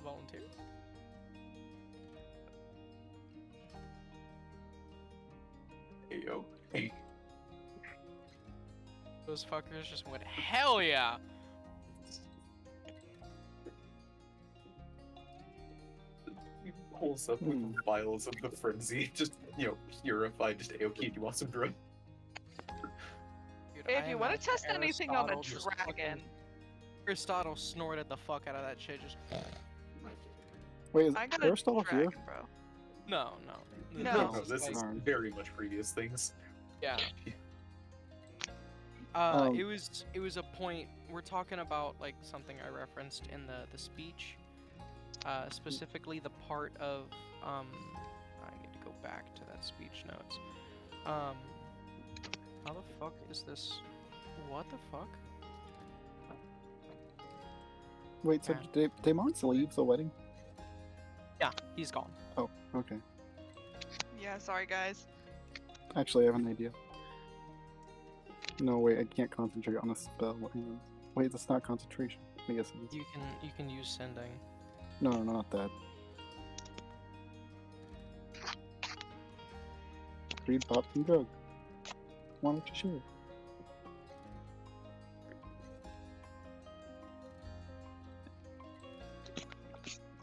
volunteer? Hey yo. Hey. Those fuckers just went, hell yeah! He pulls up with vials of the frenzy, just, you know, purified, just Aoki, do you want some drug? Dude, Hey, I if you want to imagine test anything on a Aristotle just dragon, fucking- Aristotle snorted the fuck out of that shit, just. Wait, is I got a Aristotle here? dragon, bro. No. No. No, this is very much previous things. Yeah. Um, It was a point we're talking about, like something I referenced in the speech, specifically the part of I need to go back to that speech notes. How the fuck is this? What the fuck? Wait, so did Damon's leave the wedding? Yeah, he's gone. Oh, okay. Yeah, sorry guys. Actually, I have an idea. No, wait, I can't concentrate on a spell. Hang on. Wait, that's not concentration. I guess it is. You can use sending. No, not that. Read Pop and Drug. Why don't you share?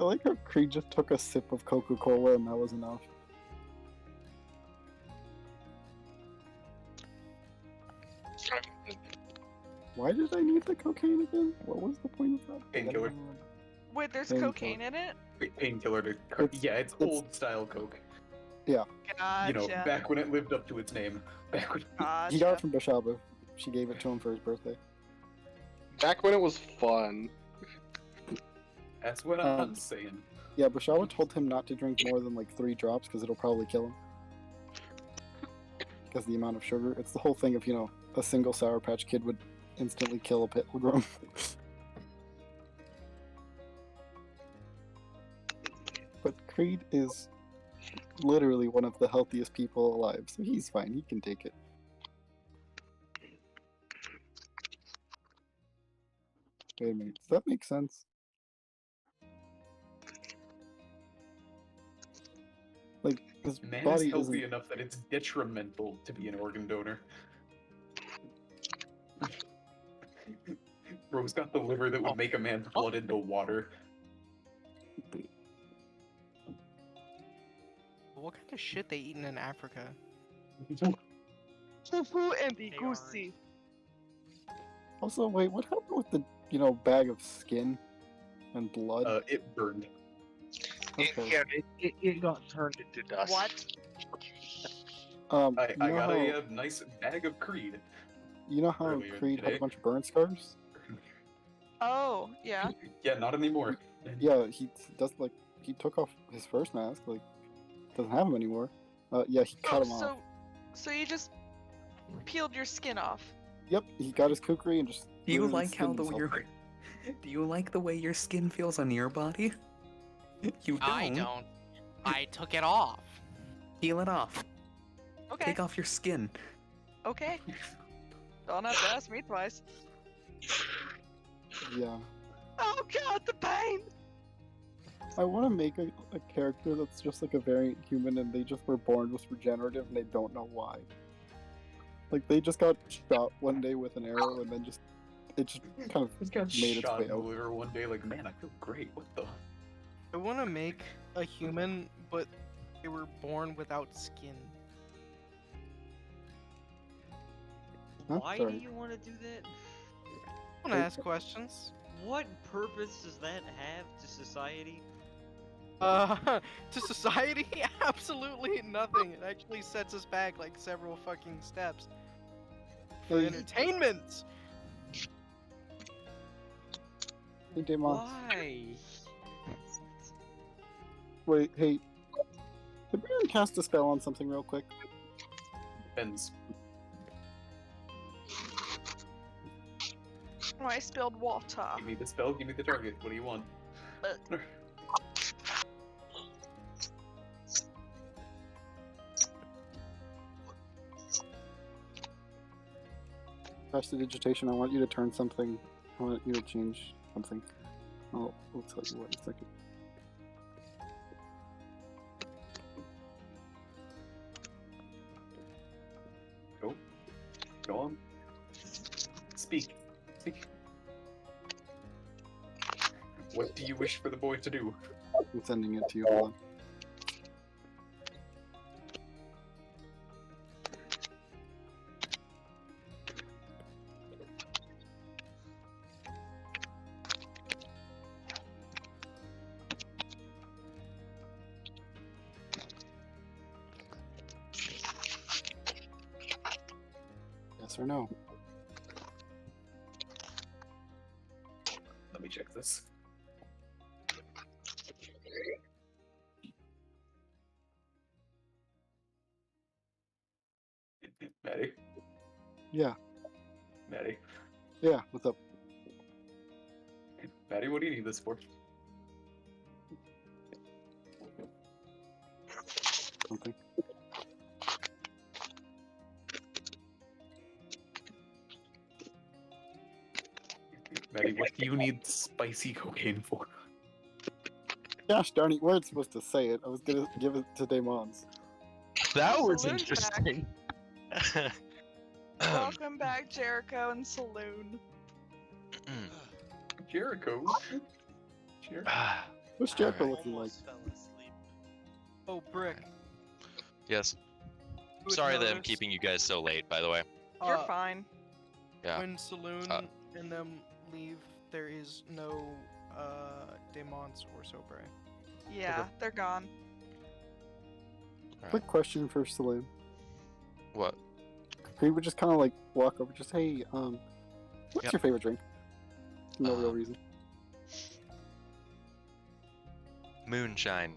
I like how Creed just took a sip of Coca-Cola and that was enough. Why did I need the cocaine again? What was the point of that? Painkiller. Wait, there's Painkiller. cocaine in it? Painkiller to yeah, it's old style Coke. Yeah. Gotcha. You know, back when it lived up to its name. Back when He got it from Bashaba. She gave it to him for his birthday. Back when it was fun. That's what I'm saying. Yeah, Bashaba told him not to drink more than like 3 drops because it'll probably kill him. Because the amount of sugar. It's the whole thing of, you know, a single Sour Patch Kid would instantly kill a pilgrim. But Creed is literally one of the healthiest people alive, so he's fine. He can take it. Wait a minute. Does that make sense? Like, his Man is body healthy isn't... enough that it's detrimental to be an organ donor. Bro's got the liver that would make a man flood into water. What kind of shit they eating in Africa? Fufu and the goosey. Also, wait, what happened with the, you know, bag of skin and blood? It burned. Okay. It got turned into dust. What? I I got a nice bag of Creed. You know how earlier Creed had today. a bunch of burn scars? Oh, yeah. Yeah, not anymore. Yeah, he does, like, he took off his first mask, like, doesn't have them anymore. Yeah, he cut him off. So you just peeled your skin off. Yep, he got his kukri and just. Do you literally like how skinned himself. do you like the way your skin feels on your body? You don't. I don't. I took it off. Peel it off. Okay. Take off your skin. Okay. Don't have to ask me twice. Yeah. Oh god, the pain! I want to make a character that's just like a variant human and they just were born with regenerative and they don't know why. Like, they just got shot one day with an arrow and then it just kind of Just got made its shot way in the out. liver one day, like, man, I feel great. What the? I want to make a human, but it they were born without skin. Huh? Why do Sorry. you want to do that? I want to ask questions. What purpose does that have to society? To society? Absolutely nothing. It actually sets us back like several fucking steps. For Hey. entertainment! Hey, Damon. Why? Wait, hey. Could we cast a spell on something real quick? Depends. Oh, I spilled water. Give me the spell, give me the target. What do you want? Prestidigitation, I want you to turn something. I want you to change something. I'll tell you what in a second. Go. Go on. Speak. Speak. What do you wish for the boy to do? I'm sending it to you. Hold on. Yes or no? Let me check this. Maddie? Yeah. Maddie? Yeah, what's up? Maddie, what do you need this for? Something. Maddie, what do you need spicy cocaine for? Gosh darn it, weren't supposed to say it. I was gonna give it to Damon's. That was Saloon's interesting. Welcome back, Jericho and Saloon. Jericho? Jericho? What's Jericho Alright. looking like? Fell asleep. Oh, Brick. Yes. You would Sorry that I'm notice, keeping you guys so late, by the way. You're uh, fine. Yeah. When Saloon and them leave, there is no Demons or Sobre. Yeah, they're gone. Quick question for Saloon. What? He would just kind of like walk over, just hey, what's Yep. your favorite drink? No real reason. Moonshine,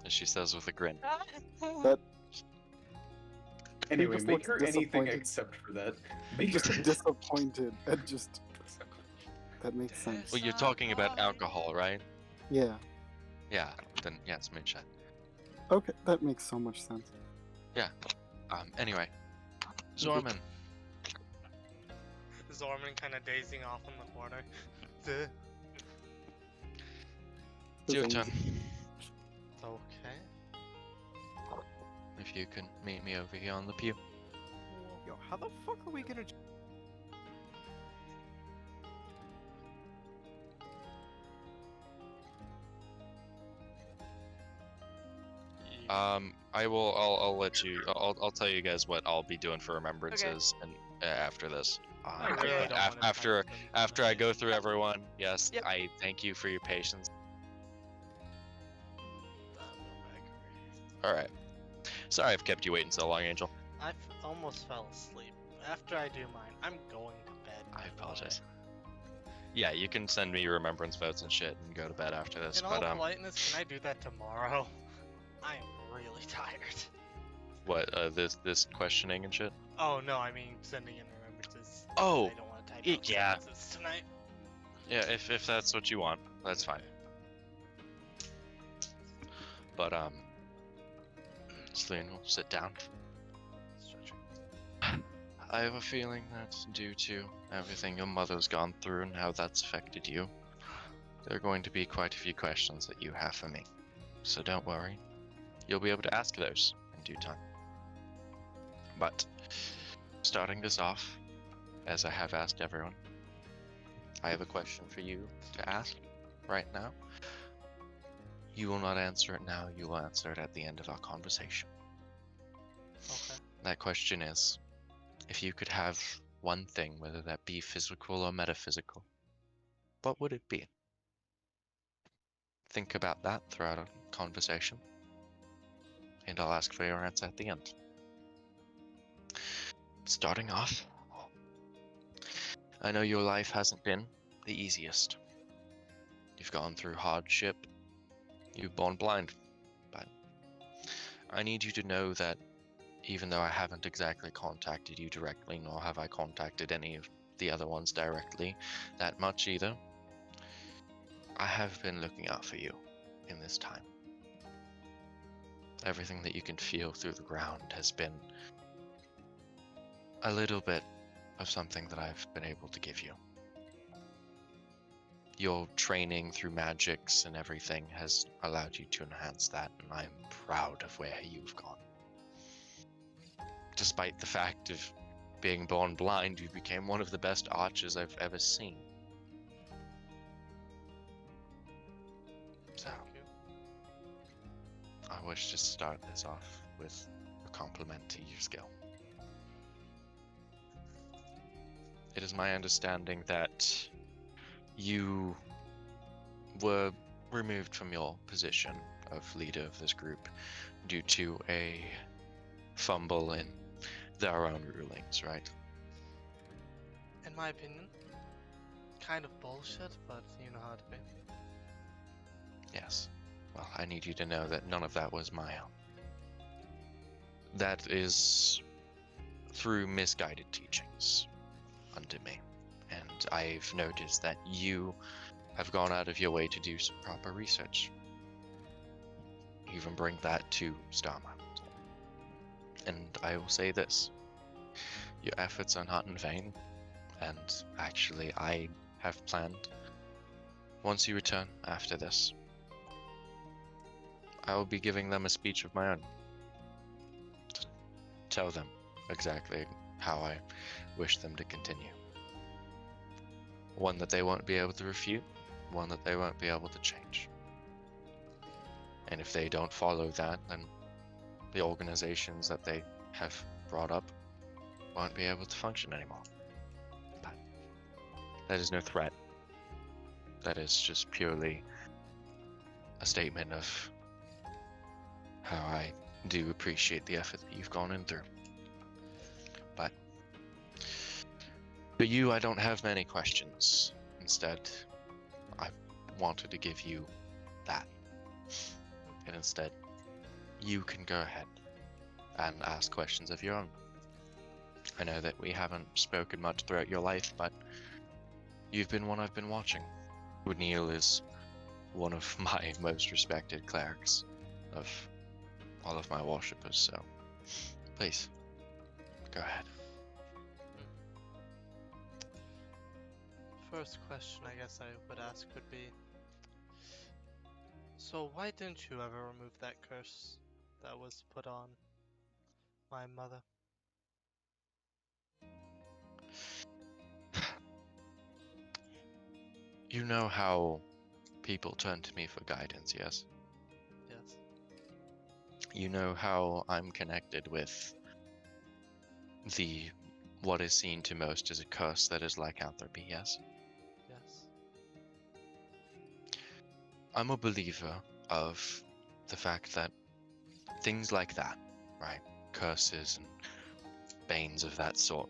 as she says with a grin. That Anyway, just make looks her anything disappointed. except for that. Make just her disappointed and just that makes sense. Well, you're talking about alcohol, right? Yeah. Yeah. Then yeah, it's moonshine. Okay, that makes so much sense. Yeah. Anyway, Zorman. Zorman kind of dazing off in the corner. It's your turn. Okay. If you can meet me over here on the pew. Yo, how the fuck are we gonna? I will. I'll let you. I'll tell you guys what I'll be doing for remembrances and after this. I really but don't wanna after type them after I go through everyone, yes, Yep. I thank you for your patience. All right. Sorry I've kept you waiting so long, Angel. I almost fell asleep. After I do mine, I'm going to bed. I apologize. Yeah, you can send me your remembrance votes and shit and go to bed after this. In all But politeness, can I do that tomorrow? I am really tired. what? This questioning and shit. Oh no, I mean sending in remembrances. Oh, I don't want to type out yeah. remembrances tonight. Yeah, if that's what you want, that's fine. But Celine will sit down. I have a feeling that due to everything your mother's gone through and how that's affected you, there are going to be quite a few questions that you have for me. So don't worry, you'll be able to ask those in due time. But starting this off, as I have asked everyone, I have a question for you to ask right now. You will not answer it now, you will answer it at the end of our conversation. Okay. That question is, if you could have one thing, whether that be physical or metaphysical, what would it be? Think about that throughout our conversation, and I'll ask for your answer at the end. Starting off, I know your life hasn't been the easiest. You've gone through hardship, you've born blind, but I need you to know that even though I haven't exactly contacted you directly, nor have I contacted any of the other ones directly that much either, I have been looking out for you in this time. Everything that you can feel through the ground has been a little bit of something that I've been able to give you. Your training through magics and everything has allowed you to enhance that, and I'm proud of where you've gone. Despite the fact of being born blind, you became one of the best archers I've ever seen. So, I wish to start this off with a compliment to your skill. It is my understanding that you were removed from your position of leader of this group due to a fumble in their own rulings, right? In my opinion, kind of bullshit, but you know how to be. Yes. Well, I need you to know that none of that was my own. That is through misguided teachings under me. And I've noticed that you have gone out of your way to do some proper research. Even bring that to Starma. And I will say this. Your efforts are not in vain. And actually, I have planned, once you return after this, I will be giving them a speech of my own. To tell them exactly how I wish them to continue. One that they won't be able to refute, one that they won't be able to change. And if they don't follow that, then the organizations that they have brought up won't be able to function anymore. But that is no threat. That is just purely a statement of how I do appreciate the effort that you've gone in through. But for you, I don't have many questions. Instead, I wanted to give you that. And instead, you can go ahead and ask questions of your own. I know that we haven't spoken much throughout your life, but you've been one I've been watching. Neil is one of my most respected clerics of all of my worshippers, so please, go ahead. First question I guess I would ask would be, so why didn't you ever remove that curse that was put on my mother? You know how people turn to me for guidance, yes? Yes. You know how I'm connected with the what is seen to most as a curse that is lycanthropy, yes? Yes. I'm a believer of the fact that things like that, right? Curses and banes of that sort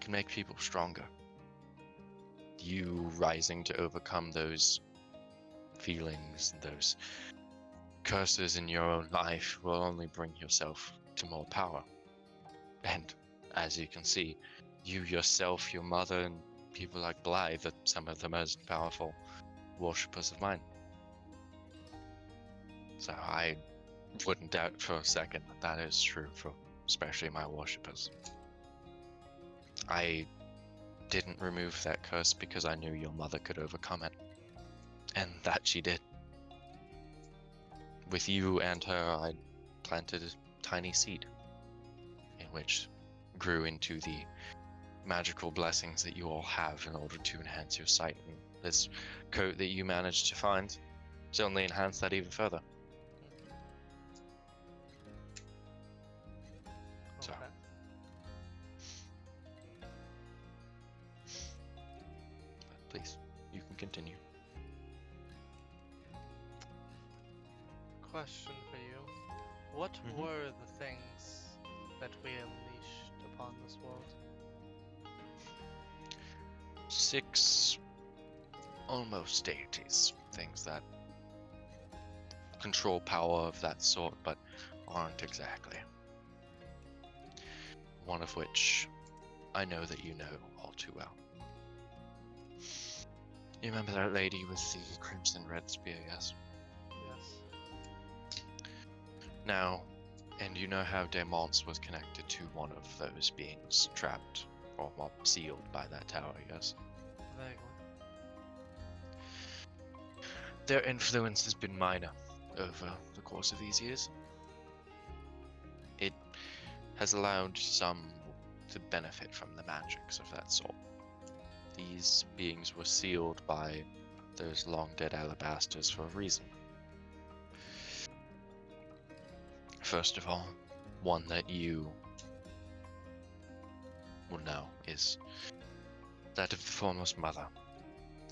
can make people stronger. You rising to overcome those feelings, those curses in your own life will only bring yourself to more power. And as you can see, you yourself, your mother, and people like Blythe are some of the most powerful worshippers of mine. So I wouldn't doubt for a second that that is true for especially my worshippers. I didn't remove that curse because I knew your mother could overcome it. And that she did. With you and her, I planted a tiny seed, in which grew into the magical blessings that you all have in order to enhance your sight. And this coat that you managed to find, It's only enhanced that even further. So. Okay. Please, you can continue. Question for you. What Mhm. were the things that we unleashed upon this world? 6 almost deities. Things that control power of that sort, but aren't exactly. One of which I know that you know all too well. You remember that lady with the crimson red spear, yes? Yes. Now, and you know how Demons was connected to one of those beings trapped or well, sealed by that tower, yes? Vaguely. Their influence has been minor over the course of these years. It has allowed some to benefit from the magics of that sort. These beings were sealed by those long-dead alabasters for a reason. First of all, one that you will know is that of the foremost mother.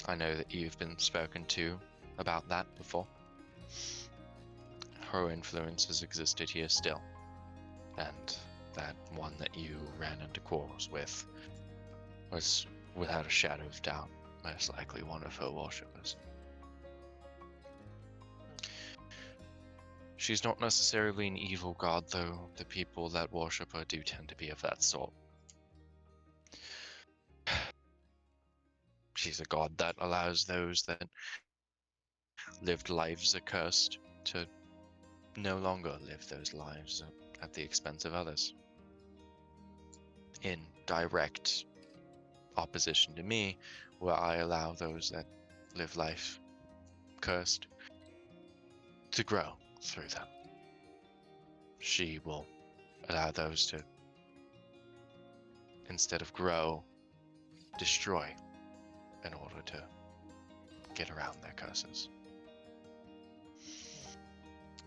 I know that you've been spoken to about that before. Her influence has existed here still, and that one that you ran into quarrels with was, without a shadow of doubt, most likely one of her worshippers. She's not necessarily an evil god, though the people that worship her do tend to be of that sort. She's a god that allows those that lived lives accursed to no longer live those lives at the expense of others. In direct opposition to me, where I allow those that live life cursed to grow through them. She will allow those to, instead of grow, destroy in order to get around their curses.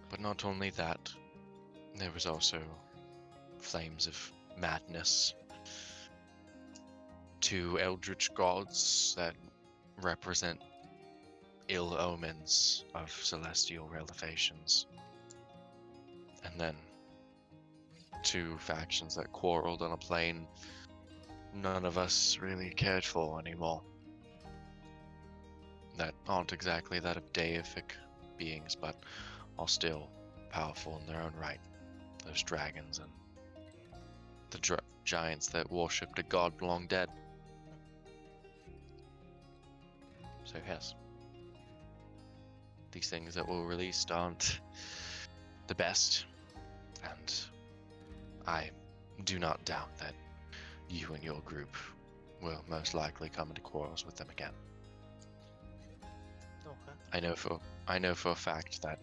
But not only that, there was also flames of madness, 2 eldritch gods that represent ill omens of celestial revelations, and then 2 factions that quarreled on a plane none of us really cared for anymore, that aren't exactly that of deific beings, but are still powerful in their own right. Those dragons and the giants that worshipped a god long dead. So yes, these things that were released aren't the best, and I do not doubt that you and your group will most likely come into quarrels with them again. Okay. I know for a fact that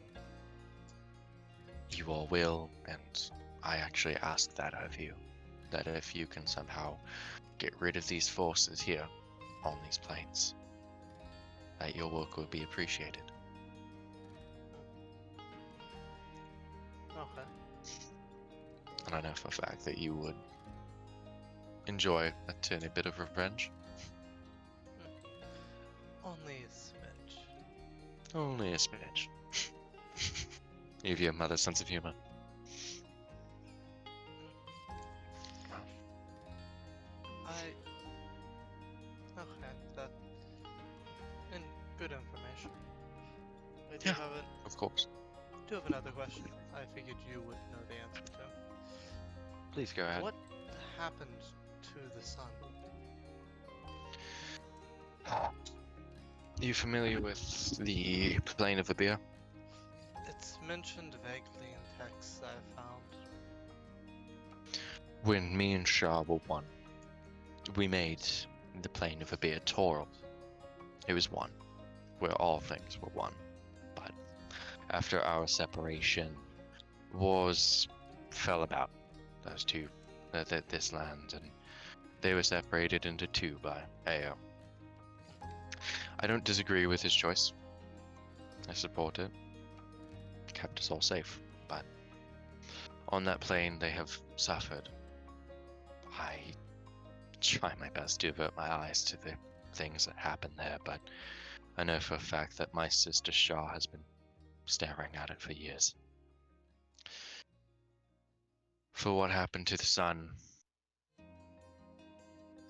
you all will, and I actually ask that of you, that if you can somehow get rid of these forces here on these planes, that your work will be appreciated. Okay. And I know for a fact that you would enjoy a tiny bit of revenge. Only a smidge. Only a smidge. You have your mother's sense of humor. Okay, that... And good information. I do Yeah, have it. of course. Do have another question. I figured you would know the answer to. Please go ahead. What happened to the sun? You familiar with the plane of the beer? It's mentioned vaguely in texts I've found. When me and Shah were one, we made the plane of a beer Toril. It was one, where all things were one. But after our separation, wars fell about those two, this land, and they were separated into 2 by Ao. I don't disagree with his choice. I support it. Kept us all safe, but on that plane they have suffered. I try my best to avert my eyes to the things that happen there, but I know for a fact that my sister Shah has been staring at it for years. For what happened to the sun,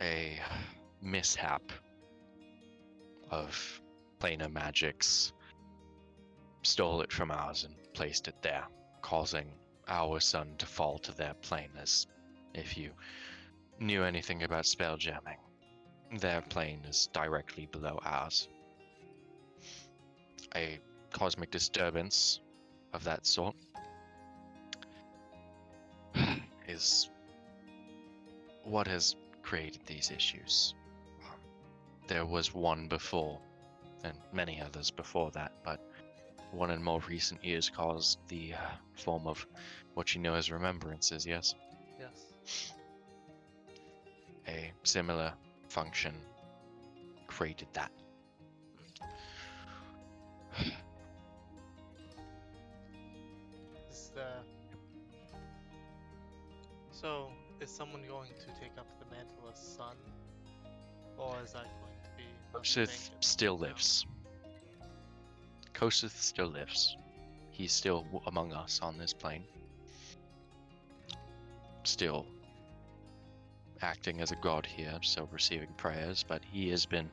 a mishap of planar magics stole it from ours and placed it there, causing our sun to fall to their plane. As if you knew anything about spell jamming, their plane is directly below ours. A cosmic disturbance of that sort is what has created these issues. There was one before, and many others before that, but one in more recent years caused the form of what you know as remembrances, yes? Yes. A similar function created that. So, is someone going to take up the mantle of sun? Or is that going to be... Kosith still lives. Kosith still lives. He's still among us on this plane. Still acting as a god here, still receiving prayers, but he has been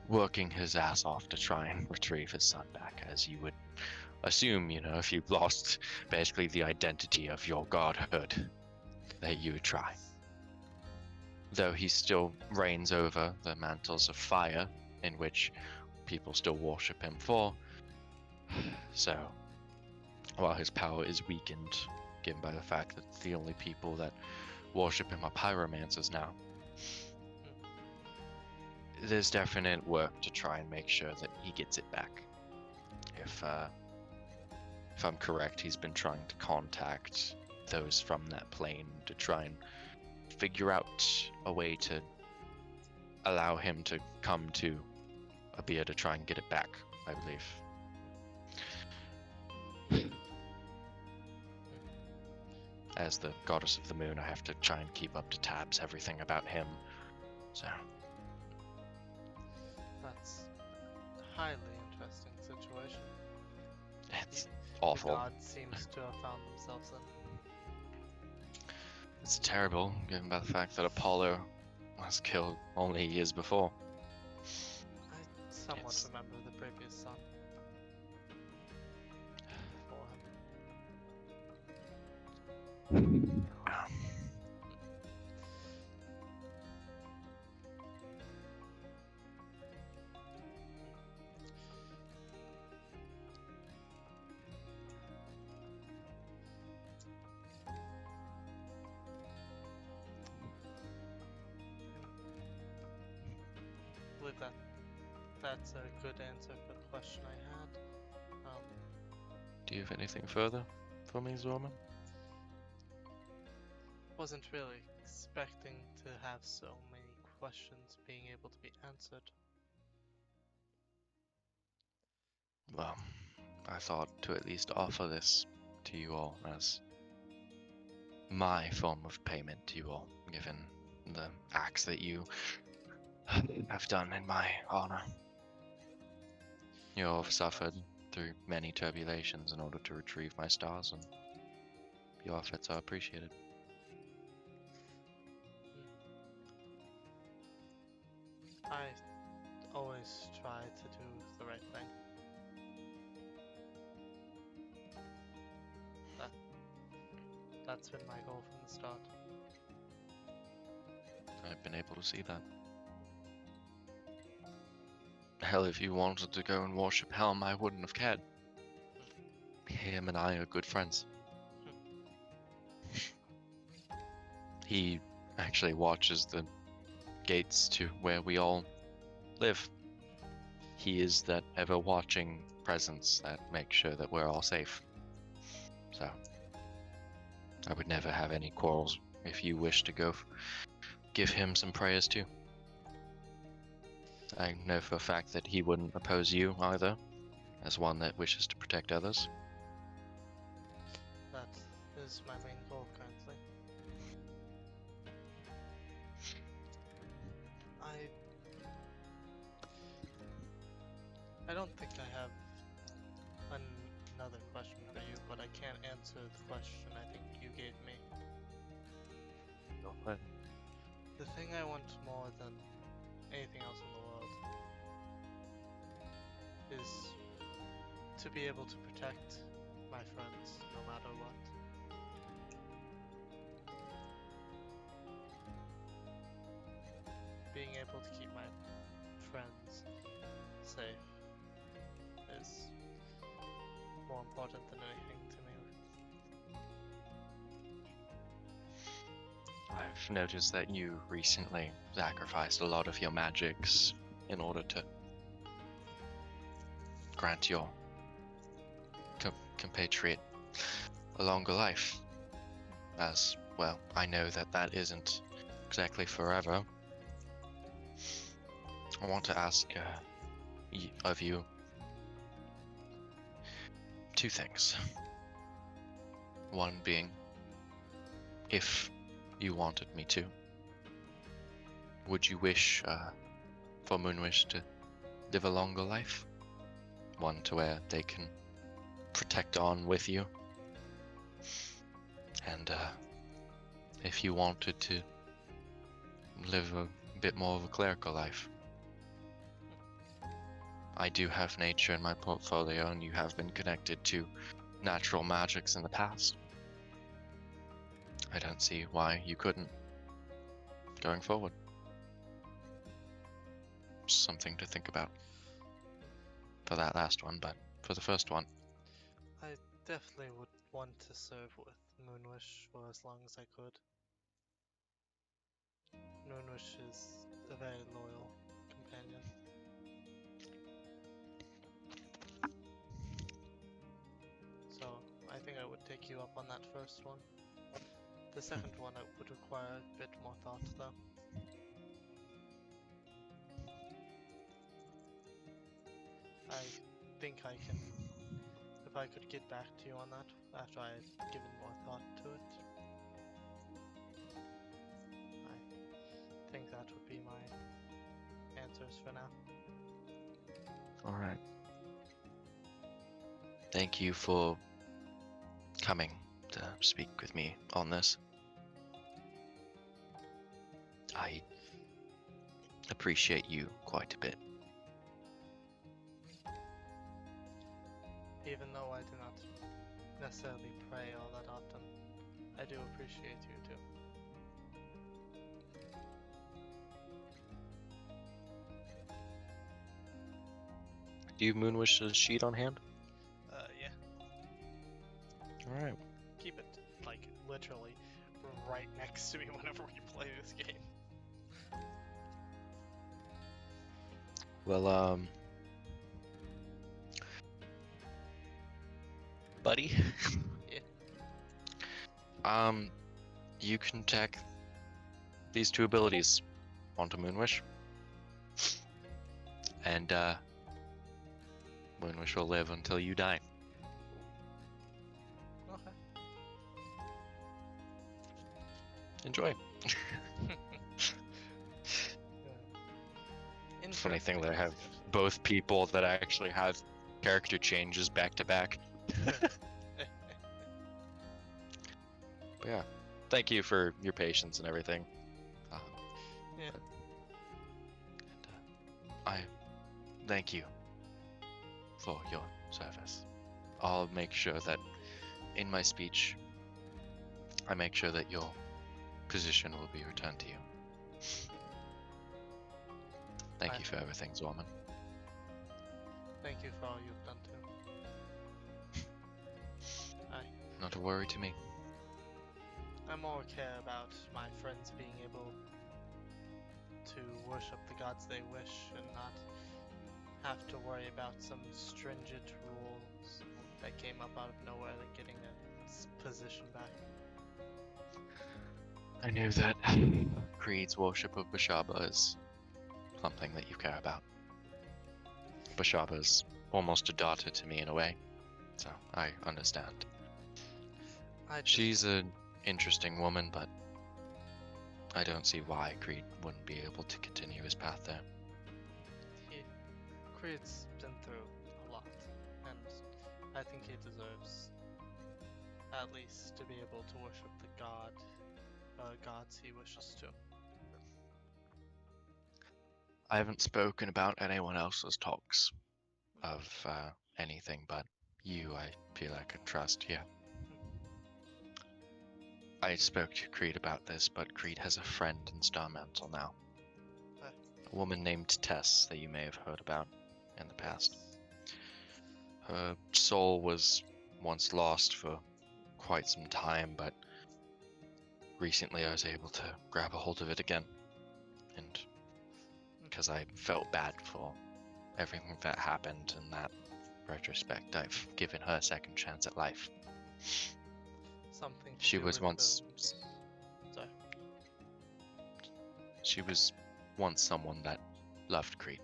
working his ass off to try and retrieve his son back, as you would assume, you know, if you lost basically the identity of your godhood, that you would try. Though he still reigns over the mantles of fire, in which people still worship him for. So, while his power is weakened, given by the fact that the only people that worship him are pyromancers now, there's definite work to try and make sure that he gets it back. If I'm correct, he's been trying to contact those from that plane to try and figure out a way to allow him to come to Abia to try and get it back, I believe. As the goddess of the moon, I have to try and keep up to tabs everything about him, so... That's a highly interesting situation. It's awful. The god seems to have found themselves in. It's terrible, given by the fact that Apollo was killed only years before. I somewhat remember the previous son. For him. I believe that's a good answer for the question I had. Do you have anything further for me, Zorman? Wasn't really expecting to have so many questions being able to be answered. Well, I thought to at least offer this to you all as my form of payment to you all, given the acts that you have done in my honor. You all have suffered through many turbulations in order to retrieve my stars, and your efforts are appreciated. I always try to do the right thing. That's been my goal from the start. I've been able to see that. Hell, if you wanted to go and worship Helm, I wouldn't have cared. Him and I are good friends. He actually watches the gates to where we all live. He is that ever-watching presence that makes sure that we're all safe. So, I would never have any quarrels if you wish to go give him some prayers too. I know for a fact that he wouldn't oppose you either, as one that wishes to protect others. That is my main goal currently. I don't think I have another question for you, but I can't answer the question I think you gave me. Go ahead. The thing I want more than anything else in the world is to be able to protect my friends no matter what. Being able to keep my friends safe is more important than anything to me. I've noticed that you recently sacrificed a lot of your magics in order to grant your compatriot a longer life. As well, I know that that isn't exactly forever. I want to ask of you two things. One being, if you wanted me to, would you wish for Moonwish to live a longer life? One to where they can protect on with you? And if you wanted to live a bit more of a clerical life? I do have nature in my portfolio, and you have been connected to natural magics in the past. I don't see why you couldn't going forward. Something to think about for that last one, but for the first one, I definitely would want to serve with Moonwish for as long as I could. Moonwish is a very loyal companion. So, I think I would take you up on that first one. The second one I would require a bit more thought, though. I think I can, if I could get back to you on that after I had given more thought to it. I think that would be my answers for now. alright. Thank you for coming to speak with me on this. I appreciate you quite a bit. Even though I do not necessarily pray all that often, I do appreciate you too. Do you Moonwish's sheet on hand? Yeah. Alright. Keep it, like, literally right next to me whenever we play this game. Well, buddy. Yeah. You can tack these two abilities onto Moonwish, and Moonwish will live until you die. Okay. Enjoy. Funny thing that I have both people that actually have character changes back to back. But yeah, thank you for your patience and everything. Yeah. I thank you for your service. I'll make sure that in my speech, I make sure that your position will be returned to you. Thank you for everything, Zorman. Thank you for all you've done too. Not a worry to me. I more care about my friends being able to worship the gods they wish and not have to worry about some stringent rules that came up out of nowhere and getting a position back. I knew that Creed's worship of Bashaba is something that you care about. Bashaba's almost a daughter to me in a way, so I understand. She's an interesting woman, but I don't see why Creed wouldn't be able to continue his path there. Creed's been through a lot, and I think he deserves at least to be able to worship the gods he wishes to. I haven't spoken about anyone else's talks of anything but you. I feel I can trust here. I spoke to Creed about this, but Creed has a friend in Starmantle now. A woman named Tess that you may have heard about in the past. Her soul was once lost for quite some time, but recently I was able to grab a hold of it again. And because I felt bad for everything that happened in that retrospect, I've given her a second chance at life. Something to She do was with once Sorry. She was once someone that loved Creed.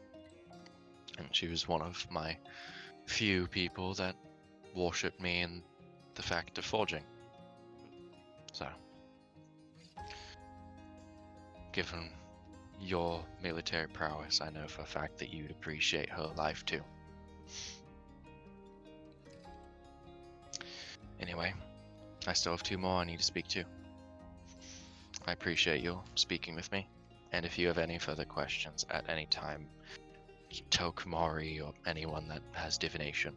And she was one of my few people that worshipped me in the fact of forging. So, given your military prowess, I know for a fact that you'd appreciate her life too. Anyway, I still have two more I need to speak to. I appreciate you speaking with me, and if you have any further questions at any time, tell Kumari or anyone that has divination.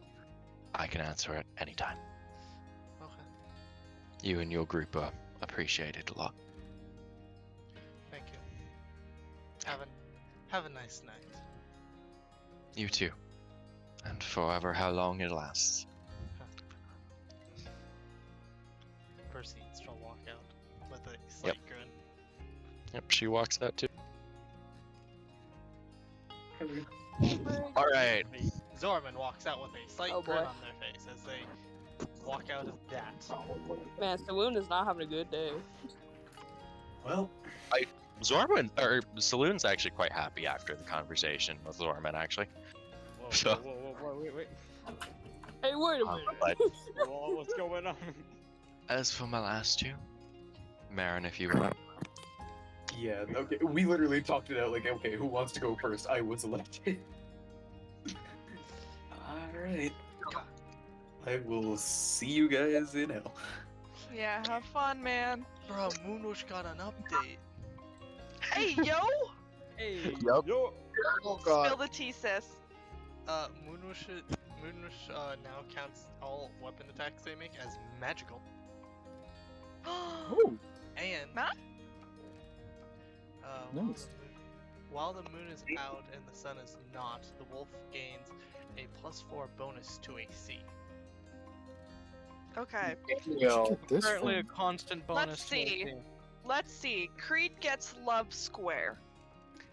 I can answer at any time. Okay. You and your group are appreciated a lot. Thank you. Have a nice night. You too. And forever how long it lasts. Proceeds to walk out with a slight grin. Yep, she walks out too. Alright. Zorman walks out with a slight Oh, grin boy. on their face as they walk out of that. Man, Saloon is not having a good day. Well, Zorman, or Saloon's actually quite happy after the conversation with Zorman, actually. Whoa, So- whoa, wait. Hey, wait a minute. But Whoa, what's going on? as for my last two, Marin, if you would. yeah, okay. We literally talked it out like, okay, who wants to go first? I was elected. Alright. I will see you guys in hell. Yeah, have fun, man. Bro, Moonwush got an update. Hey, yo! Hey, Yup. yo. Oh Spill the tea, sis. Moonwush now counts all weapon attacks they make as magical. Oh, And Matt? Nice. While the moon is out and the sun is not, the wolf gains a +4 bonus to AC. Okay, where'd you get this Apparently a from? constant bonus. let's to see. AC. Let's see. Creed gets Love Square.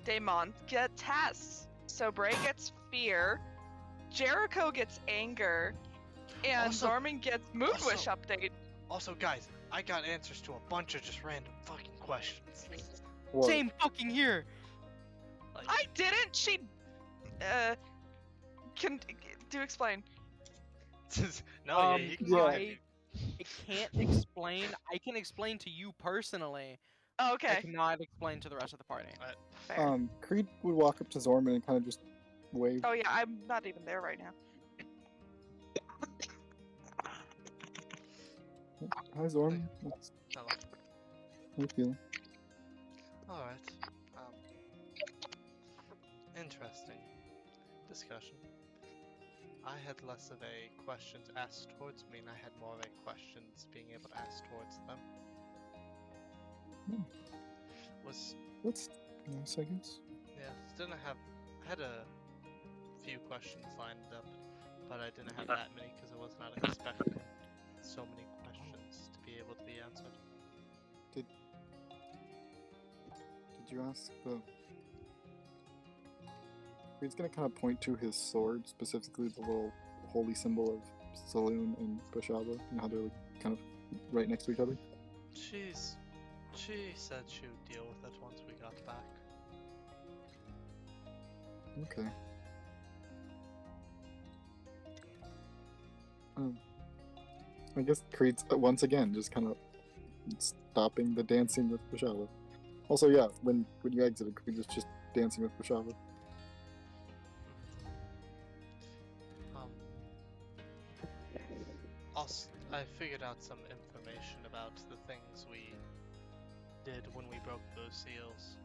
Daemon gets Tess. Sobray gets Fear. Jericho gets Anger. And Also- Zorman gets Moonwish update. Also, guys, I got answers to a bunch of just random fucking questions. What? Same fucking here. Like, I didn't. She. Can do explain. no, Um, yeah, you can yeah. continue. I can't explain. I can explain to you personally. Oh, I okay. cannot explain to the rest of the party. Fair. Creed would walk up to Zorman and kind of just wave. Oh yeah, I'm not even there right now. Hi, Zorman. What's Hello. how you feeling? Alright. Interesting discussion. I had less of a questions asked towards me, and I had more of a questions being able to ask towards them. Hmm. Was That's nice, I guess. yeah, didn't have I had a few questions lined up, but I didn't have that many because I was not expecting so many questions to be able to be answered. Did you ask the? He's gonna kind of point to his sword, specifically the little holy symbol of Saloon and Bushaba, and how they're like kind of right next to each other. She said she would deal with it once we got back. Okay. I guess Creed's once again just kind of stopping the dancing with Bashava. Also, yeah, when you exited, Creed was just dancing with Bashava. I figured out some information about the things we did when we broke those seals.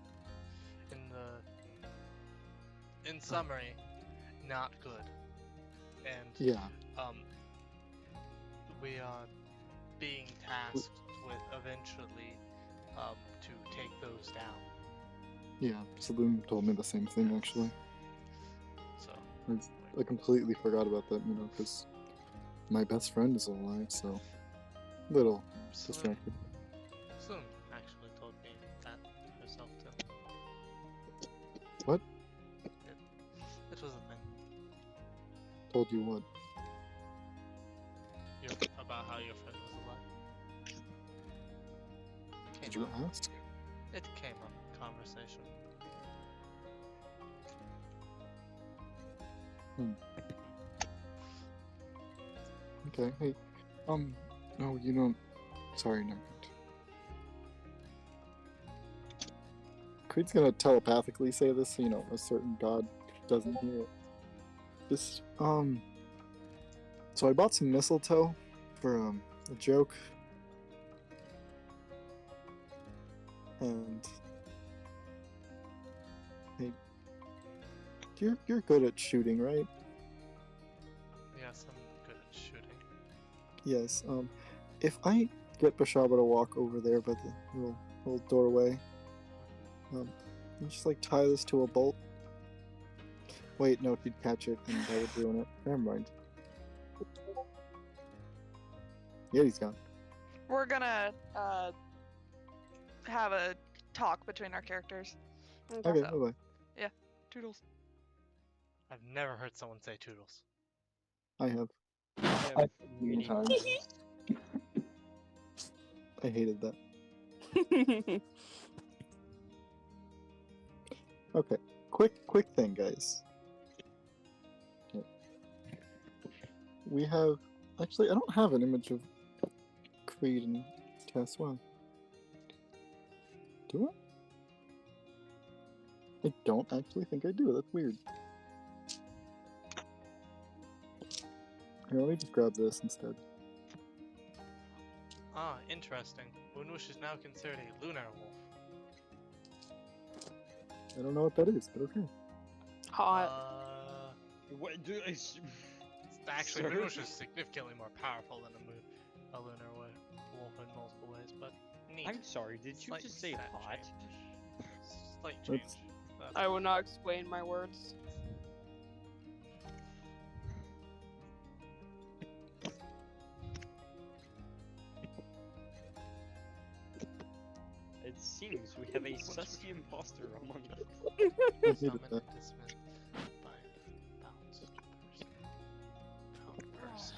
In summary, not good. And Yeah. We are being tasked with eventually to take those down. Yeah, Saloon told me the same thing actually. So I completely forgot about that, because my best friend is alive, so little distracted. Saloon actually told me that herself too. What? It was a thing. Told you what? About how your friend was alive. Did you ask? It came up in conversation. Okay, hey, no, you don't. Sorry, never mind. Creed's gonna telepathically say this, so, a certain god doesn't hear it. This, so I bought some mistletoe for, a joke. And, hey, you're good at shooting, right? Yes, I'm good at shooting. Yes, if I get Bashaba to walk over there by the little doorway, and just tie this to a bolt. Wait, no, he'd catch it and that would ruin it. Never mind. Yeah, he's gone. We're gonna have a talk between our characters. Okay, So, bye-bye. yeah, toodles. I've never heard someone say toodles. I have. Many times. I hated that. Okay, quick thing, guys. Okay. We have... Actually, I don't have an image of Creed and Tess. Wow. Do I? I don't actually think I do. That's weird. Here, let me just grab this instead. Ah, interesting. Moonwish is now considered a lunar wolf. I don't know what that is, but okay. Hot. What do I? Actually, Sir? Moonwish is significantly more powerful than a lunar wolf in multiple ways, but neat. I'm sorry. Did you Slight just say stat hot? change. Slight change. That's I will not explain my words. It seems we have a sussy imposter among us. I hated Summon that. and dismiss by bounce person.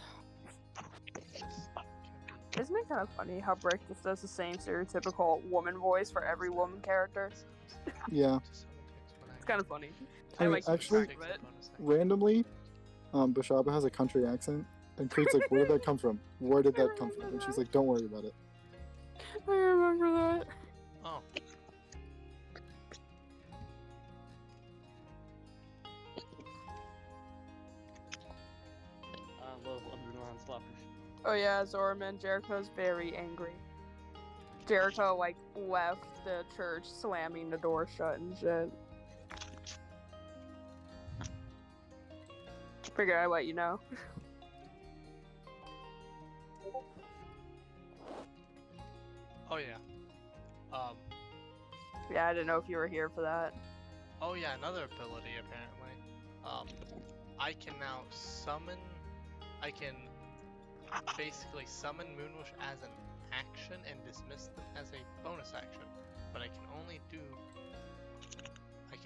Isn't it kind of funny how Brick just does the same stereotypical woman voice for every woman character? Yeah. It's kind of funny. I mean, like keep actually, track of it. randomly, Bashaba has a country accent, and Creed's like, "Where did that come from? Where did that come from?" And she's like, "Don't worry about it." I remember that. Oh. I love underline slappers. Oh yeah, Zorman, Jericho's very angry. Jericho left the church slamming the door shut and shit. Figured I'd let you know. Oh yeah. Yeah, I didn't know if you were here for that. Oh yeah, another ability apparently. I can now summon. I can basically summon Moonwish as an action and dismiss them as a bonus action, but I can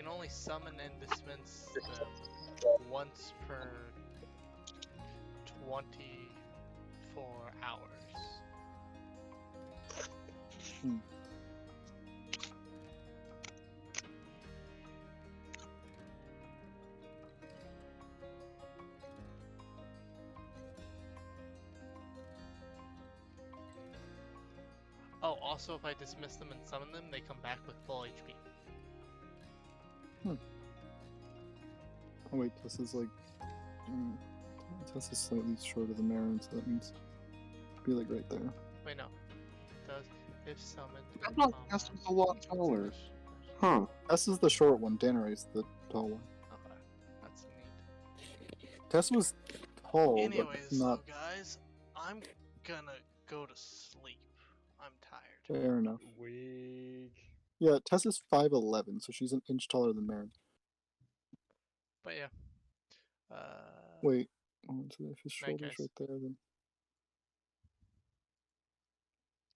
only summon and dismiss them once per 24 hours. also, if I dismiss them and summon them, they come back with full HP. Oh wait, this is like... Tess is slightly shorter than Marin, so that means... Be like right there. Wait, no. Does if summoned. I thought Tess was a lot taller. Huh. Tess is the short one, Danaray's the tall one. Okay, that's neat. Tess was tall, Anyways, but not so guys, I'm gonna go to sleep. I'm tired. fair enough. Weak. Yeah, Tess is 5'11", so she's an inch taller than Marin. But yeah. Wait, oh, so if his Night, shoulder's guys. right there, then...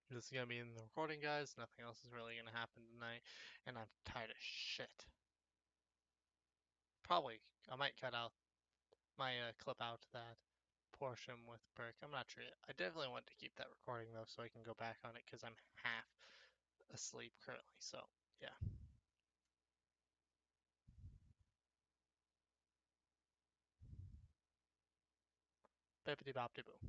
This is gonna be in the recording, guys. Nothing else is really gonna happen tonight, and I'm tired as shit. Probably, I might cut out my clip out that portion with Burke. I'm not sure yet. I definitely want to keep that recording though, so I can go back on it because I'm half asleep currently. So yeah. Bippity boppity boo.